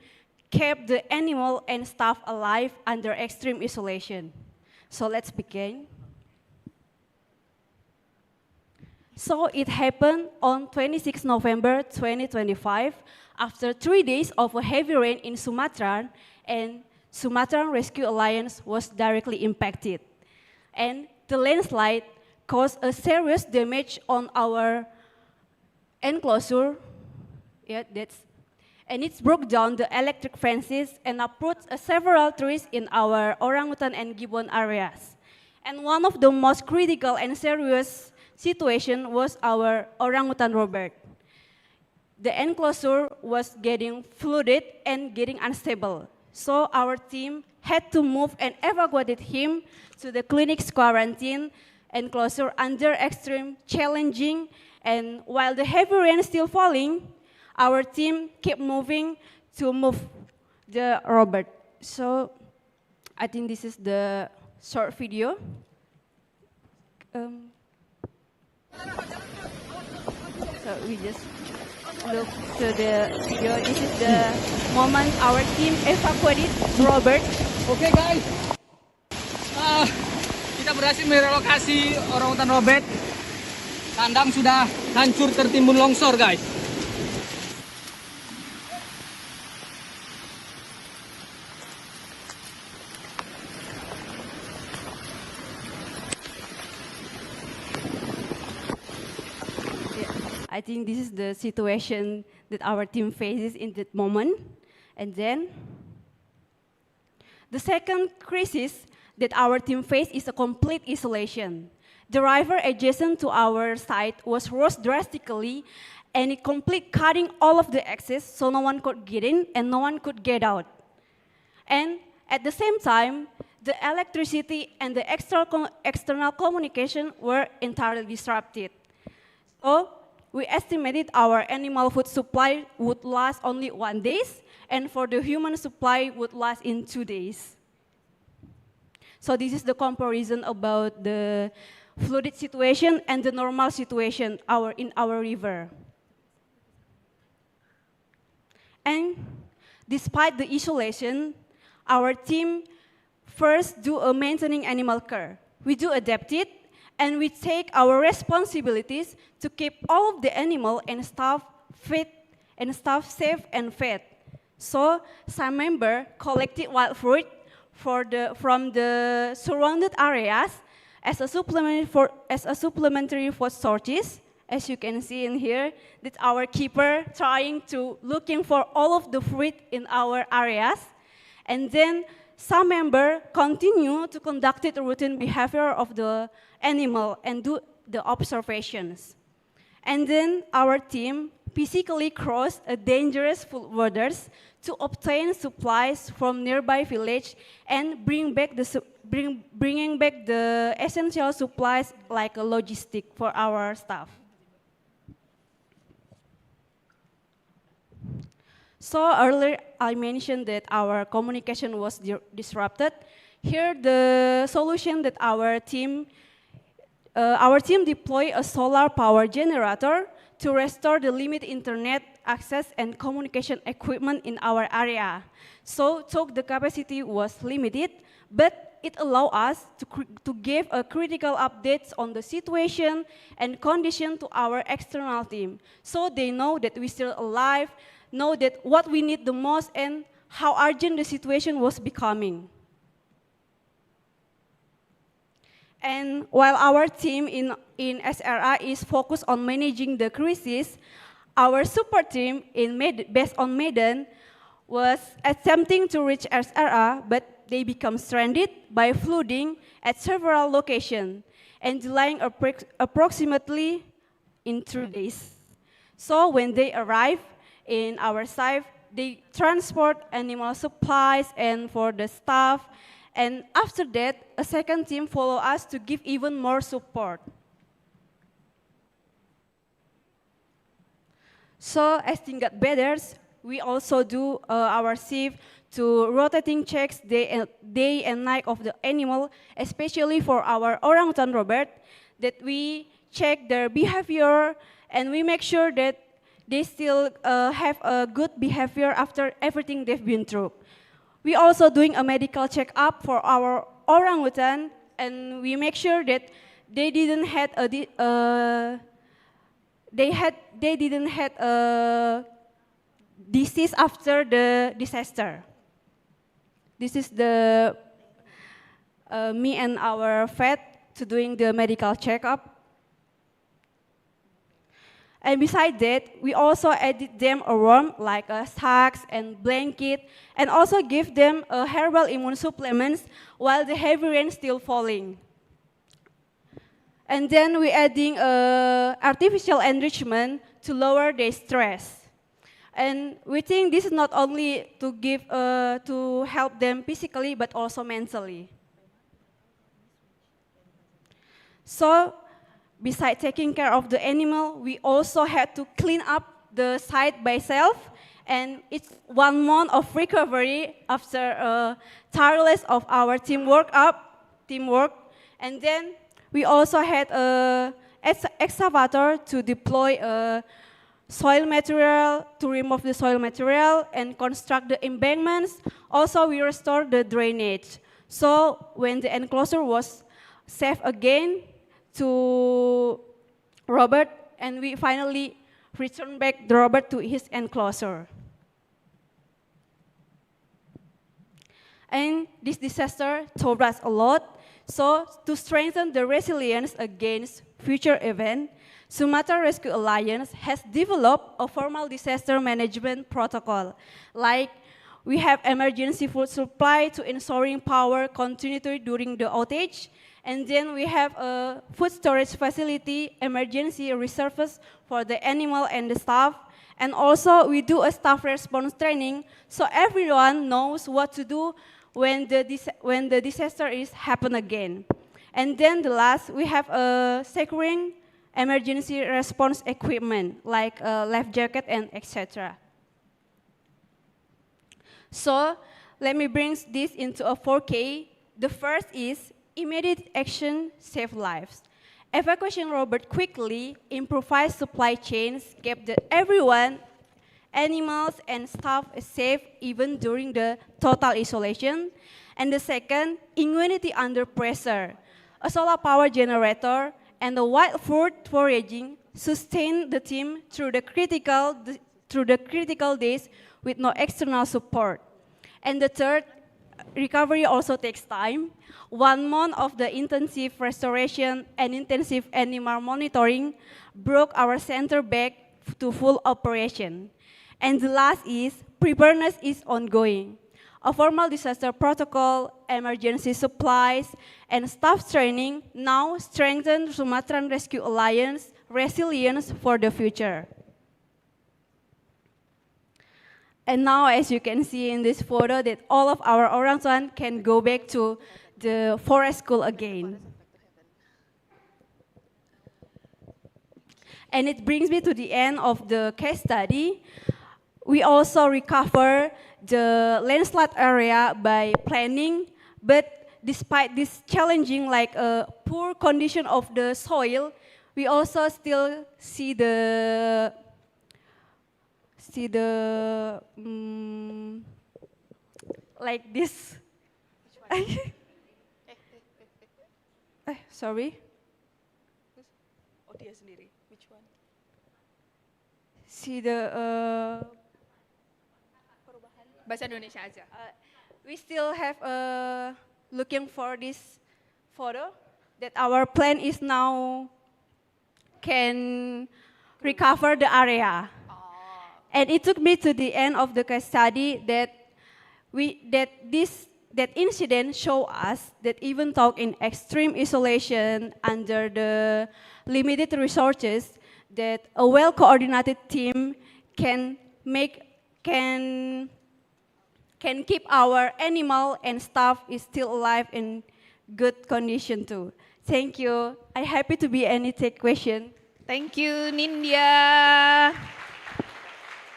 kept the animal and staff alive under extreme isolation. So let's begin. So it happened on 26 November 2025, after 3 days of a heavy rain in Sumatra, and Sumatran Rescue Alliance was directly impacted. And the landslide caused a serious damage on our enclosure. Yeah, and it broke down the electric fences and uprooted several trees in our orangutan and gibbon areas. And one of the most critical and serious situation was our orangutan Robert. The enclosure was getting flooded and getting unstable. So our team had to move and evacuated him to the clinic's quarantine enclosure under extreme challenging. And while the heavy rain is still falling, our team kept moving to move the Robert. So I think this is the short video. So we just look to the video. This is the moment our team evacuated Robert. Oke guys, kita berhasil merelokasi orangutan Robert. Kandang sudah hancur tertimbun longsor guys. I think this is the situation that our team faces in that moment. And then, the second crisis that our team faced is a complete isolation. The river adjacent to our site was rose drastically, and it complete cutting all of the access, so no one could get in and no one could get out. And at the same time, the electricity and the external communication were entirely disrupted. So, we estimated our animal food supply would last only 1 day, and for the human supply would last in 2 days. So this is the comparison about the flooded situation and the normal situation in our river. And despite the isolation, our team first do a maintaining animal care. We do adapt it, and we take our responsibilities to keep all of the animal and staff fit and staff safe and fed. So some member collected wild fruit from the surrounded areas as a supplementary food sources. As you can see in here, that our keeper trying to looking for all of the fruit in our areas, and then some member continue to conduct the routine behavior of the animal and do the observations. And then our team physically crossed a dangerous floodwaters to obtain supplies from nearby village and bringing back the essential supplies like a logistic for our staff. So earlier I mentioned that our communication was disrupted. Here the solution that our team deployed a solar power generator to restore the limited internet access and communication equipment in our area. So the capacity was limited, but it allowed us to give a critical updates on the situation and condition to our external team. So they know that we're still alive, know that what we need the most and how urgent the situation was becoming. And while our team in SRI is focused on managing the crisis, our support team based on Medan was attempting to reach SRI, but they become stranded by flooding at several locations and delaying approximately in 3 days. So when they arrive in our site, they transport animal supplies and for the staff. And after that, a second team follow us to give even more support. So as things got better, we also do our shift to rotating checks day and night of the animal, especially for our orangutan Robert, that we check their behavior and we make sure that they still have a good behavior after everything they've been through. We also doing a medical checkup for our orangutan, and we make sure that they didn't had a they didn't had a disease after the disaster. This is the me and our vet to doing the medical checkup. And besides that, we also added them a warm like socks and blanket, and also give them herbal immune supplements while the heavy rain still falling. And then we adding artificial enrichment to lower their stress. And we think this is not only to give to help them physically but also mentally. So, besides taking care of the animal, we also had to clean up the site by self, and it's 1 month of recovery after tireless of our teamwork. And then we also had a excavator to deploy soil material, to remove the soil material and construct the embankments. Also, we restored the drainage. So when the enclosure was safe again to Robert, and we finally returned back the Robert to his enclosure. And this disaster taught us a lot. So to strengthen the resilience against future events, Sumatra Rescue Alliance has developed a formal disaster management protocol. Like we have emergency food supply to ensuring power continuity during the outage. And then we have a food storage facility, emergency reserves for the animal and the staff. And also we do a staff response training so everyone knows what to do when the disaster is happen again. And then the last, we have securing emergency response equipment like life jacket and etc. So let me bring this into a 4K. The first is immediate action save lives. Evacuation Robert quickly improvised supply chains, kept everyone, animals and staff safe even during the total isolation. And the second, immunity under pressure. A solar power generator and the wild fruit foraging sustained the team through the critical days with no external support. And the third, recovery also takes time. 1 month of the intensive restoration and intensive animal monitoring brought our center back to full operation. And the last is, preparedness is ongoing. A formal disaster protocol, emergency supplies, and staff training now strengthen Sumatran Rescue Alliance resilience for the future. And now, as you can see in this photo, that all of our orangutan can go back to the forest school again. And it brings me to the end of the case study. We also recover the landslide area by planning, but despite this challenging, like poor condition of the soil, we also still see the like this. Sorry. Oh, dia sendiri. Which one? See the Bahasa Indonesia aja. We still have looking for this photo that our plan is now can recover the area. And it took me to the end of the case study that that incident show us that even though in extreme isolation under the limited resources, that a well-coordinated team can keep our animal and staff is still alive in good condition too. Thank you. I'm happy to be any take question. Thank you, Nindya,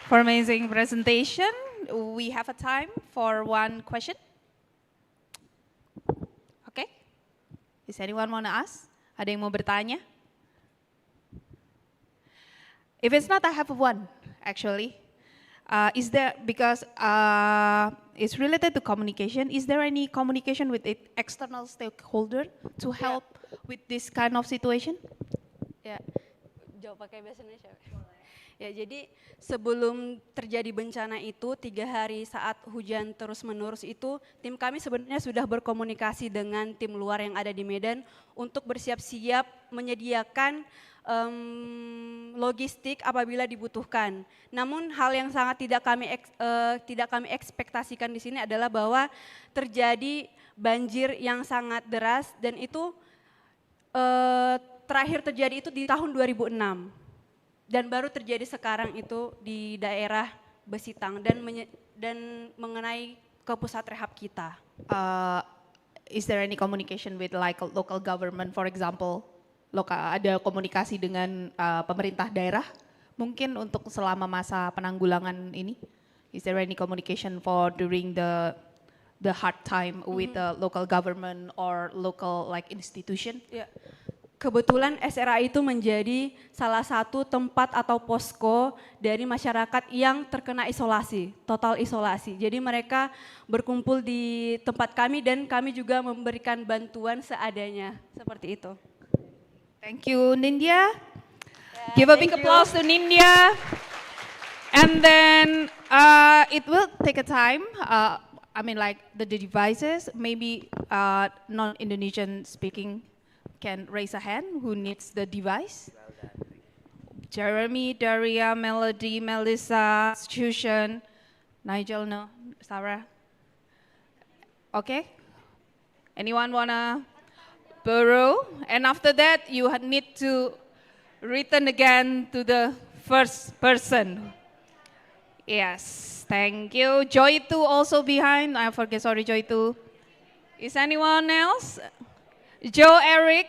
for amazing presentation. We have a time for one question. Okay. Is anyone want to ask? Ada yang mau bertanya? If it's not, I have one. actually. Is there, because it's related to communication, is there any communication with external stakeholder to help with this kind of situation? Ya, jawab pakai bahasa Indonesia. Ya, jadi sebelum terjadi bencana itu 3 hari saat hujan terus-menerus itu, tim kami sebenarnya sudah berkomunikasi dengan tim luar yang ada di Medan untuk bersiap-siap menyediakan logistik apabila dibutuhkan. Namun hal yang sangat tidak kami ekspektasikan di sini adalah bahwa terjadi banjir yang sangat deras dan itu terakhir terjadi itu di tahun 2006. Dan baru terjadi sekarang itu di daerah Besitang dan mengenai ke pusat rehab kita. Is there any communication with like local government, for example, ada komunikasi dengan pemerintah daerah mungkin untuk selama masa penanggulangan ini? Is there any communication for during the hard time with the local government or local like institution? Ya. Kebetulan SRA itu menjadi salah satu tempat atau posko dari masyarakat yang terkena isolasi, total isolasi. Jadi mereka berkumpul di tempat kami dan kami juga memberikan bantuan seadanya, seperti itu. Thank you, Nindya. Give a big applause to Nindya. And then it will take a time. I mean, like the devices, maybe non-Indonesian speaking can raise a hand who needs the device. Jeremy, Daria, Melody, Melissa, Susan, Nigel, no, Sarah. Okay. Anyone wanna borrow? And after that, you need to return again to the first person. Yes, thank you. Joy 2 also behind. I forget, sorry, Joy 2. Is anyone else? Joe, Eric,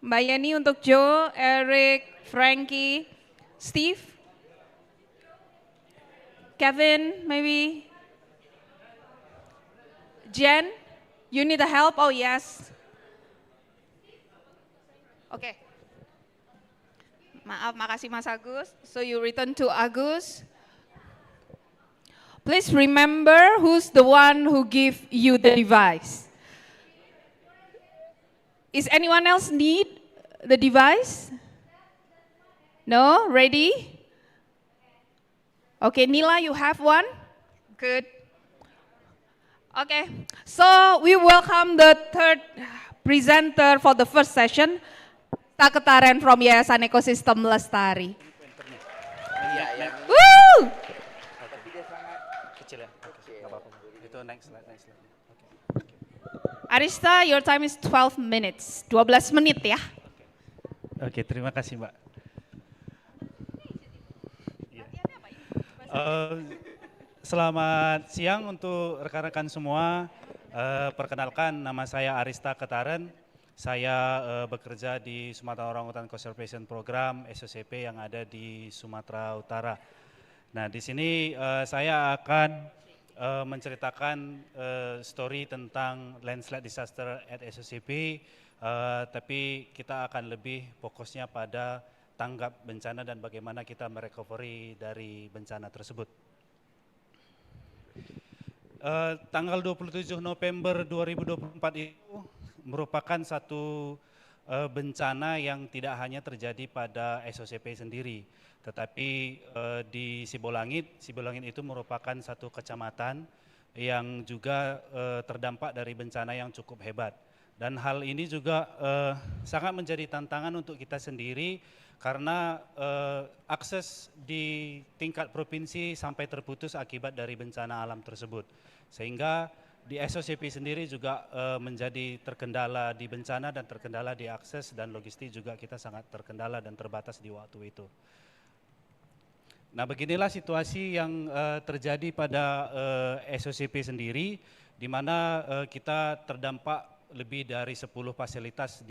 Mbak Yeni untuk Joe, Eric, Frankie, Steve, Kevin, maybe, Jen, you need the help? Oh yes. Okay. Maaf, makasih Mas Agus. So you return to Agus. Please remember who's the one who give you the device. Is anyone else need the device? No? Ready? Okay, Nila, you have one? Good. Okay, so we welcome the third presenter for the first session, Taketaren from Yayasan Ekosistem Lestari. Woo! Kecil ya? Oke, nggak apa-apa. Itu next slide. Arista, your time is 12 minutes. 12 menit ya. Oke, terima kasih Mbak. Selamat siang untuk rekan-rekan semua. Perkenalkan, nama saya Arista Ketaren. Saya bekerja di Sumatra Orangutan Conservation Program SOCP yang ada di Sumatera Utara. Nah, di sini saya akan menceritakan story tentang landslide disaster at SOCP, tapi kita akan lebih fokusnya pada tanggap bencana dan bagaimana kita merecovery dari bencana tersebut. Tanggal 27 November 2024 itu merupakan satu bencana yang tidak hanya terjadi pada SOCP sendiri, tetapi di Sibolangit itu merupakan satu kecamatan yang juga terdampak dari bencana yang cukup hebat. Dan hal ini juga sangat menjadi tantangan untuk kita sendiri karena akses di tingkat provinsi sampai terputus akibat dari bencana alam tersebut. Sehingga di SOCP sendiri juga menjadi terkendala di bencana dan terkendala di akses, dan logistik juga kita sangat terkendala dan terbatas di waktu itu. Nah, beginilah situasi yang terjadi pada SOCP sendiri, di mana kita terdampak lebih dari 10 fasilitas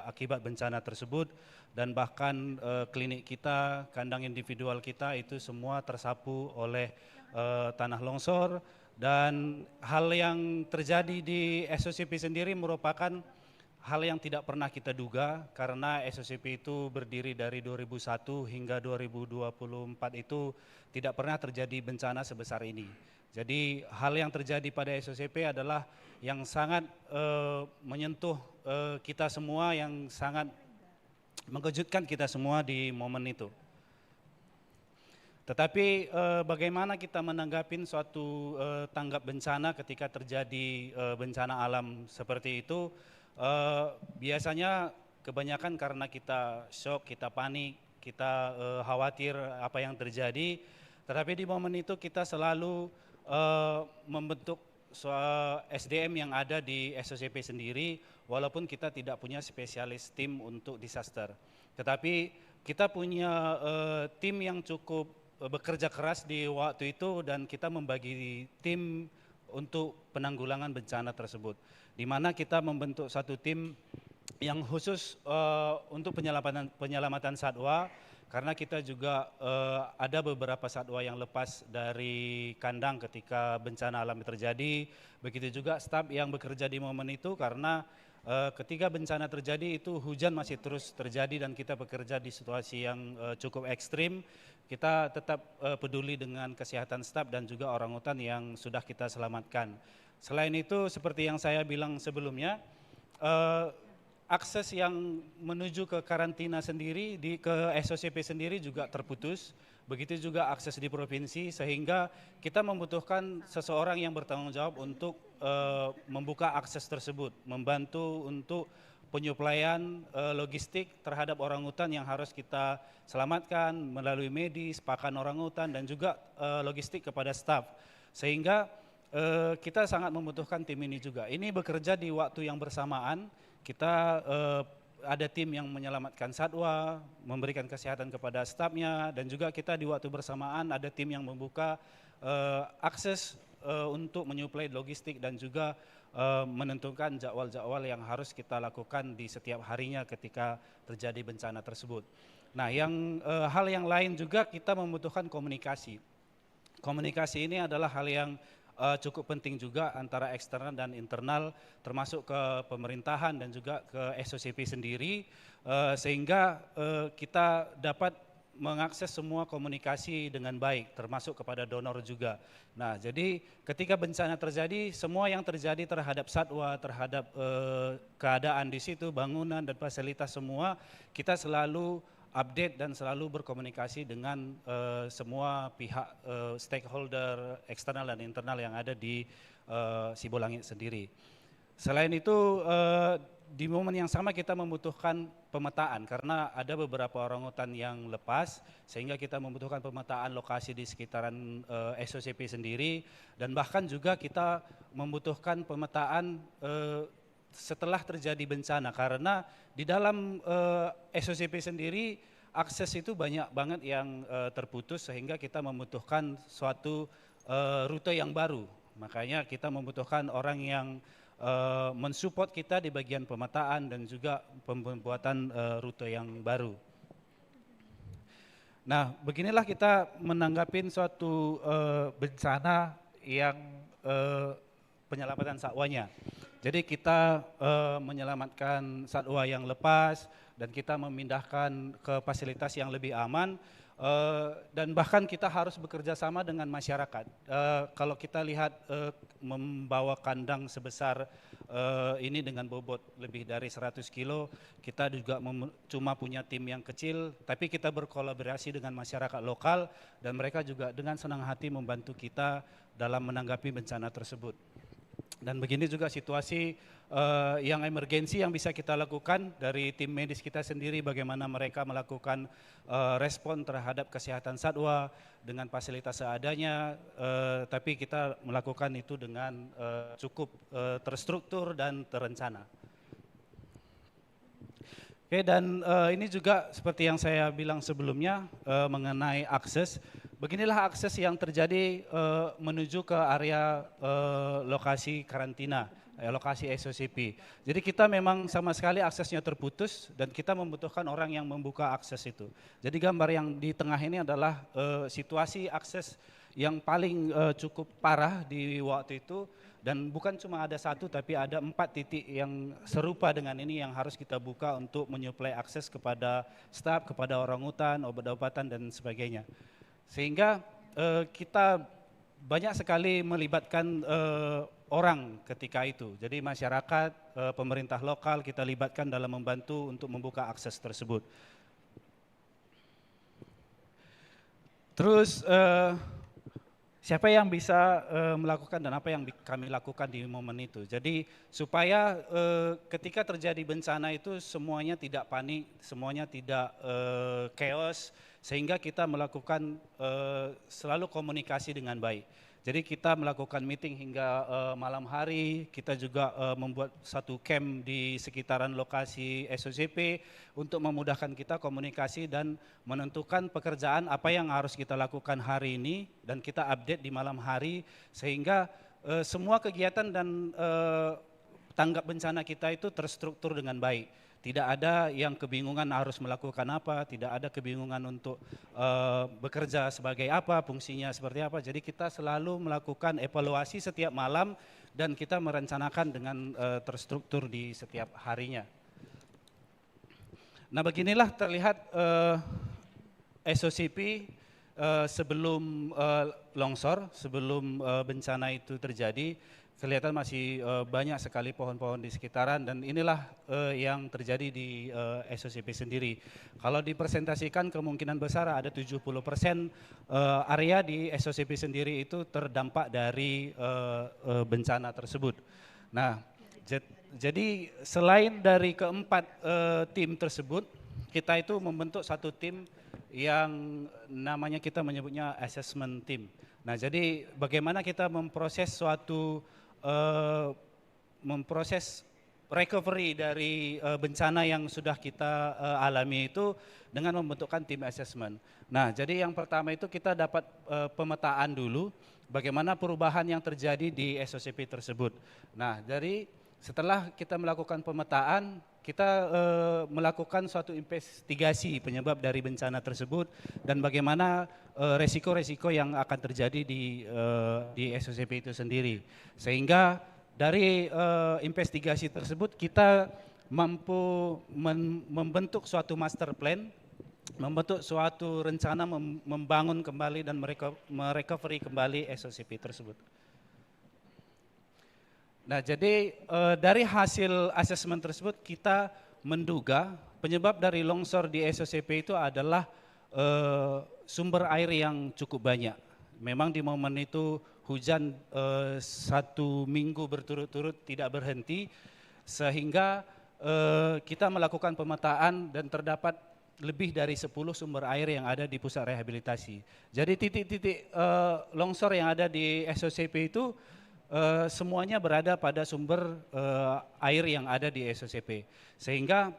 akibat bencana tersebut, dan bahkan klinik kita, kandang individual kita itu semua tersapu oleh tanah longsor. Dan hal yang terjadi di SOCP sendiri merupakan hal yang tidak pernah kita duga karena SOCP itu berdiri dari 2001 hingga 2024 itu tidak pernah terjadi bencana sebesar ini. Jadi hal yang terjadi pada SOCP adalah yang sangat menyentuh kita semua, yang sangat mengejutkan kita semua di momen itu. Tetapi bagaimana kita menanggapi suatu tanggap bencana ketika terjadi bencana alam seperti itu, biasanya kebanyakan karena kita shock, kita panik, kita khawatir apa yang terjadi. Tetapi di momen itu kita selalu membentuk SDM yang ada di SOCP sendiri, walaupun kita tidak punya spesialis tim untuk disaster. Tetapi kita punya tim yang cukup bekerja keras di waktu itu, dan kita membagi tim untuk penanggulangan bencana tersebut, di mana kita membentuk satu tim yang khusus untuk penyelamatan satwa, karena kita juga ada beberapa satwa yang lepas dari kandang ketika bencana alam terjadi. Begitu juga staf yang bekerja di momen itu, karena ketika bencana terjadi itu hujan masih terus terjadi dan kita bekerja di situasi yang cukup ekstrim. Kita tetap peduli dengan kesehatan staf dan juga orangutan yang sudah kita selamatkan. Selain itu, seperti yang saya bilang sebelumnya, akses yang menuju ke karantina sendiri, ke SOCP sendiri juga terputus. Begitu juga akses di provinsi, sehingga kita membutuhkan seseorang yang bertanggung jawab untuk membuka akses tersebut, membantu untuk penyuplaian logistik terhadap orangutan yang harus kita selamatkan melalui medis, pakan orangutan, dan juga logistik kepada staf. Sehingga kita sangat membutuhkan tim ini juga. Ini bekerja di waktu yang bersamaan. Kita ada tim yang menyelamatkan satwa, memberikan kesehatan kepada stafnya, dan juga kita di waktu bersamaan ada tim yang membuka akses untuk menyuplai logistik dan juga menentukan jadwal-jadwal yang harus kita lakukan di setiap harinya ketika terjadi bencana tersebut. Nah, hal yang lain juga kita membutuhkan komunikasi. Komunikasi ini adalah hal yang cukup penting juga antara eksternal dan internal, termasuk ke pemerintahan dan juga ke SOCP sendiri, sehingga kita dapat mengakses semua komunikasi dengan baik, termasuk kepada donor juga. Nah, jadi ketika bencana terjadi, semua yang terjadi terhadap satwa, terhadap keadaan di situ, bangunan dan fasilitas semua, kita selalu update dan selalu berkomunikasi dengan semua pihak stakeholder eksternal dan internal yang ada di Sibolangit sendiri. Selain itu, di momen yang sama kita membutuhkan pemetaan, karena ada beberapa orangutan yang lepas, sehingga kita membutuhkan pemetaan lokasi di sekitaran SOCP sendiri, dan bahkan juga kita membutuhkan pemetaan setelah terjadi bencana, karena di dalam SOCP sendiri akses itu banyak banget yang terputus, sehingga kita membutuhkan suatu rute yang baru. Makanya kita membutuhkan orang yang mensupport kita di bagian pemetaan dan juga pembuatan rute yang baru. Nah, beginilah kita menanggapi suatu bencana yang penyelamatan satwanya. Jadi kita menyelamatkan satwa yang lepas dan kita memindahkan ke fasilitas yang lebih aman. Dan bahkan kita harus bekerja sama dengan masyarakat. Kalau kita lihat membawa kandang sebesar ini dengan bobot lebih dari 100 kilo, kita juga cuma punya tim yang kecil, tapi kita berkolaborasi dengan masyarakat lokal dan mereka juga dengan senang hati membantu kita dalam menanggapi bencana tersebut. Dan begini juga situasi yang emergensi yang bisa kita lakukan dari tim medis kita sendiri, bagaimana mereka melakukan respon terhadap kesehatan satwa dengan fasilitas seadanya, tapi kita melakukan itu dengan cukup terstruktur dan terencana. Oke, dan ini juga seperti yang saya bilang sebelumnya mengenai akses. Beginilah akses yang terjadi menuju ke area lokasi karantina, lokasi SOCP. Jadi kita memang sama sekali aksesnya terputus dan kita membutuhkan orang yang membuka akses itu. Jadi gambar yang di tengah ini adalah situasi akses yang paling cukup parah di waktu itu, dan bukan cuma ada satu tapi ada 4 titik yang serupa dengan ini yang harus kita buka untuk menyuplai akses kepada staf, kepada orangutan, obat-obatan dan sebagainya. Sehingga kita banyak sekali melibatkan orang ketika itu. Jadi masyarakat, pemerintah lokal kita libatkan dalam membantu untuk membuka akses tersebut. Terus siapa yang bisa melakukan dan apa yang kami lakukan di momen itu. Jadi supaya ketika terjadi bencana itu semuanya tidak panik, semuanya tidak chaos, sehingga kita melakukan selalu komunikasi dengan baik. Jadi kita melakukan meeting hingga malam hari, kita juga membuat satu camp di sekitaran lokasi SOCP untuk memudahkan kita komunikasi dan menentukan pekerjaan apa yang harus kita lakukan hari ini dan kita update di malam hari sehingga semua kegiatan dan tanggap bencana kita itu terstruktur dengan baik. Tidak ada yang kebingungan harus melakukan apa, tidak ada kebingungan untuk bekerja sebagai apa, fungsinya seperti apa. Jadi kita selalu melakukan evaluasi setiap malam dan kita merencanakan dengan terstruktur di setiap harinya. Nah beginilah terlihat SOCP sebelum longsor, sebelum bencana itu terjadi. Kelihatan masih banyak sekali pohon-pohon di sekitaran dan inilah yang terjadi di SOCP sendiri. Kalau dipresentasikan kemungkinan besar ada 70% area di SOCP sendiri itu terdampak dari bencana tersebut. Nah, jadi selain dari keempat tim tersebut, kita itu membentuk satu tim yang namanya kita menyebutnya assessment team. Nah, jadi bagaimana kita memproses suatu memproses recovery dari bencana yang sudah kita alami itu dengan membentukkan tim assessment. Nah, jadi yang pertama itu kita dapat pemetaan dulu bagaimana perubahan yang terjadi di SOCP tersebut. Nah, dari setelah kita melakukan pemetaan, kita melakukan suatu investigasi penyebab dari bencana tersebut dan bagaimana resiko-resiko yang akan terjadi di SOCP itu sendiri. Sehingga dari investigasi tersebut kita mampu membentuk suatu master plan, membentuk suatu rencana membangun kembali dan merecovery kembali SOCP tersebut. Nah, jadi dari hasil asesmen tersebut kita menduga penyebab dari longsor di SOCP itu adalah sumber air yang cukup banyak. Memang di momen itu hujan 1 minggu berturut-turut tidak berhenti sehingga kita melakukan pemetaan dan terdapat lebih dari 10 sumber air yang ada di pusat rehabilitasi. Jadi titik-titik longsor yang ada di SOCP itu semuanya berada pada sumber air yang ada di SOCP. Sehingga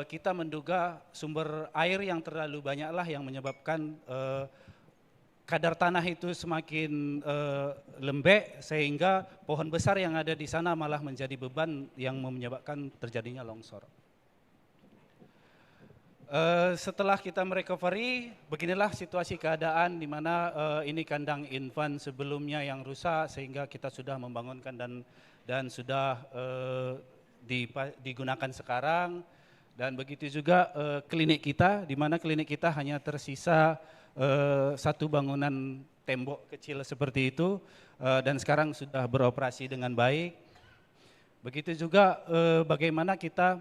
kita menduga sumber air yang terlalu banyaklah yang menyebabkan kadar tanah itu semakin lembek sehingga pohon besar yang ada di sana malah menjadi beban yang menyebabkan terjadinya longsor. Setelah kita merecovery, beginilah situasi keadaan di mana ini kandang infan sebelumnya yang rusak sehingga kita sudah membangunkan dan sudah digunakan sekarang. Dan begitu juga klinik kita, di mana klinik kita hanya tersisa satu bangunan tembok kecil seperti itu dan sekarang sudah beroperasi dengan baik. Begitu juga bagaimana kita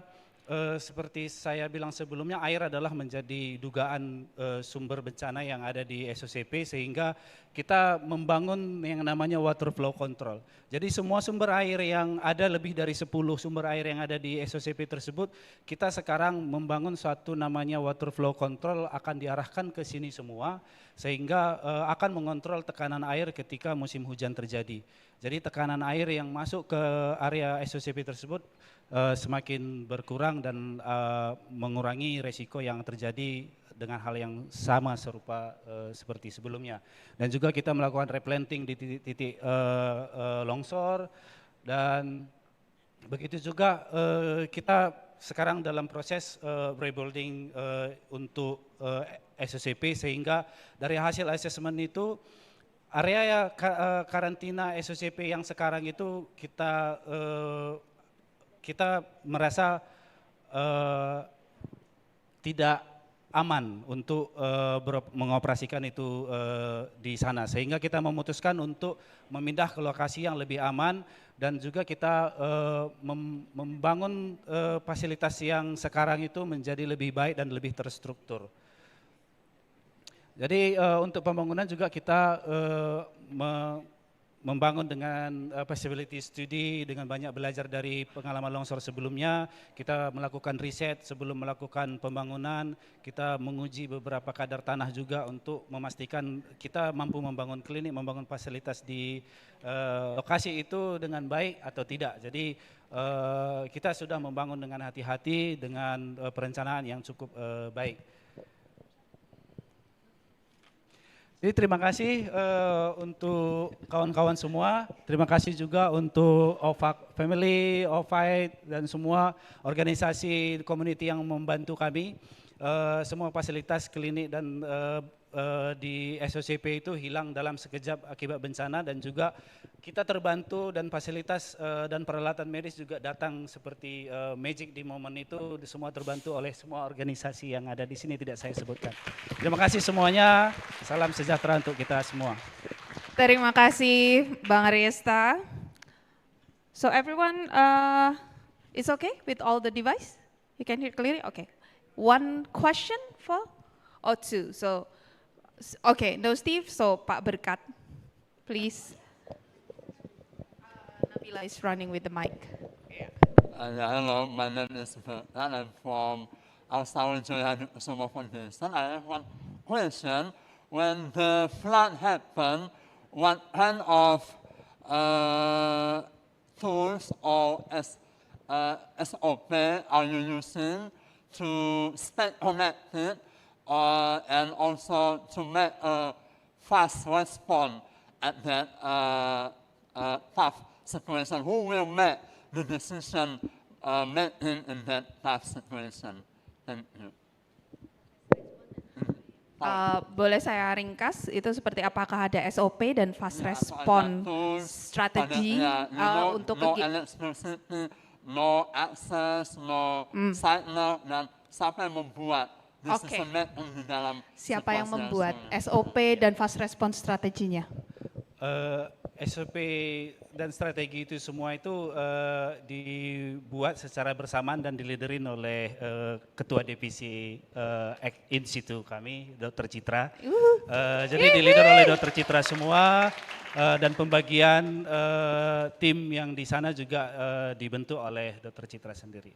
seperti saya bilang sebelumnya, air adalah menjadi dugaan sumber bencana yang ada di SOCP sehingga kita membangun yang namanya water flow control. Jadi semua sumber air yang ada, lebih dari 10 sumber air yang ada di SOCP tersebut, kita sekarang membangun suatu namanya water flow control akan diarahkan ke sini semua sehingga akan mengontrol tekanan air ketika musim hujan terjadi. Jadi tekanan air yang masuk ke area SOCP tersebut semakin berkurang dan mengurangi resiko yang terjadi dengan hal yang sama serupa seperti sebelumnya. Dan juga kita melakukan replanting di titik-titik longsor dan begitu juga kita sekarang dalam proses rebuilding untuk SOCP sehingga dari hasil asesmen itu area karantina SOCP yang sekarang itu kita merasa tidak aman untuk mengoperasikan itu di sana, sehingga kita memutuskan untuk memindah ke lokasi yang lebih aman dan juga kita membangun fasilitas yang sekarang itu menjadi lebih baik dan lebih terstruktur. Jadi untuk pembangunan juga kita membangun dengan feasibility study, dengan banyak belajar dari pengalaman longsor sebelumnya. Kita melakukan riset sebelum melakukan pembangunan, kita menguji beberapa kadar tanah juga untuk memastikan kita mampu membangun klinik, membangun fasilitas di lokasi itu dengan baik atau tidak. Jadi kita sudah membangun dengan hati-hati, dengan perencanaan yang cukup baik. Jadi terima kasih untuk kawan-kawan semua, terima kasih juga untuk OVAG Family, OVAG dan semua organisasi community yang membantu kami. Semua fasilitas klinik dan di SOCP itu hilang dalam sekejap akibat bencana, dan juga kita terbantu dan fasilitas dan peralatan medis juga datang seperti magic di momen itu, semua terbantu oleh semua organisasi yang ada di sini, tidak saya sebutkan. Terima kasih semuanya, salam sejahtera untuk kita semua. Terima kasih Bang Riesta. So everyone is okay with all the device? You can hear clearly? Okay. One question for or two? So, okay, no Steve, so Pak Berkat, please. Nabila is running with the mic. Hello, my name is Berkat. I'm from Australia and Indonesia. I have one question. When the flood happened, what kind of tools or SOP are you using to stay connected and also to make a fast response at that tough situation? Who will make the decision making in that tough situation? Thank you. Boleh saya ringkas, itu seperti apakah ada SOP dan fast response strategi untuk electricity, no access, no signal, dan siapa yang membuat decision making di dalam siapa yang membuat SOP dan fast response strateginya? SOP dan strategi itu semua itu dibuat secara bersamaan dan diliderin oleh Ketua Divisi in situ kami, Dr. Citra. Jadi dilider oleh Dr. Citra semua, dan pembagian tim yang di sana juga dibentuk oleh Dr. Citra sendiri.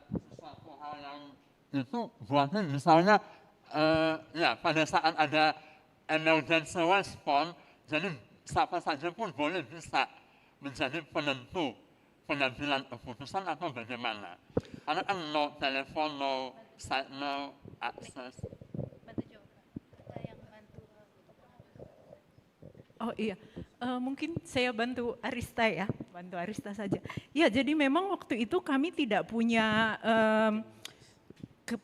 Sesuatu hal yang itu buatnya misalnya ya pada saat ada emergency response, jadi siapa saja pun boleh bisa menjadi penentu pengambilan keputusan atau bagaimana. Karena kan no telepon, no signal, access. Oh iya, mungkin saya bantu Arista ya, bantu Arista saja. Ya, jadi memang waktu itu kami tidak punya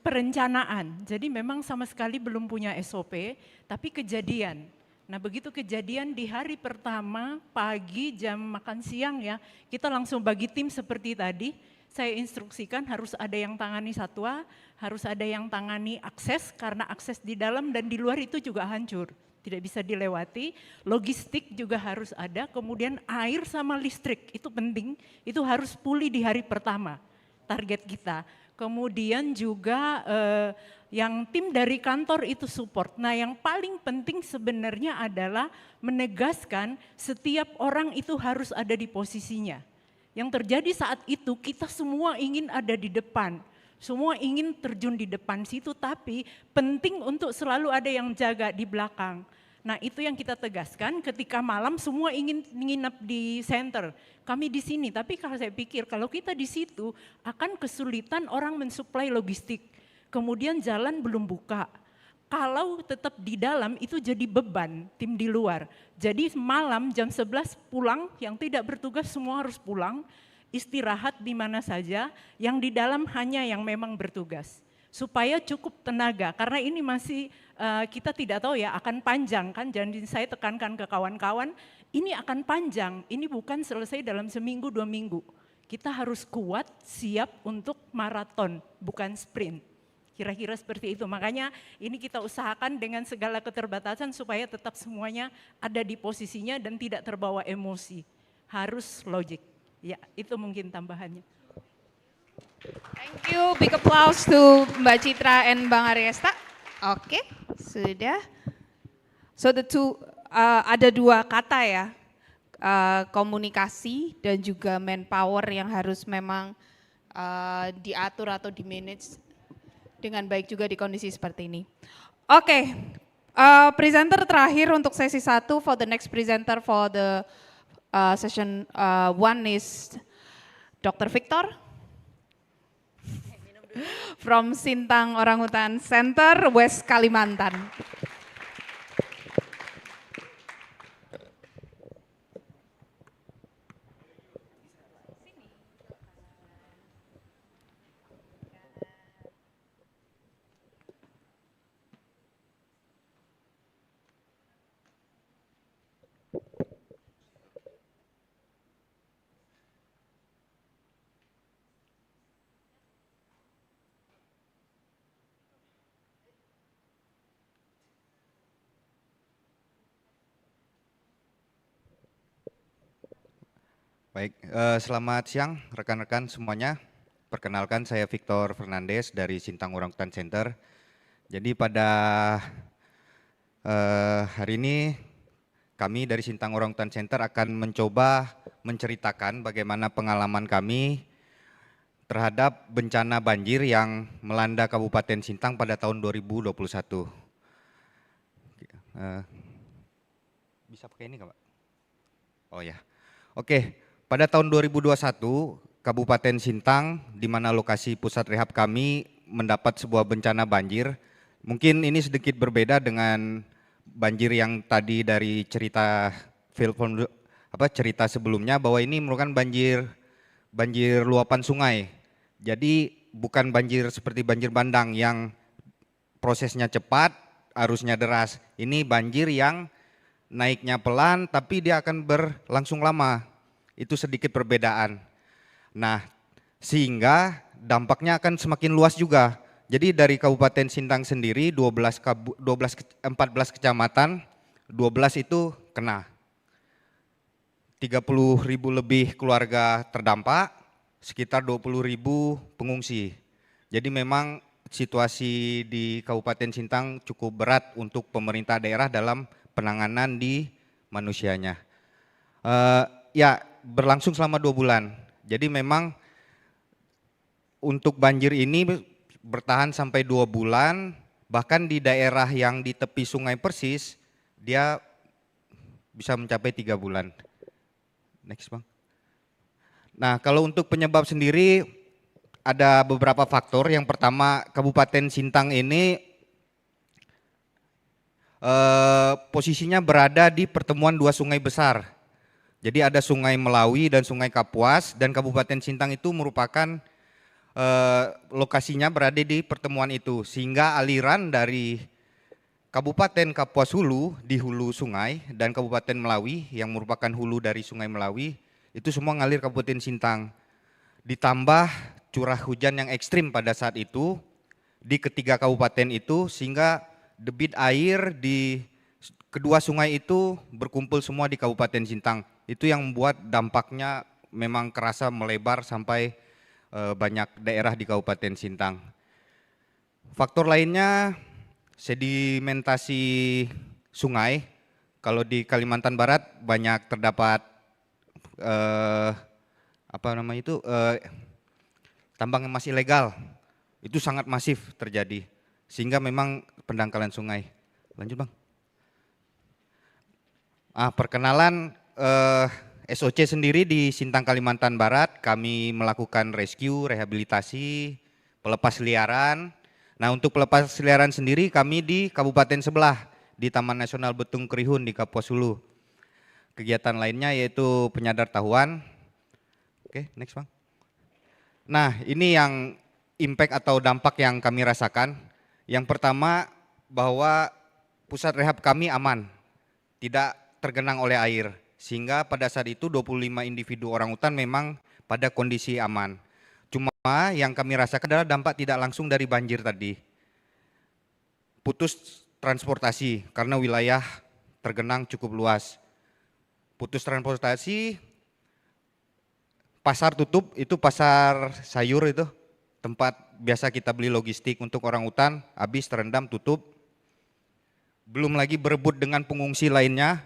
perencanaan, jadi memang sama sekali belum punya SOP, tapi kejadian. Nah begitu kejadian di hari pertama pagi jam makan siang ya, kita langsung bagi tim seperti tadi, saya instruksikan harus ada yang tangani satwa, harus ada yang tangani akses, karena akses di dalam dan di luar itu juga hancur. Tidak bisa dilewati, logistik juga harus ada, kemudian air sama listrik, itu penting, itu harus pulih di hari pertama, target kita. Kemudian juga yang tim dari kantor itu support. Nah yang paling penting sebenarnya adalah menegaskan setiap orang itu harus ada di posisinya. Yang terjadi saat itu kita semua ingin ada di depan. Semua ingin terjun di depan situ, tapi penting untuk selalu ada yang jaga di belakang. Nah itu yang kita tegaskan ketika malam semua ingin nginep di center. Kami di sini, tapi kalau saya pikir kalau kita di situ akan kesulitan orang mensuplai logistik. Kemudian jalan belum buka. Kalau tetap di dalam itu jadi beban tim di luar. Jadi malam jam 11 pulang, yang tidak bertugas semua harus pulang. Istirahat di mana saja, yang di dalam hanya yang memang bertugas. supaya cukup tenaga, karena ini masih kita tidak tahu ya akan panjang kan, jadi saya tekankan ke kawan-kawan, ini akan panjang, ini bukan selesai dalam seminggu 2 minggu. Kita harus kuat, siap untuk maraton, bukan sprint. Kira-kira seperti itu, makanya ini kita usahakan dengan segala keterbatasan supaya tetap semuanya ada di posisinya dan tidak terbawa emosi. Harus logik, ya itu mungkin tambahannya. Thank you, big applause to Mbak Citra and Bang Ariesta. Oke, sudah. So ada 2 kata ya, komunikasi dan juga manpower yang harus memang diatur atau di-manage dengan baik juga di kondisi seperti ini. Oke, presenter terakhir untuk sesi 1 for the next presenter for the session 1 is Dr. Victor from Sintang Orangutan Center, West Kalimantan. Baik, selamat siang rekan-rekan semuanya. Perkenalkan saya Victor Fernandes dari Sintang Orangutan Center. Jadi pada hari ini kami dari Sintang Orangutan Center akan mencoba menceritakan bagaimana pengalaman kami terhadap bencana banjir yang melanda Kabupaten Sintang pada tahun 2021. Bisa pakai ini nggak, Pak? Oh ya, oke. Pada tahun 2021, Kabupaten Sintang, di mana lokasi pusat rehab kami mendapat sebuah bencana banjir. Mungkin ini sedikit berbeda dengan banjir yang tadi dari cerita cerita sebelumnya, bahwa ini merupakan banjir luapan sungai. Jadi bukan banjir seperti banjir bandang yang prosesnya cepat, arusnya deras. Ini banjir yang naiknya pelan, tapi dia akan berlangsung lama. Itu sedikit perbedaan. Nah, sehingga dampaknya akan semakin luas juga. Jadi dari Kabupaten Sintang sendiri 14 kecamatan, 12 itu kena. 30.000 lebih keluarga terdampak, sekitar 20.000 pengungsi. Jadi memang situasi di Kabupaten Sintang cukup berat untuk pemerintah daerah dalam penanganan di manusianya. Ya, berlangsung selama 2 bulan. Jadi memang untuk banjir ini bertahan sampai 2 bulan, bahkan di daerah yang di tepi sungai persis, dia bisa mencapai 3 bulan. Next, Bang. Nah, kalau untuk penyebab sendiri ada beberapa faktor. Yang pertama, Kabupaten Sintang ini posisinya berada di pertemuan 2 sungai besar. Jadi ada Sungai Melawi dan Sungai Kapuas, dan Kabupaten Sintang itu merupakan lokasinya berada di pertemuan itu, sehingga aliran dari Kabupaten Kapuas Hulu di hulu sungai dan Kabupaten Melawi yang merupakan hulu dari Sungai Melawi itu semua ngalir Kabupaten Sintang. Ditambah curah hujan yang ekstrim pada saat itu di ketiga kabupaten itu, sehingga debit air di kedua sungai itu berkumpul semua di Kabupaten Sintang. Itu yang membuat dampaknya memang kerasa melebar sampai banyak daerah di Kabupaten Sintang. Faktor lainnya sedimentasi sungai. Kalau di Kalimantan Barat banyak terdapat tambang emas ilegal. Itu sangat masif terjadi, sehingga memang pendangkalan sungai. Lanjut, Bang. Perkenalan SOC sendiri di Sintang Kalimantan Barat, kami melakukan rescue, rehabilitasi, pelepas liaran. Nah, untuk pelepas liaran sendiri kami di kabupaten sebelah, di Taman Nasional Betung Kerihun di Kapuas Hulu. Kegiatan lainnya yaitu penyadar tahuan. Oke, next, Bang. Nah, ini yang impact atau dampak yang kami rasakan. Yang pertama bahwa pusat rehab kami aman, tidak tergenang oleh air. Sehingga pada saat itu 25 individu orangutan memang pada kondisi aman. Cuma yang kami rasakan adalah dampak tidak langsung dari banjir tadi. Putus transportasi karena wilayah tergenang cukup luas. Putus transportasi, pasar tutup, itu pasar sayur itu, tempat biasa kita beli logistik untuk orangutan, habis terendam tutup. Belum lagi berebut dengan pengungsi lainnya,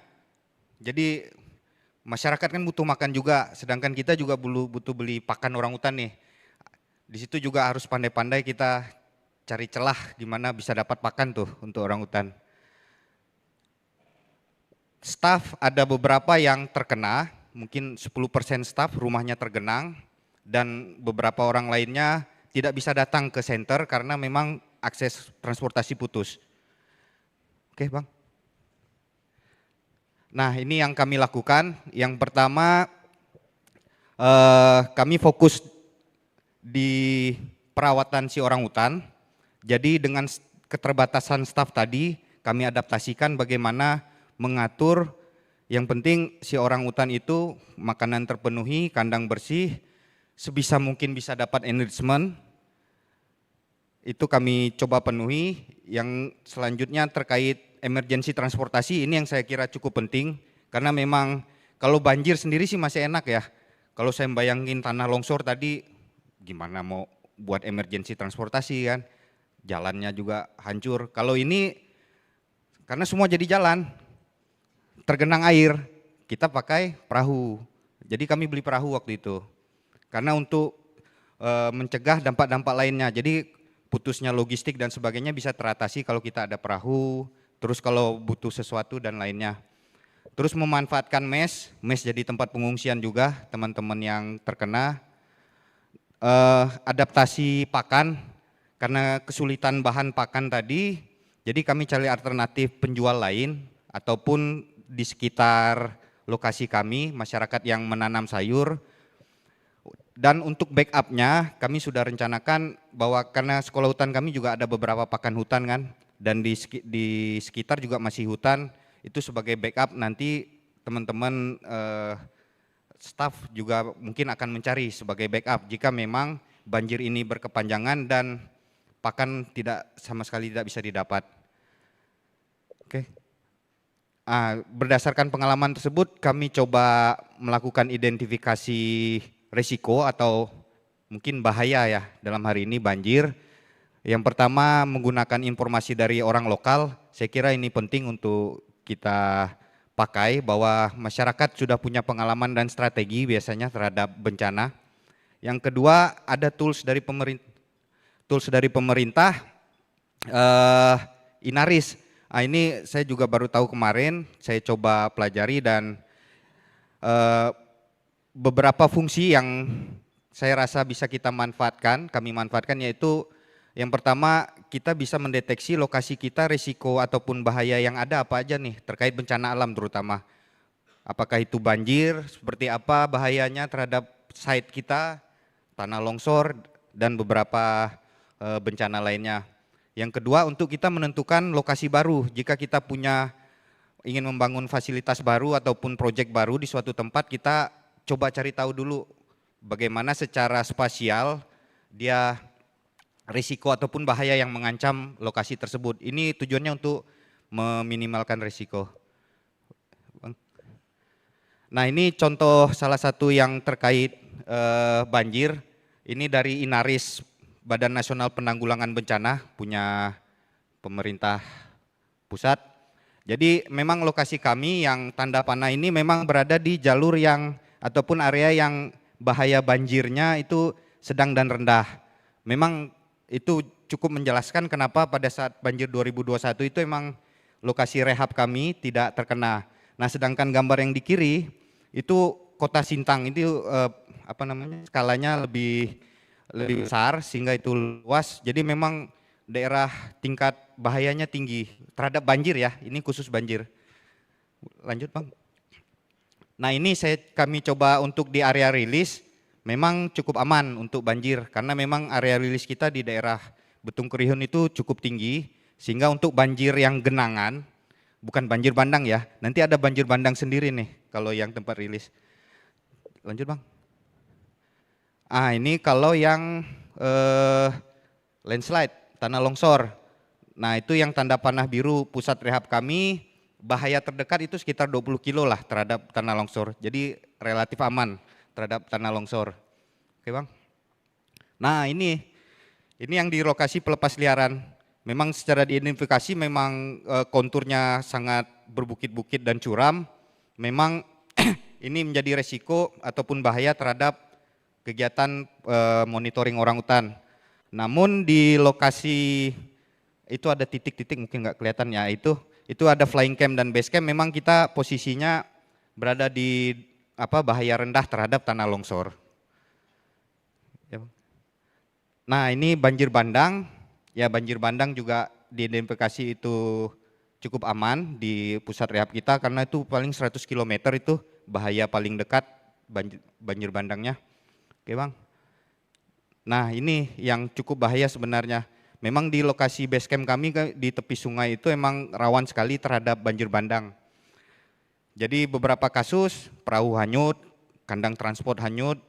jadi masyarakat kan butuh makan juga, sedangkan kita juga butuh beli pakan orangutan nih. Di situ juga harus pandai-pandai kita cari celah di mana bisa dapat pakan tuh untuk orangutan. Staf ada beberapa yang terkena, mungkin 10% staf rumahnya tergenang, dan beberapa orang lainnya tidak bisa datang ke center karena memang akses transportasi putus. Oke Bang. Nah ini yang kami lakukan. Yang pertama kami fokus di perawatan si orangutan. Jadi dengan keterbatasan staf tadi kami adaptasikan bagaimana mengatur, yang penting si orangutan itu makanan terpenuhi, kandang bersih, sebisa mungkin bisa dapat enrichment. Itu kami coba penuhi. Yang selanjutnya terkait emergensi transportasi, ini yang saya kira cukup penting karena memang kalau banjir sendiri sih masih enak ya. Kalau saya bayangin tanah longsor tadi gimana mau buat emergensi transportasi kan, jalannya juga hancur. Kalau ini karena semua jadi jalan, tergenang air, kita pakai perahu. Jadi kami beli perahu waktu itu karena untuk mencegah dampak-dampak lainnya. Jadi putusnya logistik dan sebagainya bisa teratasi kalau kita ada perahu, terus kalau butuh sesuatu dan lainnya. Terus memanfaatkan mes jadi tempat pengungsian juga teman-teman yang terkena. Adaptasi pakan, karena kesulitan bahan pakan tadi, jadi kami cari alternatif penjual lain ataupun di sekitar lokasi kami, masyarakat yang menanam sayur. Dan untuk backupnya kami sudah rencanakan bahwa karena sekolah hutan kami juga ada beberapa pakan hutan kan, dan di sekitar juga masih hutan, itu sebagai backup nanti teman-teman staff juga mungkin akan mencari sebagai backup jika memang banjir ini berkepanjangan dan pakan sama sekali tidak bisa didapat. Oke. Berdasarkan pengalaman tersebut kami coba melakukan identifikasi risiko atau mungkin bahaya ya dalam hari ini banjir. Yang pertama menggunakan informasi dari orang lokal, saya kira ini penting untuk kita pakai bahwa masyarakat sudah punya pengalaman dan strategi biasanya terhadap bencana. Yang kedua ada tools dari pemerintah, Inaris. Ini saya juga baru tahu kemarin, saya coba pelajari dan beberapa fungsi yang saya rasa bisa kita manfaatkan, kami manfaatkan, yaitu yang pertama kita bisa mendeteksi lokasi kita risiko ataupun bahaya yang ada apa aja nih terkait bencana alam terutama. Apakah itu banjir, seperti apa bahayanya terhadap site kita, tanah longsor dan beberapa bencana lainnya. Yang kedua untuk kita menentukan lokasi baru jika kita ingin membangun fasilitas baru ataupun proyek baru di suatu tempat, kita coba cari tahu dulu bagaimana secara spasial dia risiko ataupun bahaya yang mengancam lokasi tersebut. Ini tujuannya untuk meminimalkan risiko. Nah ini contoh salah satu yang terkait banjir. Ini dari Inaris, Badan Nasional Penanggulangan Bencana, punya pemerintah pusat. Jadi memang lokasi kami yang tanda panah ini memang berada di jalur yang ataupun area yang bahaya banjirnya itu sedang dan rendah. Memang itu cukup menjelaskan kenapa pada saat banjir 2021 itu emang lokasi rehab kami tidak terkena. Nah sedangkan gambar yang di kiri itu kota Sintang, itu skalanya lebih besar sehingga itu luas. Jadi memang daerah tingkat bahayanya tinggi terhadap banjir ya, ini khusus banjir. Lanjut Bang. Nah ini kami coba untuk di area rilis, memang cukup aman untuk banjir karena memang area rilis kita di daerah Betung Kerihun itu cukup tinggi, sehingga untuk banjir yang genangan, bukan banjir bandang ya, nanti ada banjir bandang sendiri nih kalau yang tempat rilis. Lanjut Bang. Ini kalau yang landslide, tanah longsor. Nah itu yang tanda panah biru pusat rehab kami, bahaya terdekat itu sekitar 20 kilo lah terhadap tanah longsor. Jadi relatif aman terhadap tanah longsor. Oke Bang. Nah ini yang di lokasi pelepas liaran. Memang secara diidentifikasi memang konturnya sangat berbukit-bukit dan curam. Memang ini menjadi resiko ataupun bahaya terhadap kegiatan monitoring orangutan. Namun di lokasi itu ada titik-titik mungkin nggak kelihatan ya, itu ada flying camp dan base camp. Memang kita posisinya berada di bahaya rendah terhadap tanah longsor. Nah ini banjir bandang, ya banjir bandang juga diidentifikasi itu cukup aman di pusat rehab kita karena itu paling 100 km itu bahaya paling dekat banjir bandangnya. Oke Bang. Nah ini yang cukup bahaya sebenarnya. Memang di lokasi base camp kami di tepi sungai itu emang rawan sekali terhadap banjir bandang. Jadi beberapa kasus perahu hanyut, kandang transport hanyut,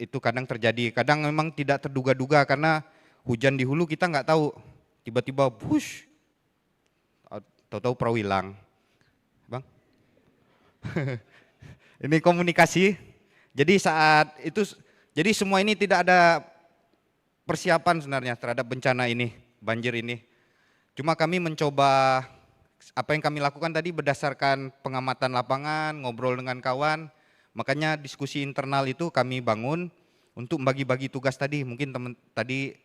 itu kadang terjadi. Kadang memang tidak terduga-duga karena hujan di hulu kita nggak tahu. Tiba-tiba bush, tahu-tahu perahu hilang. Bang, ini komunikasi. Jadi saat itu, jadi semua ini tidak ada persiapan sebenarnya terhadap bencana ini, banjir ini. Cuma kami mencoba, apa yang kami lakukan tadi berdasarkan pengamatan lapangan, ngobrol dengan kawan, makanya diskusi internal itu kami bangun untuk bagi-bagi tugas tadi. Mungkin teman tadi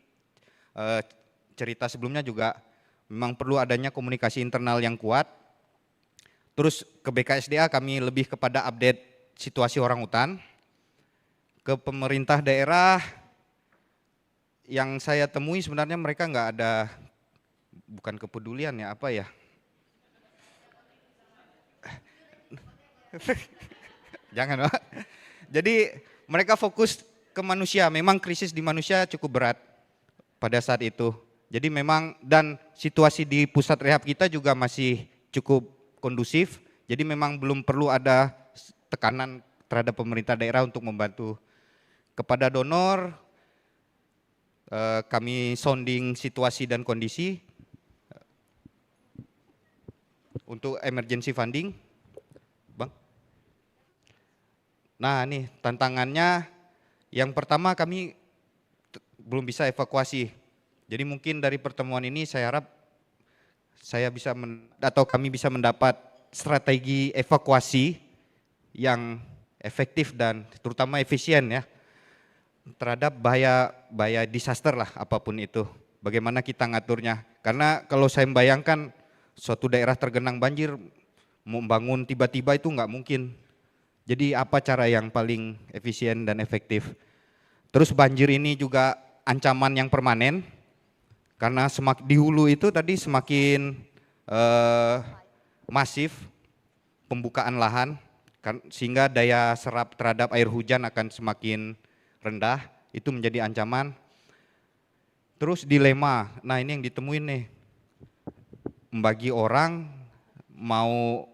cerita sebelumnya juga memang perlu adanya komunikasi internal yang kuat. Terus ke BKSDA kami lebih kepada update situasi orangutan. Ke pemerintah daerah yang saya temui sebenarnya mereka nggak ada, bukan kepedulian ya, apa ya? Jangan Pak. Jadi mereka fokus ke manusia, memang krisis di manusia cukup berat pada saat itu. Jadi memang dan situasi di pusat rehab kita juga masih cukup kondusif, jadi memang belum perlu ada tekanan terhadap pemerintah daerah untuk membantu. Kepada donor, kami sounding situasi dan kondisi untuk emergency funding. Bang. Nah nih tantangannya, yang pertama kami belum bisa evakuasi. Jadi mungkin dari pertemuan ini saya harap saya bisa atau kami bisa mendapat strategi evakuasi yang efektif dan terutama efisien ya terhadap bahaya disaster lah apapun itu. Bagaimana kita ngaturnya? Karena kalau saya membayangkan suatu daerah tergenang banjir, mau bangun tiba-tiba itu nggak mungkin. Jadi apa cara yang paling efisien dan efektif? Terus banjir ini juga ancaman yang permanen, karena di hulu itu tadi semakin masif pembukaan lahan, sehingga daya serap terhadap air hujan akan semakin rendah, itu menjadi ancaman. Terus dilema, nah ini yang ditemuin nih, membagi orang mau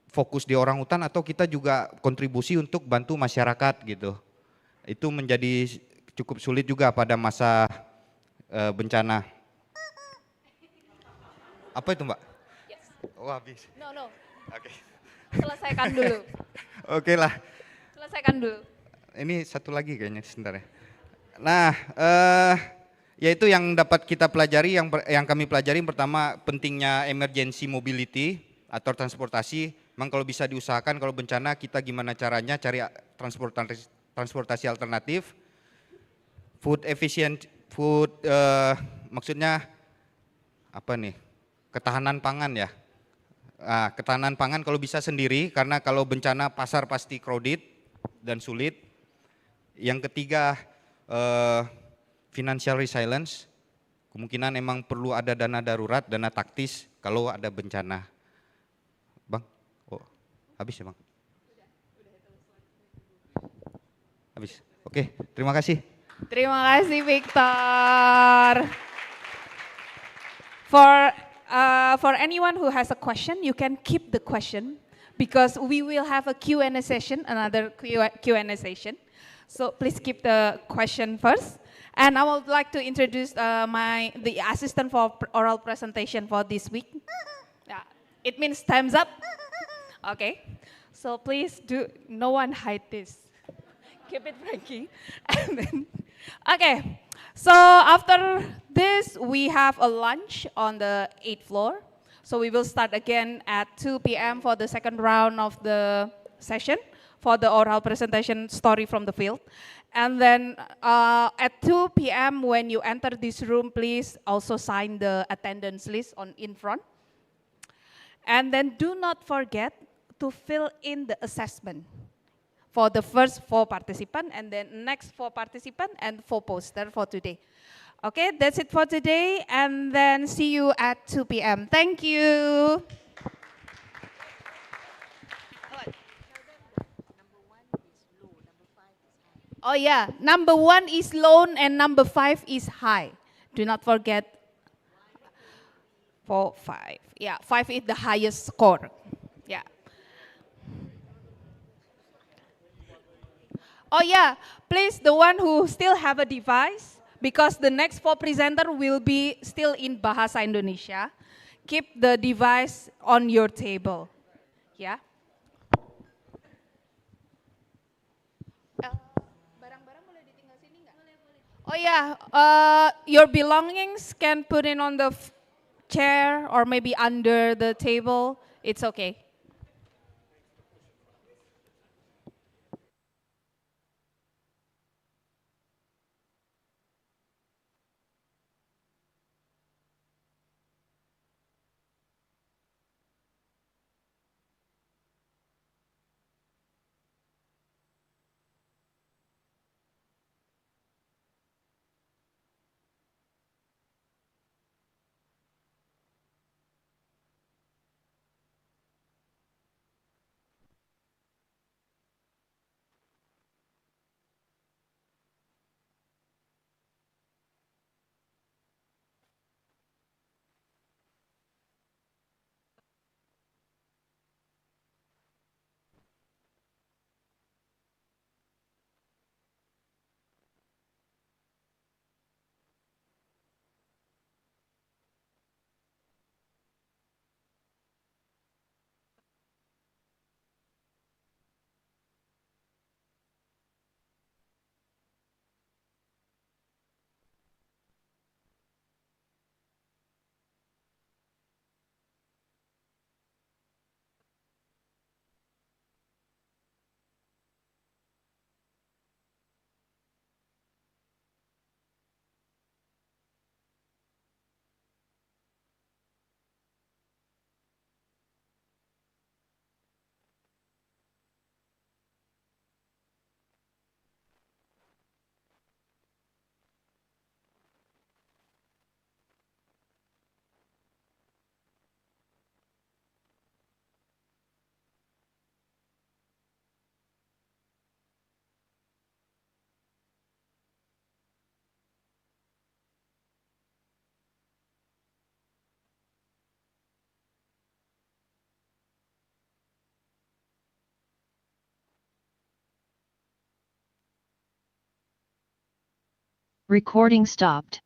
fokus di orangutan atau kita juga kontribusi untuk bantu masyarakat gitu. Itu menjadi cukup sulit juga pada masa bencana. Apa itu Mbak? Yes. Oh habis. No. Oke. Selesaikan dulu. Oke lah. Selesaikan dulu. Ini satu lagi kayaknya sebentar ya. Nah, yaitu yang dapat kita pelajari, yang kami pelajari pertama pentingnya emergency mobility atau transportasi. Memang kalau bisa diusahakan kalau bencana kita gimana caranya cari transportasi alternatif. Food efficient, maksudnya apa nih? Ketahanan pangan ya. Nah, ketahanan pangan kalau bisa sendiri karena kalau bencana pasar pasti crowded dan sulit. Yang ketiga financial resilience. Kemungkinan emang perlu ada dana darurat, dana taktis kalau ada bencana. Bang, habis ya Bang? Habis. Oke, terima kasih. Terima kasih Victor. For anyone who has a question, you can keep the question because we will have a Q&A session, another Q&A session. So please keep the question first. And I would like to introduce the assistant for oral presentation for this week. Yeah, it means time's up. Okay, so please no one hide this. Keep it Frankie. And then, okay, so after this, we have a lunch on the 8th floor. So we will start again at 2 p.m. for the second round of the session for the oral presentation story from the field. And then at 2 p.m. when you enter this room, please also sign the attendance list in front. And then do not forget to fill in the assessment for the first 4 participants and then next 4 participants and 4 poster for today. Okay, that's it for today and then see you at 2 p.m. Thank you. Oh yeah, number 1 is low and number 5 is high. Do not forget 4, 5. Yeah, 5 is the highest score. Yeah. Oh yeah, please the one who still have a device, because the next 4 presenter will be still in Bahasa Indonesia. Keep the device on your table. Yeah. Oh yeah, your belongings can put in on the chair or maybe under the table. It's okay. Recording stopped.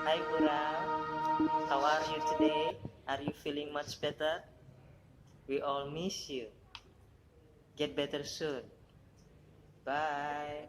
Hi Pura, how are you today? Are you feeling much better? We all miss you. Get better soon. Bye.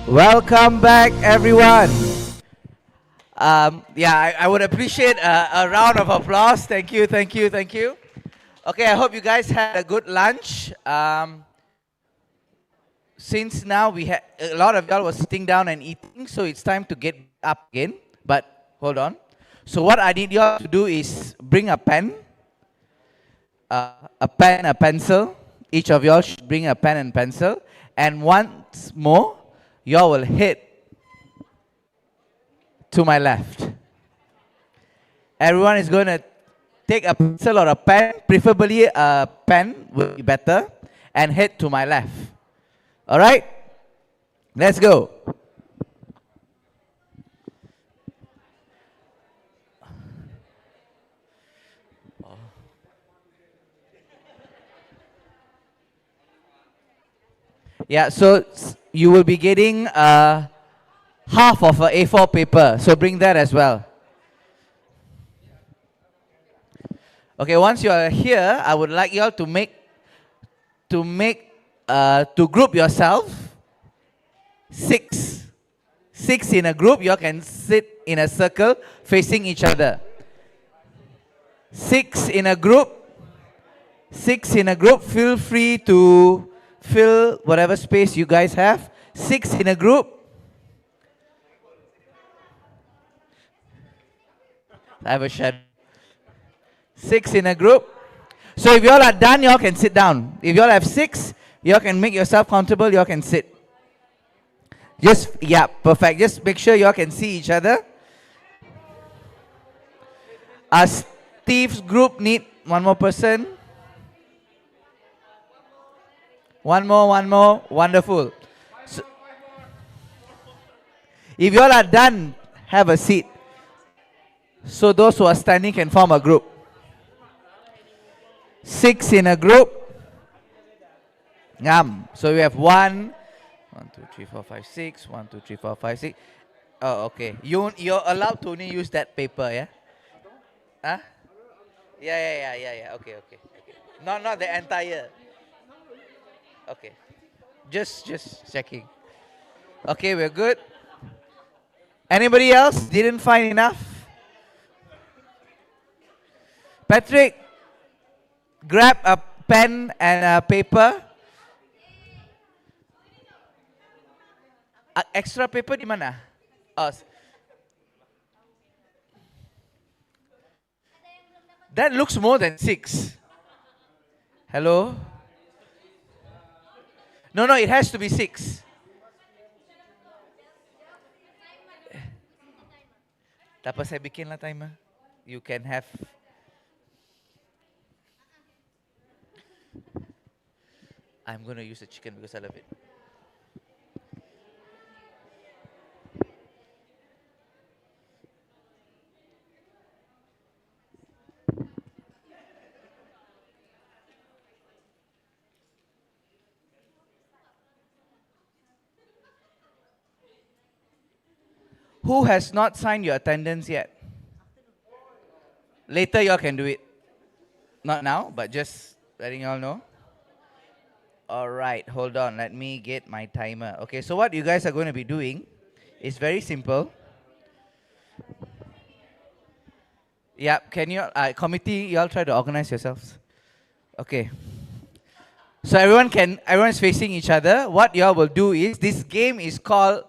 Welcome back, everyone. I would appreciate a round of applause. Thank you, thank you, thank you. Okay, I hope you guys had a good lunch. Since now a lot of y'all were sitting down and eating, so it's time to get up again. But hold on. So what I need y'all to do is bring a pen, a pencil. Each of y'all should bring a pen and pencil. And once more, y'all will hit to my left. Everyone is going to take a pencil or a pen, preferably a pen would be better, and head to my left. All right? Let's go. Yeah, so you will be getting half of a A4 paper. So bring that as well. Okay, once you are here, I would like you all to group yourself. 6 in a group. You all can sit in a circle facing each other. 6 in a group. 6 in a group. Feel free to fill whatever space you guys have. 6 in a group. I have a shadow. 6 in a group. So if you all are done, you all can sit down. If you all have 6, you all can make yourself comfortable, you all can sit. Just, yeah, perfect. Just make sure you all can see each other. Steve's group need one more person. One more. Wonderful. So, if you all are done, have a seat. So those who are standing can form a group. 6 in a group. So we have 1, 2, 3, 4, 5, 6. 1, 2, 3, 4, 5, 6. Oh, okay. You're allowed to only use that paper, yeah? Huh? Yeah. Okay. Not the entire. Okay. Just checking. Okay, we're good. Anybody else didn't find enough? Patrick, grab a pen and a paper. Extra paper di mana? Oh. That looks more than 6. Hello? No, it has to be 6. Tak apa, saya bikinlah timer. You can have. I'm going to use the chicken because I love it. Who has not signed your attendance yet? Later you all can do it. Not now, but just letting you all know. Alright, hold on. Let me get my timer. Okay, so what you guys are going to be doing is very simple. Yeah, can you, committee, you all try to organize yourselves. Okay. So everyone's facing each other. What you all will do is, this game is called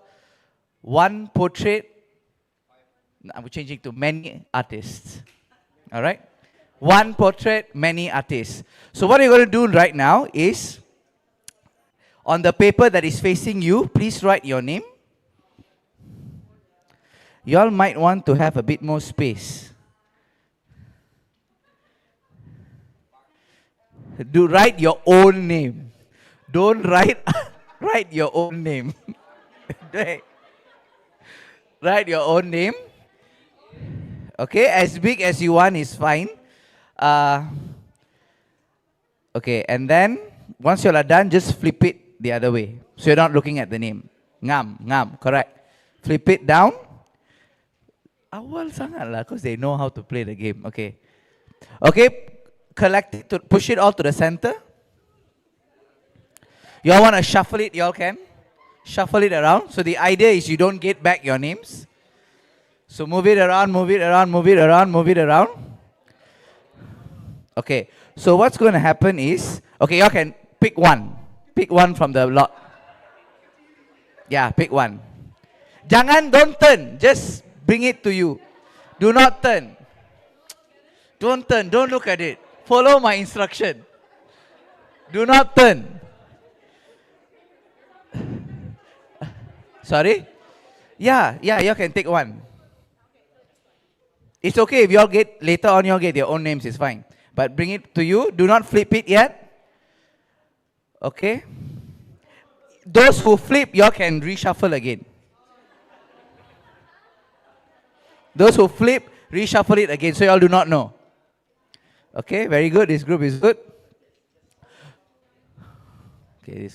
One Portrait. I'm changing to Many Artists. Alright? One Portrait, Many Artists. So what you're going to do right now is, on the paper that is facing you, please write your name. You all might want to have a bit more space. Write your own name. Don't write your own name. Write your own name. Okay, as big as you want is fine. Okay, and then once you all are done, just flip it the other way. So you're not looking at the name. Ngam, correct. Flip it down. Awal sangat lah, because they know how to play the game. Okay. Collect it, push it all to the center. You all want to shuffle it, you all can. Shuffle it around. So the idea is you don't get back your names. So move it around. Okay, so what's going to happen is, okay, you all can pick one. Pick one from the lot. Yeah, pick one. Don't turn, just bring it to you. Do not turn. Don't turn, don't look at it. Follow my instruction. Do not turn. Sorry? Yeah, you can take one. It's okay if you all later on you all get your own names, it's fine. But bring it to you. Do not flip it yet. Okay? those who flip, you can reshuffle again. Those who flip, reshuffle it again, so you all do not know. Okay, very good. This group is good. Okay,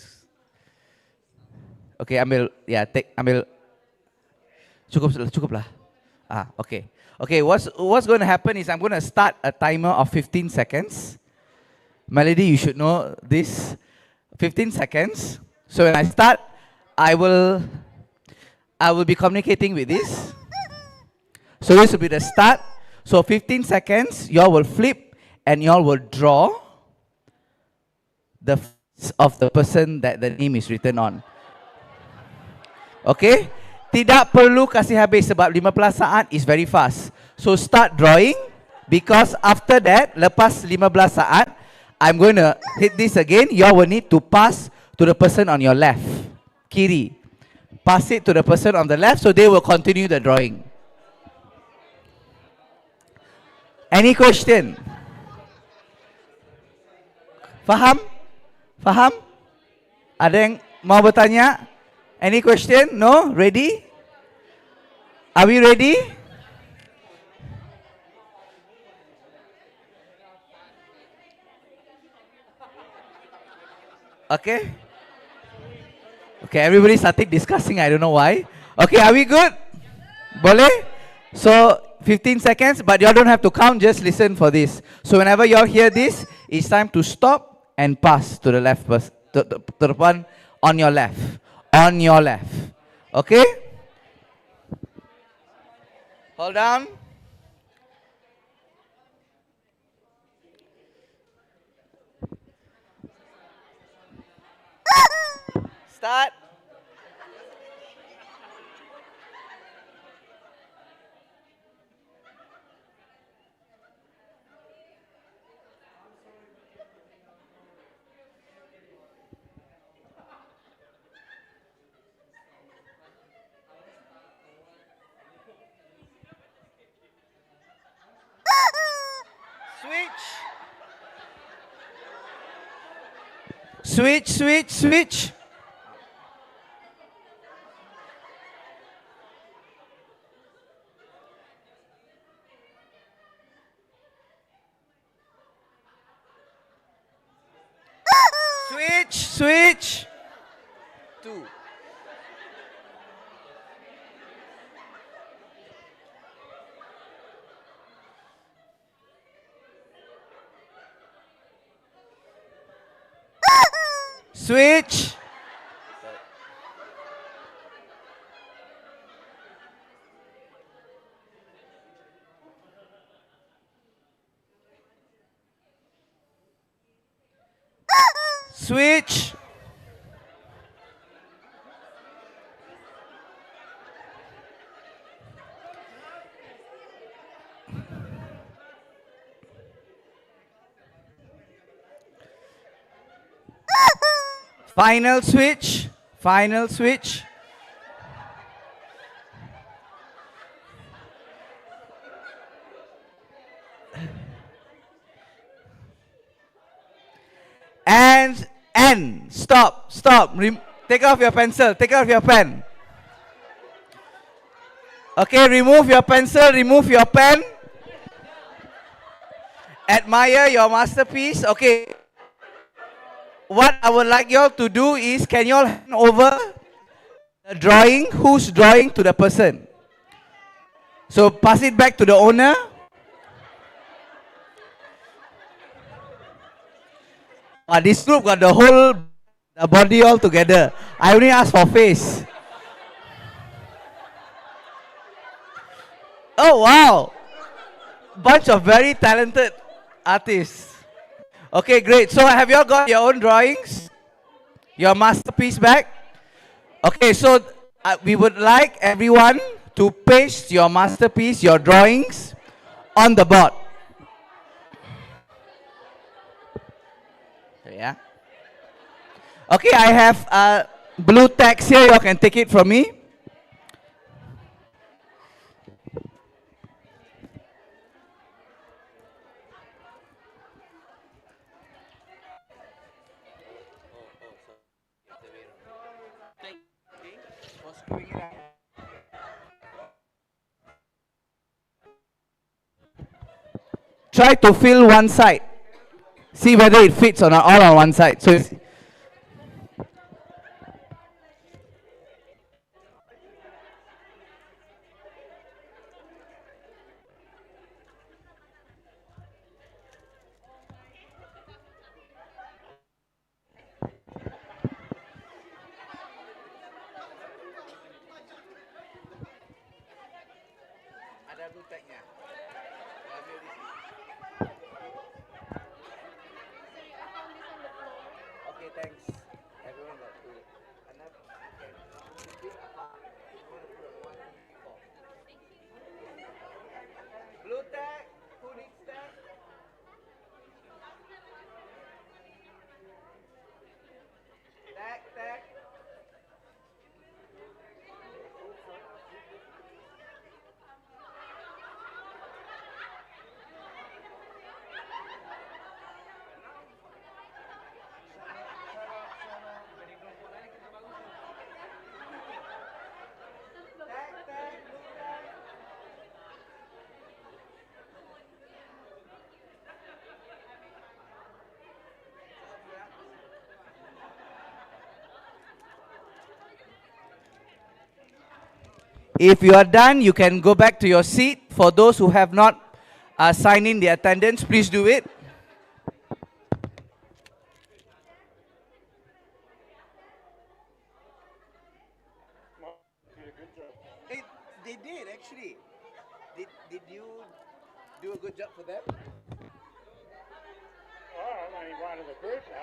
okay, ambil. Cukup lah. Okay. Okay, what's going to happen is I'm going to start a timer of 15 seconds. Melody, you should know this. 15 seconds. So when I start, I will be communicating with this. So this will be the start. So 15 seconds, you all will flip and you all will draw the face of the person that the name is written on. Okay? Tidak perlu kasih habis sebab 15 saat is very fast. So start drawing because after that, lepas 15 saat, I'm going to hit this again. You all will need to pass to the person on your left. Kiri. Pass it to the person on the left so they will continue the drawing. Any question? Faham? Faham? Ada yang mau bertanya? Any question? No? Ready? Are we ready? Okay. Okay, everybody started discussing. I don't know why. Okay, are we good? Boleh? So 15 seconds, but you all don't have to count, just listen for this. So whenever you all hear this, it's time to stop and pass to the left, to the one on your left. On your left. Okay? Hold down. Start. Switch, switch, switch. Switch, switch. 2. Switch. Switch. Final switch. Final switch. And stop. Take off your pencil. Take off your pen. Okay, remove your pencil. Remove your pen. Admire your masterpiece. Okay. What I would like you all to do is, can you all hand over the drawing, who's drawing, to the person? So pass it back to the owner. This group got the whole body all together. I only asked for face. Oh wow! Bunch of very talented artists. Okay, great. So have you all got your own drawings? Your masterpiece back? Okay, so we would like everyone to paste your masterpiece, your drawings, on the board. Yeah. Okay, I have blue text here. You all can take it from me. Try to fill one side. See whether it fits or not, all on one side. So it's, if you are done, you can go back to your seat. For those who have not signed in the attendance, please do it. They did actually. Did you do a good job for them? Oh, I'm only one of the group now.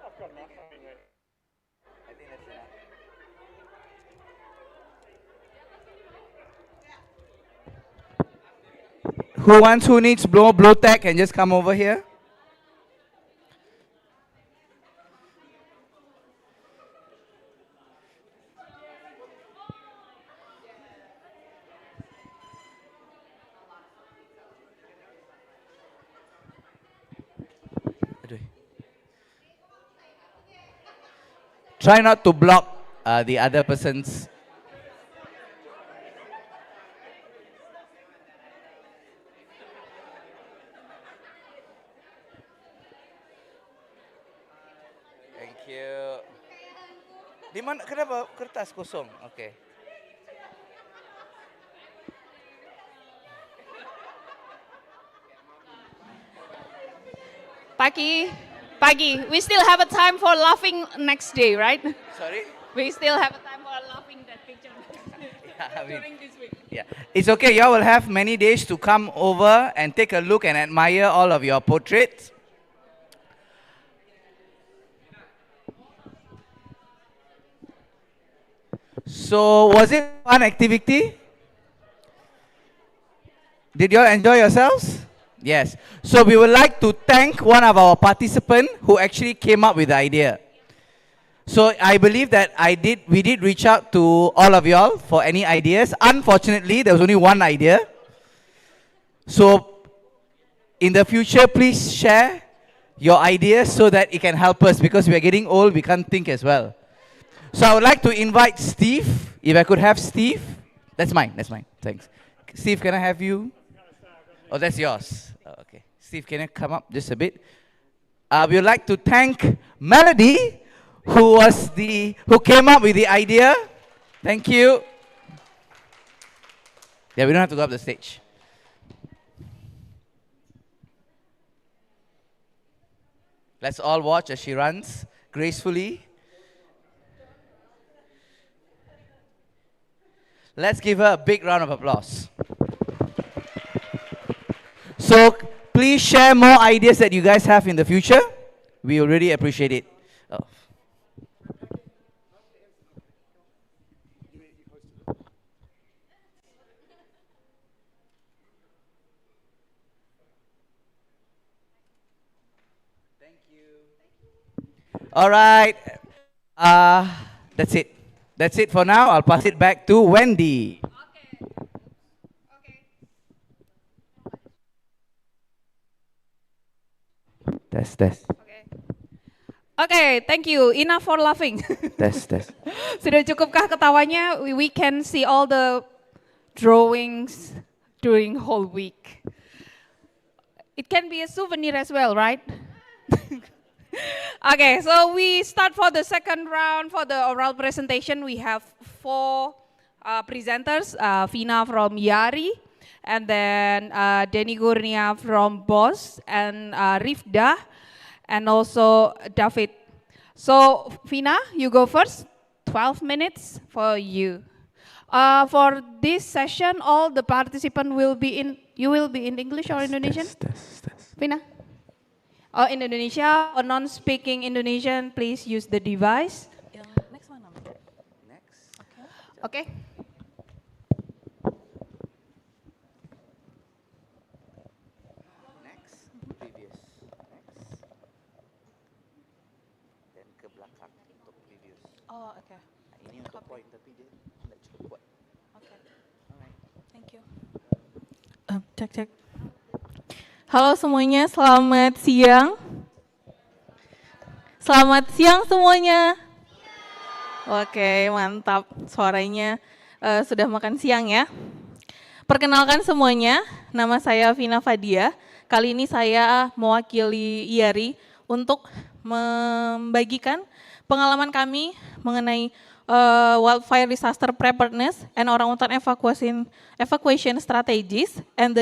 I've got enough. I think that's enough. Who needs blow tag can just come over here. Try not to block the other person's. Thank you. Di mana kenapa kertas kosong? Okay. Pagi, we still have a time for laughing next day, right? Sorry? We still have a time for laughing that picture during this week. Yeah, it's okay. You will have many days to come over and take a look and admire all of your portraits. So, was it a fun activity? Did you all enjoy yourselves? Yes. So we would like to thank one of our participants who actually came up with the idea. So I believe that we did reach out to all of y'all for any ideas. Unfortunately, there was only one idea. So in the future, please share your ideas so that it can help us, because we are getting old, we can't think as well. So I would like to invite Steve, if I could have Steve. That's mine, thanks. Steve, can I have you? Oh, that's yours. Oh, okay. Steve, can you come up just a bit? We would like to thank Melody, who came up with the idea. Thank you. Yeah, we don't have to go up the stage. Let's all watch as she runs gracefully. Let's give her a big round of applause. So please share more ideas that you guys have in the future. We will really appreciate it. Oh. Thank you. All right. That's it. That's it for now. I'll pass it back to Wendy. Test. Okay. Okay, thank you. Enough for laughing. Tes, tes. Sudah cukupkah ketawanya? We can see all the drawings during whole week. It can be a souvenir as well, right? Okay, so we start for the second round for the oral presentation. We have 4 presenters, Vina from Yari, and then Denny Gurnia from BOS, and Rifda, and also David. So Vina, you go first. 12 minutes for you. For this session, all the participants will be in. You will be in English or Indonesian? Vina. Oh, Indonesia. Or non-speaking Indonesian, please use the device. Next one. Next. Okay. Oh, oke. Ini untuk point tapi dia tidak cukup kuat. Oke. Thank you. Cek. Halo semuanya, selamat siang. Selamat siang semuanya. Oke, mantap. Suaranya sudah makan siang ya. Perkenalkan semuanya, nama saya Vina Fadia. Kali ini saya mewakili IARI untuk membagikan pengalaman kami mengenai wildfire disaster preparedness and orangutan evacuation strategies and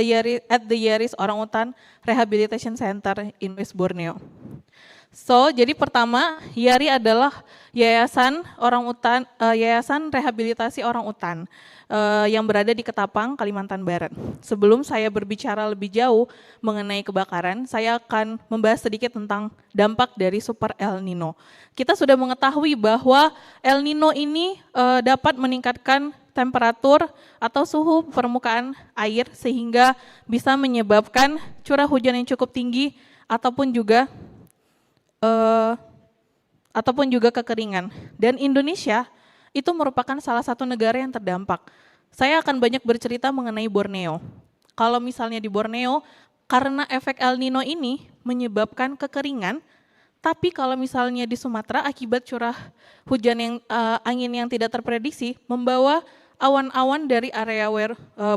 at the Yaris Orangutan Rehabilitation Center in West Borneo. So, jadi pertama, YARI adalah yayasan rehabilitasi orangutan yang berada di Ketapang, Kalimantan Barat. Sebelum saya berbicara lebih jauh mengenai kebakaran, saya akan membahas sedikit tentang dampak dari Super El Nino. Kita sudah mengetahui bahwa El Nino ini dapat meningkatkan temperatur atau suhu permukaan air sehingga bisa menyebabkan curah hujan yang cukup tinggi ataupun juga kekeringan. Dan Indonesia itu merupakan salah satu negara yang terdampak. Saya akan banyak bercerita mengenai Borneo. Kalau misalnya di Borneo, karena efek El Nino ini menyebabkan kekeringan, tapi kalau misalnya di Sumatra akibat curah hujan angin yang tidak terprediksi membawa awan-awan dari area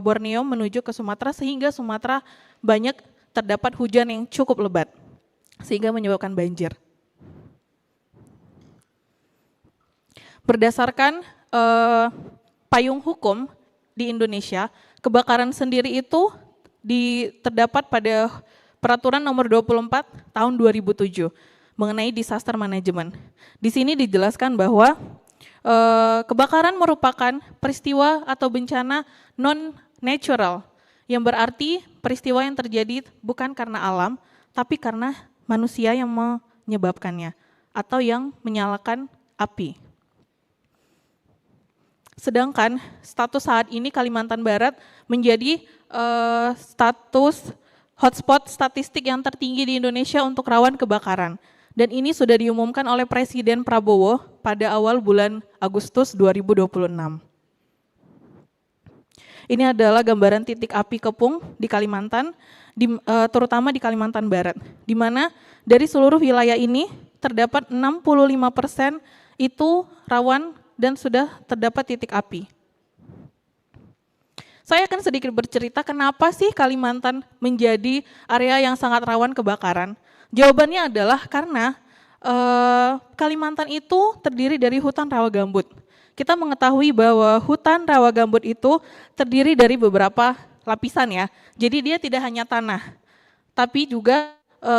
Borneo menuju ke Sumatra sehingga Sumatra banyak terdapat hujan yang cukup lebat sehingga menyebabkan banjir. Berdasarkan payung hukum di Indonesia, kebakaran sendiri itu terdapat pada Peraturan Nomor 24 Tahun 2007 mengenai disaster management. Di sini dijelaskan bahwa kebakaran merupakan peristiwa atau bencana non-natural, yang berarti peristiwa yang terjadi bukan karena alam, tapi karena manusia yang menyebabkannya atau yang menyalakan api. Sedangkan status saat ini Kalimantan Barat menjadi status hotspot statistik yang tertinggi di Indonesia untuk rawan kebakaran. Dan ini sudah diumumkan oleh Presiden Prabowo pada awal bulan Agustus 2026. Ini adalah gambaran titik api kepung di Kalimantan, terutama di Kalimantan Barat, di mana dari seluruh wilayah ini terdapat 65% itu rawan dan sudah terdapat titik api. Saya akan sedikit bercerita kenapa sih Kalimantan menjadi area yang sangat rawan kebakaran. Jawabannya adalah karena Kalimantan itu terdiri dari hutan rawa gambut. Kita mengetahui bahwa hutan rawa gambut itu terdiri dari beberapa lapisan ya. Jadi dia tidak hanya tanah, tapi juga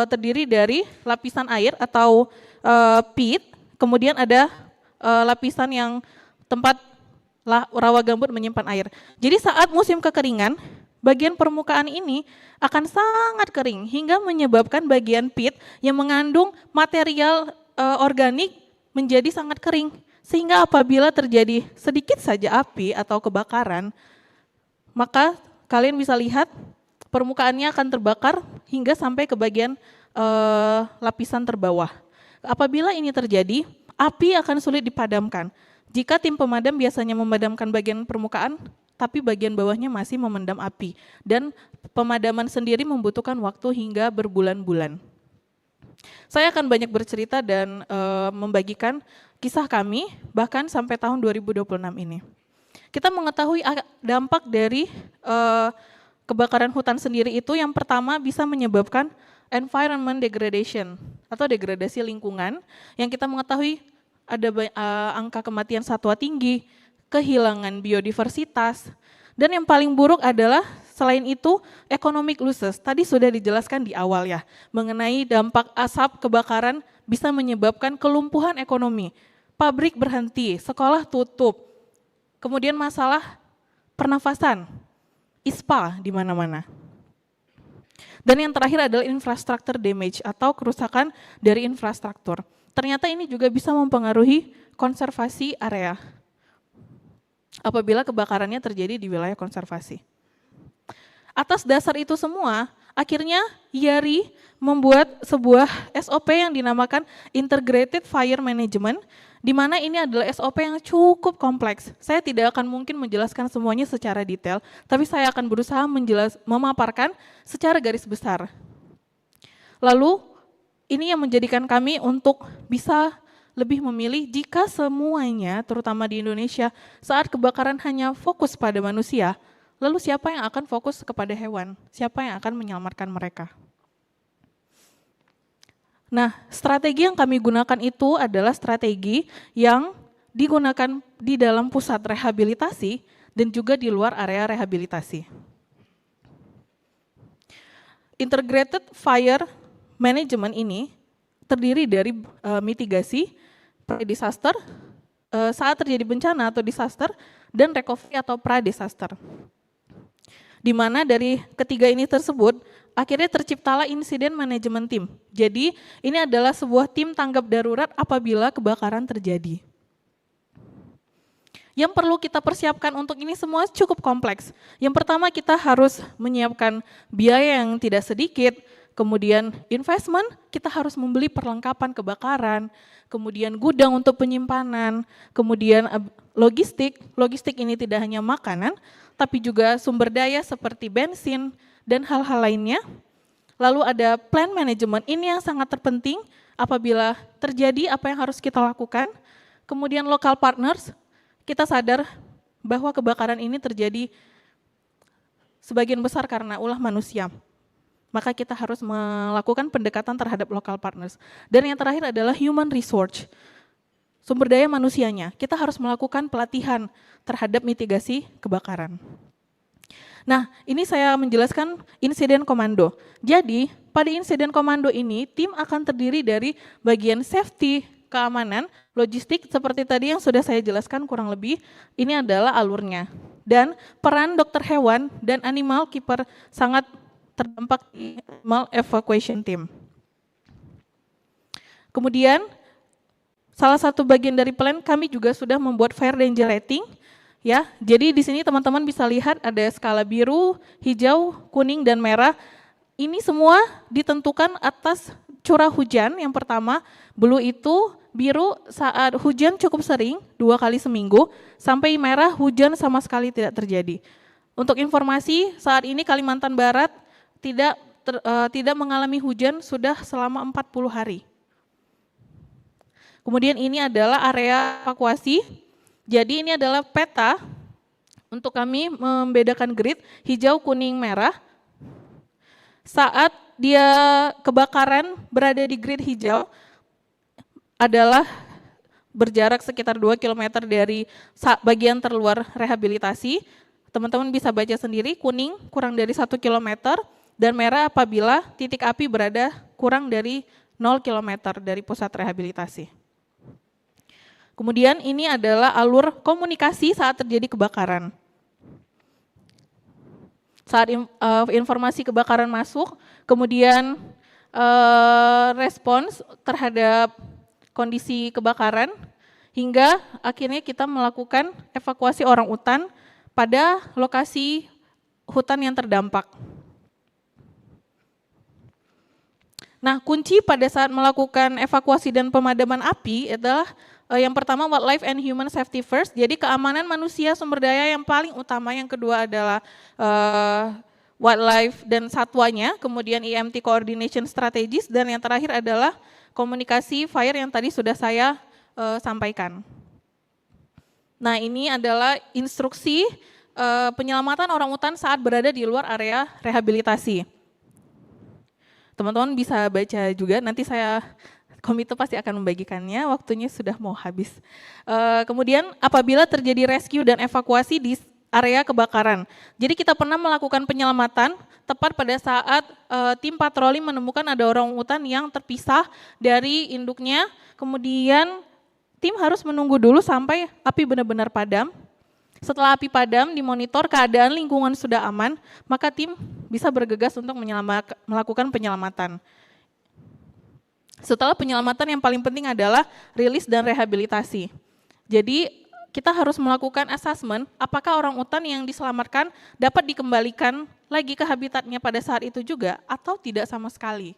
terdiri dari lapisan air atau peat, kemudian ada lapisan yang tempat rawa gambut menyimpan air. Jadi saat musim kekeringan, bagian permukaan ini akan sangat kering hingga menyebabkan bagian peat yang mengandung material organik menjadi sangat kering. Sehingga apabila terjadi sedikit saja api atau kebakaran, maka kalian bisa lihat permukaannya akan terbakar hingga sampai ke bagian lapisan terbawah. Apabila ini terjadi, api akan sulit dipadamkan. Jika tim pemadam biasanya memadamkan bagian permukaan, tapi bagian bawahnya masih memendam api. Dan pemadaman sendiri membutuhkan waktu hingga berbulan-bulan. Saya akan banyak bercerita dan membagikan kisah kami bahkan sampai tahun 2026 ini. Kita mengetahui dampak dari kebakaran hutan sendiri itu yang pertama bisa menyebabkan environment degradation atau degradasi lingkungan yang kita mengetahui ada angka kematian satwa tinggi, kehilangan biodiversitas, dan yang paling buruk adalah selain itu economic losses. Tadi sudah dijelaskan di awal ya, mengenai dampak asap kebakaran bisa menyebabkan kelumpuhan ekonomi. Pabrik berhenti, sekolah tutup, kemudian masalah pernafasan, ISPA di mana-mana. Dan yang terakhir adalah infrastructure damage atau kerusakan dari infrastruktur. Ternyata ini juga bisa mempengaruhi konservasi area apabila kebakarannya terjadi di wilayah konservasi. Atas dasar itu semua, akhirnya YARI membuat sebuah SOP yang dinamakan Integrated Fire Management, di mana ini adalah SOP yang cukup kompleks. Saya tidak akan mungkin menjelaskan semuanya secara detail, tapi saya akan berusaha memaparkan secara garis besar. Lalu, ini yang menjadikan kami untuk bisa lebih memilih jika semuanya, terutama di Indonesia, saat kebakaran hanya fokus pada manusia, lalu siapa yang akan fokus kepada hewan? Siapa yang akan menyelamatkan mereka? Nah, strategi yang kami gunakan itu adalah strategi yang digunakan di dalam pusat rehabilitasi dan juga di luar area rehabilitasi. Integrated Fire Management ini terdiri dari mitigasi, pre-disaster, saat terjadi bencana atau disaster, dan recovery atau pra-disaster. Di mana dari ketiga ini tersebut, akhirnya terciptalah Incident Management Team. Jadi ini adalah sebuah tim tanggap darurat apabila kebakaran terjadi. Yang perlu kita persiapkan untuk ini semua cukup kompleks. Yang pertama kita harus menyiapkan biaya yang tidak sedikit, kemudian investment, kita harus membeli perlengkapan kebakaran, kemudian gudang untuk penyimpanan, kemudian logistik ini tidak hanya makanan, tapi juga sumber daya seperti bensin dan hal-hal lainnya. Lalu ada plan management, ini yang sangat terpenting apabila terjadi apa yang harus kita lakukan. Kemudian local partners, kita sadar bahwa kebakaran ini terjadi sebagian besar karena ulah manusia. Maka kita harus melakukan pendekatan terhadap local partners. Dan yang terakhir adalah human resource, sumber daya manusianya. Kita harus melakukan pelatihan terhadap mitigasi kebakaran. Nah, ini saya menjelaskan insiden komando. Jadi, pada insiden komando ini, tim akan terdiri dari bagian safety, keamanan, logistik, seperti tadi yang sudah saya jelaskan kurang lebih, ini adalah alurnya. Dan peran dokter hewan dan animal keeper sangat terdampak di animal evacuation team. Kemudian, salah satu bagian dari plan kami juga sudah membuat fire danger rating. Ya, jadi di sini teman-teman bisa lihat ada skala biru, hijau, kuning, dan merah. Ini semua ditentukan atas curah hujan. Yang pertama, blue itu biru saat hujan cukup sering, 2 kali seminggu, sampai merah hujan sama sekali tidak terjadi. Untuk informasi, saat ini Kalimantan Barat tidak mengalami hujan sudah selama 40 hari. Kemudian ini adalah area evakuasi. Jadi ini adalah peta untuk kami membedakan grid hijau, kuning, merah. Saat dia kebakaran berada di grid hijau adalah berjarak sekitar 2 km dari bagian terluar rehabilitasi. Teman-teman bisa baca sendiri, kuning kurang dari 1 km, dan merah apabila titik api berada kurang dari 0 km dari pusat rehabilitasi. Kemudian ini adalah alur komunikasi saat terjadi kebakaran. Saat informasi kebakaran masuk, kemudian respons terhadap kondisi kebakaran, hingga akhirnya kita melakukan evakuasi orangutan pada lokasi hutan yang terdampak. Nah, kunci pada saat melakukan evakuasi dan pemadaman api adalah yang pertama wildlife and human safety first, jadi keamanan manusia sumber daya yang paling utama, yang kedua adalah wildlife dan satwanya, kemudian EMT coordination strategis, dan yang terakhir adalah komunikasi fire yang tadi sudah saya sampaikan. Nah, ini adalah instruksi penyelamatan orangutan saat berada di luar area rehabilitasi. Teman-teman bisa baca juga, nanti komite pasti akan membagikannya, waktunya sudah mau habis. Kemudian apabila terjadi rescue dan evakuasi di area kebakaran. Jadi kita pernah melakukan penyelamatan tepat pada saat tim patroli menemukan ada orangutan yang terpisah dari induknya, kemudian tim harus menunggu dulu sampai api benar-benar padam. Setelah api padam, dimonitor keadaan lingkungan sudah aman, maka tim bisa bergegas untuk melakukan penyelamatan. Setelah penyelamatan yang paling penting adalah rilis dan rehabilitasi. Jadi kita harus melakukan assessment apakah orangutan yang diselamatkan dapat dikembalikan lagi ke habitatnya pada saat itu juga atau tidak sama sekali.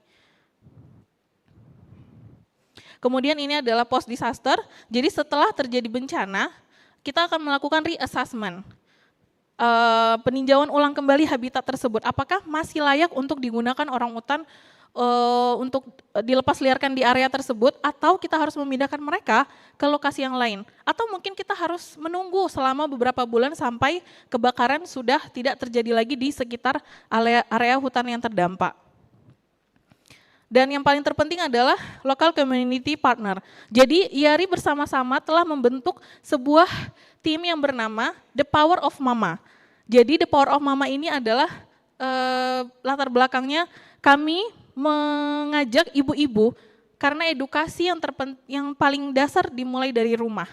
Kemudian ini adalah post disaster, jadi setelah terjadi bencana, kita akan melakukan reassessment. Peninjauan ulang kembali habitat tersebut, apakah masih layak untuk digunakan orangutan untuk dilepas liarkan di area tersebut, atau kita harus memindahkan mereka ke lokasi yang lain. Atau mungkin kita harus menunggu selama beberapa bulan sampai kebakaran sudah tidak terjadi lagi di sekitar area hutan yang terdampak. Dan yang paling terpenting adalah local community partner. Jadi IARI bersama-sama telah membentuk sebuah tim yang bernama The Power of Mama. Jadi The Power of Mama ini adalah latar belakangnya kami mengajak ibu-ibu karena edukasi yang paling dasar dimulai dari rumah.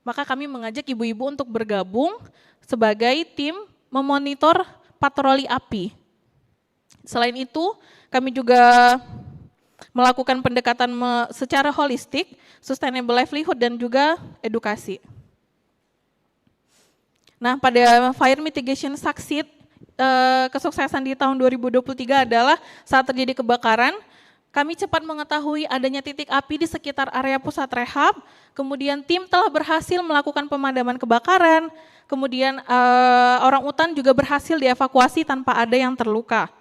Maka kami mengajak ibu-ibu untuk bergabung sebagai tim memonitor patroli api. Selain itu, kami juga melakukan pendekatan secara holistik, sustainable livelihood, dan juga edukasi. Nah, pada fire mitigation succeed, kesuksesan di tahun 2023 adalah saat terjadi kebakaran, kami cepat mengetahui adanya titik api di sekitar area pusat rehab, kemudian tim telah berhasil melakukan pemadaman kebakaran, kemudian orangutan juga berhasil dievakuasi tanpa ada yang terluka.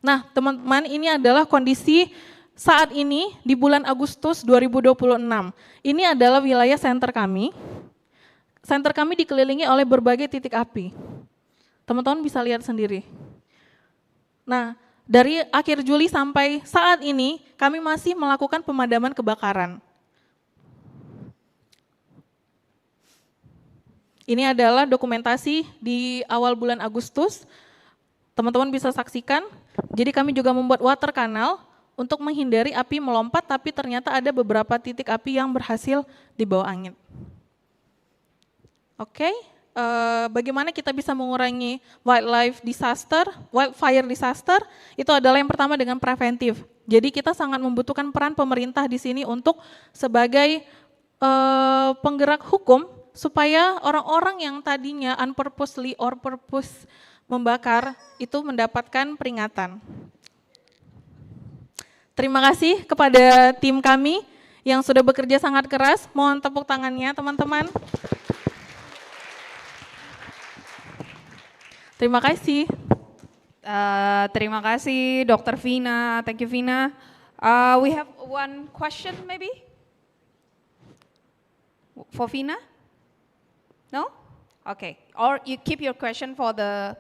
Nah, teman-teman, ini adalah kondisi saat ini di bulan Agustus 2026. Ini adalah wilayah center kami. Center kami dikelilingi oleh berbagai titik api. Teman-teman bisa lihat sendiri. Nah, dari akhir Juli sampai saat ini, kami masih melakukan pemadaman kebakaran. Ini adalah dokumentasi di awal bulan Agustus. Teman-teman bisa saksikan. Jadi kami juga membuat water canal untuk menghindari api melompat, tapi ternyata ada beberapa titik api yang berhasil dibawa angin. Oke. Bagaimana kita bisa mengurangi wildfire disaster, itu adalah yang pertama dengan preventif. Jadi kita sangat membutuhkan peran pemerintah di sini untuk sebagai penggerak hukum supaya orang-orang yang tadinya unpurposely or purpose membakar itu mendapatkan peringatan. Terima kasih kepada tim kami yang sudah bekerja sangat keras. Mohon tepuk tangannya, teman-teman. Terima kasih. Terima kasih, Dr. Vina. Thank you, Vina. We have one question, maybe, for Vina. No? Okay. Or you keep your question for the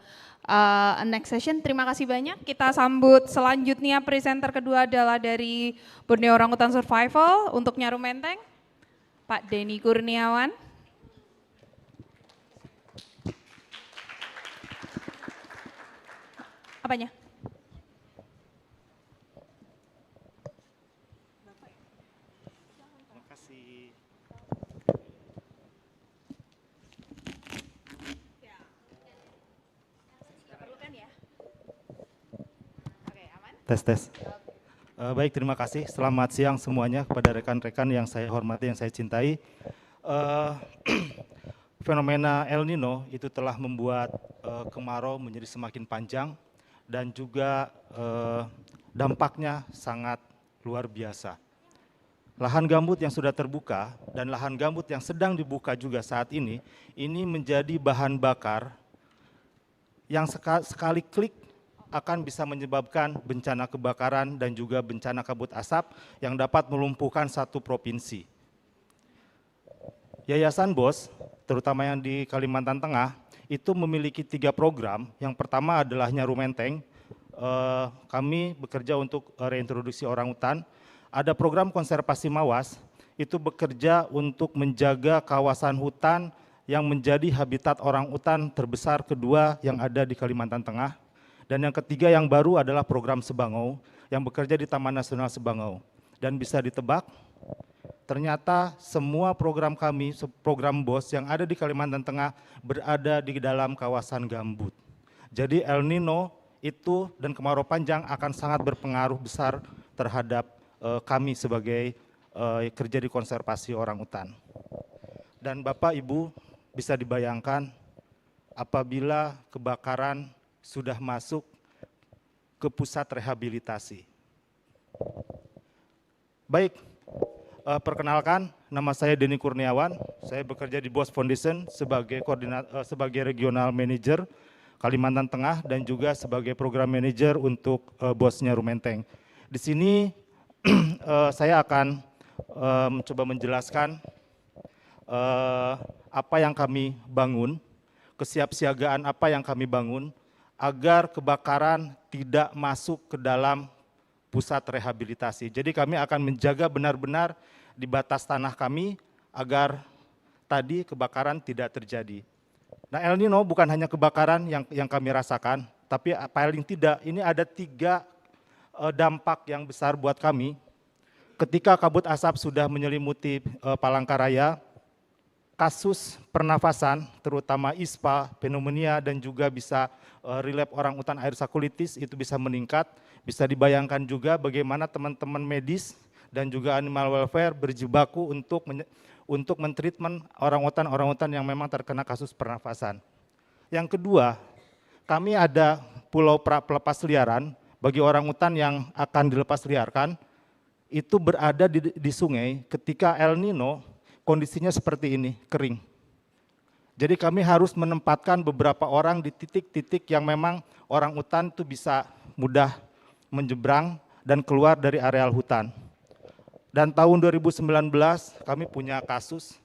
next session. Terima kasih banyak. Kita sambut selanjutnya presenter kedua adalah dari Borneo Orangutan Survival untuk Nyaru Menteng, Pak Denny Kurniawan. Apanya? Terima kasih. Tes. Baik, terima kasih. Selamat siang semuanya kepada rekan-rekan yang saya hormati, yang saya cintai. Fenomena El Nino itu telah membuat kemarau menjadi semakin panjang dan juga dampaknya sangat luar biasa. Lahan gambut yang sudah terbuka dan lahan gambut yang sedang dibuka juga saat ini menjadi bahan bakar yang sekali klik akan bisa menyebabkan bencana kebakaran dan juga bencana kabut asap yang dapat melumpuhkan satu provinsi. Yayasan BOS, terutama yang di Kalimantan Tengah, itu memiliki 3 program. Yang pertama adalah Nyaru Menteng. Kami bekerja untuk reintroduksi orangutan. Ada program konservasi mawas, itu bekerja untuk menjaga kawasan hutan yang menjadi habitat orangutan terbesar kedua yang ada di Kalimantan Tengah. Dan yang ketiga yang baru adalah program Sebangau, yang bekerja di Taman Nasional Sebangau. Dan bisa ditebak, ternyata semua program kami, program BOS yang ada di Kalimantan Tengah berada di dalam kawasan gambut. Jadi El Nino itu dan kemarau panjang akan sangat berpengaruh besar terhadap kami sebagai kerja di konservasi orangutan. Dan Bapak Ibu bisa dibayangkan apabila kebakaran sudah masuk ke pusat rehabilitasi. Baik. Perkenalkan, nama saya Denny Kurniawan. Saya bekerja di BOS Foundation sebagai regional manager Kalimantan Tengah dan juga sebagai program manager untuk BOS Nyaru Menteng. Di sini saya akan mencoba menjelaskan apa yang kami bangun, kesiapsiagaan apa yang kami bangun agar kebakaran tidak masuk ke dalam pusat rehabilitasi. Jadi kami akan menjaga benar-benar di batas tanah kami agar tadi kebakaran tidak terjadi. Nah, El Nino bukan hanya kebakaran yang kami rasakan, tapi paling tidak ini ada 3 dampak yang besar buat kami. Ketika kabut asap sudah menyelimuti Palangkaraya, kasus pernafasan terutama ISPA, pneumonia dan juga bisa relapse orangutan air sakulitis itu bisa meningkat. Bisa dibayangkan juga bagaimana teman-teman medis dan juga animal welfare berjibaku untuk mentreatment orangutan yang memang terkena kasus pernafasan. Yang kedua, kami ada pulau pelepas liaran bagi orangutan yang akan dilepas liarkan, itu berada di sungai ketika El Nino kondisinya seperti ini, kering. Jadi kami harus menempatkan beberapa orang di titik-titik yang memang orangutan itu bisa mudah menyeberang dan keluar dari areal hutan. Dan tahun 2019 kami punya kasus,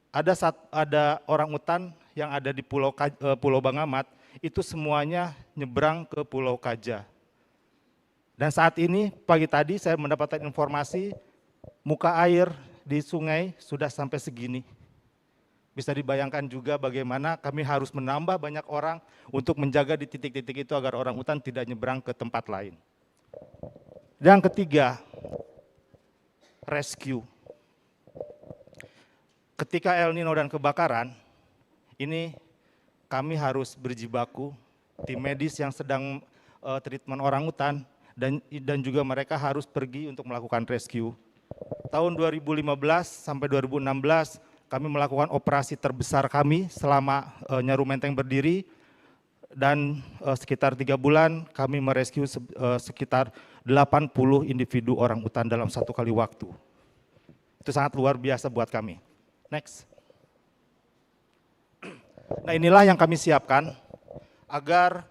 ada orangutan yang ada di Pulau Bangamat, itu semuanya nyebrang ke Pulau Kaja. Dan saat ini, pagi tadi saya mendapatkan informasi, muka air di sungai sudah sampai segini. Bisa dibayangkan juga bagaimana kami harus menambah banyak orang untuk menjaga di titik-titik itu agar orangutan tidak nyebrang ke tempat lain. Yang ketiga, rescue. Ketika El Nino dan kebakaran, ini kami harus berjibaku, tim medis yang sedang treatment orangutan dan juga mereka harus pergi untuk melakukan rescue. Tahun 2015 sampai 2016 kami melakukan operasi terbesar kami selama Nyaru Menteng berdiri dan sekitar 3 bulan kami merescue sekitar 80 individu orangutan dalam 1 kali waktu. Itu sangat luar biasa buat kami. Next. Nah, inilah yang kami siapkan agar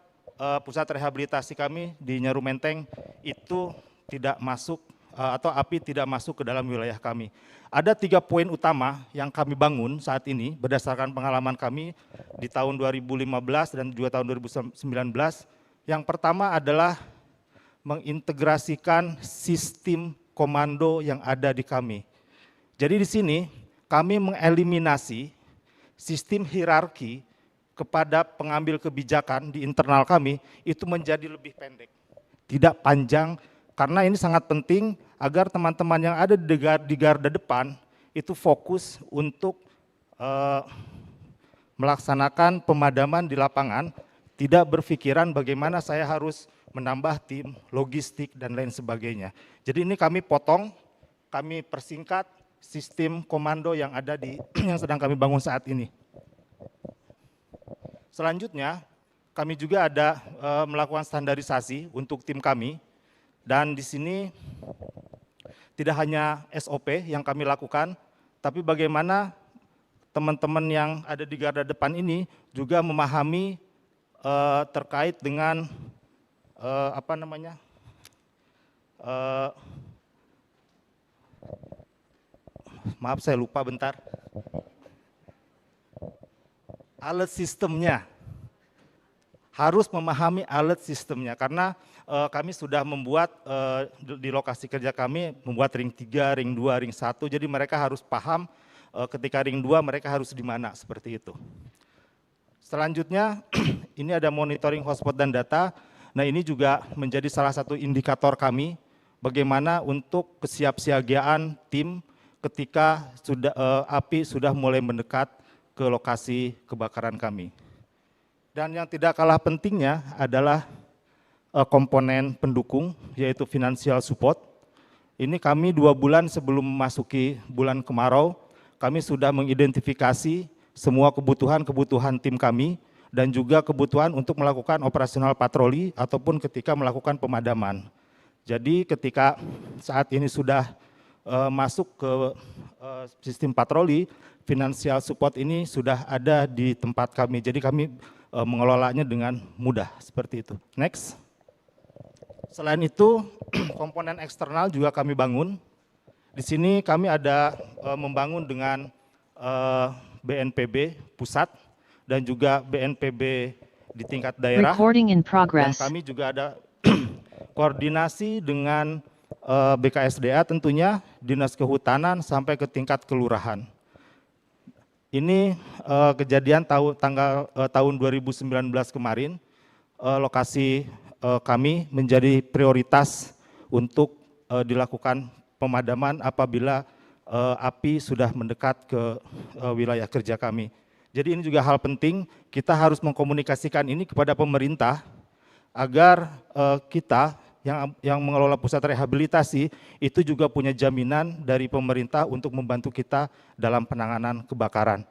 pusat rehabilitasi kami di Nyaru Menteng itu tidak masuk atau api tidak masuk ke dalam wilayah kami. Ada 3 poin utama yang kami bangun saat ini berdasarkan pengalaman kami di tahun 2015 dan juga tahun 2019. Yang pertama adalah mengintegrasikan sistem komando yang ada di kami. Jadi di sini kami mengeliminasi sistem hierarki kepada pengambil kebijakan di internal kami itu menjadi lebih pendek, tidak panjang, karena ini sangat penting agar teman-teman yang ada di garda depan itu fokus untuk melaksanakan pemadaman di lapangan, tidak berpikiran bagaimana saya harus menambah tim, logistik, dan lain sebagainya. Jadi ini kami potong, kami persingkat sistem komando yang ada yang sedang kami bangun saat ini. Selanjutnya, kami juga ada melakukan standarisasi untuk tim kami, dan di sini tidak hanya SOP yang kami lakukan, tapi bagaimana teman-teman yang ada di garda depan ini juga memahami terkait dengan maaf saya lupa bentar. Alert sistemnya. Harus memahami alert sistemnya karena kami sudah membuat di lokasi kerja kami membuat ring 3, ring 2, ring 1. Jadi mereka harus paham ketika ring 2 mereka harus di mana seperti itu. Selanjutnya ini ada monitoring hotspot dan data. Nah, ini juga menjadi salah satu indikator kami bagaimana untuk kesiapsiagaan tim ketika api sudah mulai mendekat ke lokasi kebakaran kami. Dan yang tidak kalah pentingnya adalah komponen pendukung, yaitu financial support. Ini kami 2 bulan sebelum memasuki bulan kemarau, kami sudah mengidentifikasi semua kebutuhan tim kami dan juga kebutuhan untuk melakukan operasional patroli ataupun ketika melakukan pemadaman. Jadi ketika saat ini sudah masuk ke sistem patroli, financial support ini sudah ada di tempat kami. Jadi kami mengelolanya dengan mudah seperti itu. Next. Selain itu, komponen eksternal juga kami bangun. Di sini kami ada membangun dengan BNPB pusat dan juga BNPB di tingkat daerah. Recording in progress. Dan kami juga ada koordinasi dengan BKSDA tentunya, Dinas Kehutanan sampai ke tingkat kelurahan. Ini kejadian tahun 2019 kemarin, lokasi kami menjadi prioritas untuk dilakukan pemadaman apabila api sudah mendekat ke wilayah kerja kami. Jadi ini juga hal penting, kita harus mengkomunikasikan ini kepada pemerintah agar kita yang mengelola pusat rehabilitasi itu juga punya jaminan dari pemerintah untuk membantu kita dalam penanganan kebakaran.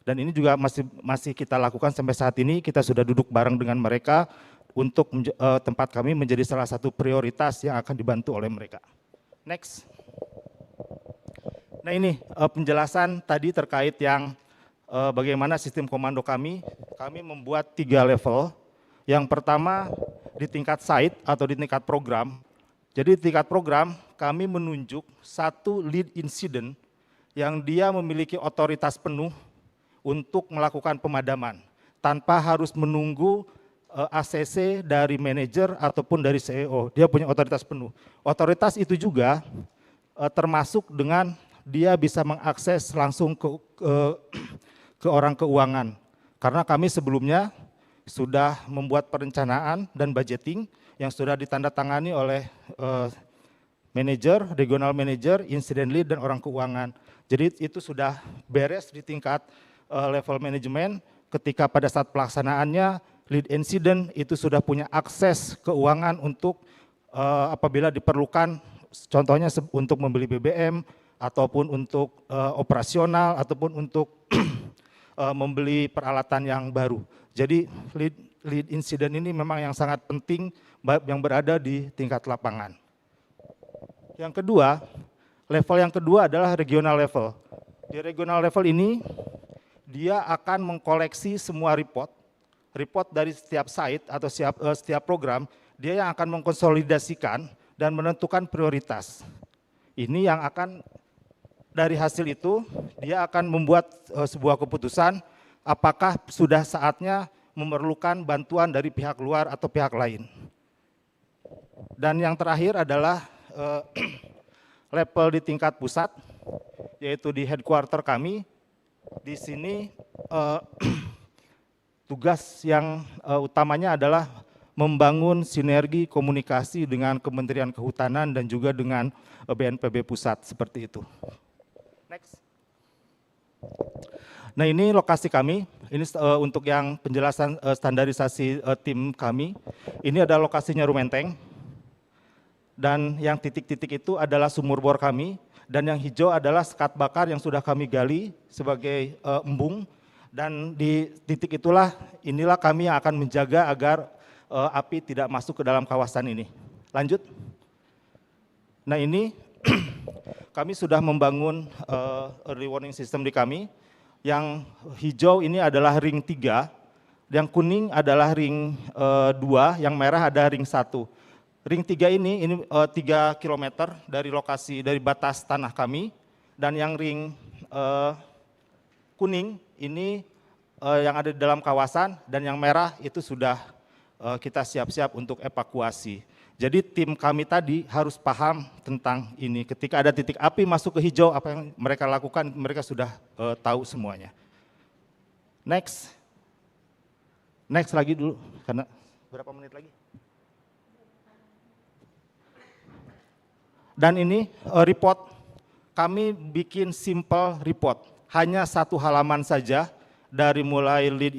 Dan ini juga masih kita lakukan sampai saat ini, kita sudah duduk bareng dengan mereka untuk tempat kami menjadi salah satu prioritas yang akan dibantu oleh mereka. Next. Nah ini penjelasan tadi terkait yang bagaimana sistem komando kami membuat 3 level. Yang pertama di tingkat site atau di tingkat program. Jadi di tingkat program kami menunjuk satu lead incident yang dia memiliki otoritas penuh untuk melakukan pemadaman tanpa harus menunggu ACC dari manajer ataupun dari CEO. Dia punya otoritas penuh. Otoritas itu juga termasuk dengan dia bisa mengakses langsung ke orang keuangan. Karena kami sebelumnya sudah membuat perencanaan dan budgeting yang sudah ditandatangani oleh manajer, regional manager, incident lead, dan orang keuangan. Jadi itu sudah beres di tingkat level manajemen. Ketika pada saat pelaksanaannya, lead incident itu sudah punya akses keuangan untuk apabila diperlukan, contohnya untuk membeli BBM, ataupun untuk operasional, ataupun untuk membeli peralatan yang baru. Jadi lead incident ini memang yang sangat penting yang berada di tingkat lapangan. Yang kedua, level yang kedua adalah regional level. Di regional level ini, dia akan mengkoleksi semua report dari setiap site atau setiap program, dia yang akan mengkonsolidasikan dan menentukan prioritas. Ini yang akan, dari hasil itu, dia akan membuat sebuah keputusan apakah sudah saatnya memerlukan bantuan dari pihak luar atau pihak lain. Dan yang terakhir adalah level di tingkat pusat, yaitu di headquarter kami. Di sini tugas yang utamanya adalah membangun sinergi komunikasi dengan Kementerian Kehutanan dan juga dengan BNPB pusat, seperti itu. Next. Nah ini lokasi kami, ini untuk yang penjelasan standarisasi tim kami. Ini adalah lokasinya Rumenteng, dan yang titik-titik itu adalah sumur bor kami, dan yang hijau adalah sekat bakar yang sudah kami gali sebagai embung, dan di titik inilah kami yang akan menjaga agar api tidak masuk ke dalam kawasan ini. Lanjut. Nah ini kami sudah membangun early warning system di kami. Yang hijau ini adalah ring 3, Yang kuning adalah ring 2, yang merah ada ring 1. Ring 3 ini 3 km dari lokasi, dari batas tanah kami, dan yang ring kuning ini yang ada di dalam kawasan, dan yang merah itu sudah kita siap-siap untuk evakuasi. Jadi tim kami tadi harus paham tentang ini. Ketika ada titik api masuk ke hijau, apa yang mereka lakukan, mereka sudah tahu semuanya. Next lagi dulu, karena berapa menit lagi? Dan ini report, kami bikin simple report, hanya 1 halaman saja, dari mulai lead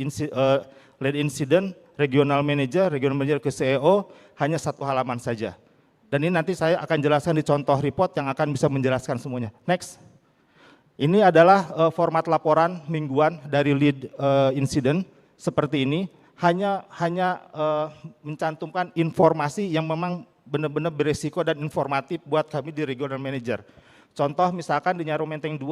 incident, regional manager ke CEO, hanya 1 halaman saja. Dan ini nanti saya akan jelaskan di contoh report yang akan bisa menjelaskan semuanya. Next. Ini adalah format laporan mingguan dari lead incident seperti ini. Hanya mencantumkan informasi yang memang benar-benar beresiko dan informatif buat kami di regional manager. Contoh misalkan di Nyaru Menteng 2,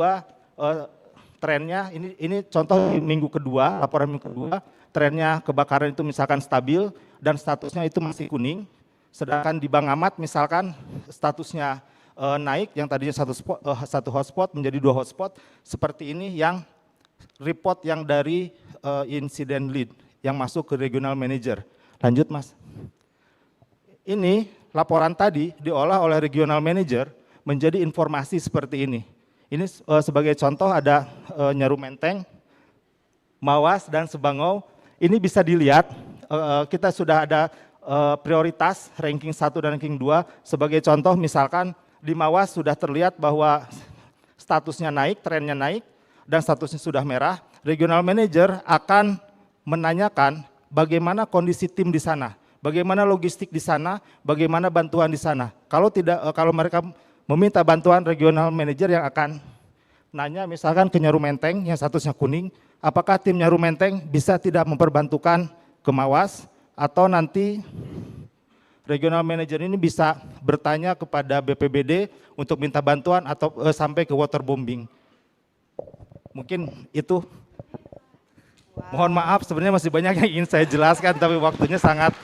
trennya, ini contoh minggu kedua, laporan minggu kedua, trennya kebakaran itu misalkan stabil dan statusnya itu masih kuning, sedangkan di Bang Amat misalkan statusnya naik, yang tadinya satu hotspot menjadi 2 hotspot, seperti ini yang report yang dari incident lead yang masuk ke regional manager. Lanjut Mas. Ini laporan tadi diolah oleh regional manager menjadi informasi seperti ini. Ini sebagai contoh ada Nyaru Menteng, Mawas, dan Sebangau. Ini bisa dilihat, kita sudah ada prioritas ranking 1 dan ranking 2. Sebagai contoh misalkan di Mawas sudah terlihat bahwa statusnya naik, trennya naik, dan statusnya sudah merah. Regional manager akan menanyakan bagaimana kondisi tim di sana, bagaimana logistik di sana, bagaimana bantuan di sana. Kalau mereka meminta bantuan, regional manager yang akan nanya misalkan ke Nyaru Menteng yang statusnya kuning, apakah tim Nyaru Menteng bisa tidak memperbantukan ke Mawas, atau nanti regional manager ini bisa bertanya kepada BPBD untuk minta bantuan atau sampai ke waterbombing. Mungkin itu. Mohon maaf, sebenarnya masih banyak yang ingin saya jelaskan, tapi waktunya sangat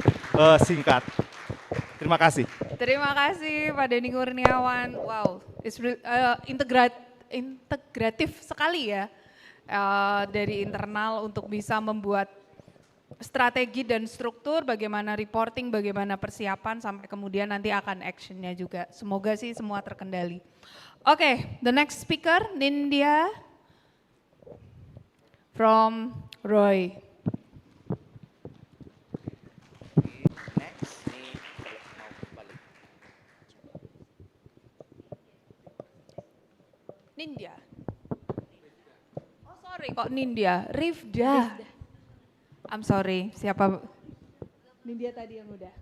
singkat. Terima kasih. Terima kasih Pak Denny Kurniawan. Wow, it's integratif sekali ya dari internal untuk bisa membuat strategi dan struktur, bagaimana reporting, bagaimana persiapan, sampai kemudian nanti akan actionnya juga. Semoga sih semua terkendali. Oke, the next speaker, Nindya from Roy. Nindya. Oh sorry, kok Nindya? Rifda. I'm sorry, siapa? Nindya tadi yang udah.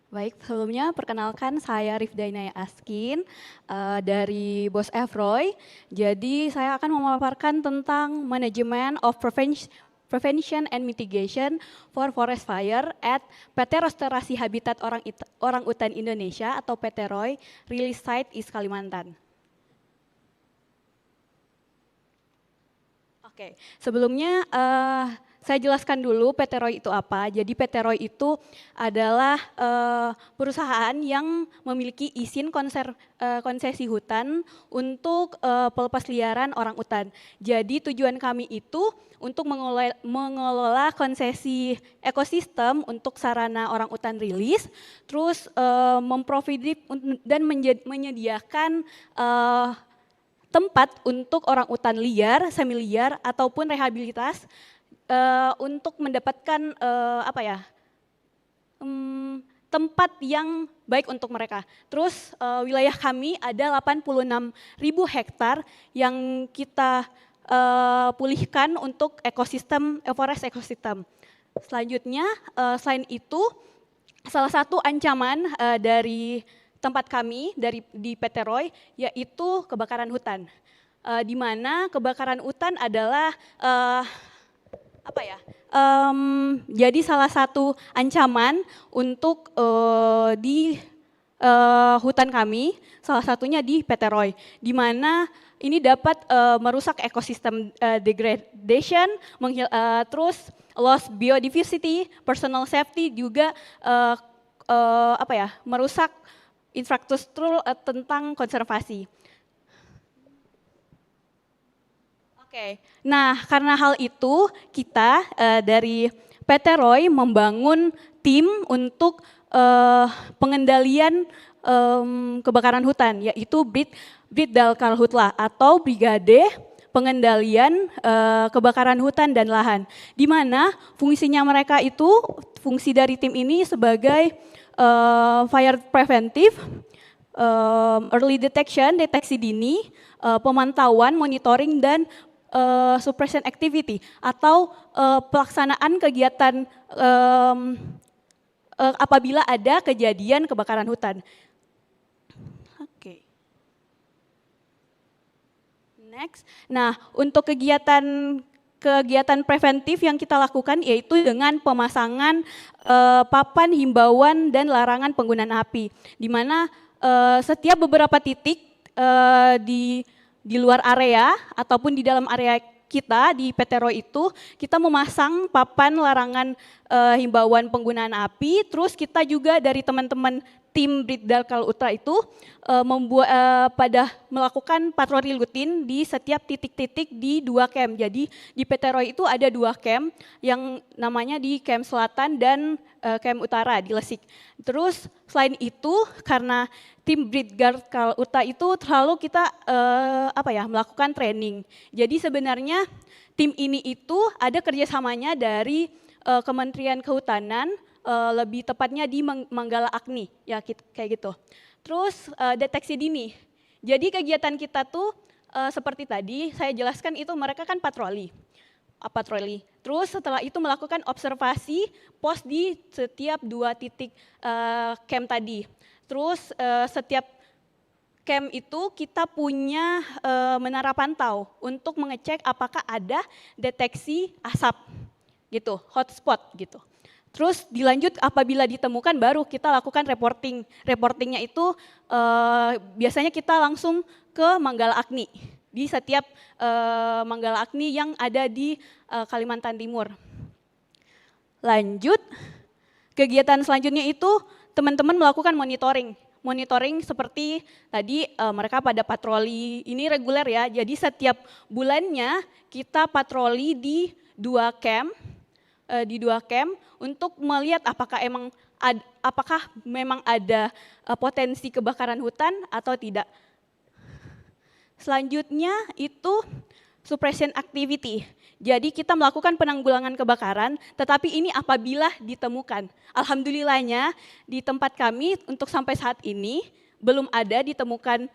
Baik, sebelumnya perkenalkan saya Rifda Inaya Askin dari Bos Roy. Jadi saya akan memaparkan tentang Management of Prevention and Mitigation for Forest Fire at PT Restorasi Habitat Orangutan Indonesia atau PT ROI, Release Site East Kalimantan. Oke, sebelumnya saya jelaskan dulu PT ROI itu apa. Jadi PT ROI itu adalah perusahaan yang memiliki izin konsesi hutan untuk pelepas liaran orangutan. Jadi tujuan kami itu untuk mengelola konsesi ekosistem untuk sarana orangutan rilis, terus memprovide dan menyediakan tempat untuk orangutan liar, semi liar ataupun rehabilitas untuk mendapatkan tempat yang baik untuk mereka. Terus wilayah kami ada 86.000 hektar yang kita pulihkan untuk ekosistem, forest ekosistem. Selanjutnya, selain itu, salah satu ancaman dari tempat kami di PT ROI yaitu kebakaran hutan. Di mana kebakaran hutan adalah jadi salah satu ancaman untuk di hutan kami, salah satunya di Peteroy, di mana ini dapat merusak ekosistem degradation, terus loss biodiversity, personal safety, juga merusak infrastruktur tentang konservasi. Oke, nah karena hal itu kita dari Peteroy membangun tim untuk pengendalian kebakaran hutan, yaitu Britdalkarhutla atau Brigade Pengendalian Kebakaran Hutan dan Lahan, di mana fungsinya mereka itu, fungsi dari tim ini sebagai fire preventive, early detection, deteksi dini, pemantauan, monitoring, dan suppression activity atau pelaksanaan kegiatan apabila ada kejadian kebakaran hutan. Oke. Next. Nah, untuk kegiatan preventif yang kita lakukan yaitu dengan pemasangan papan himbauan dan larangan penggunaan api, di mana setiap beberapa titik di luar area ataupun di dalam area kita di Peteroy itu kita memasang papan larangan himbauan penggunaan api. Terus kita juga dari teman-teman tim Britdalkarhutla itu melakukan patroli rutin di setiap titik-titik di 2 camp. Jadi di Peteroy itu ada 2 camp yang namanya di camp selatan dan camp utara di Lesik. Terus selain itu karena tim Britdalkarhutla itu terlalu kita melakukan training. Jadi sebenarnya tim ini itu ada kerjasamanya dari Kementerian Kehutanan, lebih tepatnya di Manggala Agni, ya kayak gitu. Terus deteksi dini. Jadi kegiatan kita tuh seperti tadi saya jelaskan itu mereka kan patroli. Terus setelah itu melakukan observasi pos di setiap 2 titik camp tadi. Terus setiap camp itu kita punya menara pantau untuk mengecek apakah ada deteksi asap gitu, hotspot gitu. Terus dilanjut apabila ditemukan baru kita lakukan reporting. Reportingnya itu biasanya kita langsung ke Manggala Agni di setiap Manggala Agni yang ada di Kalimantan Timur. Lanjut, kegiatan selanjutnya itu teman-teman melakukan monitoring. Monitoring seperti tadi mereka pada patroli ini reguler ya. Jadi setiap bulannya kita patroli di 2 camp. Untuk melihat apakah memang ada potensi kebakaran hutan atau tidak. Selanjutnya itu suppression activity. Jadi kita melakukan penanggulangan kebakaran, tetapi ini apabila ditemukan. Alhamdulillahnya di tempat kami untuk sampai saat ini belum ada ditemukan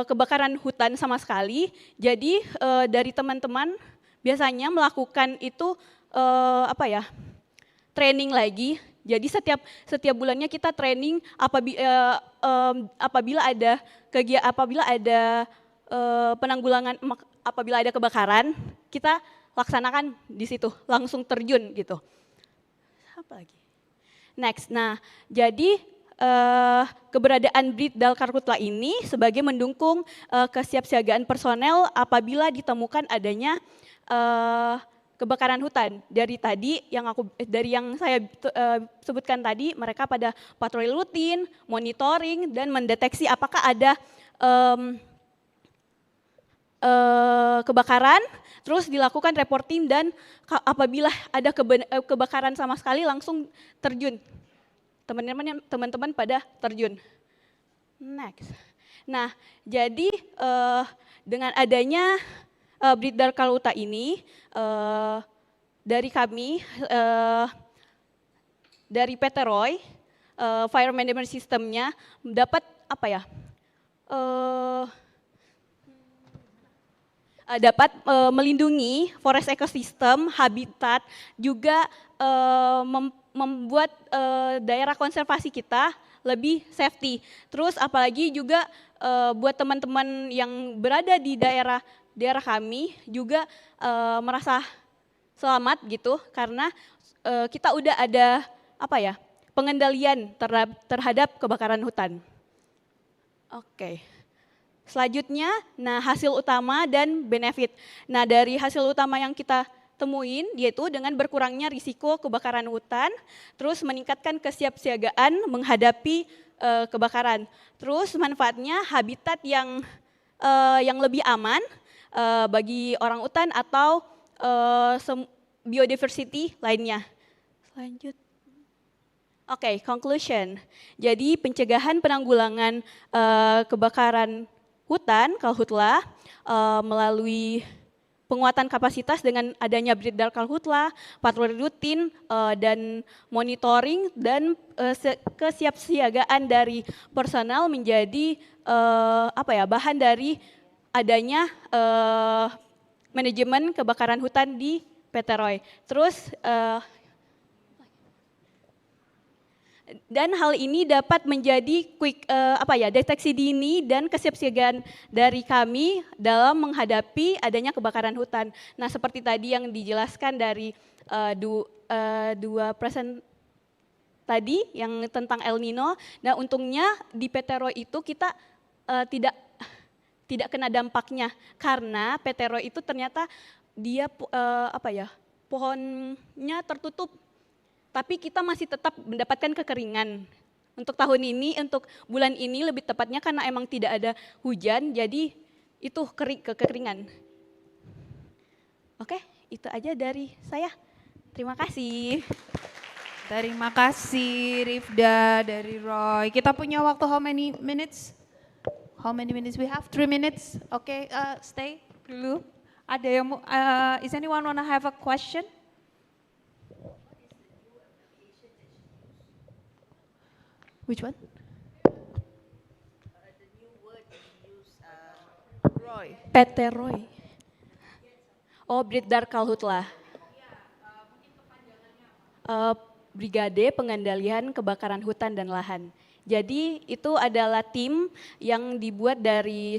kebakaran hutan sama sekali. Jadi dari teman-teman biasanya melakukan itu training lagi. Jadi setiap bulannya kita training apabila ada penanggulangan, apabila ada kebakaran, kita laksanakan di situ, langsung terjun gitu. Apa lagi? Next, nah jadi keberadaan Britdalkarhutla ini sebagai mendukung kesiapsiagaan personel apabila ditemukan adanya kebakaran hutan. Dari yang saya sebutkan tadi, mereka pada patroli rutin, monitoring, dan mendeteksi apakah ada kebakaran, terus dilakukan reporting, dan apabila ada kebakaran sama sekali langsung terjun. Teman-teman pada terjun. Next. Nah, jadi dengan adanya Britdalkarhutla ini dari kami dari Peteroy fire management systemnya dapat dapat melindungi forest ecosystem, habitat, juga membuat daerah konservasi kita lebih safety. Terus apalagi juga buat teman-teman yang berada di daerah daerah kami juga merasa selamat gitu karena kita udah ada pengendalian terhadap kebakaran hutan. Oke. Selanjutnya, nah hasil utama dan benefit. Nah dari hasil utama yang kita temuin yaitu dengan berkurangnya risiko kebakaran hutan, terus meningkatkan kesiapsiagaan menghadapi kebakaran. Terus manfaatnya habitat yang lebih aman bagi orangutan atau biodiversity lainnya. Lanjut. Oke, conclusion. Jadi pencegahan penanggulangan kebakaran hutan, Kalhutla, melalui penguatan kapasitas dengan adanya breeder Kalhutla, patroli rutin dan monitoring dan kesiapsiagaan dari personal menjadi bahan dari adanya manajemen kebakaran hutan di PT Roy. Terus dan hal ini dapat menjadi deteksi dini dan kesiapsiagaan dari kami dalam menghadapi adanya kebakaran hutan. Nah, seperti tadi yang dijelaskan dari dua present tadi yang tentang El Nino. Nah, untungnya di PT Roy itu kita tidak kena dampaknya karena PT Roy itu ternyata dia pohonnya tertutup. Tapi kita masih tetap mendapatkan kekeringan. Untuk tahun ini, untuk bulan ini lebih tepatnya karena emang tidak ada hujan, jadi itu kekeringan. Oke, itu aja dari saya. Terima kasih. Terima kasih Rifda dari Roy. Kita punya waktu how many minutes? How many minutes we have? 3 minutes. Oke, stay dulu. Ada yang is anyone wanna have a question? Which one? Roy. PT Roy. Oh, breeder Kalhutla. Brigade Pengendalian Kebakaran Hutan dan Lahan. Jadi itu adalah tim yang dibuat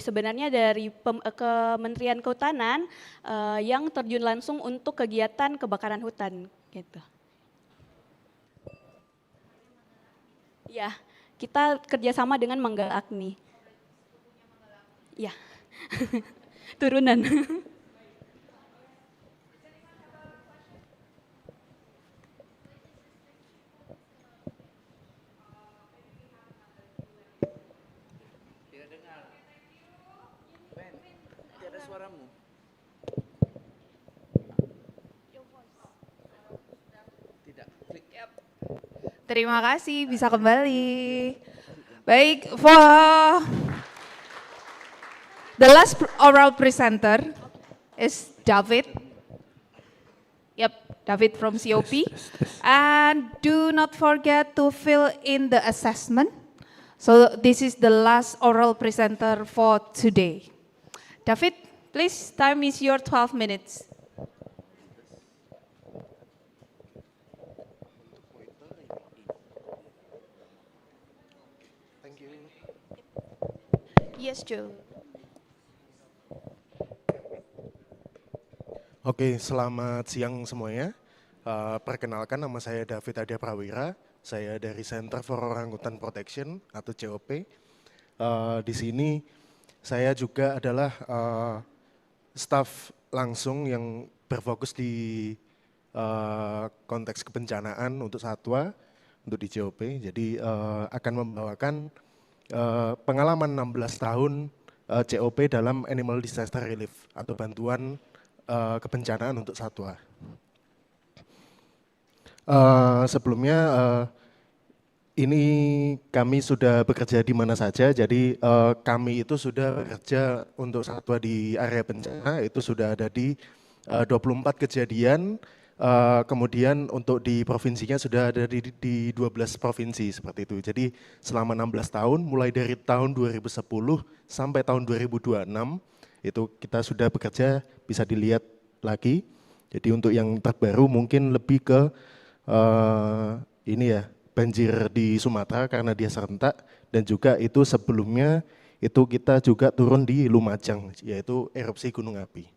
sebenarnya dari Kementerian Kehutanan yang terjun langsung untuk kegiatan kebakaran hutan gitu. Ya, kita kerjasama dengan Manggala Agni. Ya, turunan. Tidak dengar. Ben, tidak ada suaramu. Tidak. Klik. Terima kasih, bisa kembali. Baik, for the last oral presenter is David. Yep, David from COP. And do not forget to fill in the assessment. So this is the last oral presenter for today. David, please, time is your 12 minutes. Yes, Joe. Oke, selamat siang semuanya. Perkenalkan, nama saya David Adya Prawira. Saya dari Center for Orangutan Protection atau COP. Di sini saya juga adalah staf langsung yang berfokus di konteks kebencanaan untuk satwa, untuk di COP. Jadi akan membawakan pengalaman 16 tahun COP dalam Animal Disaster Relief atau bantuan kebencanaan untuk satwa. Sebelumnya ini kami sudah bekerja di mana saja, jadi kami itu sudah bekerja untuk satwa di area bencana, itu sudah ada di 24 kejadian, kemudian untuk di provinsinya sudah ada di 12 provinsi seperti itu. Jadi selama 16 tahun, mulai dari tahun 2010 sampai tahun 2026, itu kita sudah bekerja, bisa dilihat lagi. Jadi untuk yang terbaru mungkin lebih ke banjir di Sumatra karena dia serentak, dan juga itu sebelumnya itu kita juga turun di Lumajang, yaitu erupsi gunung api.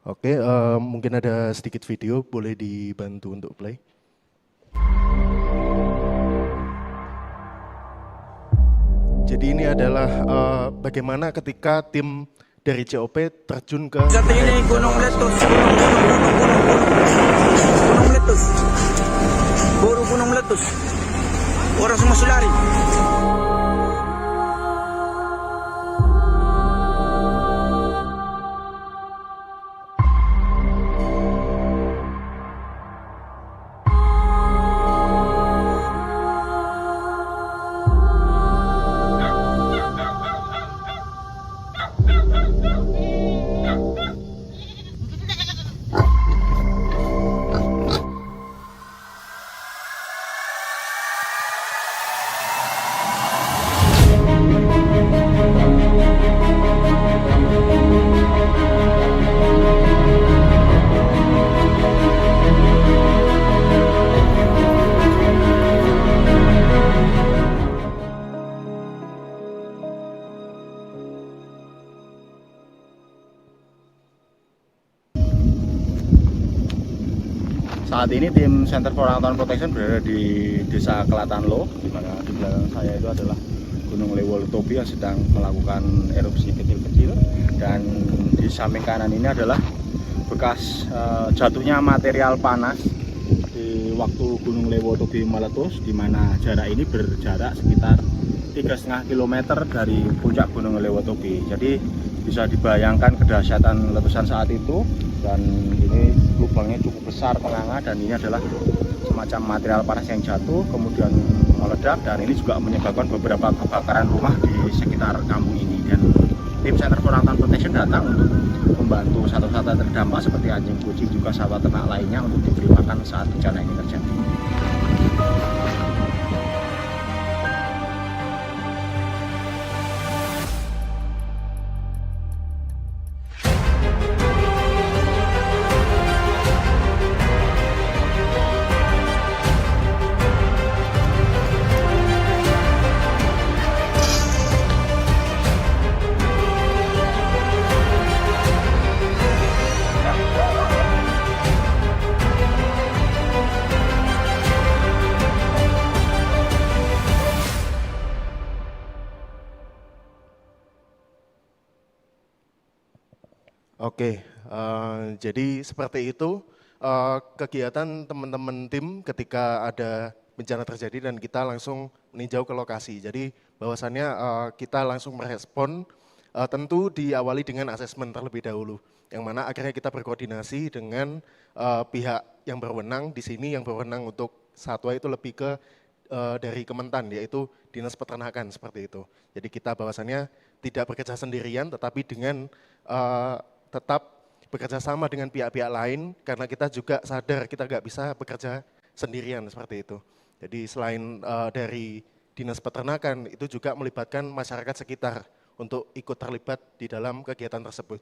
Oke, mungkin ada sedikit video, boleh dibantu untuk play. Jadi ini adalah bagaimana ketika tim dari COP terjun ke gunung meletus, gunung meletus, baru gunung meletus, orang semua lari. Saat ini tim Center for Orangutan Protection berada di Desa Kelatanlo, di mana di belakang saya itu adalah Gunung Lewolutobi yang sedang melakukan erupsi kecil-kecil, dan di samping kanan ini adalah bekas jatuhnya material panas di waktu Gunung Lewolutobi meletus, di mana jarak ini berjarak sekitar 3,5 km dari puncak Gunung Lewolutobi. Jadi bisa dibayangkan kedahsyatan letusan saat itu, dan ini lubangnya cukup besar menganga, dan ini adalah semacam material panas yang jatuh kemudian meledak, dan ini juga menyebabkan beberapa kebakaran rumah di sekitar kampung ini. Dan tim Center for Orangutan Protection datang untuk membantu satwa-satwa terdampak seperti anjing, kucing, juga satwa ternak lainnya untuk diberi makan saat bencana ini terjadi. Oke, jadi seperti itu kegiatan teman-teman tim ketika ada bencana terjadi dan kita langsung meninjau ke lokasi. Jadi bahwasannya kita langsung merespon, tentu diawali dengan asesmen terlebih dahulu, yang mana akhirnya kita berkoordinasi dengan pihak yang berwenang di sini. Yang berwenang untuk satwa itu lebih ke dari Kementan, yaitu Dinas Peternakan, seperti itu. Jadi kita bahwasannya tidak bekerja sendirian, tetapi dengan tetap bekerja sama dengan pihak-pihak lain, karena kita juga sadar kita nggak bisa bekerja sendirian seperti itu. Jadi selain dari Dinas Peternakan, itu juga melibatkan masyarakat sekitar untuk ikut terlibat di dalam kegiatan tersebut.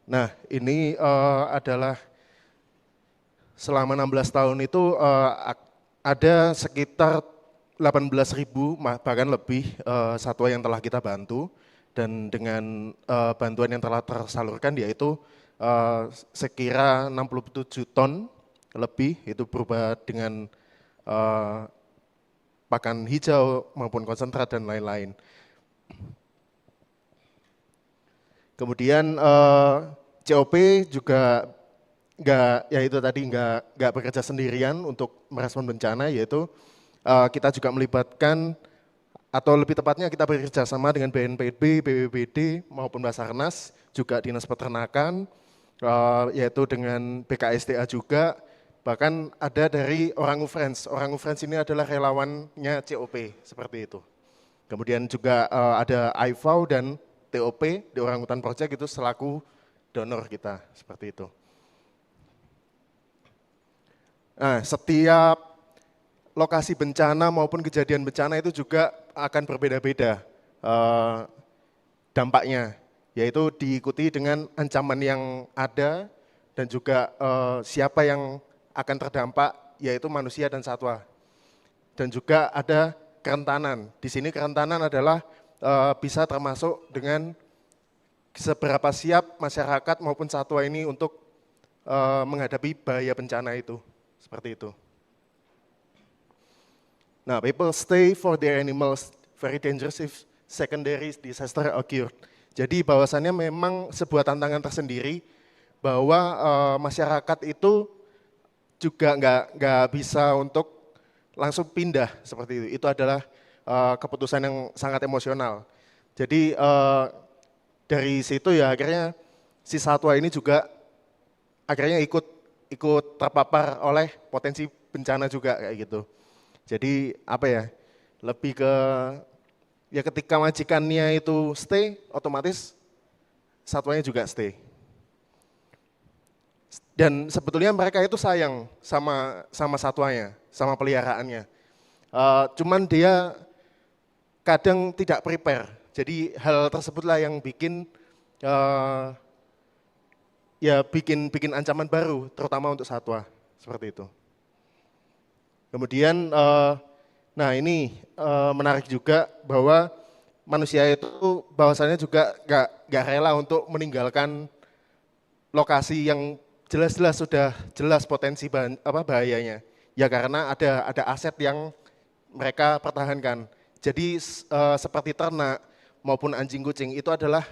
Nah, ini adalah selama 16 tahun itu ada sekitar 18.000 bahkan lebih satwa yang telah kita bantu, dan dengan bantuan yang telah tersalurkan yaitu sekira 67 ton lebih, itu berupa dengan pakan hijau maupun konsentrat dan lain-lain. Kemudian COP juga nggak bekerja sendirian untuk merespon bencana, yaitu kita juga melibatkan, atau lebih tepatnya kita bekerja sama dengan BNPB, BPBD maupun Basarnas, juga Dinas Peternakan, yaitu dengan BKSDA juga, bahkan ada dari Orangutans. Orangutans ini adalah relawannya COP, seperti itu. Kemudian juga ada IVAU dan TOP di Orangutan Project, itu selaku donor kita, seperti itu. Nah, setiap lokasi bencana maupun kejadian bencana itu juga akan berbeda-beda dampaknya, yaitu diikuti dengan ancaman yang ada dan juga siapa yang akan terdampak, yaitu manusia dan satwa. dan juga ada kerentanan. Di sini kerentanan adalah bisa termasuk dengan seberapa siap masyarakat maupun satwa ini untuk menghadapi bahaya bencana itu, seperti itu. Nah, people stay for their animals very dangerous if secondary disaster occurred. Jadi bahwasannya memang sebuah tantangan tersendiri bahwa masyarakat itu juga nggak bisa untuk langsung pindah seperti itu. Itu adalah keputusan yang sangat emosional. Jadi dari situ ya akhirnya si satwa ini juga akhirnya ikut terpapar oleh potensi bencana juga kayak gitu. Jadi apa ya, lebih ke ya ketika majikannya itu stay, otomatis satwanya juga stay. Dan sebetulnya mereka itu sayang sama satwanya, sama peliharaannya. Cuman dia kadang tidak prepare. Jadi hal tersebutlah yang bikin bikin ancaman baru, terutama untuk satwa seperti itu. Kemudian, nah ini menarik juga bahwa manusia itu bahwasannya juga nggak rela untuk meninggalkan lokasi yang jelas-jelas sudah jelas potensi bahayanya. Ya karena ada aset yang mereka pertahankan. Jadi seperti ternak maupun anjing kucing itu adalah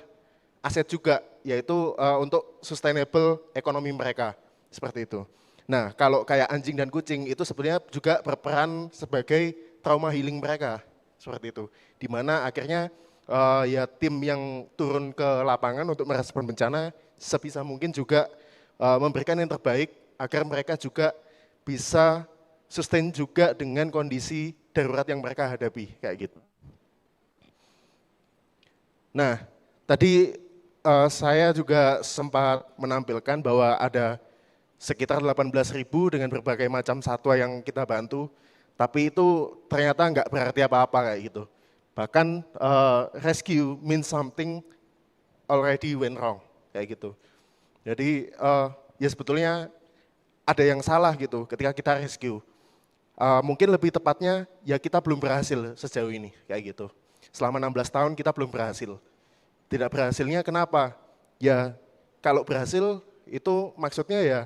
aset juga, yaitu untuk sustainable ekonomi mereka, seperti itu. Nah, kalau kayak anjing dan kucing itu sebenarnya juga berperan sebagai trauma healing mereka, seperti itu. Di mana akhirnya ya tim yang turun ke lapangan untuk merespon bencana sebisa mungkin juga memberikan yang terbaik agar mereka juga bisa sustain juga dengan kondisi darurat yang mereka hadapi, kayak gitu. Nah, tadi saya juga sempat menampilkan bahwa ada sekitar 18.000 dengan berbagai macam satwa yang kita bantu, tapi itu ternyata nggak berarti apa-apa kayak gitu. Bahkan rescue means something already went wrong, kayak gitu. Jadi ya sebetulnya ada yang salah gitu ketika kita rescue. Mungkin lebih tepatnya ya kita belum berhasil sejauh ini, kayak gitu. Selama 16 tahun kita belum berhasil. Tidak berhasilnya kenapa? Ya kalau berhasil itu maksudnya ya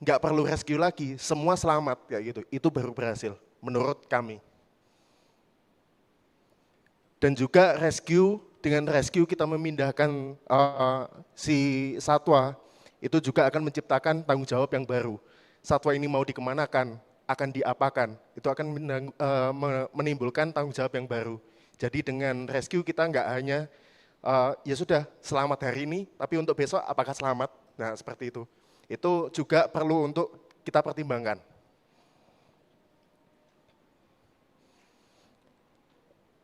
nggak perlu rescue lagi, semua selamat kayak gitu. Itu baru berhasil menurut kami. Dan juga dengan rescue kita memindahkan si satwa itu juga akan menciptakan tanggung jawab yang baru. Satwa ini mau dikemanakan, akan diapakan, itu akan menimbulkan tanggung jawab yang baru. Jadi dengan rescue kita nggak hanya ya sudah selamat hari ini, tapi untuk besok apakah selamat? Nah seperti itu. Itu juga perlu untuk kita pertimbangkan.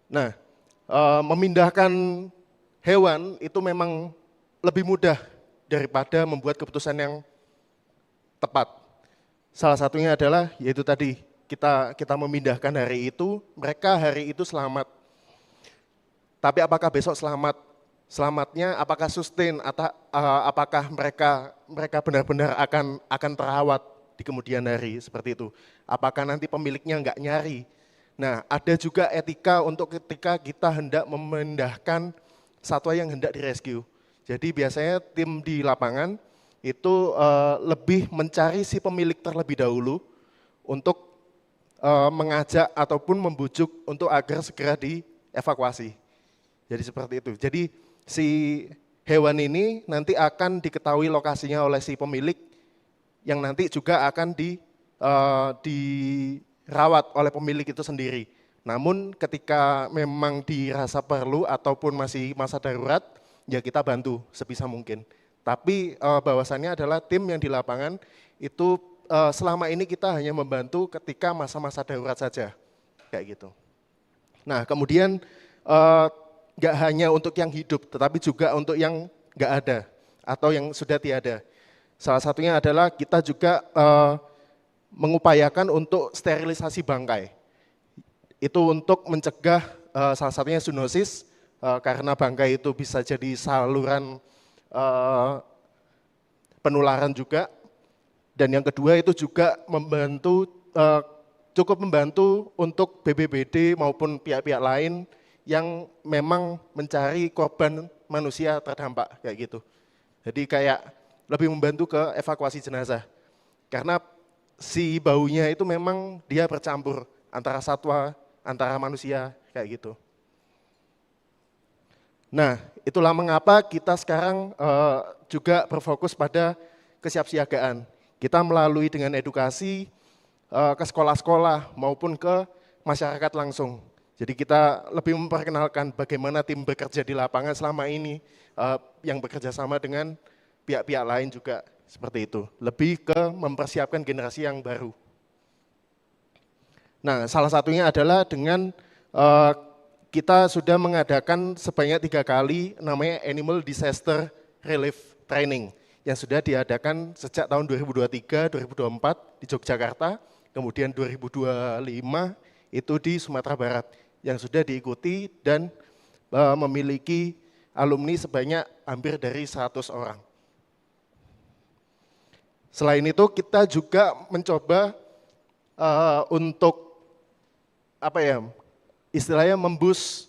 Nah, memindahkan hewan itu memang lebih mudah daripada membuat keputusan yang tepat. Salah satunya adalah yaitu tadi kita memindahkan hari itu, mereka hari itu selamat. Tapi apakah besok selamat? Selamatnya apakah sustain atau apakah mereka benar-benar akan terawat di kemudian hari seperti itu? Apakah nanti pemiliknya nggak nyari? Nah, ada juga etika untuk ketika kita hendak memindahkan satwa yang hendak direscue. Jadi biasanya tim di lapangan itu lebih mencari si pemilik terlebih dahulu untuk mengajak ataupun membujuk untuk agar segera dievakuasi. Jadi seperti itu. Jadi si hewan ini nanti akan diketahui lokasinya oleh si pemilik yang nanti juga akan dirawat oleh pemilik itu sendiri. Namun ketika memang dirasa perlu ataupun masih masa darurat, ya kita bantu sebisa mungkin. Tapi bahwasannya adalah tim yang di lapangan itu selama ini kita hanya membantu ketika masa-masa darurat saja, kayak gitu. Nah kemudian nggak hanya untuk yang hidup, tetapi juga untuk yang nggak ada atau yang sudah tiada. Salah satunya adalah kita juga mengupayakan untuk sterilisasi bangkai. Itu untuk mencegah salah satunya zoonosis, karena bangkai itu bisa jadi saluran penularan juga. Dan yang kedua itu juga membantu cukup membantu untuk BPBD maupun pihak-pihak lain yang memang mencari korban manusia terdampak kayak gitu. Jadi kayak lebih membantu ke evakuasi jenazah. Karena si baunya itu memang dia bercampur antara satwa, antara manusia kayak gitu. Nah, itulah mengapa kita sekarang juga berfokus pada kesiapsiagaan. Kita melalui dengan edukasi ke sekolah-sekolah maupun ke masyarakat langsung. Jadi kita lebih memperkenalkan bagaimana tim bekerja di lapangan selama ini, yang bekerja sama dengan pihak-pihak lain juga seperti itu. Lebih ke mempersiapkan generasi yang baru. Nah, salah satunya adalah dengan kita sudah mengadakan sebanyak 3 kali namanya Animal Disaster Relief Training yang sudah diadakan sejak tahun 2023, 2024 di Yogyakarta, kemudian 2025 itu di Sumatera Barat yang sudah diikuti dan memiliki alumni sebanyak hampir dari 100 orang. Selain itu kita juga mencoba untuk istilahnya membus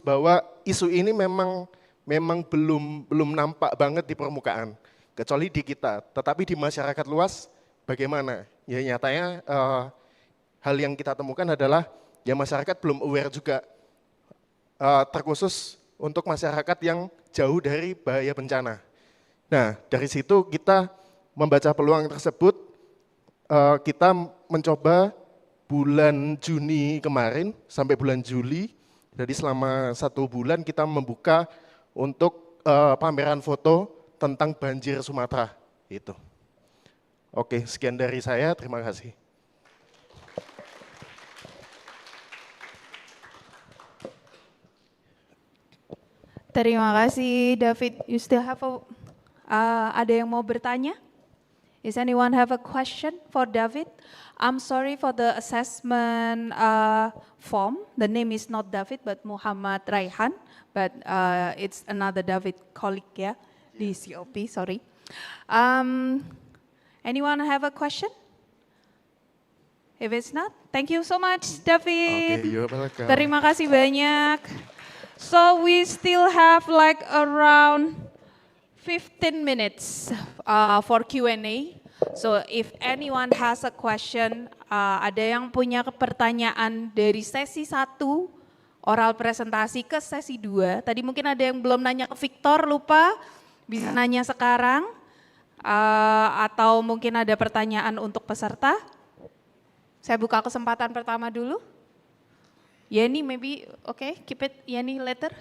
bahwa isu ini memang belum nampak banget di permukaan, kecuali di kita. Tetapi di masyarakat luas bagaimana? Ya nyatanya hal yang kita temukan adalah ya masyarakat belum aware juga, terkhusus untuk masyarakat yang jauh dari bahaya bencana. Nah dari situ kita membaca peluang tersebut, kita mencoba bulan Juni kemarin sampai bulan Juli, jadi selama 1 bulan kita membuka untuk pameran foto tentang banjir Sumatera. Itu. Oke, sekian dari saya, terima kasih. Terima kasih David. You still have ada yang mau bertanya? Is anyone have a question for David? I'm sorry for the assessment form. The name is not David, but Muhammad Raihan. But it's another David colleague, yeah, di COP, sorry. Anyone have a question? If it's not, thank you so much, David. Okay, you're welcome. Terima kasih banyak. So we still have like around 15 minutes for Q&A. So if anyone has a question, ada yang punya pertanyaan dari sesi 1, oral presentasi ke sesi 2. Tadi mungkin ada yang belum nanya ke Victor, lupa, bisa nanya sekarang. Atau mungkin ada pertanyaan untuk peserta. Saya buka kesempatan pertama dulu. Yeni maybe, okay, keep it Yeni later.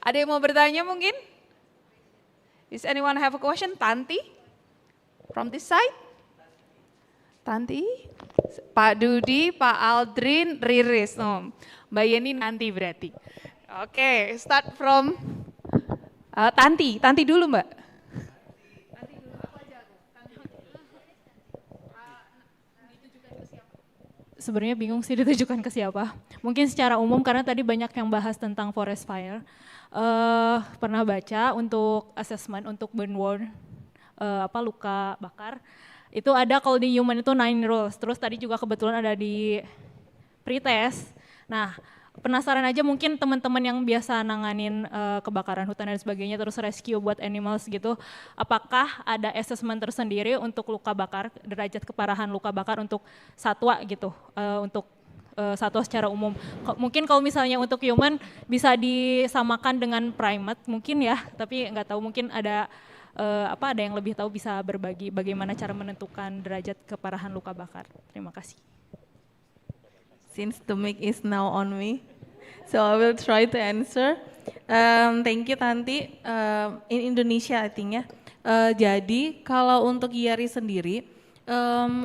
Ada yang mau bertanya mungkin? Is anyone have a question? Tanti? From this side? Tanti? Pak Dudi, Pak Aldrin, Riris. Oh, Mbak Yeni nanti berarti. Oke, start from Tanti. Tanti dulu Mbak. Sebenarnya bingung sih ditujukan ke siapa. Mungkin secara umum karena tadi banyak yang bahas tentang forest fire. Pernah baca untuk assessment untuk burn wound, luka bakar. Itu ada kalau di human itu 9 rules. Terus tadi juga kebetulan ada di pretest. Nah, penasaran aja mungkin teman-teman yang biasa nanganin kebakaran hutan dan sebagainya, terus rescue buat animals gitu, apakah ada assessment tersendiri untuk luka bakar, derajat keparahan luka bakar untuk satwa gitu, untuk satwa secara umum. Mungkin kalau misalnya untuk human bisa disamakan dengan primate mungkin ya, tapi nggak tahu, mungkin ada ada yang lebih tahu bisa berbagi bagaimana cara menentukan derajat keparahan luka bakar. Terima kasih. Since the mic is now on me, so I will try to answer. Thank you Tanti. In Indonesia I think ya. Jadi kalau untuk IARI sendiri,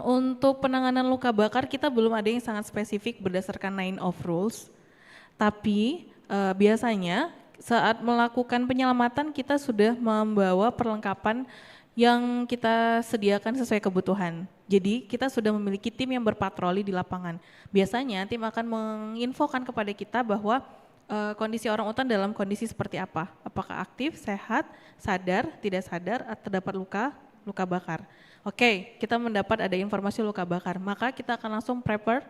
untuk penanganan luka bakar kita belum ada yang sangat spesifik berdasarkan 9 of rules. Tapi biasanya saat melakukan penyelamatan kita sudah membawa perlengkapan yang kita sediakan sesuai kebutuhan. Jadi kita sudah memiliki tim yang berpatroli di lapangan. Biasanya tim akan menginfokan kepada kita bahwa kondisi orangutan dalam kondisi seperti apa. Apakah aktif, sehat, sadar, tidak sadar, atau terdapat luka bakar. Oke, kita mendapat ada informasi luka bakar, maka kita akan langsung prepare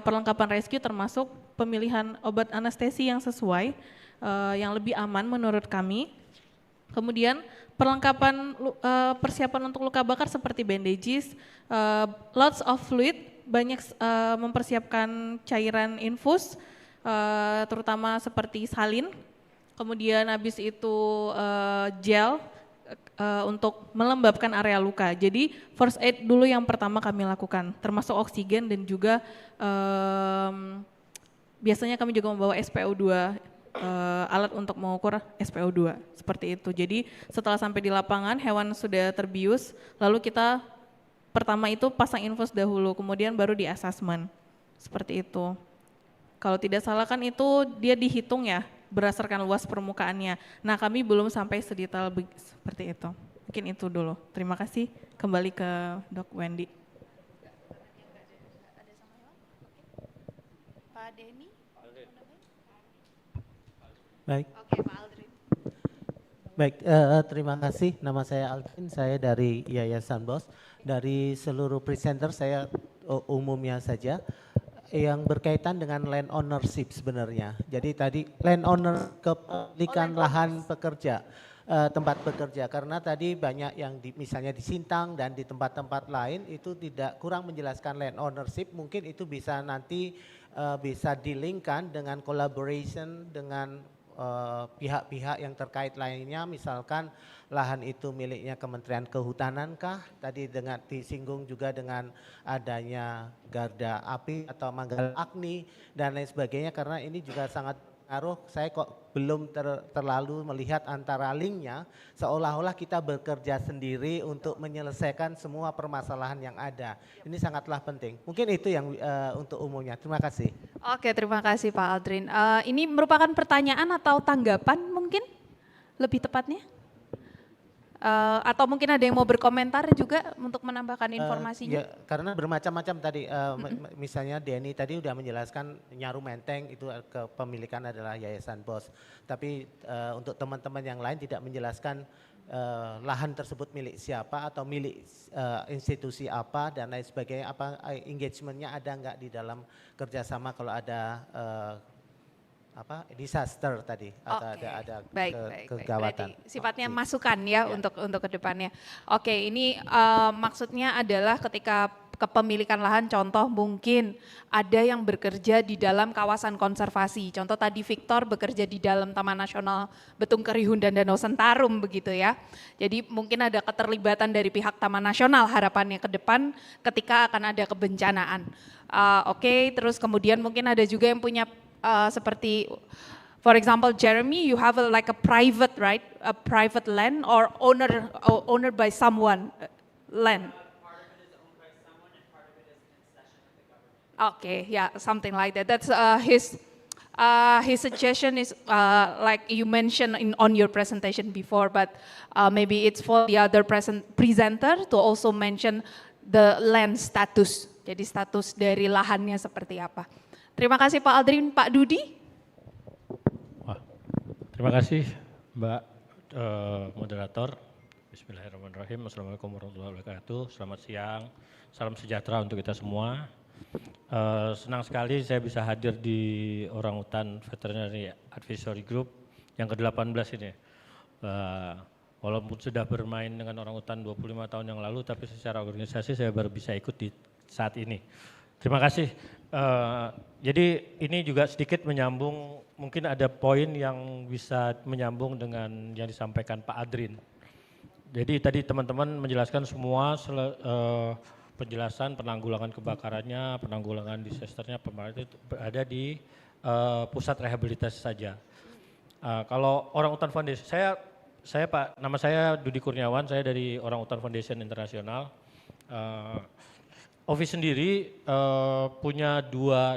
perlengkapan rescue termasuk pemilihan obat anestesi yang sesuai, yang lebih aman menurut kami. Kemudian perlengkapan persiapan untuk luka bakar seperti bandages, lots of fluid, banyak mempersiapkan cairan infus, terutama seperti salin. Kemudian habis itu gel untuk melembabkan area luka. Jadi first aid dulu yang pertama kami lakukan, termasuk oksigen dan juga biasanya kami juga membawa SpO2, alat untuk mengukur SpO2, seperti itu. Jadi setelah sampai di lapangan hewan sudah terbius, lalu kita pertama itu pasang infus dahulu, kemudian baru di assessment, seperti itu. Kalau tidak salah kan itu dia dihitung ya, berdasarkan luas permukaannya. Nah kami belum sampai sedetail seperti itu. Mungkin itu dulu. Terima kasih. Kembali ke Dok Wendy. Pak Denny. Baik. Oke, Pak Aldrin. Baik, terima kasih. Nama saya Aldrin, saya dari Yayasan BOS. Dari seluruh presenter saya umumnya saja yang berkaitan dengan land ownership sebenarnya. Jadi tadi land owner kepemilikan lahan pekerja, tempat bekerja, karena tadi banyak yang misalnya di Sintang dan di tempat-tempat lain itu tidak kurang menjelaskan land ownership. Mungkin itu bisa nanti bisa dilingkan dengan collaboration dengan pihak-pihak yang terkait lainnya, misalkan lahan itu miliknya Kementerian Kehutanan kah? Tadi dengan disinggung juga dengan adanya Garda Api atau Manggala Agni dan lain sebagainya, karena ini juga sangat pengaruh. Saya kok belum terlalu melihat antara linknya, seolah-olah kita bekerja sendiri untuk menyelesaikan semua permasalahan yang ada. Ini sangatlah penting. Mungkin itu yang untuk umumnya. Terima kasih. Oke, terima kasih Pak Aldrin. Ini merupakan pertanyaan atau tanggapan mungkin lebih tepatnya? Atau mungkin ada yang mau berkomentar juga untuk menambahkan informasinya? Ya, karena bermacam-macam tadi, misalnya Denny tadi udah menjelaskan Nyaru Menteng itu kepemilikan adalah Yayasan BOS. Tapi untuk teman-teman yang lain tidak menjelaskan lahan tersebut milik siapa atau milik institusi apa dan lain sebagainya, apa engagementnya ada nggak di dalam kerjasama kalau ada disaster tadi atau ada kegawatan. Berarti sifatnya masukan ya, untuk kedepannya. Oke, ini maksudnya adalah ketika kepemilikan lahan, contoh mungkin ada yang bekerja di dalam kawasan konservasi. Contoh tadi Victor bekerja di dalam Taman Nasional Betung Kerihun dan Danau Sentarum begitu ya. Jadi mungkin ada keterlibatan dari pihak Taman Nasional harapannya ke depan ketika akan ada kebencanaan. Oke, terus kemudian mungkin ada juga yang punya seperti, for example, Jeremy, you have like a private, right? A private land or owner by someone land. Okay, yeah, something like that. That's his suggestion is like you mentioned on your presentation before, but maybe it's for the other presenter to also mention the land status. Jadi status dari lahannya seperti apa. Terima kasih Pak Aldrin. Pak Dudi. Terima kasih Mbak moderator. Bismillahirrahmanirrahim. Assalamualaikum warahmatullahi wabarakatuh. Selamat siang. Salam sejahtera untuk kita semua. Senang sekali saya bisa hadir di Orangutan Veterinary Advisory Group yang ke-18 ini. Walaupun sudah bermain dengan orangutan 25 tahun yang lalu, tapi secara organisasi saya baru bisa ikut di saat ini. Terima kasih. Jadi ini juga sedikit menyambung, mungkin ada poin yang bisa menyambung dengan yang disampaikan Pak Adrin. Jadi tadi teman-teman menjelaskan semua penjelasan penanggulangan kebakarannya, penanggulangan disasternya, itu ada di pusat rehabilitasi saja. Kalau Orangutan Foundation, saya Pak, nama saya Dudi Kurniawan, saya dari Orangutan Foundation Internasional. OVI sendiri punya dua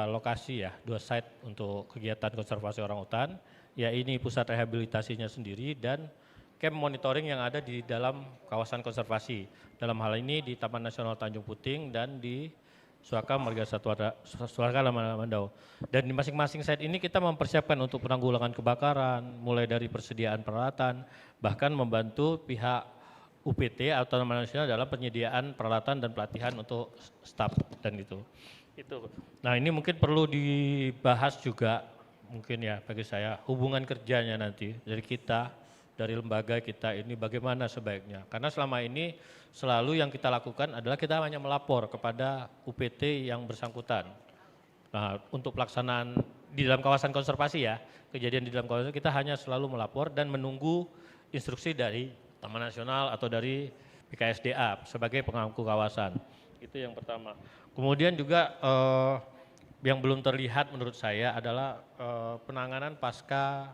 lokasi ya, dua site untuk kegiatan konservasi orangutan. Ya ini pusat rehabilitasinya sendiri dan camp monitoring yang ada di dalam kawasan konservasi. Dalam hal ini di Taman Nasional Tanjung Puting dan di Suaka Marga Satwa Mandau. Dan di masing-masing site ini kita mempersiapkan untuk penanggulangan kebakaran, mulai dari persediaan peralatan, bahkan membantu pihak UPT atau Taman Nasional dalam penyediaan peralatan dan pelatihan untuk staf dan itu. Nah ini mungkin perlu dibahas juga mungkin ya bagi saya hubungan kerjanya nanti dari kita, dari lembaga kita ini bagaimana sebaiknya. Karena selama ini selalu yang kita lakukan adalah kita hanya melapor kepada UPT yang bersangkutan. Nah untuk pelaksanaan di dalam kawasan konservasi ya, kejadian di dalam kawasan kita hanya selalu melapor dan menunggu instruksi dari Taman Nasional atau dari BKSDA sebagai pemangku kawasan. Itu yang pertama. Kemudian juga yang belum terlihat menurut saya adalah penanganan pasca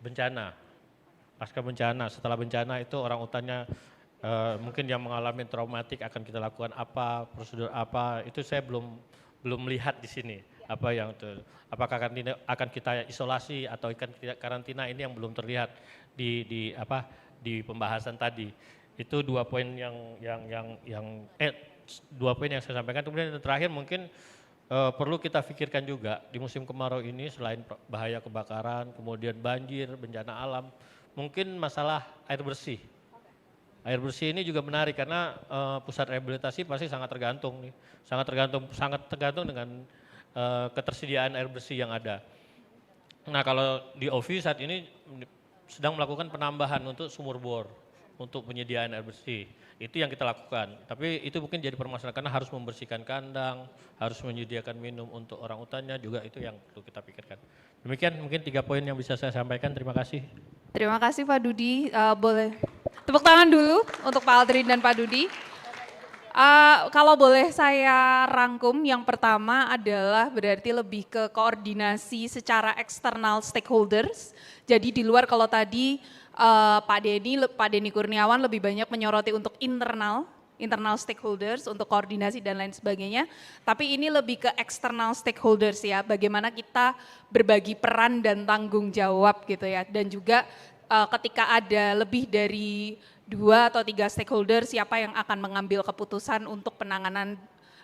bencana. Pasca bencana, setelah bencana itu orang utannya mungkin yang mengalami traumatik akan kita lakukan apa, prosedur apa, itu saya belum melihat di sini. Apa yang apakah akan kita isolasi atau akan karantina ini yang belum terlihat di pembahasan tadi. Itu dua poin dua poin yang saya sampaikan. Kemudian yang terakhir mungkin perlu kita pikirkan juga di musim kemarau ini selain bahaya kebakaran, kemudian banjir, bencana alam, mungkin masalah air bersih. Air bersih ini juga menarik karena pusat rehabilitasi pasti sangat tergantung nih, sangat tergantung dengan ketersediaan air bersih yang ada. Nah kalau di OVI saat ini sedang melakukan penambahan untuk sumur bor, untuk penyediaan air bersih. Itu yang kita lakukan, tapi itu mungkin jadi permasalahan karena harus membersihkan kandang, harus menyediakan minum untuk orang utannya juga itu yang perlu kita pikirkan. Demikian mungkin 3 poin yang bisa saya sampaikan, terima kasih. Terima kasih Pak Dudi, boleh tepuk tangan dulu untuk Pak Aldrin dan Pak Dudi. Kalau boleh saya rangkum, yang pertama adalah berarti lebih ke koordinasi secara eksternal stakeholders. Jadi di luar kalau tadi Pak Denny Kurniawan lebih banyak menyoroti untuk internal stakeholders, untuk koordinasi dan lain sebagainya. Tapi ini lebih ke eksternal stakeholders ya, bagaimana kita berbagi peran dan tanggung jawab gitu ya. Dan juga ketika ada lebih dari 2 atau 3 stakeholder, siapa yang akan mengambil keputusan untuk penanganan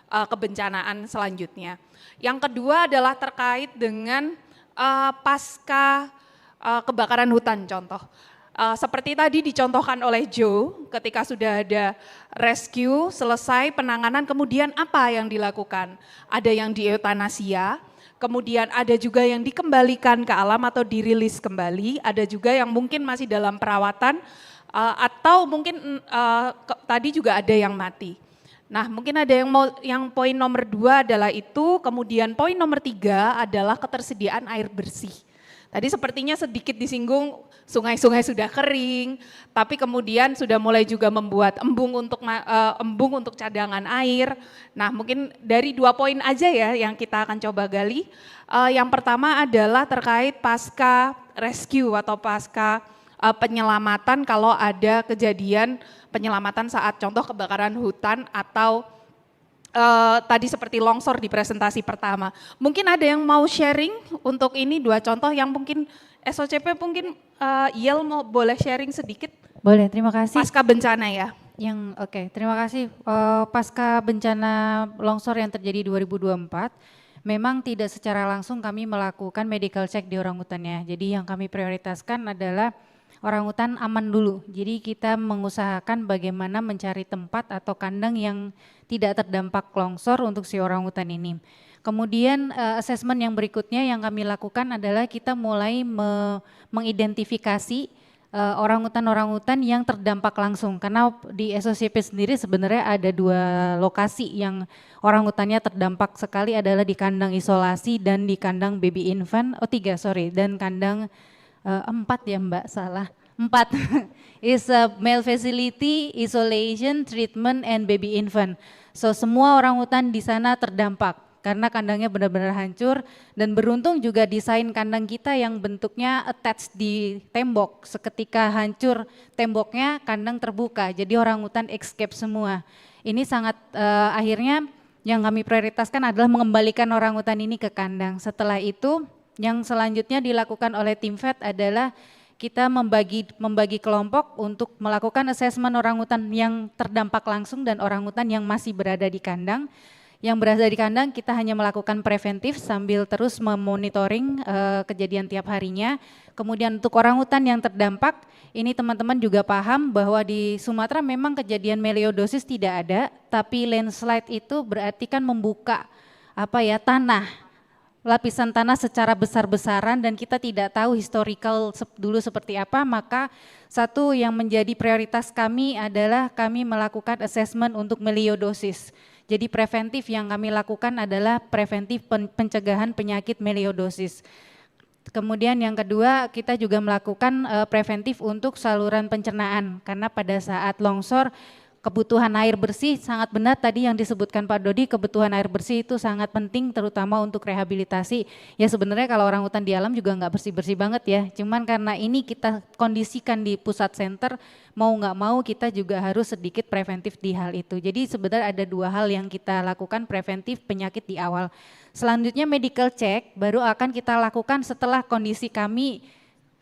kebencanaan selanjutnya. Yang kedua adalah terkait dengan pasca kebakaran hutan contoh. Seperti tadi dicontohkan oleh Joe, ketika sudah ada rescue, selesai penanganan, kemudian apa yang dilakukan? Ada yang dieuthanasia, kemudian ada juga yang dikembalikan ke alam atau dirilis kembali, ada juga yang mungkin masih dalam perawatan, atau mungkin tadi juga ada yang mati. Nah mungkin ada yang poin nomor 2 adalah itu, kemudian poin nomor 3 adalah ketersediaan air bersih. Tadi sepertinya sedikit disinggung sungai-sungai sudah kering, tapi kemudian sudah mulai juga membuat embung untuk cadangan air. Nah mungkin dari 2 poin aja ya yang kita akan coba gali. Yang pertama adalah terkait pasca rescue atau pasca penyelamatan kalau ada kejadian penyelamatan saat contoh kebakaran hutan atau tadi seperti longsor di presentasi pertama. Mungkin ada yang mau sharing untuk ini 2 contoh yang mungkin SOCP mungkin Yel mau boleh sharing sedikit? Boleh, terima kasih. Pasca bencana ya. Oke, terima kasih. Pasca bencana longsor yang terjadi 2024, memang tidak secara langsung kami melakukan medical check di orangutannya. Jadi yang kami prioritaskan adalah orangutan aman dulu. Jadi kita mengusahakan bagaimana mencari tempat atau kandang yang tidak terdampak longsor untuk si orangutan ini. Kemudian asesmen yang berikutnya yang kami lakukan adalah kita mulai mengidentifikasi orangutan-orangutan yang terdampak langsung. Karena di SOCP sendiri sebenarnya ada 2 lokasi yang orangutannya terdampak sekali adalah di kandang isolasi dan di kandang baby infant, 3 dan kandang 4 ya Mbak, salah. 4 is a male facility, isolation, treatment, and baby infant. So semua orangutan di sana terdampak karena kandangnya benar-benar hancur dan beruntung juga desain kandang kita yang bentuknya attached di tembok. Seketika hancur temboknya, kandang terbuka, jadi orangutan escape semua. Ini sangat akhirnya yang kami prioritaskan adalah mengembalikan orangutan ini ke kandang. Setelah itu yang selanjutnya dilakukan oleh tim vet adalah kita membagi kelompok untuk melakukan asesmen orangutan yang terdampak langsung dan orangutan yang masih berada di kandang. Yang berada di kandang kita hanya melakukan preventif sambil terus memonitoring kejadian tiap harinya. Kemudian untuk orangutan yang terdampak, ini teman-teman juga paham bahwa di Sumatera memang kejadian meliodosis tidak ada, tapi landslide itu berarti kan membuka tanah, lapisan tanah secara besar-besaran dan kita tidak tahu historical dulu seperti apa, maka satu yang menjadi prioritas kami adalah kami melakukan assessment untuk meliodosis. Jadi preventif yang kami lakukan adalah preventif pencegahan penyakit meliodosis. Kemudian yang kedua kita juga melakukan preventif untuk saluran pencernaan karena pada saat longsor kebutuhan air bersih sangat benar tadi yang disebutkan Pak Dodi, kebutuhan air bersih itu sangat penting terutama untuk rehabilitasi. Ya sebenarnya kalau orangutan di alam juga nggak bersih-bersih banget ya, cuman karena ini kita kondisikan di pusat center, mau nggak mau kita juga harus sedikit preventif di hal itu. Jadi sebenarnya ada dua hal yang kita lakukan preventif penyakit di awal. Selanjutnya medical check baru akan kita lakukan setelah kondisi kami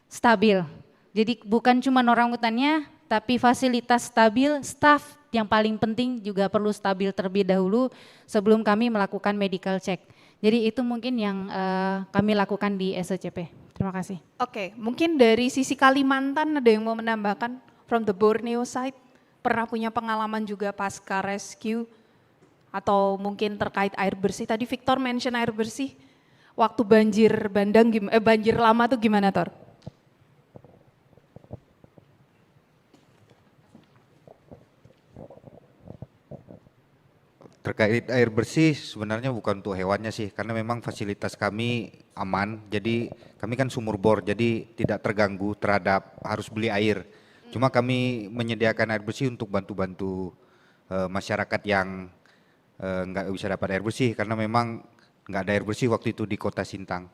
stabil. Jadi bukan cuma orangutannya, tapi fasilitas stabil, staff yang paling penting juga perlu stabil terlebih dahulu sebelum kami melakukan medical check. Jadi itu mungkin yang kami lakukan di SOCP. Terima kasih. Oke, mungkin dari sisi Kalimantan ada yang mau menambahkan from the Borneo side? Pernah punya pengalaman juga pasca rescue atau mungkin terkait air bersih? Tadi Victor mention air bersih. Waktu banjir bandang, banjir lama tuh gimana Tor? Terkait air bersih sebenarnya bukan untuk hewannya sih, karena memang fasilitas kami aman, jadi kami kan sumur bor, jadi tidak terganggu terhadap harus beli air. Cuma kami menyediakan air bersih untuk bantu-bantu masyarakat yang nggak bisa dapat air bersih, karena memang nggak ada air bersih waktu itu di kota Sintang.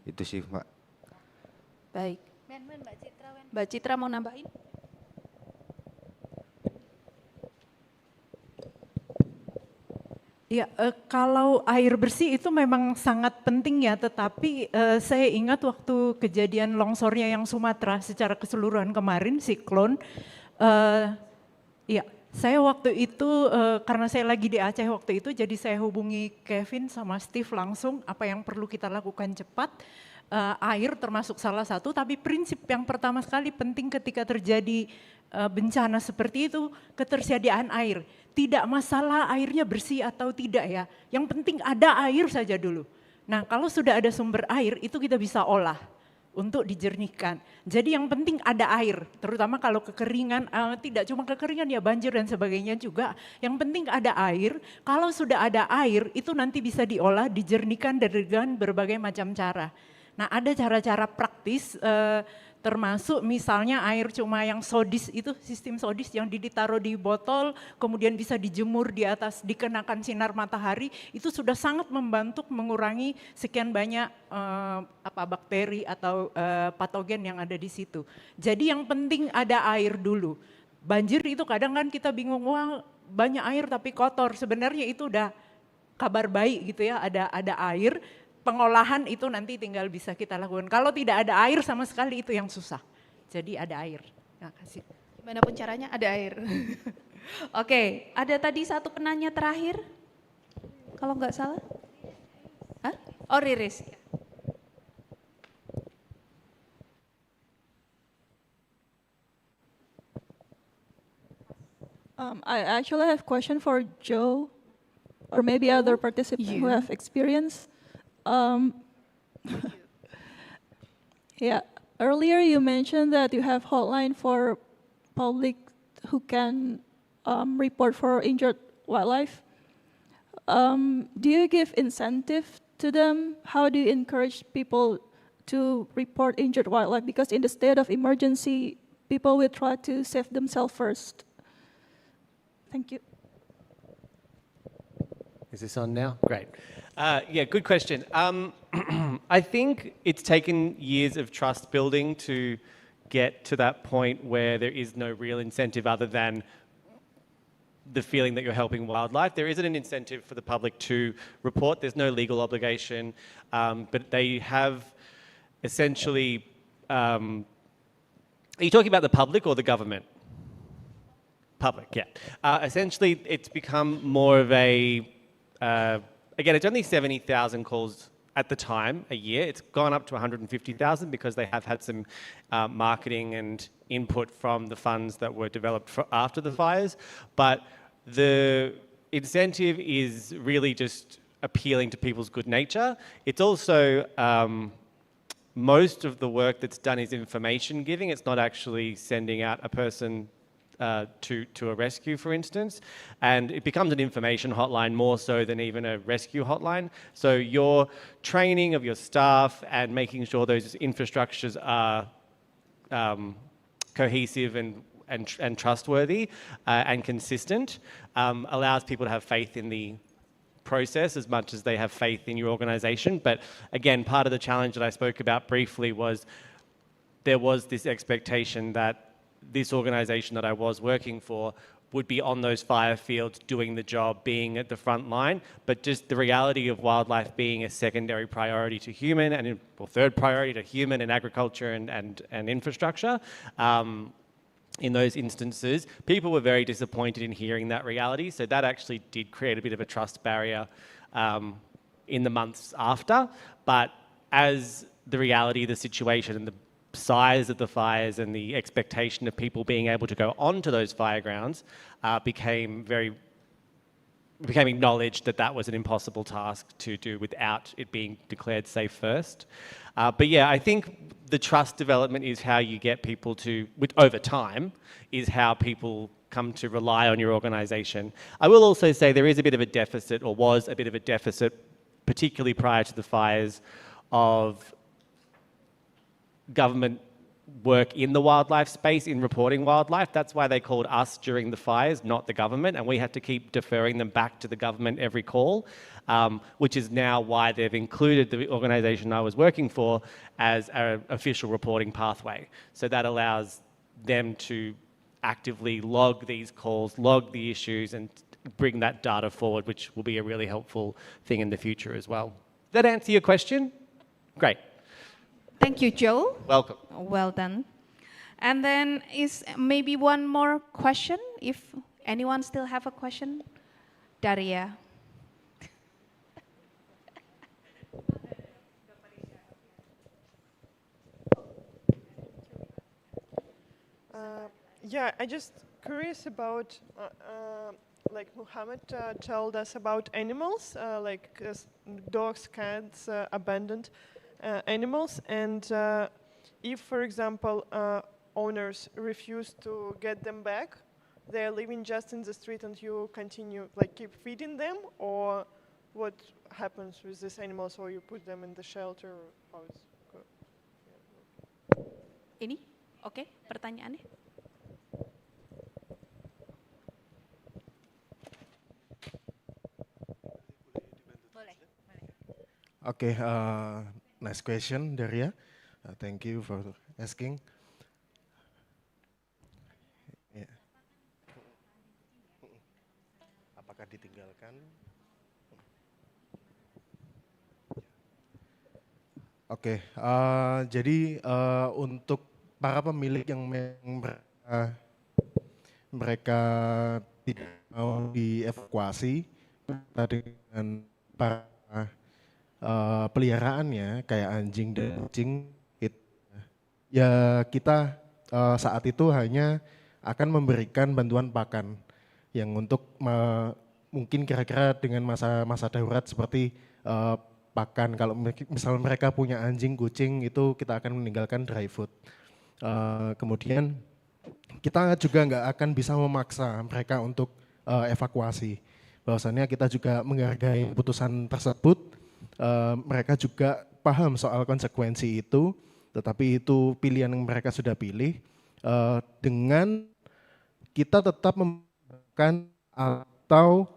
Itu sih Mbak. Baik. Mbak Citra mau nambahin? Ya, kalau air bersih itu memang sangat penting ya, tetapi saya ingat waktu kejadian longsornya yang Sumatera secara keseluruhan kemarin, siklon, ya saya waktu itu karena saya lagi di Aceh waktu itu, jadi saya hubungi Kevin sama Steve langsung apa yang perlu kita lakukan cepat, air termasuk salah satu, tapi prinsip yang pertama sekali penting ketika terjadi bencana seperti itu, ketersediaan air. Tidak masalah airnya bersih atau tidak ya, yang penting ada air saja dulu. Nah kalau sudah ada sumber air itu kita bisa olah untuk dijernihkan. Jadi yang penting ada air, terutama kalau kekeringan, tidak cuma kekeringan ya banjir dan sebagainya juga. Yang penting ada air, kalau sudah ada air itu nanti bisa diolah, dijernihkan dengan berbagai macam cara. Nah ada cara-cara praktis, termasuk misalnya air cuma yang sodis itu, sistem sodis yang ditaruh di botol, kemudian bisa dijemur di atas, dikenakan sinar matahari, itu sudah sangat membantu mengurangi sekian banyak bakteri atau patogen yang ada di situ. Jadi yang penting ada air dulu. Banjir itu kadang kan kita bingung, wah banyak air tapi kotor, sebenarnya itu udah kabar baik gitu ya, ada air. Pengolahan itu nanti tinggal bisa kita lakukan. Kalau tidak ada air sama sekali itu yang susah. Jadi ada air. Terima kasih. Gimana pun caranya ada air. Oke, ada tadi satu penanya terakhir. Kalau nggak salah. Hah? Oh Riris. I actually have question for Joe or maybe other participants who have experience. Yeah, earlier you mentioned that you have hotline for public who can report for injured wildlife. Do you give incentive to them? How do you encourage people to report injured wildlife? Because in the state of emergency, people will try to save themselves first. Thank you. Is this on now? Great. Yeah, good question. I think it's taken years of trust building to get to that point where there is no real incentive other than the feeling that you're helping wildlife. There isn't an incentive for the public to report. There's no legal obligation, but they have essentially, are you talking about the public or the government? Public, yeah. Essentially, it's become more of a again, it's only 70,000 calls at the time a year. It's gone up to 150,000 because they have had some marketing and input from the funds that were developed after the fires. But the incentive is really just appealing to people's good nature. It's also most of the work that's done is information giving. It's not actually sending out a person to a rescue, for instance, and it becomes an information hotline more so than even a rescue hotline. So your training of your staff and making sure those infrastructures are cohesive and trustworthy and consistent allows people to have faith in the process as much as they have faith in your organisation. But again, part of the challenge that I spoke about briefly was there was this expectation that this organisation that I was working for would be on those fire fields doing the job, being at the front line, but just the reality of wildlife being a secondary priority to human and or third priority to human and agriculture and infrastructure. In those instances, people were very disappointed in hearing that reality. So that actually did create a bit of a trust barrier in the months after. But as the reality of the situation and the size of the fires and the expectation of people being able to go onto those fire grounds became acknowledged that that was an impossible task to do without it being declared safe first. But yeah, I think the trust development is how you get people to, over time, is how people come to rely on your organisation. I will also say there is a bit of a deficit, or was a bit of a deficit, particularly prior to the fires, of government work in the wildlife space, in reporting wildlife. That's why they called us during the fires, not the government, and we had to keep deferring them back to the government every call, which is now why they've included the organisation I was working for as an official reporting pathway. So that allows them to actively log these calls, log the issues, and bring that data forward, which will be a really helpful thing in the future as well. Does that answer your question? Great. Thank you, Joe. Welcome. Well done. And then is maybe one more question, if anyone still have a question? Daria. Yeah, I just curious about, like Muhammad told us about animals, like dogs, cats, abandoned animals, and if, for example, owners refuse to get them back, they're living just in the street and you continue, like keep feeding them, or what happens with these animals, or you put them in the shelter, or how it's Ini, oke, pertanyaannya? Okay, nice question, Daria. Thank you for asking. Yeah. Apakah ditinggalkan? Oke, jadi untuk para pemilik yang mereka tidak mau dievakuasi dengan para peliharaannya kayak anjing dan kucing, ya kita saat itu hanya akan memberikan bantuan pakan yang untuk mungkin kira-kira dengan masa darurat seperti pakan. Kalau misalnya mereka punya anjing, kucing, itu kita akan meninggalkan dry food. Kemudian kita juga nggak akan bisa memaksa mereka untuk evakuasi. Bahwasannya kita juga menghargai keputusan tersebut. Mereka juga paham soal konsekuensi itu, tetapi itu pilihan yang mereka sudah pilih. Dengan kita tetap memberikan atau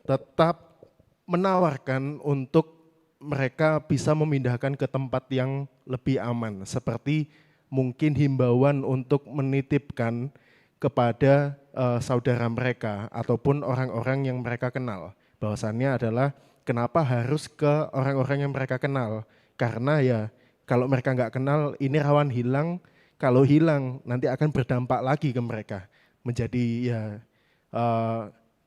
tetap menawarkan untuk mereka bisa memindahkan ke tempat yang lebih aman, seperti mungkin himbauan untuk menitipkan kepada saudara mereka ataupun orang-orang yang mereka kenal. Bahwasannya adalah kenapa harus ke orang-orang yang mereka kenal, karena ya kalau mereka nggak kenal ini rawan hilang, kalau hilang nanti akan berdampak lagi ke mereka, menjadi ya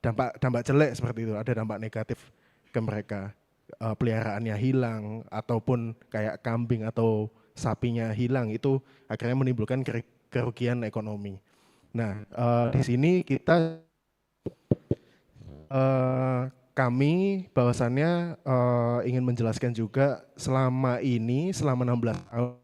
dampak jelek seperti itu, ada dampak negatif ke mereka. Peliharaannya hilang ataupun kayak kambing atau sapinya hilang, itu akhirnya menimbulkan kerugian ekonomi. Nah, di sini kita kami bahwasannya ingin menjelaskan juga selama 16 tahun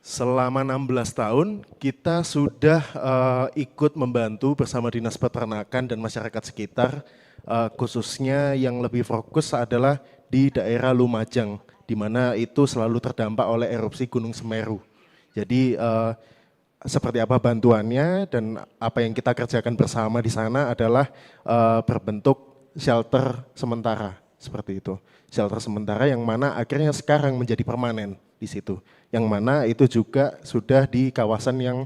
selama 16 tahun kita sudah ikut membantu bersama Dinas Peternakan dan masyarakat sekitar, khususnya yang lebih fokus adalah di daerah Lumajang, di mana itu selalu terdampak oleh erupsi Gunung Semeru. Jadi seperti apa bantuannya dan apa yang kita kerjakan bersama di sana adalah berbentuk shelter sementara, seperti itu. Shelter sementara yang mana akhirnya sekarang menjadi permanen di situ. Yang mana itu juga sudah di kawasan yang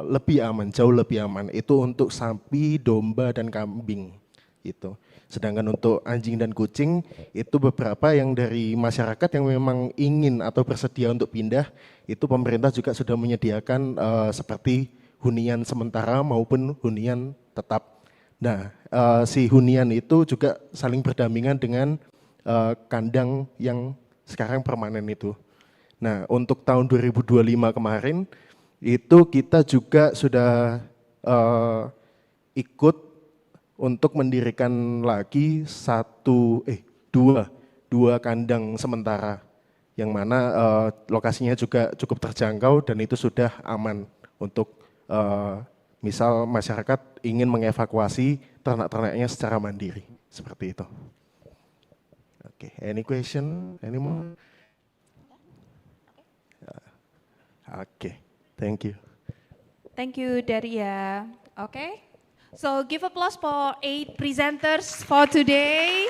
lebih aman, jauh lebih aman. Itu untuk sapi, domba, dan kambing. Gitu. Sedangkan untuk anjing dan kucing, itu beberapa yang dari masyarakat yang memang ingin atau bersedia untuk pindah, itu pemerintah juga sudah menyediakan seperti hunian sementara maupun hunian tetap. Nah, si hunian itu juga saling berdampingan dengan kandang yang sekarang permanen itu. Nah, untuk tahun 2025 kemarin, itu kita juga sudah ikut untuk mendirikan lagi dua kandang sementara, yang mana lokasinya juga cukup terjangkau dan itu sudah aman untuk misal masyarakat ingin mengevakuasi ternak-ternaknya secara mandiri, seperti itu. Oke, any question, any more? Oke, thank you. Thank you, Daria. Okay, so give applause for 8 presenters for today.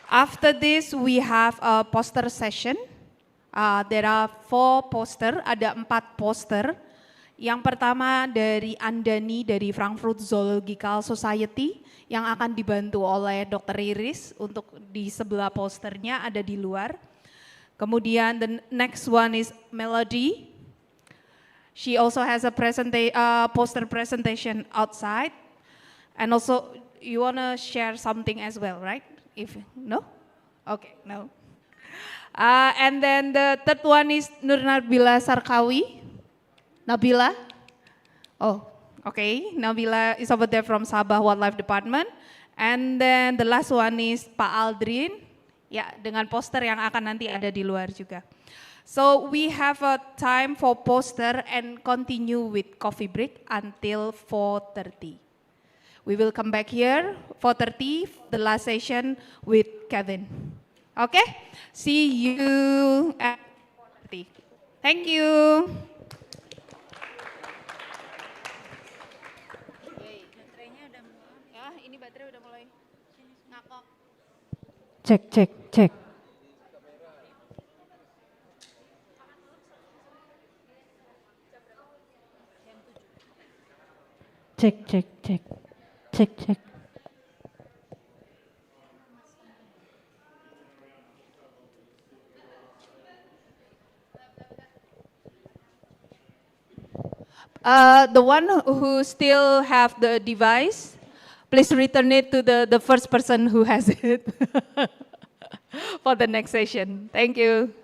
After this, we have a poster session. There are 4 poster, ada 4 poster. Yang pertama dari Andani dari Frankfurt Zoological Society yang akan dibantu oleh Dr. Iris untuk di sebelah posternya ada di luar. Kemudian the next one is Melody. She also has a poster presentation outside. And also you want to share something as well, right? If no? Okay, no. And then the third one is Nur Nabila Sarkawi. Nabila? Oh, okay. Nabila is over there from Sabah Wildlife Department. And then the last one is Pak Aldrin. Ya, dengan poster yang akan nanti ada di luar juga. So we have a time for poster and continue with coffee break until 4:30. We will come back here 4:30, the last session with Kevin. Okay? See you at 4:30. Thank you. Ini baterai udah mulai ngakok. Cek, cek, cek. Cek, cek, cek. Cek, cek. The one who still have the device, please return it to the first person who has it for the next session. Thank you.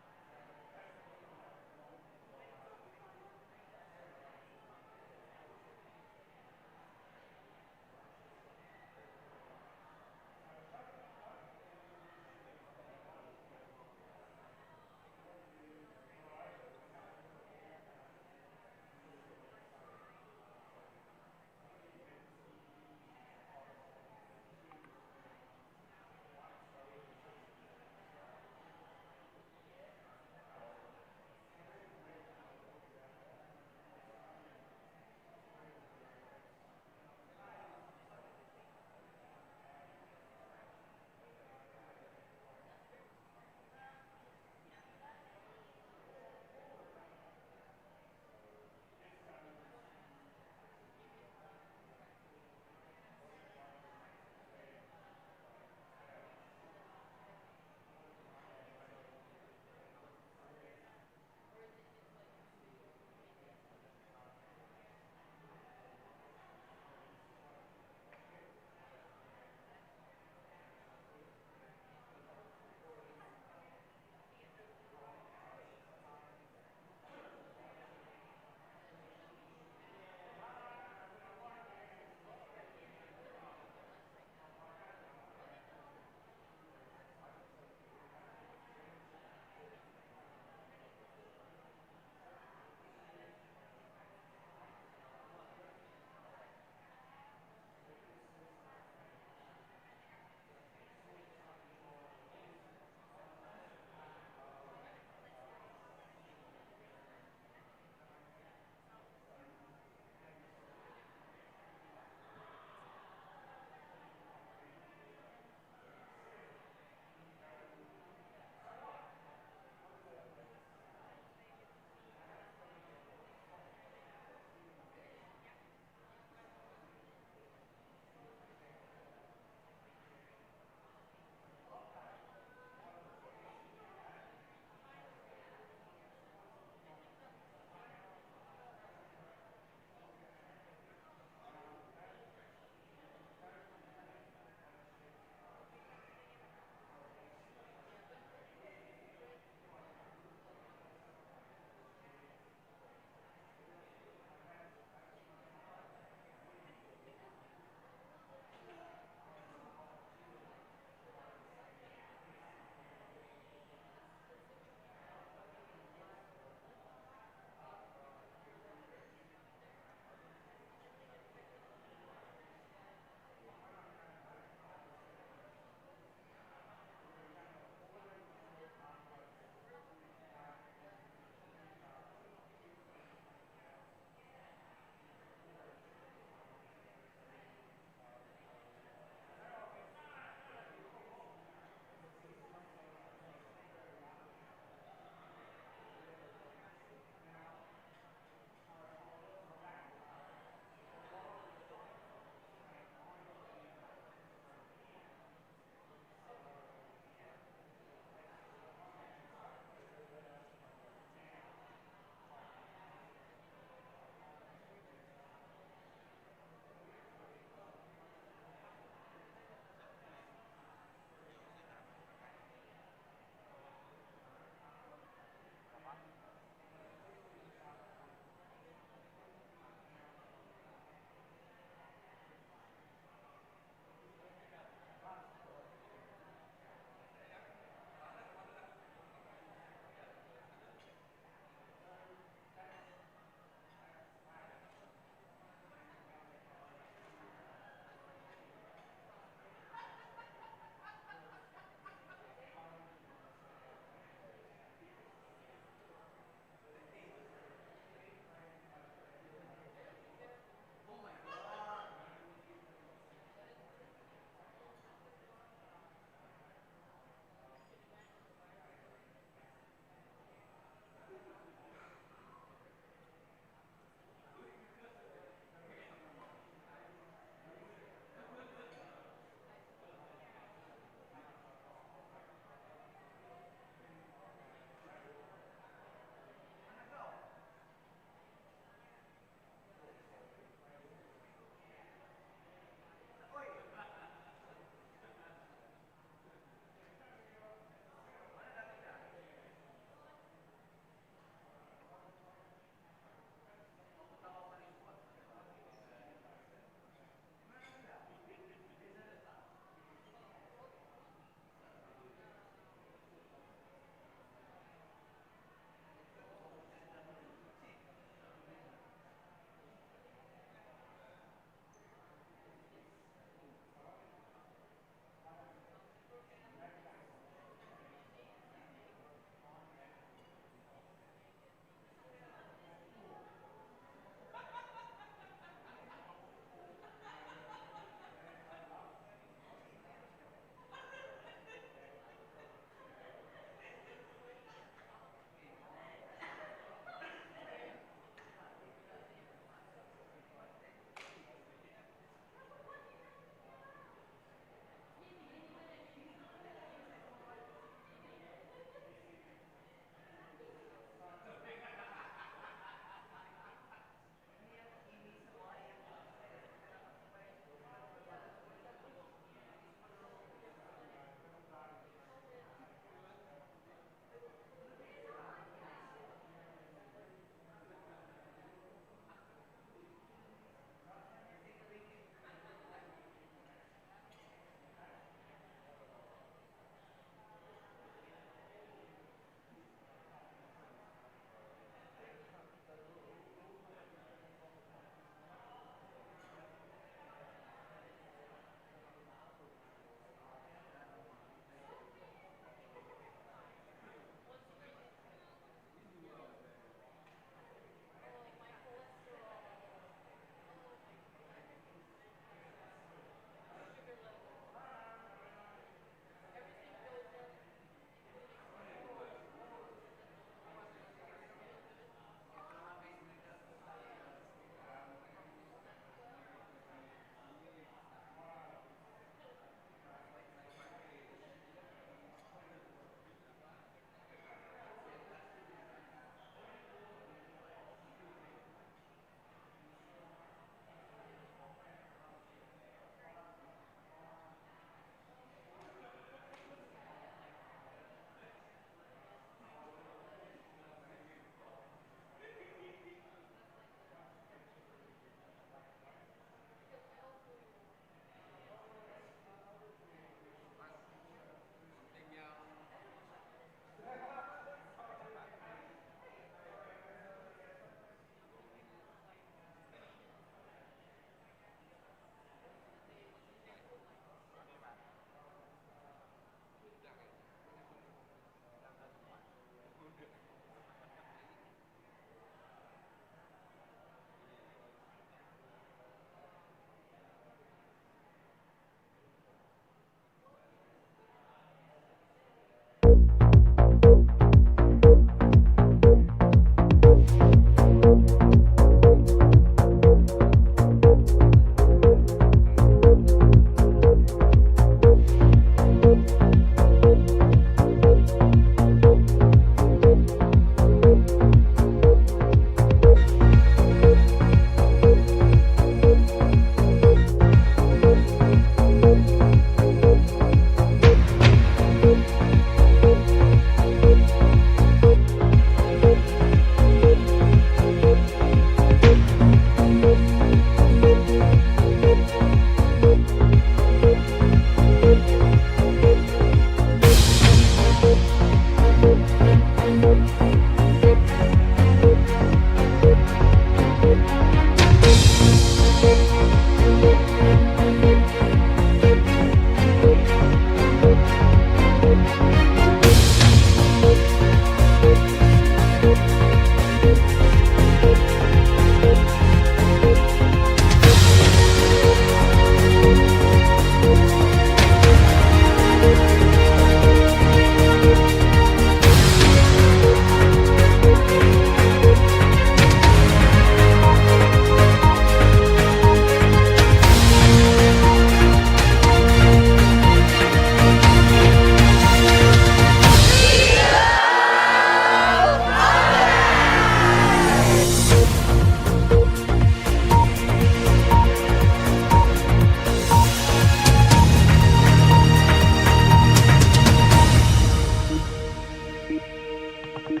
Please,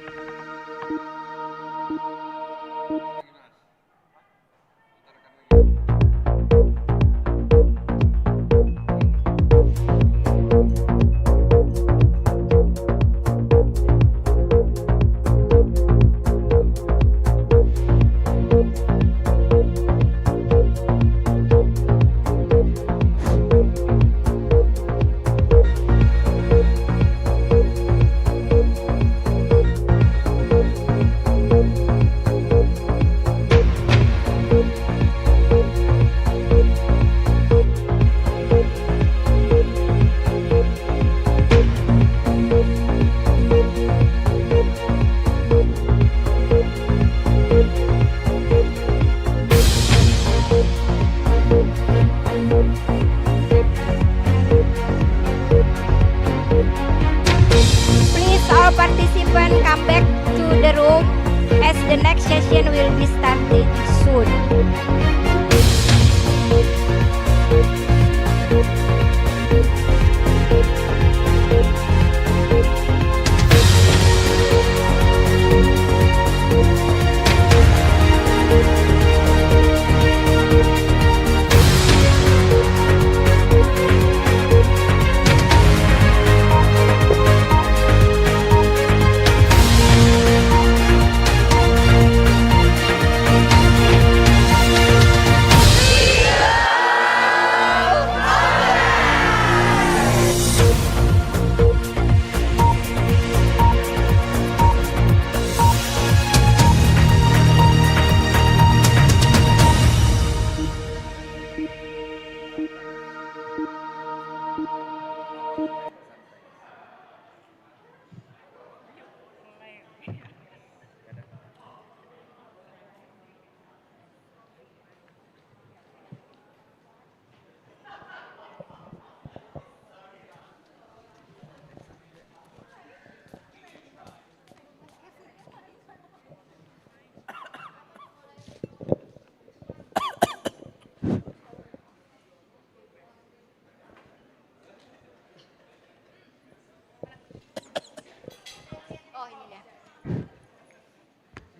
all participants come back to the room as the next session will be starting soon.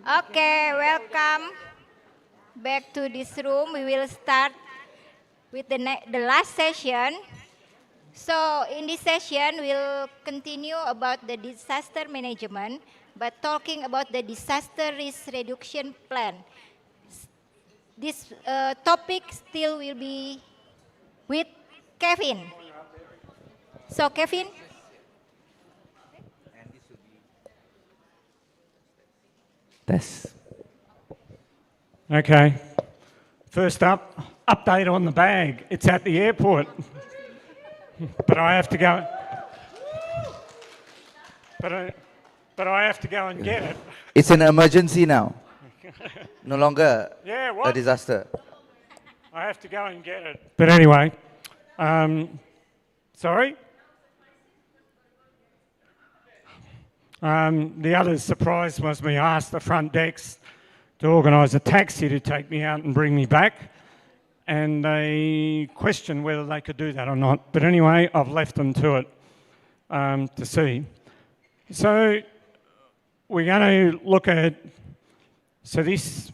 Okay, welcome back to this room. We will start with the last session. So in this session, we'll continue about the disaster management, but talking about the disaster risk reduction plan. This topic still will be with Kevin. So Kevin. Test. Okay. First up, update on the bag. It's at the airport. But I have to go. But I have to go and get it. It's an emergency now. No longer Yeah, a what? disaster. I have to go and get it. But anyway, sorry? The other surprise was me asked the front decks to organise a taxi to take me out and bring me back. And they questioned whether they could do that or not. But anyway, I've left them to it to see. So we're going to look at, so this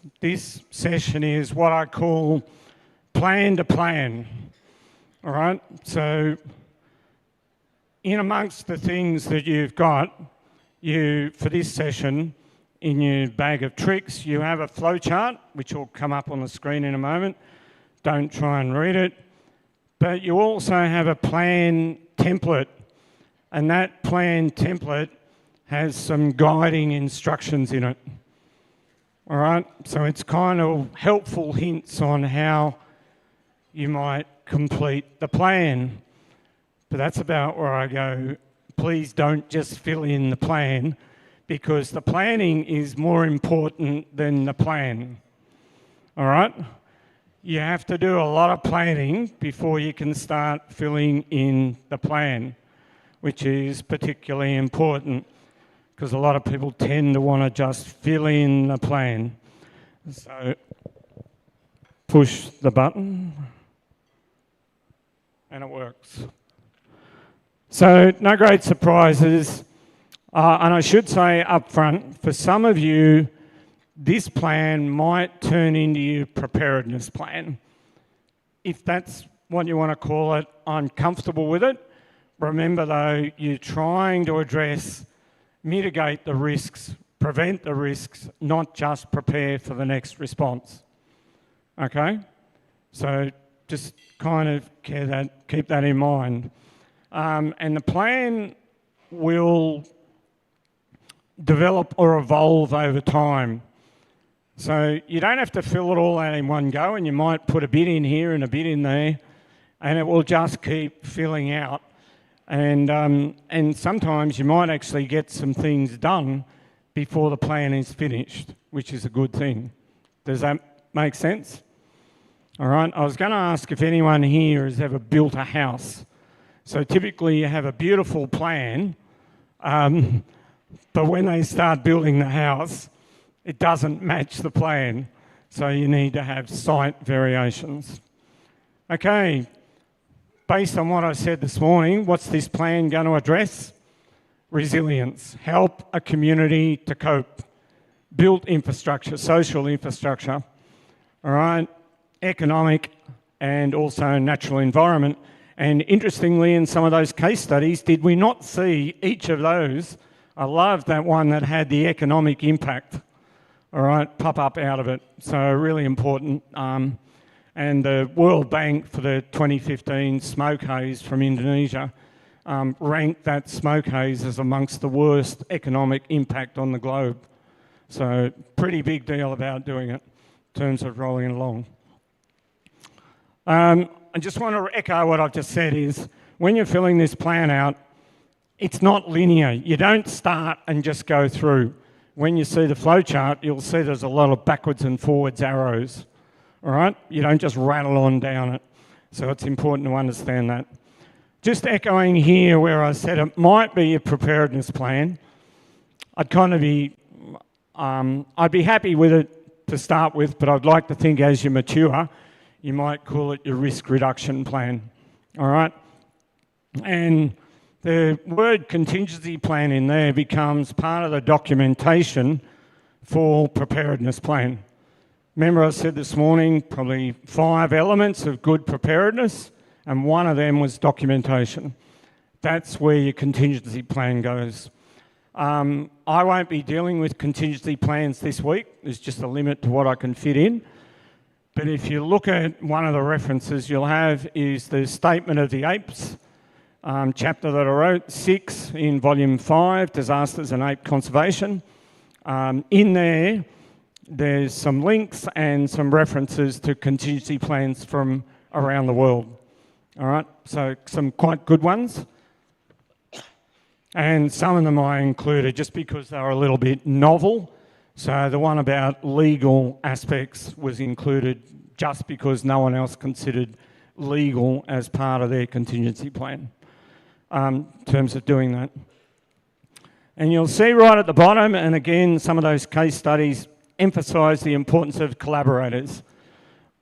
session is what I call plan to plan. All right, so in amongst the things that you've got, for this session, in your bag of tricks, you have a flow chart, which will come up on the screen in a moment. Don't try and read it. But you also have a plan template, and that plan template has some guiding instructions in it. All right, so it's kind of helpful hints on how you might complete the plan. But that's about where I go. Please don't just fill in the plan, because the planning is more important than the plan. All right? You have to do a lot of planning before you can start filling in the plan, which is particularly important because a lot of people tend to want to just fill in the plan. So push the button and it works. So no great surprises. And I should say up front, for some of you, this plan might turn into your preparedness plan. If that's what you want to call it, I'm comfortable with it. Remember though, you're trying to address, mitigate the risks, prevent the risks, not just prepare for the next response. Okay? So just kind of keep that in mind. And the plan will develop or evolve over time. So you don't have to fill it all out in one go, and you might put a bit in here and a bit in there, and it will just keep filling out. And sometimes you might actually get some things done before the plan is finished, which is a good thing. Does that make sense? All right, I was going to ask if anyone here has ever built a house. So typically you have a beautiful plan, but when they start building the house, it doesn't match the plan. So you need to have site variations. Okay, based on what I said this morning, what's this plan going to address? Resilience, help a community to cope, build infrastructure, social infrastructure, all right, economic and also natural environment. And interestingly, in some of those case studies, did we not see each of those? I loved that one that had the economic impact, all right, pop up out of it. So really important. And the World Bank for the 2015 smoke haze from Indonesia ranked that smoke haze as amongst the worst economic impact on the globe. So pretty big deal about doing it in terms of rolling it along. I just want to echo what I've just said is, when you're filling this plan out, it's not linear. You don't start and just go through. When you see the flowchart, you'll see there's a lot of backwards and forwards arrows, all right? You don't just rattle on down it. So it's important to understand that. Just echoing here where I said it might be a preparedness plan, I'd kind of be, I'd be happy with it to start with, but I'd like to think as you mature, you might call it your risk reduction plan, all right? And the word contingency plan in there becomes part of the documentation for preparedness plan. Remember I said this morning, probably 5 elements of good preparedness, and one of them was documentation. That's where your contingency plan goes. I won't be dealing with contingency plans this week. There's just a limit to what I can fit in. But if you look at one of the references you'll have is the Statement of the Apes, chapter that I wrote, 6 in volume 5, Disasters and Ape Conservation. In there, there's some links and some references to contingency plans from around the world. All right, so some quite good ones. And some of them I included just because they were a little bit novel. So the one about legal aspects was included just because no one else considered legal as part of their contingency plan in terms of doing that. And you'll see right at the bottom, and again, some of those case studies emphasise the importance of collaborators.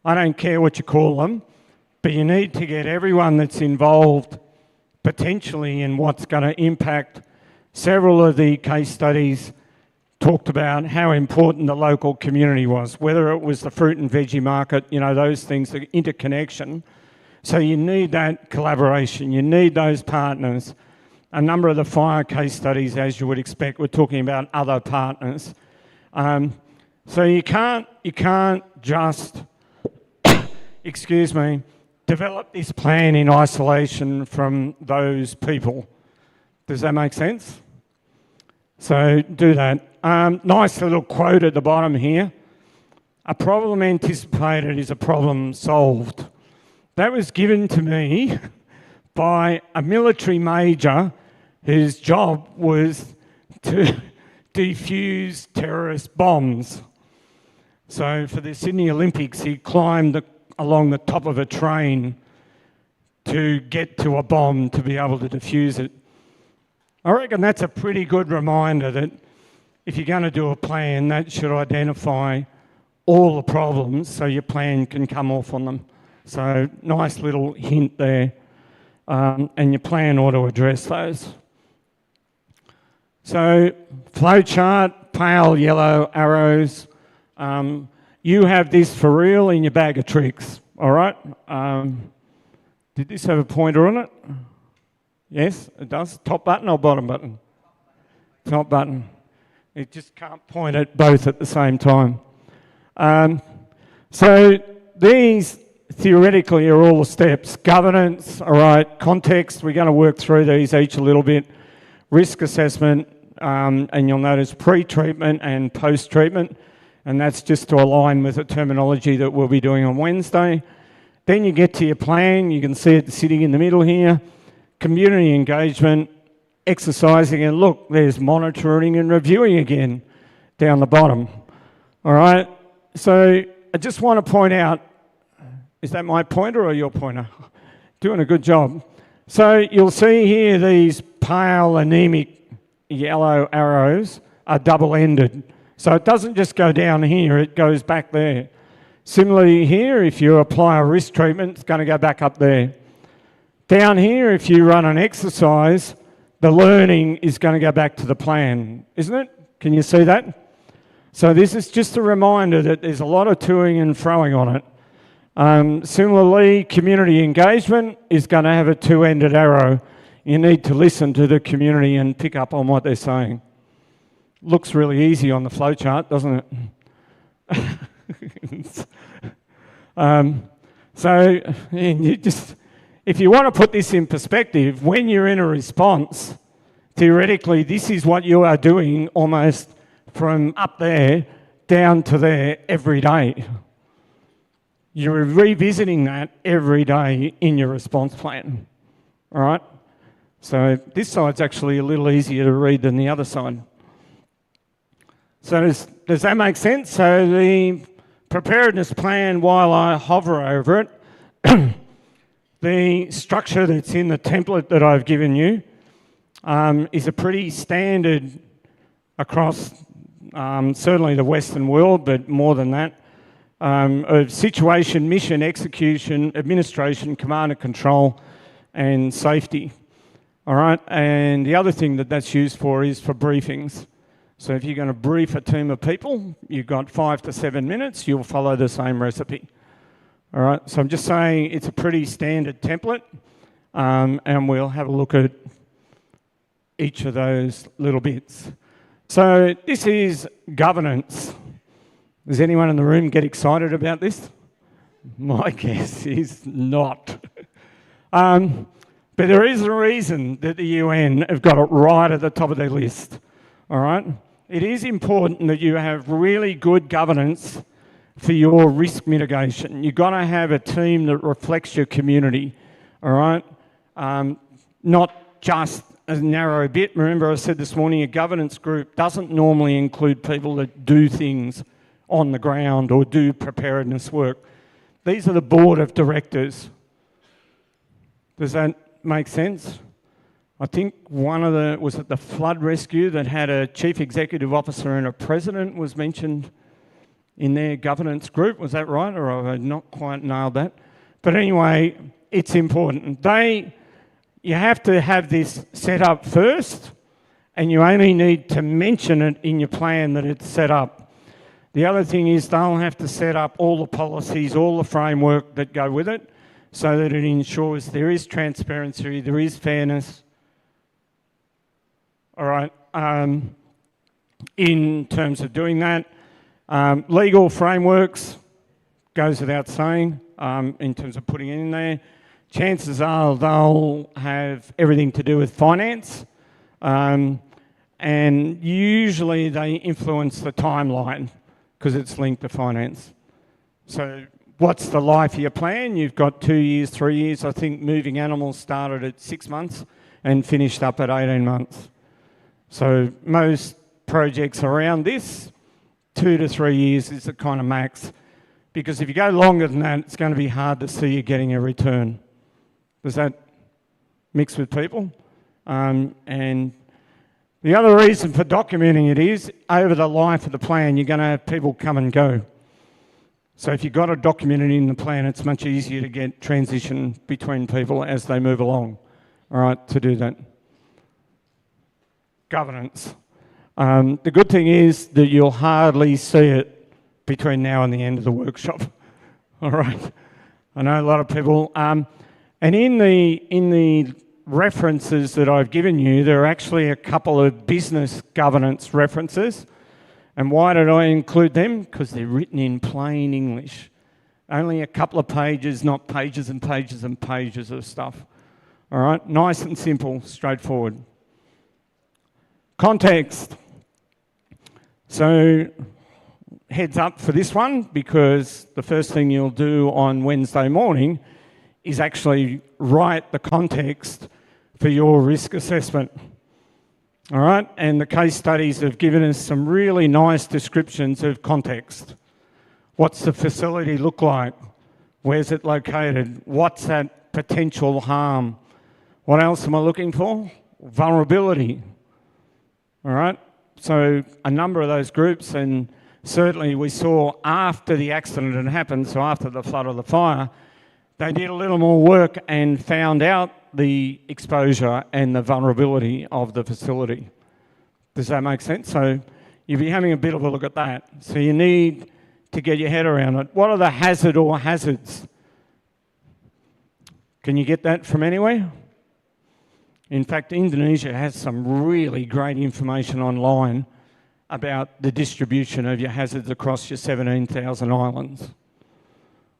I don't care what you call them, but you need to get everyone that's involved potentially in what's going to impact. Several of the case studies talked about how important the local community was, whether it was the fruit and veggie market, you know, those things, the interconnection. So you need that collaboration, you need those partners. A number of the fire case studies, as you would expect, we're talking about other partners. So you can't just, excuse me, develop this plan in isolation from those people. Does that make sense? So do that. Nice little quote at the bottom here. A problem anticipated is a problem solved. That was given to me by a military major whose job was to defuse terrorist bombs. So for the Sydney Olympics, he climbed along the top of a train to get to a bomb to be able to defuse it. I reckon that's a pretty good reminder that if you're going to do a plan, that should identify all the problems so your plan can come off on them. So nice little hint there, and your plan ought to address those. So flow chart, pale yellow arrows. You have this for real in your bag of tricks, all right? Did this have a pointer on it? Yes, it does. Top button or bottom button? Top button. It just can't point at both at the same time. So these theoretically are all the steps. Governance, all right, context, we're going to work through these each a little bit. Risk assessment, and you'll notice pre-treatment and post-treatment, and that's just to align with the terminology that we'll be doing on Wednesday. Then you get to your plan, you can see it sitting in the middle here. Community engagement, exercising, and look, there's monitoring and reviewing again down the bottom. All right, so I just want to point out, is that my pointer or your pointer? Doing a good job. So you'll see here these pale anemic yellow arrows are double-ended. So it doesn't just go down here, it goes back there. Similarly here, if you apply a risk treatment, it's going to go back up there. Down here, if you run an exercise, the learning is going to go back to the plan, isn't it? Can you see that? So this is just a reminder that there's a lot of toing and froing on it. Similarly, community engagement is going to have a two-ended arrow. You need to listen to the community and pick up on what they're saying. Looks really easy on the flowchart, doesn't it? So you just, if you want to put this in perspective, when you're in a response, theoretically, this is what you are doing almost from up there down to there every day. You're revisiting that every day in your response plan, all right? So this side's actually a little easier to read than the other side. So does that make sense? So the preparedness plan, while I hover over it, the structure that's in the template that I've given you is a pretty standard across certainly the Western world, but more than that, of situation, mission, execution, administration, command and control, and safety. All right, and the other thing that that's used for is for briefings. So if you're going to brief a team of people, you've got 5 to 7 minutes, you'll follow the same recipe. All right, so I'm just saying it's a pretty standard template, and we'll have a look at each of those little bits. So this is governance. Does anyone in the room get excited about this? My guess is not. But there is a reason that the UN have got it right at the top of their list, all right? It is important that you have really good governance for your risk mitigation. You've got to have a team that reflects your community, all right? Not just a narrow bit. Remember I said this morning, a governance group doesn't normally include people that do things on the ground or do preparedness work. These are the board of directors. Does that make sense? I think one of the, was it the flood rescue that had a chief executive officer and a president was mentioned in their governance group? Was that right, or have I not quite nailed that? But anyway, it's important. You have to have this set up first, and you only need to mention it in your plan that it's set up. The other thing is they'll have to set up all the policies, all the framework that go with it, so that it ensures there is transparency, there is fairness. All right, in terms of doing that. Legal frameworks, goes without saying, in terms of putting it in there. Chances are they'll have everything to do with finance, and usually they influence the timeline because it's linked to finance. So what's the life of your plan? You've got 2 years, 3 years. I think moving animals started at 6 months and finished up at 18 months. So most projects around this, 2 to 3 years is the kind of max. Because if you go longer than that, it's going to be hard to see you getting a return. Does that mix with people? And the other reason for documenting it is, over the life of the plan, you're going to have people come and go. So if you've got to document it in the plan, it's much easier to get transition between people as they move along, all right, to do that. governance. The good thing is that you'll hardly see it between now and the end of the workshop. All right. I know a lot of people. And in the references that I've given you, there are actually a couple of business governance references. And why did I include them? Because they're written in plain English. Only a couple of pages, not pages and pages and pages of stuff. All right, nice and simple, straightforward. Context. So, heads up for this one, because the first thing you'll do on Wednesday morning is actually write the context for your risk assessment. All right, and the case studies have given us some really nice descriptions of context. What's the facility look like? Where's it located? What's that potential harm? What else am I looking for? Vulnerability. All right, so a number of those groups, and certainly we saw after the accident had happened, so after the flood or the fire, they did a little more work and found out the exposure and the vulnerability of the facility. Does that make sense? So you'll be having a bit of a look at that. So you need to get your head around it. What are the hazard or hazards? Can you get that from anywhere? In fact, Indonesia has some really great information online about the distribution of your hazards across your 17,000 islands.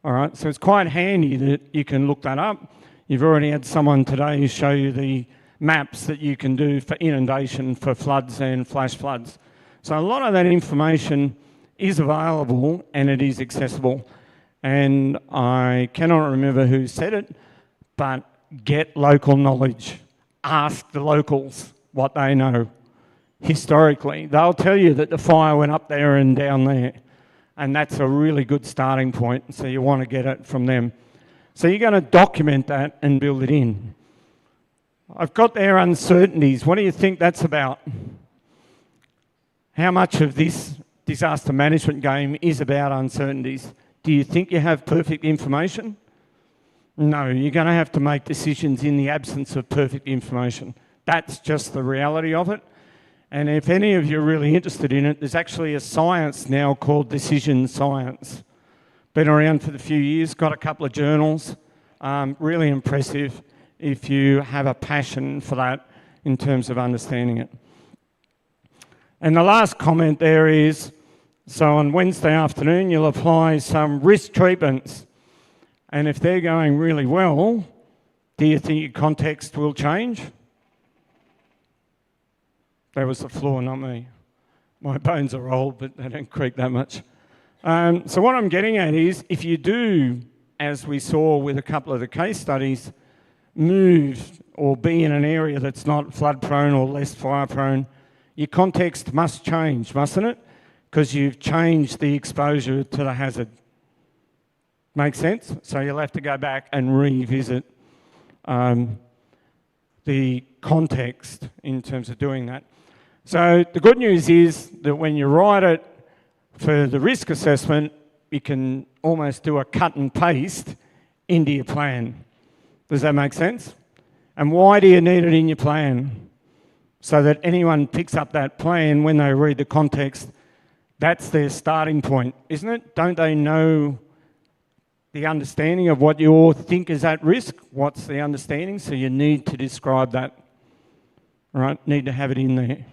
All right, so it's quite handy that you can look that up. You've already had someone today show you the maps that you can do for inundation, for floods and flash floods. So a lot of that information is available and it is accessible. And I cannot remember who said it, but get local knowledge. Ask the locals what they know. Historically, they'll tell you that the fire went up there and down there. And that's a really good starting point. So you want to get it from them. So you're going to document that and build it in. I've got their uncertainties. What do you think that's about? How much of this disaster management game is about uncertainties? Do you think you have perfect information? No, you're going to have to make decisions in the absence of perfect information. That's just the reality of it. And if any of you are really interested in it, there's actually a science now called decision science. Been around for a few years, got a couple of journals. Really impressive if you have a passion for that in terms of understanding it. And the last comment there is, so on Wednesday afternoon, you'll apply some risk treatments. And if they're going really well, do you think your context will change? That was the floor, not me. My bones are old, but they don't creak that much. So what I'm getting at is, if you do, as we saw with a couple of the case studies, move or be in an area that's not flood prone or less fire prone, your context must change, mustn't it? Because you've changed the exposure to the hazard. Make sense? So you'll have to go back and revisit the context in terms of doing that. So the good news is that when you write it for the risk assessment, you can almost do a cut and paste into your plan. Does that make sense? And why do you need it in your plan? So that anyone picks up that plan when they read the context, that's their starting point, isn't it? Don't they know the understanding of what you think is at risk? What's the understanding? So you need to describe that, right? Need to have it in there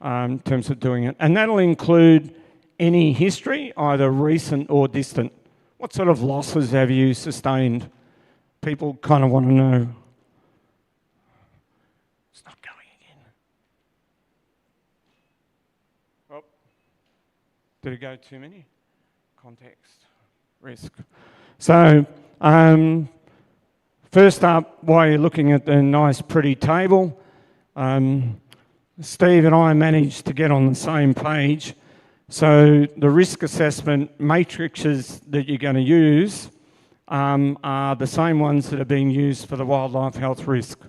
in terms of doing it. And that'll include any history, either recent or distant. What sort of losses have you sustained? People kind of want to know. It's not going again. Oh, did it go too many? Context, risk. So, first up, while you're looking at the nice pretty table, Steve and I managed to get on the same page. So the risk assessment matrices that you're going to use are the same ones that are being used for the wildlife health risk.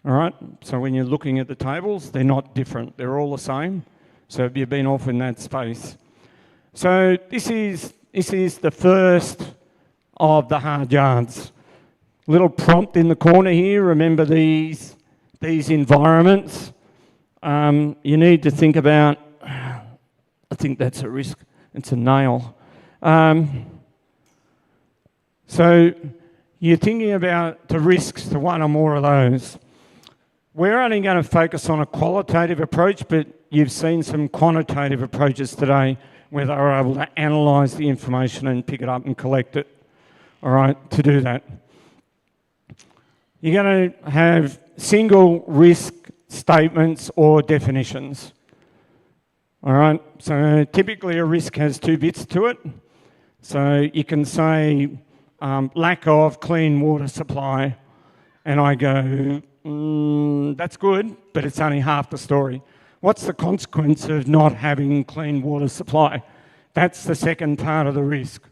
All right, so when you're looking at the tables, they're not different. They're all the same. So you've been off in that space. So this is the first of the hard yards. Little prompt in the corner here. Remember these environments you need to think about, I think that's a risk, it's a nail. So you're thinking about the risks to one or more of those. We're only going to focus on a qualitative approach, but you've seen some quantitative approaches today where they were able to analyse the information and pick it up and collect it. All right, to do that. You're going to have single risk statements or definitions. All right, so typically a risk has two bits to it. So you can say lack of clean water supply, and I go, that's good, but it's only half the story. What's the consequence of not having clean water supply? That's the second part of the risk.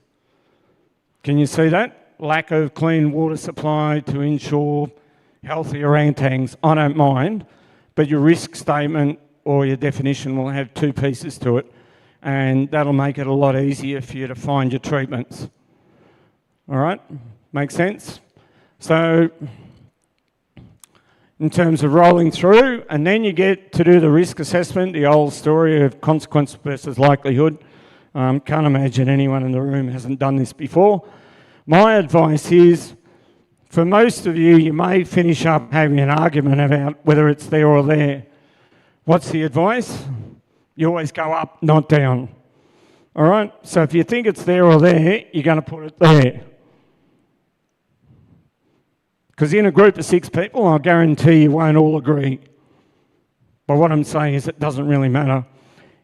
Can you see that? Lack of clean water supply to ensure healthy orangutans. I don't mind, but your risk statement or your definition will have two pieces to it, and that'll make it a lot easier for you to find your treatments. All right, make sense? So in terms of rolling through, and then you get to do the risk assessment, the old story of consequence versus likelihood. Can't imagine anyone in the room hasn't done this before. My advice is, for most of you, you may finish up having an argument about whether it's there or there. What's the advice? You always go up, not down. All right? So if you think it's there or there, you're going to put it there. Because in a group of 6 people, I guarantee you won't all agree. But what I'm saying is it doesn't really matter.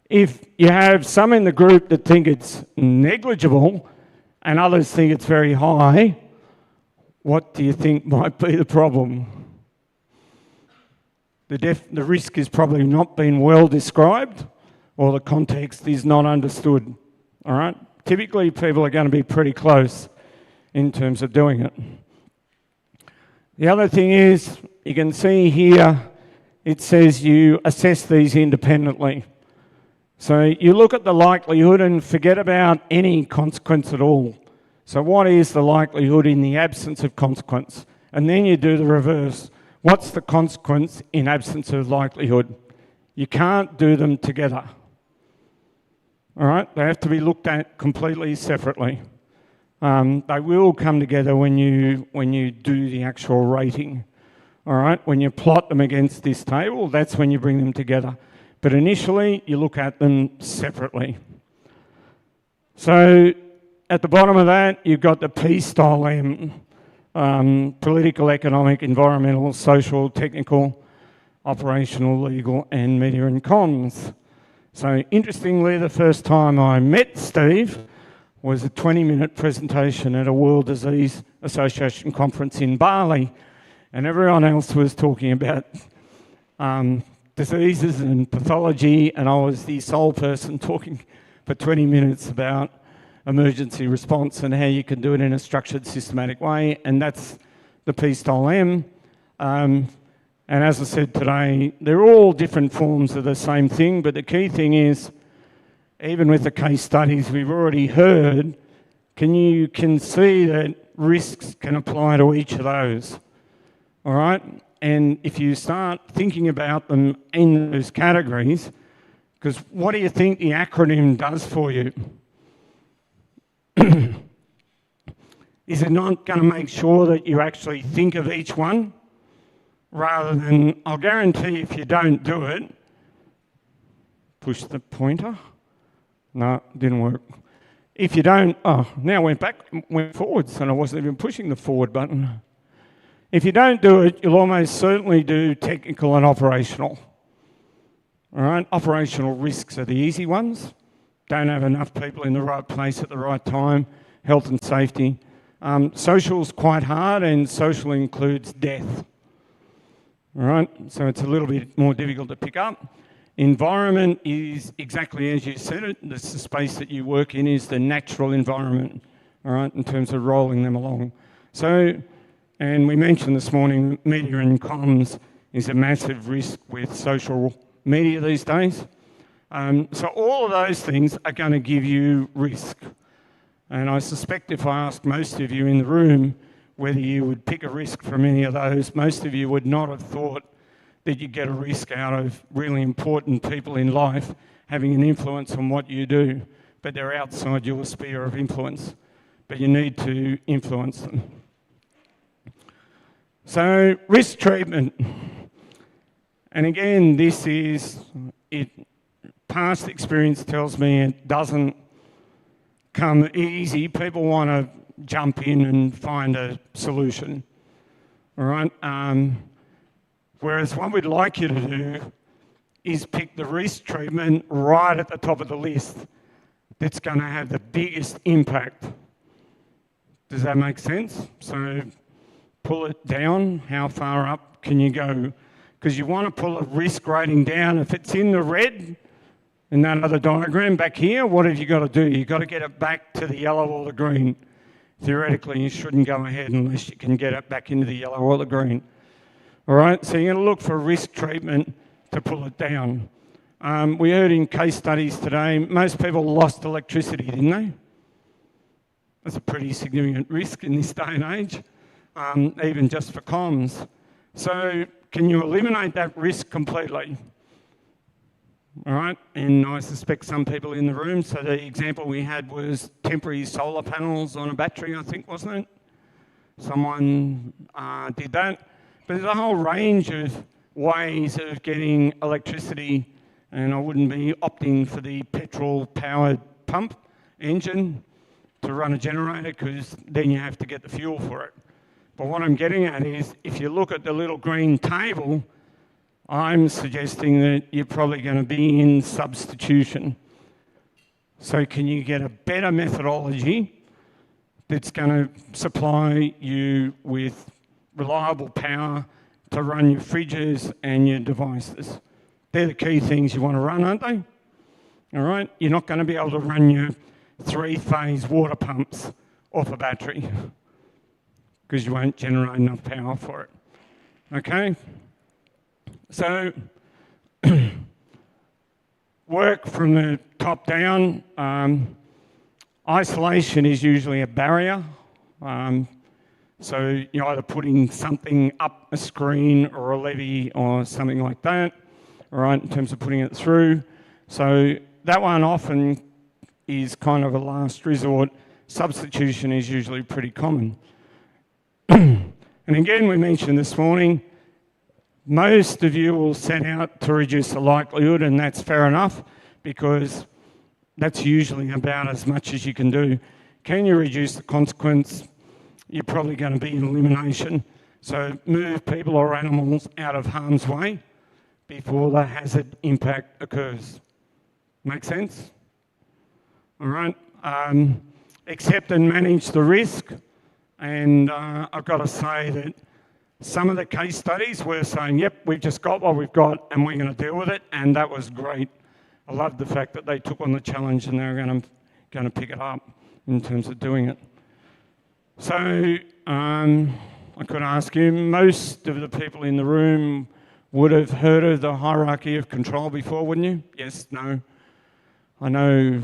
If you have some in the group that think it's negligible and others think it's very high, what do you think might be the problem? The risk is probably not being well described, or the context is not understood. All right? Typically, people are going to be pretty close in terms of doing it. The other thing is, you can see here, it says you assess these independently. So you look at the likelihood and forget about any consequence at all. So what is the likelihood in the absence of consequence? And then you do the reverse. What's the consequence in absence of likelihood? You can't do them together. All right? They have to be looked at completely separately. They will come together when you do the actual rating. All right? When you plot them against this table, that's when you bring them together. But initially, you look at them separately. So at the bottom of that, you've got the P-style M, political, economic, environmental, social, technical, operational, legal, and media and comms. So interestingly, the first time I met Steve was a 20-minute presentation at a World Disease Association conference in Bali, and everyone else was talking about diseases and pathology, and I was the sole person talking for 20 minutes about emergency response and how you can do it in a structured, systematic way, and that's the P-style M. And as I said today, they're all different forms of the same thing, but the key thing is, even with the case studies we've already heard, you can see that risks can apply to each of those, all right? And if you start thinking about them in those categories, because what do you think the acronym does for you? Is it not going to make sure that you actually think of each one? Rather than, I'll guarantee if you don't do it, push the pointer. No, didn't work. If you don't, now went forwards, and I wasn't even pushing the forward button. If you don't do it, you'll almost certainly do technical and operational. All right, operational risks are the easy ones. Don't have enough people in the right place at the right time, health and safety. Social's quite hard, and social includes death. All right, so it's a little bit more difficult to pick up. Environment is exactly as you said it. The space that you work in is the natural environment, all right, in terms of rolling them along. So, and we mentioned this morning, media and comms is a massive risk with social media these days. So all of those things are going to give you risk. And I suspect if I asked most of you in the room whether you would pick a risk from any of those, most of you would not have thought that you get a risk out of really important people in life having an influence on what you do, but they're outside your sphere of influence, but you need to influence them. So risk treatment, and again, this is, past experience tells me it doesn't come easy. People want to jump in and find a solution, all right? Whereas what we'd like you to do is pick the risk treatment right at the top of the list that's going to have the biggest impact. Does that make sense? So pull it down. How far up can you go? Because you want to pull a risk rating down. If it's in the red, in that other diagram back here, what have you got to do? You've got to get it back to the yellow or the green. Theoretically, you shouldn't go ahead unless you can get it back into the yellow or the green. All right, so you're going to look for risk treatment to pull it down. We heard in case studies today, most people lost electricity, didn't they? That's a pretty significant risk in this day and age, even just for comms. So can you eliminate that risk completely? All right, and I suspect some people in the room, so the example we had was temporary solar panels on a battery, I think, wasn't it? Someone did that. But there's a whole range of ways of getting electricity, and I wouldn't be opting for the petrol-powered pump engine to run a generator, because then you have to get the fuel for it. But what I'm getting at is, if you look at the little green table, I'm suggesting that you're probably going to be in substitution. So can you get a better methodology that's going to supply you with reliable power to run your fridges and your devices? They're the key things you want to run, aren't they? All right, you're not going to be able to run your 3-phase water pumps off a battery because you won't generate enough power for it. Okay? So, work from the top down. Isolation is usually a barrier. So you're either putting something up a screen or a levee or something like that, all right, in terms of putting it through. So that one often is kind of a last resort. Substitution is usually pretty common. And again, we mentioned this morning, most of you will set out to reduce the likelihood, and that's fair enough, because that's usually about as much as you can do. Can you reduce the consequence? You're probably going to be in elimination. So move people or animals out of harm's way before the hazard impact occurs. Make sense? All right. Accept and manage the risk. And I've got to say that some of the case studies were saying, yep, we've just got what we've got and we're going to deal with it. And that was great. I loved the fact that they took on the challenge and they were going to pick it up in terms of doing it. So I could ask you, most of the people in the room would have heard of the hierarchy of control before, wouldn't you? Yes, no. I know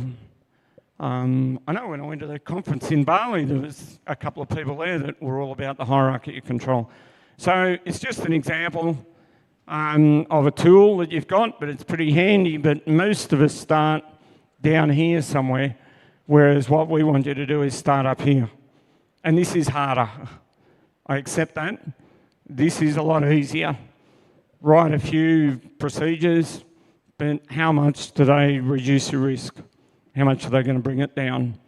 when I went to the conference in Bali, there was a couple of people there that were all about the hierarchy of control. So it's just an example of a tool that you've got, but it's pretty handy. But most of us start down here somewhere, whereas what we want you to do is start up here. And this is harder. I accept that. This is a lot easier. Write a few procedures, but how much do they reduce your risk? How much are they going to bring it down?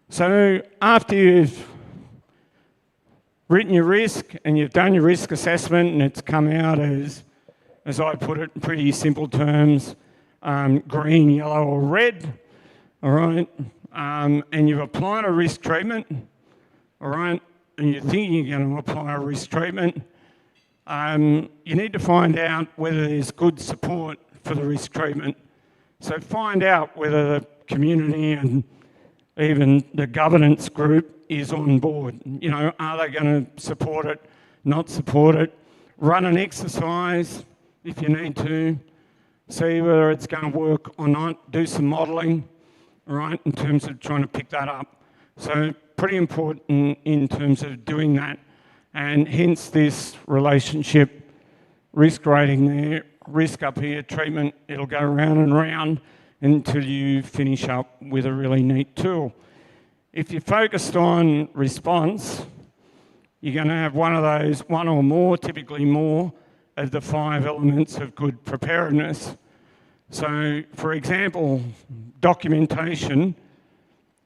So after you've written your risk and you've done your risk assessment and it's come out as I put it in pretty simple terms, green, yellow or red, all right, and you've applied a risk treatment, all right, and you're thinking you're going to apply a risk treatment, you need to find out whether there's good support for the risk treatment. So find out whether the community and even the governance group is on board. You know, are they going to support it, not support it? Run an exercise if you need to. See whether it's going to work or not. Do some modelling, right, in terms of trying to pick that up. So pretty important in terms of doing that. And hence this relationship risk rating there, risk up here, treatment, it'll go round and round until you finish up with a really neat tool. If you're focused on response, you're going to have one of those, one or more, typically more, of the 5 elements of good preparedness. So, for example, documentation,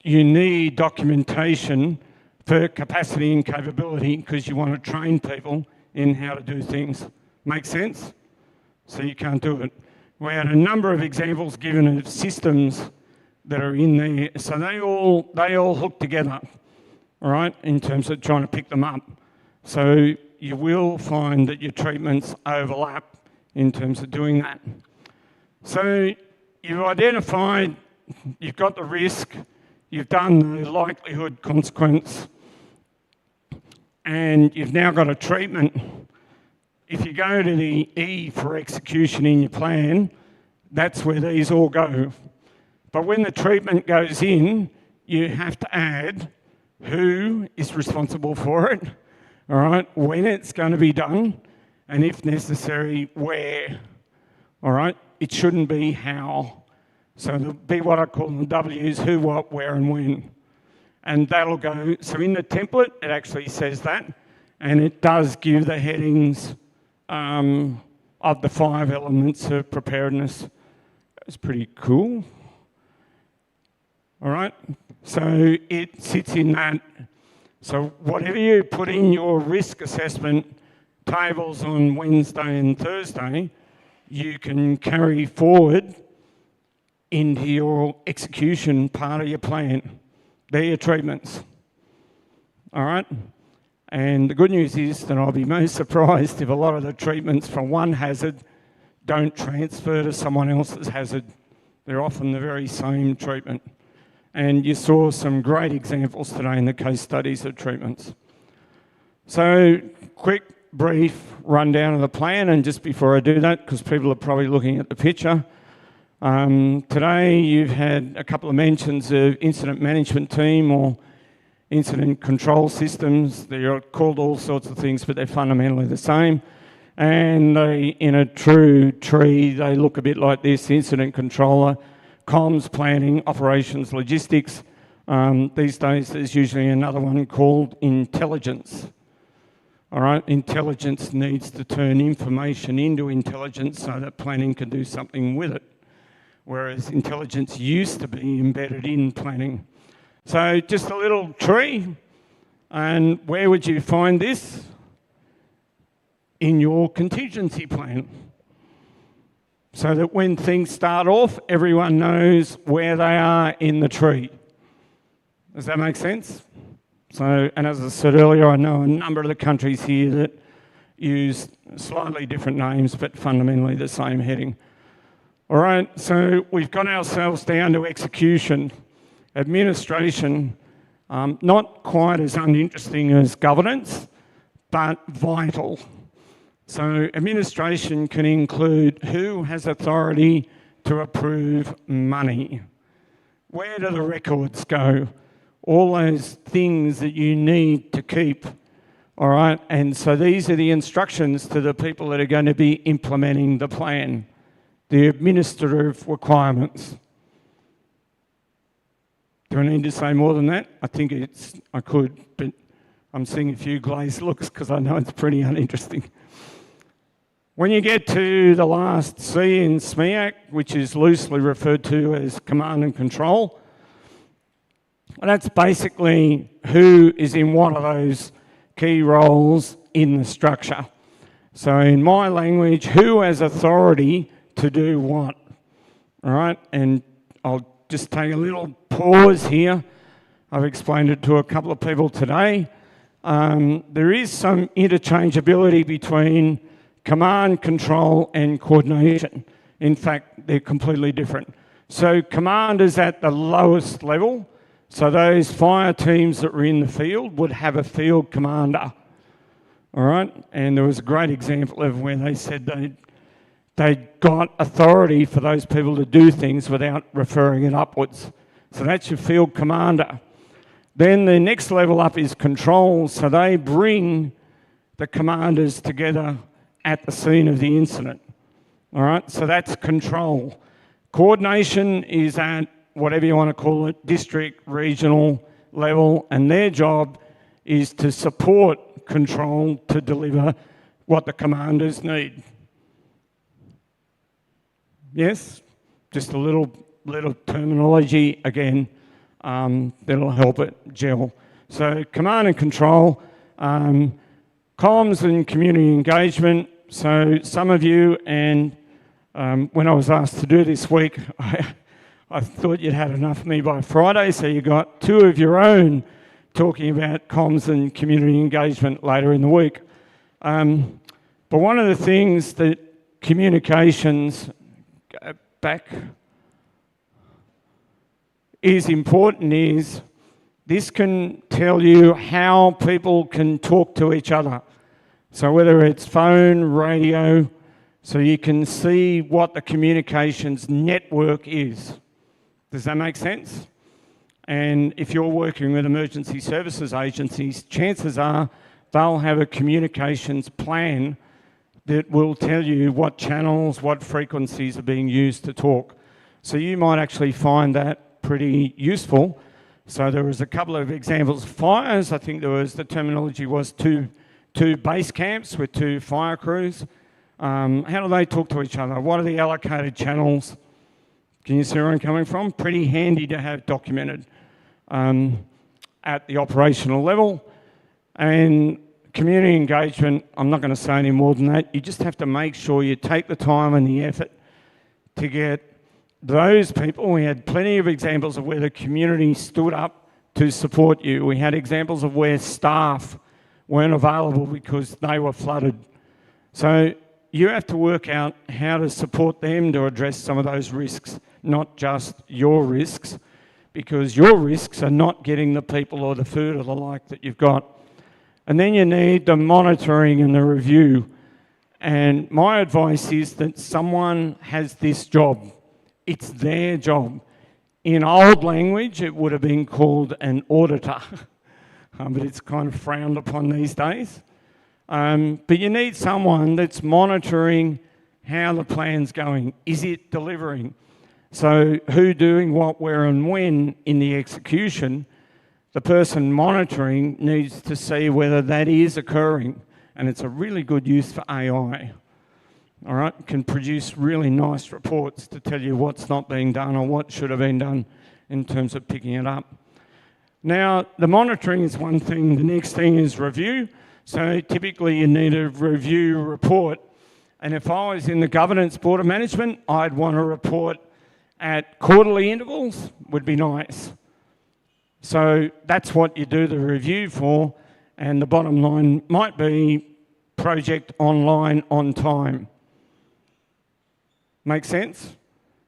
you need documentation for capacity and capability because you want to train people in how to do things. Make sense? So you can't do it. We had a number of examples given of systems that are in there, so they all hook together, all right, in terms of trying to pick them up. So you will find that your treatments overlap in terms of doing that. So you've identified, you've got the risk, you've done the likelihood consequence, and you've now got a treatment. If you go to the E for execution in your plan, that's where these all go. But when the treatment goes in, you have to add who is responsible for it, all right, when it's going to be done, and if necessary, where, all right? It shouldn't be how. So there'll be what I call the W's, who, what, where, and when. And that'll go, so in the template, it actually says that, and it does give the headings of the 5 elements of preparedness. It's pretty cool. All right, so it sits in that. So whatever you put in your risk assessment tables on Wednesday and Thursday, you can carry forward into your execution part of your plan. They're your treatments. All right? And the good news is that I'll be most surprised if a lot of the treatments from one hazard don't transfer to someone else's hazard. They're often the very same treatment. And you saw some great examples today in the case studies of treatments. So, quick, brief rundown of the plan, and just before I do that, because people are probably looking at the picture, today you've had a couple of mentions of incident management team or incident control systems. They're called all sorts of things, but they're fundamentally the same. And they, in a true tree, they look a bit like this: incident controller, comms, planning, operations, logistics. These days there's usually another one called intelligence. All right, intelligence needs to turn information into intelligence so that planning can do something with it, whereas intelligence used to be embedded in planning. So just a little tree, and where would you find this? In your contingency plan. So that when things start off, everyone knows where they are in the tree. Does that make sense? So, and as I said earlier, I know a number of the countries here that use slightly different names, but fundamentally the same heading. All right, so we've got ourselves down to execution. Administration, not quite as uninteresting as governance, but vital. So administration can include who has authority to approve money. Where do the records go? All those things that you need to keep, all right? And so these are the instructions to the people that are going to be implementing the plan, the administrative requirements. Do I need to say more than that? I think I could, but I'm seeing a few glazed looks because I know it's pretty uninteresting. When you get to the last C in SMEAC, which is loosely referred to as command and control, that's basically who is in one of those key roles in the structure. So in my language, who has authority to do what? All right, and I'll just take a little pause here. I've explained it to a couple of people today. There is some interchangeability between command, control, and coordination. In fact, they're completely different. So command is at the lowest level. So those fire teams that were in the field would have a field commander. All right? And there was a great example of where they said they got authority for those people to do things without referring it upwards. So that's your field commander. Then the next level up is control. So they bring the commanders together at the scene of the incident. All right, so that's control. Coordination is at whatever you want to call it, district, regional level, and their job is to support control to deliver what the commanders need. Yes, just a little terminology again that'll help it gel. So command and control, comms and community engagement. So some of you, and when I was asked to do this week, I thought you'd had enough of me by Friday, so you got 2 of your own talking about comms and community engagement later in the week. But one of the things that communications back is important is this can tell you how people can talk to each other. So whether it's phone, radio, so you can see what the communications network is. Does that make sense? And if you're working with emergency services agencies, chances are they'll have a communications plan that will tell you what channels, what frequencies are being used to talk. So you might actually find that pretty useful. So there was a couple of examples of fires. I think the terminology was two base camps with 2 fire crews. How do they talk to each other? What are the allocated channels? Can you see where I'm coming from? Pretty handy to have documented at the operational level. And community engagement, I'm not going to say any more than that. You just have to make sure you take the time and the effort to get those people. We had plenty of examples of where the community stood up to support you. We had examples of where staff weren't available because they were flooded. So you have to work out how to support them to address some of those risks, not just your risks, because your risks are not getting the people or the food or the like that you've got. And then you need the monitoring and the review. And my advice is that someone has this job. It's their job. In old language, it would have been called an auditor, but it's kind of frowned upon these days. But you need someone that's monitoring how the plan's going. Is it delivering? So who doing what, where and when in the execution, the person monitoring needs to see whether that is occurring. And it's a really good use for AI. All right, can produce really nice reports to tell you what's not being done or what should have been done in terms of picking it up. Now, the monitoring is one thing. The next thing is review. So typically you need a review report. And if I was in the governance board of management, I'd want a report at quarterly intervals, would be nice. So that's what you do the review for. And the bottom line might be project online on time. Make sense?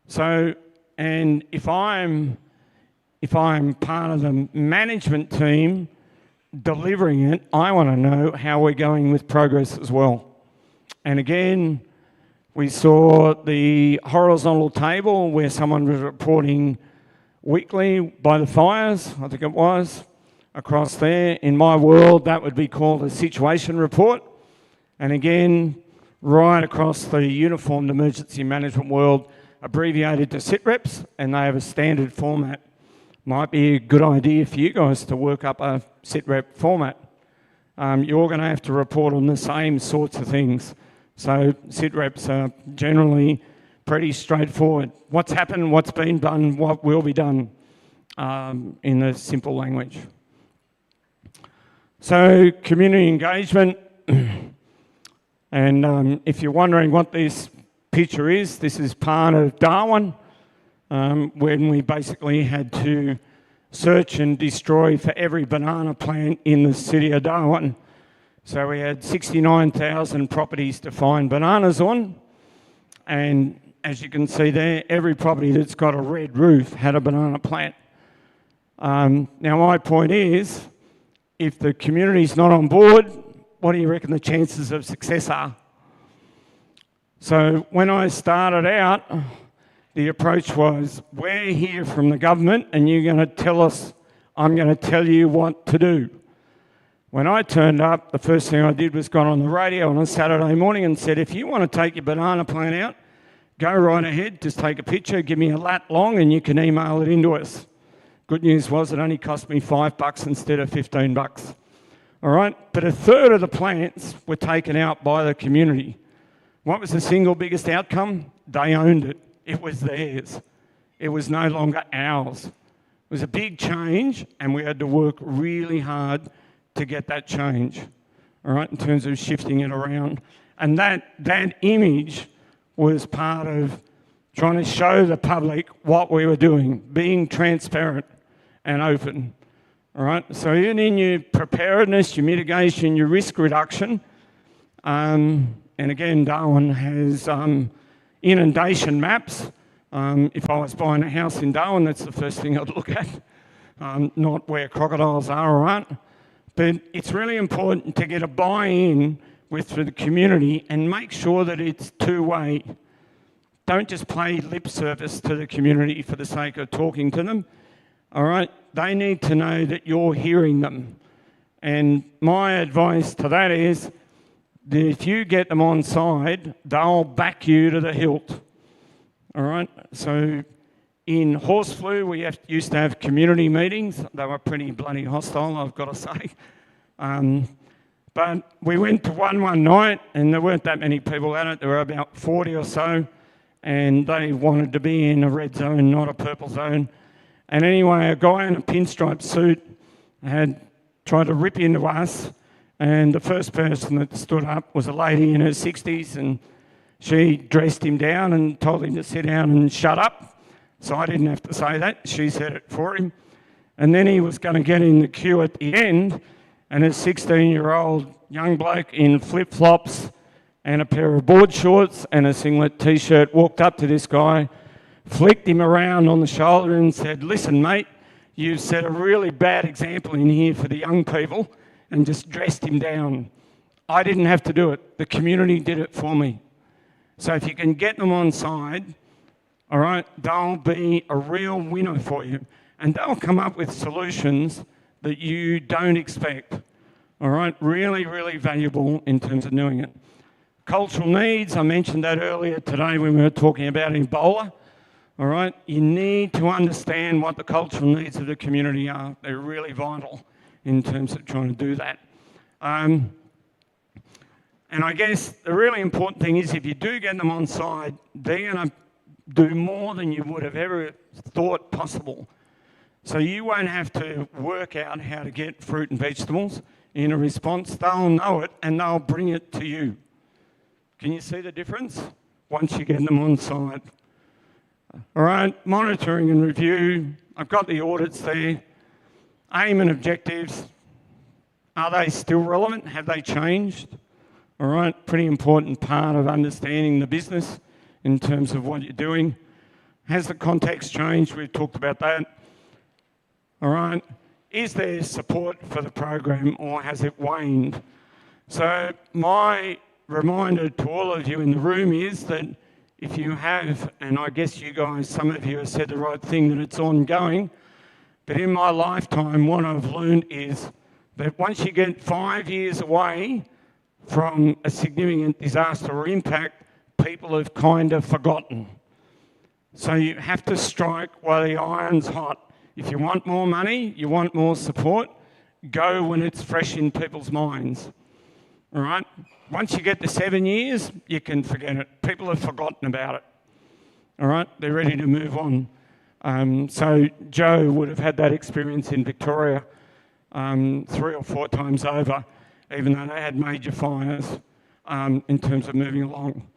So, and if I'm part of the management team delivering it, I want to know how we're going with progress as well. And again, we saw the horizontal table where someone was reporting weekly by the fires, I think it was, across there. In my world, that would be called a situation report. And again, right across the uniformed emergency management world, abbreviated to SITREPs, and they have a standard format. Might be a good idea for you guys to work up a SITREP format. You're going to have to report on the same sorts of things. So SITREPs are generally pretty straightforward. What's happened, what's been done, what will be done in a simple language. So community engagement. And if you're wondering what this picture is, this is part of Darwin, when we basically had to search and destroy for every banana plant in the city of Darwin. So we had 69,000 properties to find bananas on. And as you can see there, every property that's got a red roof had a banana plant. Now my point is, if the community's not on board, what do you reckon the chances of success are? So when I started out, the approach was, we're here from the government and you're going to tell us, I'm going to tell you what to do. When I turned up, the first thing I did was got on the radio on a Saturday morning and said, if you want to take your banana plant out, go right ahead, just take a picture, give me a lat long and you can email it into us. Good news was it only cost me $5 instead of $15. All right, but a third of the plants were taken out by the community. What was the single biggest outcome? They owned it. It was theirs. It was no longer ours. It was a big change and we had to work really hard to get that change, all right, in terms of shifting it around. And that image was part of trying to show the public what we were doing, being transparent and open, all right? So even in your preparedness, your mitigation, your risk reduction, and again, Darwin has inundation maps. If I was buying a house in Darwin, that's the first thing I'd look at, not where crocodiles are, all right? But it's really important to get a buy-in with the community and make sure that it's two-way. Don't just play lip service to the community for the sake of talking to them, all right? They need to know that you're hearing them. And my advice to that is that if you get them on side, they'll back you to the hilt, all right? So in horse flu, we used to have community meetings. They were pretty bloody hostile, I've got to say. But we went to one night and there weren't that many people at it. There were about 40 or so. And they wanted to be in a red zone, not a purple zone. And anyway, a guy in a pinstripe suit had tried to rip into us. And the first person that stood up was a lady in her 60s. And she dressed him down and told him to sit down and shut up. So I didn't have to say that, she said it for him. And then he was going to get in the queue at the end, and a 16-year-old young bloke in flip-flops and a pair of board shorts and a singlet t-shirt walked up to this guy, flicked him around on the shoulder and said, listen mate, you've set a really bad example in here for the young people, and just dressed him down. I didn't have to do it, the community did it for me. So if you can get them on side, all right, they'll be a real winner for you. And they'll come up with solutions that you don't expect. All right, really, really valuable in terms of doing it. Cultural needs, I mentioned that earlier today when we were talking about Ebola. All right, you need to understand what the cultural needs of the community are. They're really vital in terms of trying to do that. And I guess the really important thing is if you do get them on side, they're going to do more than you would have ever thought possible. So you won't have to work out how to get fruit and vegetables in a response. They'll know it and they'll bring it to you. Can you see the difference? Once you get them on side. All right, monitoring and review. I've got the audits there. Aim and objectives. Are they still relevant? Have they changed? All right, pretty important part of understanding the business in terms of what you're doing. Has the context changed? We've talked about that. All right. Is there support for the program or has it waned? So my reminder to all of you in the room is that if you have, and I guess you guys, some of you have said the right thing, that it's ongoing, but in my lifetime what I've learned is that once you get 5 years away from a significant disaster or impact, people have kind of forgotten. So you have to strike while the iron's hot. If you want more money, you want more support, go when it's fresh in people's minds. All right? Once you get to 7 years, you can forget it. People have forgotten about it. All right? They're ready to move on. So Joe would have had that experience in Victoria 3 or 4 times over, even though they had major fires in terms of moving along.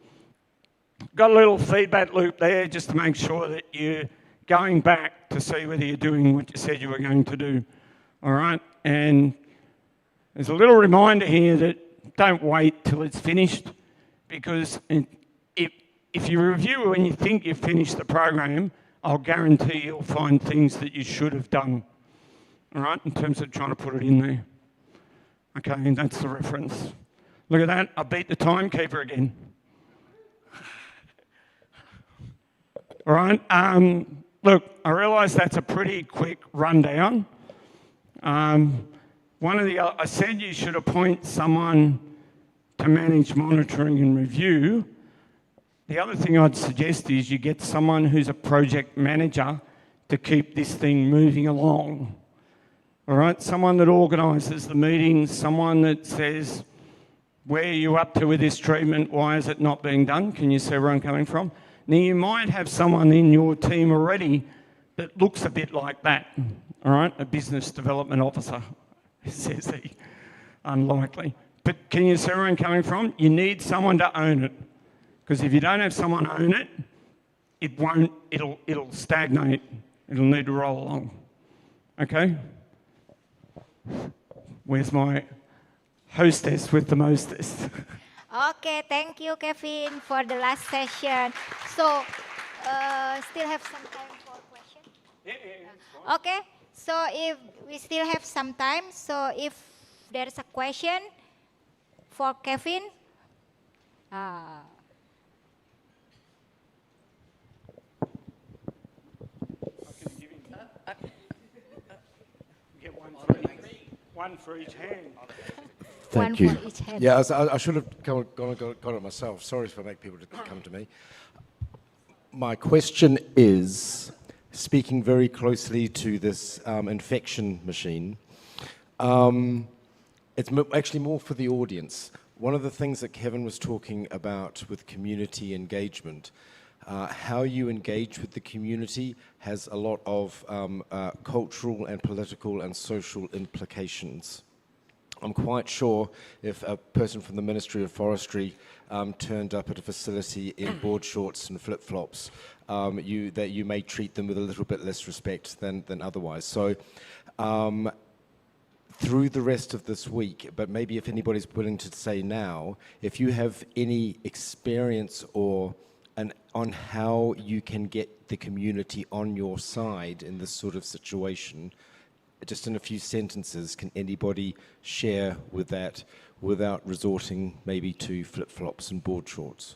Got a little feedback loop there just to make sure that you're going back to see whether you're doing what you said you were going to do. All right? And there's a little reminder here that don't wait till it's finished, because if you review when you think you've finished the program, I'll guarantee you'll find things that you should have done. All right? In terms of trying to put it in there. Okay, and that's the reference. Look at that. I beat the timekeeper again. All right, look, I realise that's a pretty quick rundown, I said you should appoint someone to manage monitoring and review. The other thing I'd suggest is you get someone who's a project manager to keep this thing moving along. All right, someone that organises the meetings, someone that says, where are you up to with this treatment? Why is it not being done? Can you see where I'm coming from? Now, you might have someone in your team already that looks a bit like that, all right? A business development officer, says he. Unlikely. But can you see where I'm coming from? You need someone to own it. Because if you don't have someone own it, it'll stagnate. It'll need to roll along. Okay? Where's my hostess with the mostest? Okay, thank you, Kevin, for the last session. So, still have some time for questions? Yeah. Okay, so if we still have some time, so if there's a question for Kevin. Get one for each hand. Thank you. Yeah, I should have got it myself. Sorry if I make people come to me. My question is, speaking very closely to this infection machine, it's actually more for the audience. One of the things that Kevin was talking about with community engagement, how you engage with the community has a lot of cultural and political and social implications. I'm quite sure if a person from the Ministry of Forestry turned up at a facility in board shorts and flip-flops, that you may treat them with a little bit less respect than otherwise. So through the rest of this week, but maybe if anybody's willing to say now, if you have any experience or on how you can get the community on your side in this sort of situation, just in a few sentences, can anybody share with that without resorting maybe to flip-flops and board shorts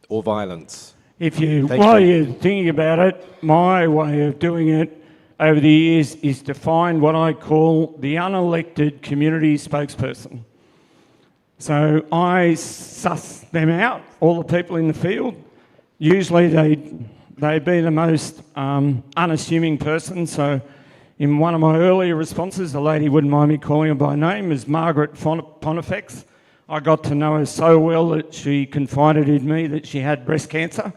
or violence? While you're thinking about it, my way of doing it over the years is to find what I call the unelected community spokesperson. So I suss them out, all the people in the field. Usually they'd be the most unassuming person. So in one of my earlier responses, a lady wouldn't mind me calling her by name, is Margaret Pontifex. I got to know her so well that she confided in me that she had breast cancer.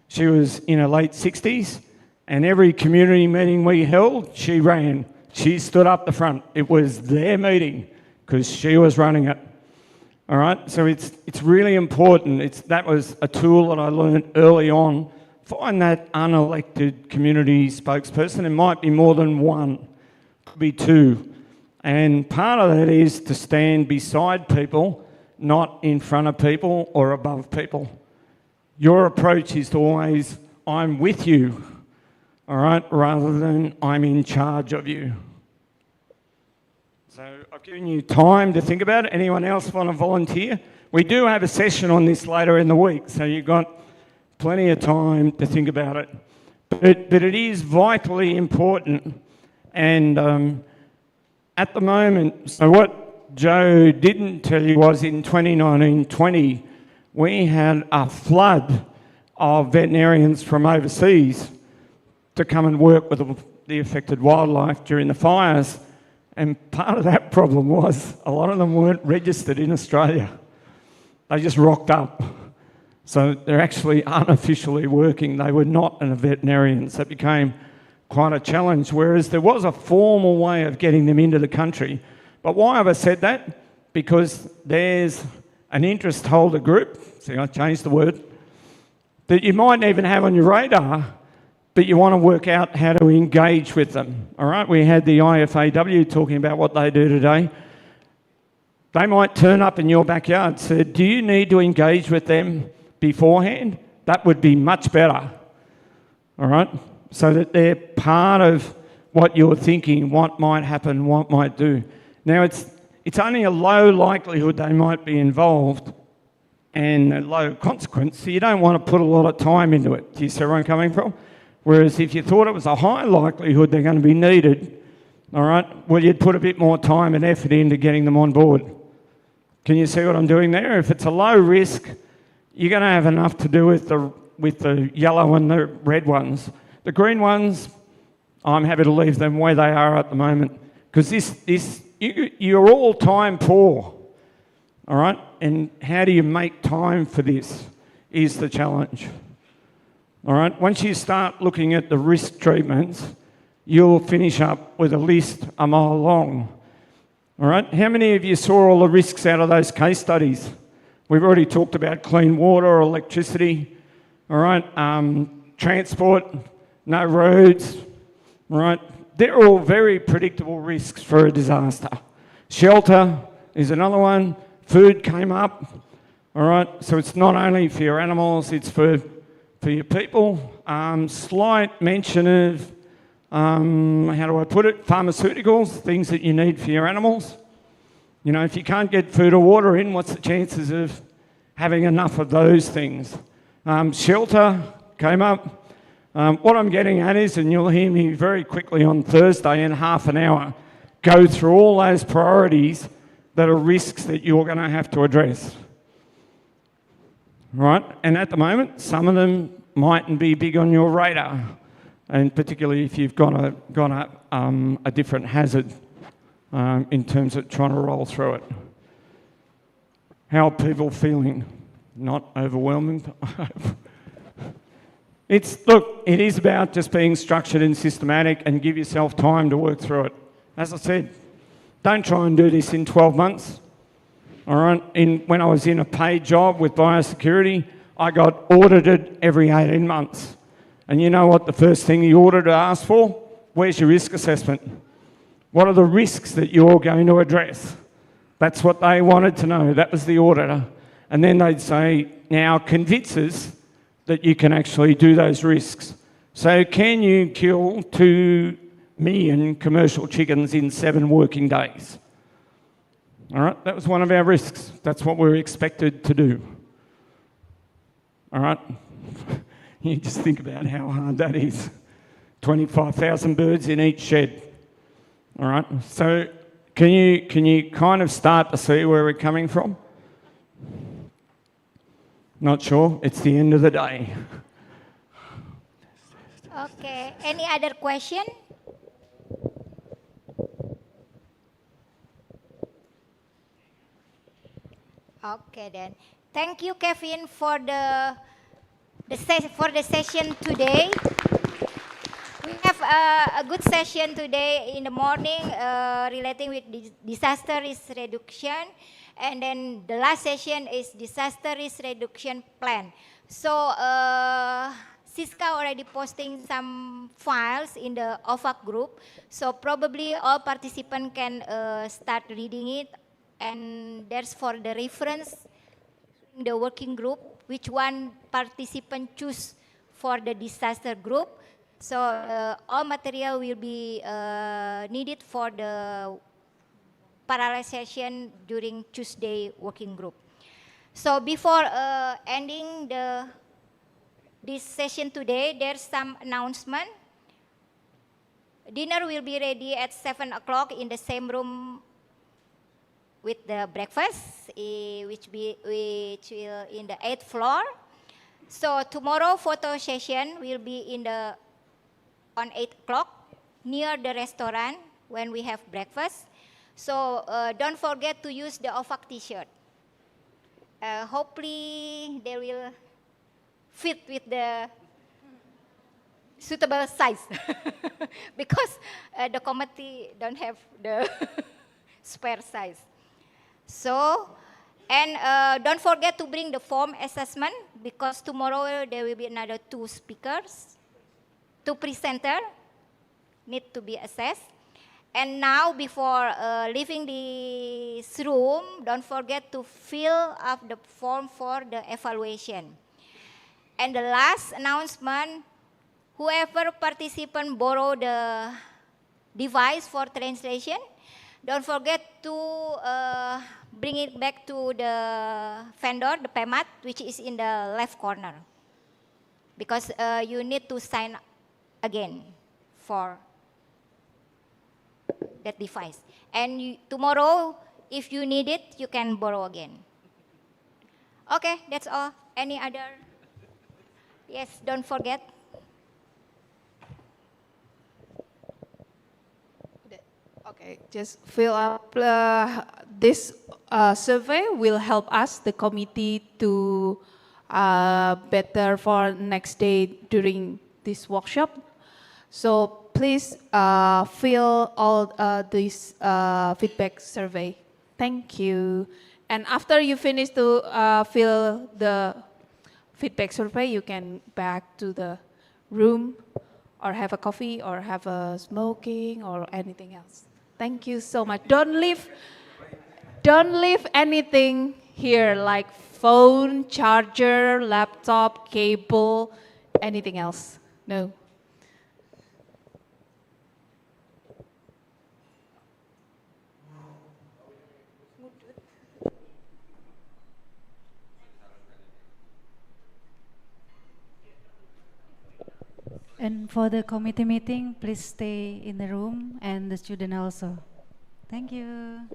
She was in her late 60s, and every community meeting we held, she ran. She stood up the front. It was their meeting because she was running it. All right, so it's really important. That was a tool that I learned early on. Find that unelected community spokesperson. It might be more than one, could be two. And part of that is to stand beside people, not in front of people or above people. Your approach is to always, I'm with you, all right, rather than I'm in charge of you. So I've given you time to think about it. Anyone else want to volunteer? We do have a session on this later in the week, so you've got plenty of time to think about it. But it is vitally important. And at the moment, so what Joe didn't tell you was in 2019-20, we had a flood of veterinarians from overseas to come and work with the affected wildlife during the fires. And part of that problem was a lot of them weren't registered in Australia. They just rocked up. So they're actually unofficially working. They were not veterinarians. That became quite a challenge, whereas there was a formal way of getting them into the country. But why have I said that? Because there's an interest holder group, see I changed the word, that you might even have on your radar, but you want to work out how to engage with them. All right, we had the IFAW talking about what they do today. They might turn up in your backyard and say, do you need to engage with them beforehand? That would be much better. All right, so that they're part of what you're thinking, what might happen, what might do. Now, it's only a low likelihood they might be involved and a low consequence, so you don't want to put a lot of time into it. Do you see where I'm coming from? Whereas if you thought it was a high likelihood they're going to be needed, All right, well, you'd put a bit more time and effort into getting them on board. Can you see what I'm doing there? If it's a low risk, you're going to have enough to do with the yellow and the red ones. The green ones, I'm happy to leave them where they are at the moment, because you're all time poor, all right? And how do you make time for this is the challenge, all right? Once you start looking at the risk treatments, you'll finish up with a list a mile long, all right? How many of you saw all the risks out of those case studies? We've already talked about clean water, electricity, all right? Transport, no roads, all right? They're all very predictable risks for a disaster. Shelter is another one. Food came up, all right? So it's not only for your animals, it's for your people. Slight mention of, how do I put it? Pharmaceuticals, things that you need for your animals. You know, if you can't get food or water in, what's the chances of having enough of those things? Shelter came up. What I'm getting at is, and you'll hear me very quickly on Thursday in half an hour, go through all those priorities that are risks that you're going to have to address. Right? And at the moment, some of them mightn't be big on your radar, and particularly if you've got a different hazard in terms of trying to roll through it. How are people feeling? Not overwhelming. Look, it is about just being structured and systematic and give yourself time to work through it. As I said, don't try and do this in 12 months. All right? When I was in a paid job with biosecurity, I got audited every 18 months. And you know what the first thing the auditor asked for? Where's your risk assessment? What are the risks that you're going to address? That's what they wanted to know. That was the auditor. And then they'd say, now convince us that you can actually do those risks. So can you kill 2 million commercial chickens in 7 working days? All right, that was one of our risks. That's what we're expected to do. All right, you just think about how hard that is. 25,000 birds in each shed. All right, so can you kind of start to see where we're coming from? Not sure. It's the end of the day. Okay. Any other question? Okay then. Thank you, Kevin, for the session today. We have a good session today in the morning relating with disaster risk reduction. And then the last session is disaster risk reduction plan. So Siska already posting some files in the OVAG group. So probably all participants can start reading it. And there's for the reference in the working group, which one participant choose for the disaster group. So all material will be needed for the parallel session during Tuesday working group. So before ending this session today, there's some announcement. Dinner will be ready at 7 o'clock in the same room with the breakfast, which will in the 8th floor. So tomorrow photo session will be on 8 o'clock near the restaurant when we have breakfast. So don't forget to use the OVAG t-shirt. Hopefully they will fit with the suitable size because the committee don't have the spare size. So, and don't forget to bring the form assessment because tomorrow there will be another 2 speakers, 2 presenters need to be assessed. And now, before leaving this room, don't forget to fill up the form for the evaluation. And the last announcement, whoever participant borrow the device for translation, don't forget to bring it back to the vendor, the PEMAT, which is in the left corner. Because you need to sign again for that device. And tomorrow, if you need it, you can borrow again. Okay, that's all. Any other? Yes, don't forget. Okay, just fill up this survey will help us, the committee, to better for next day during this workshop. So please fill all this feedback survey. Thank you. And after you finish to fill the feedback survey, you can back to the room or have a coffee or have a smoking or anything else. Thank you so much. Don't leave anything here like phone, charger, laptop, cable, anything else. No. And for the committee meeting, please stay in the room and the student also. Thank you.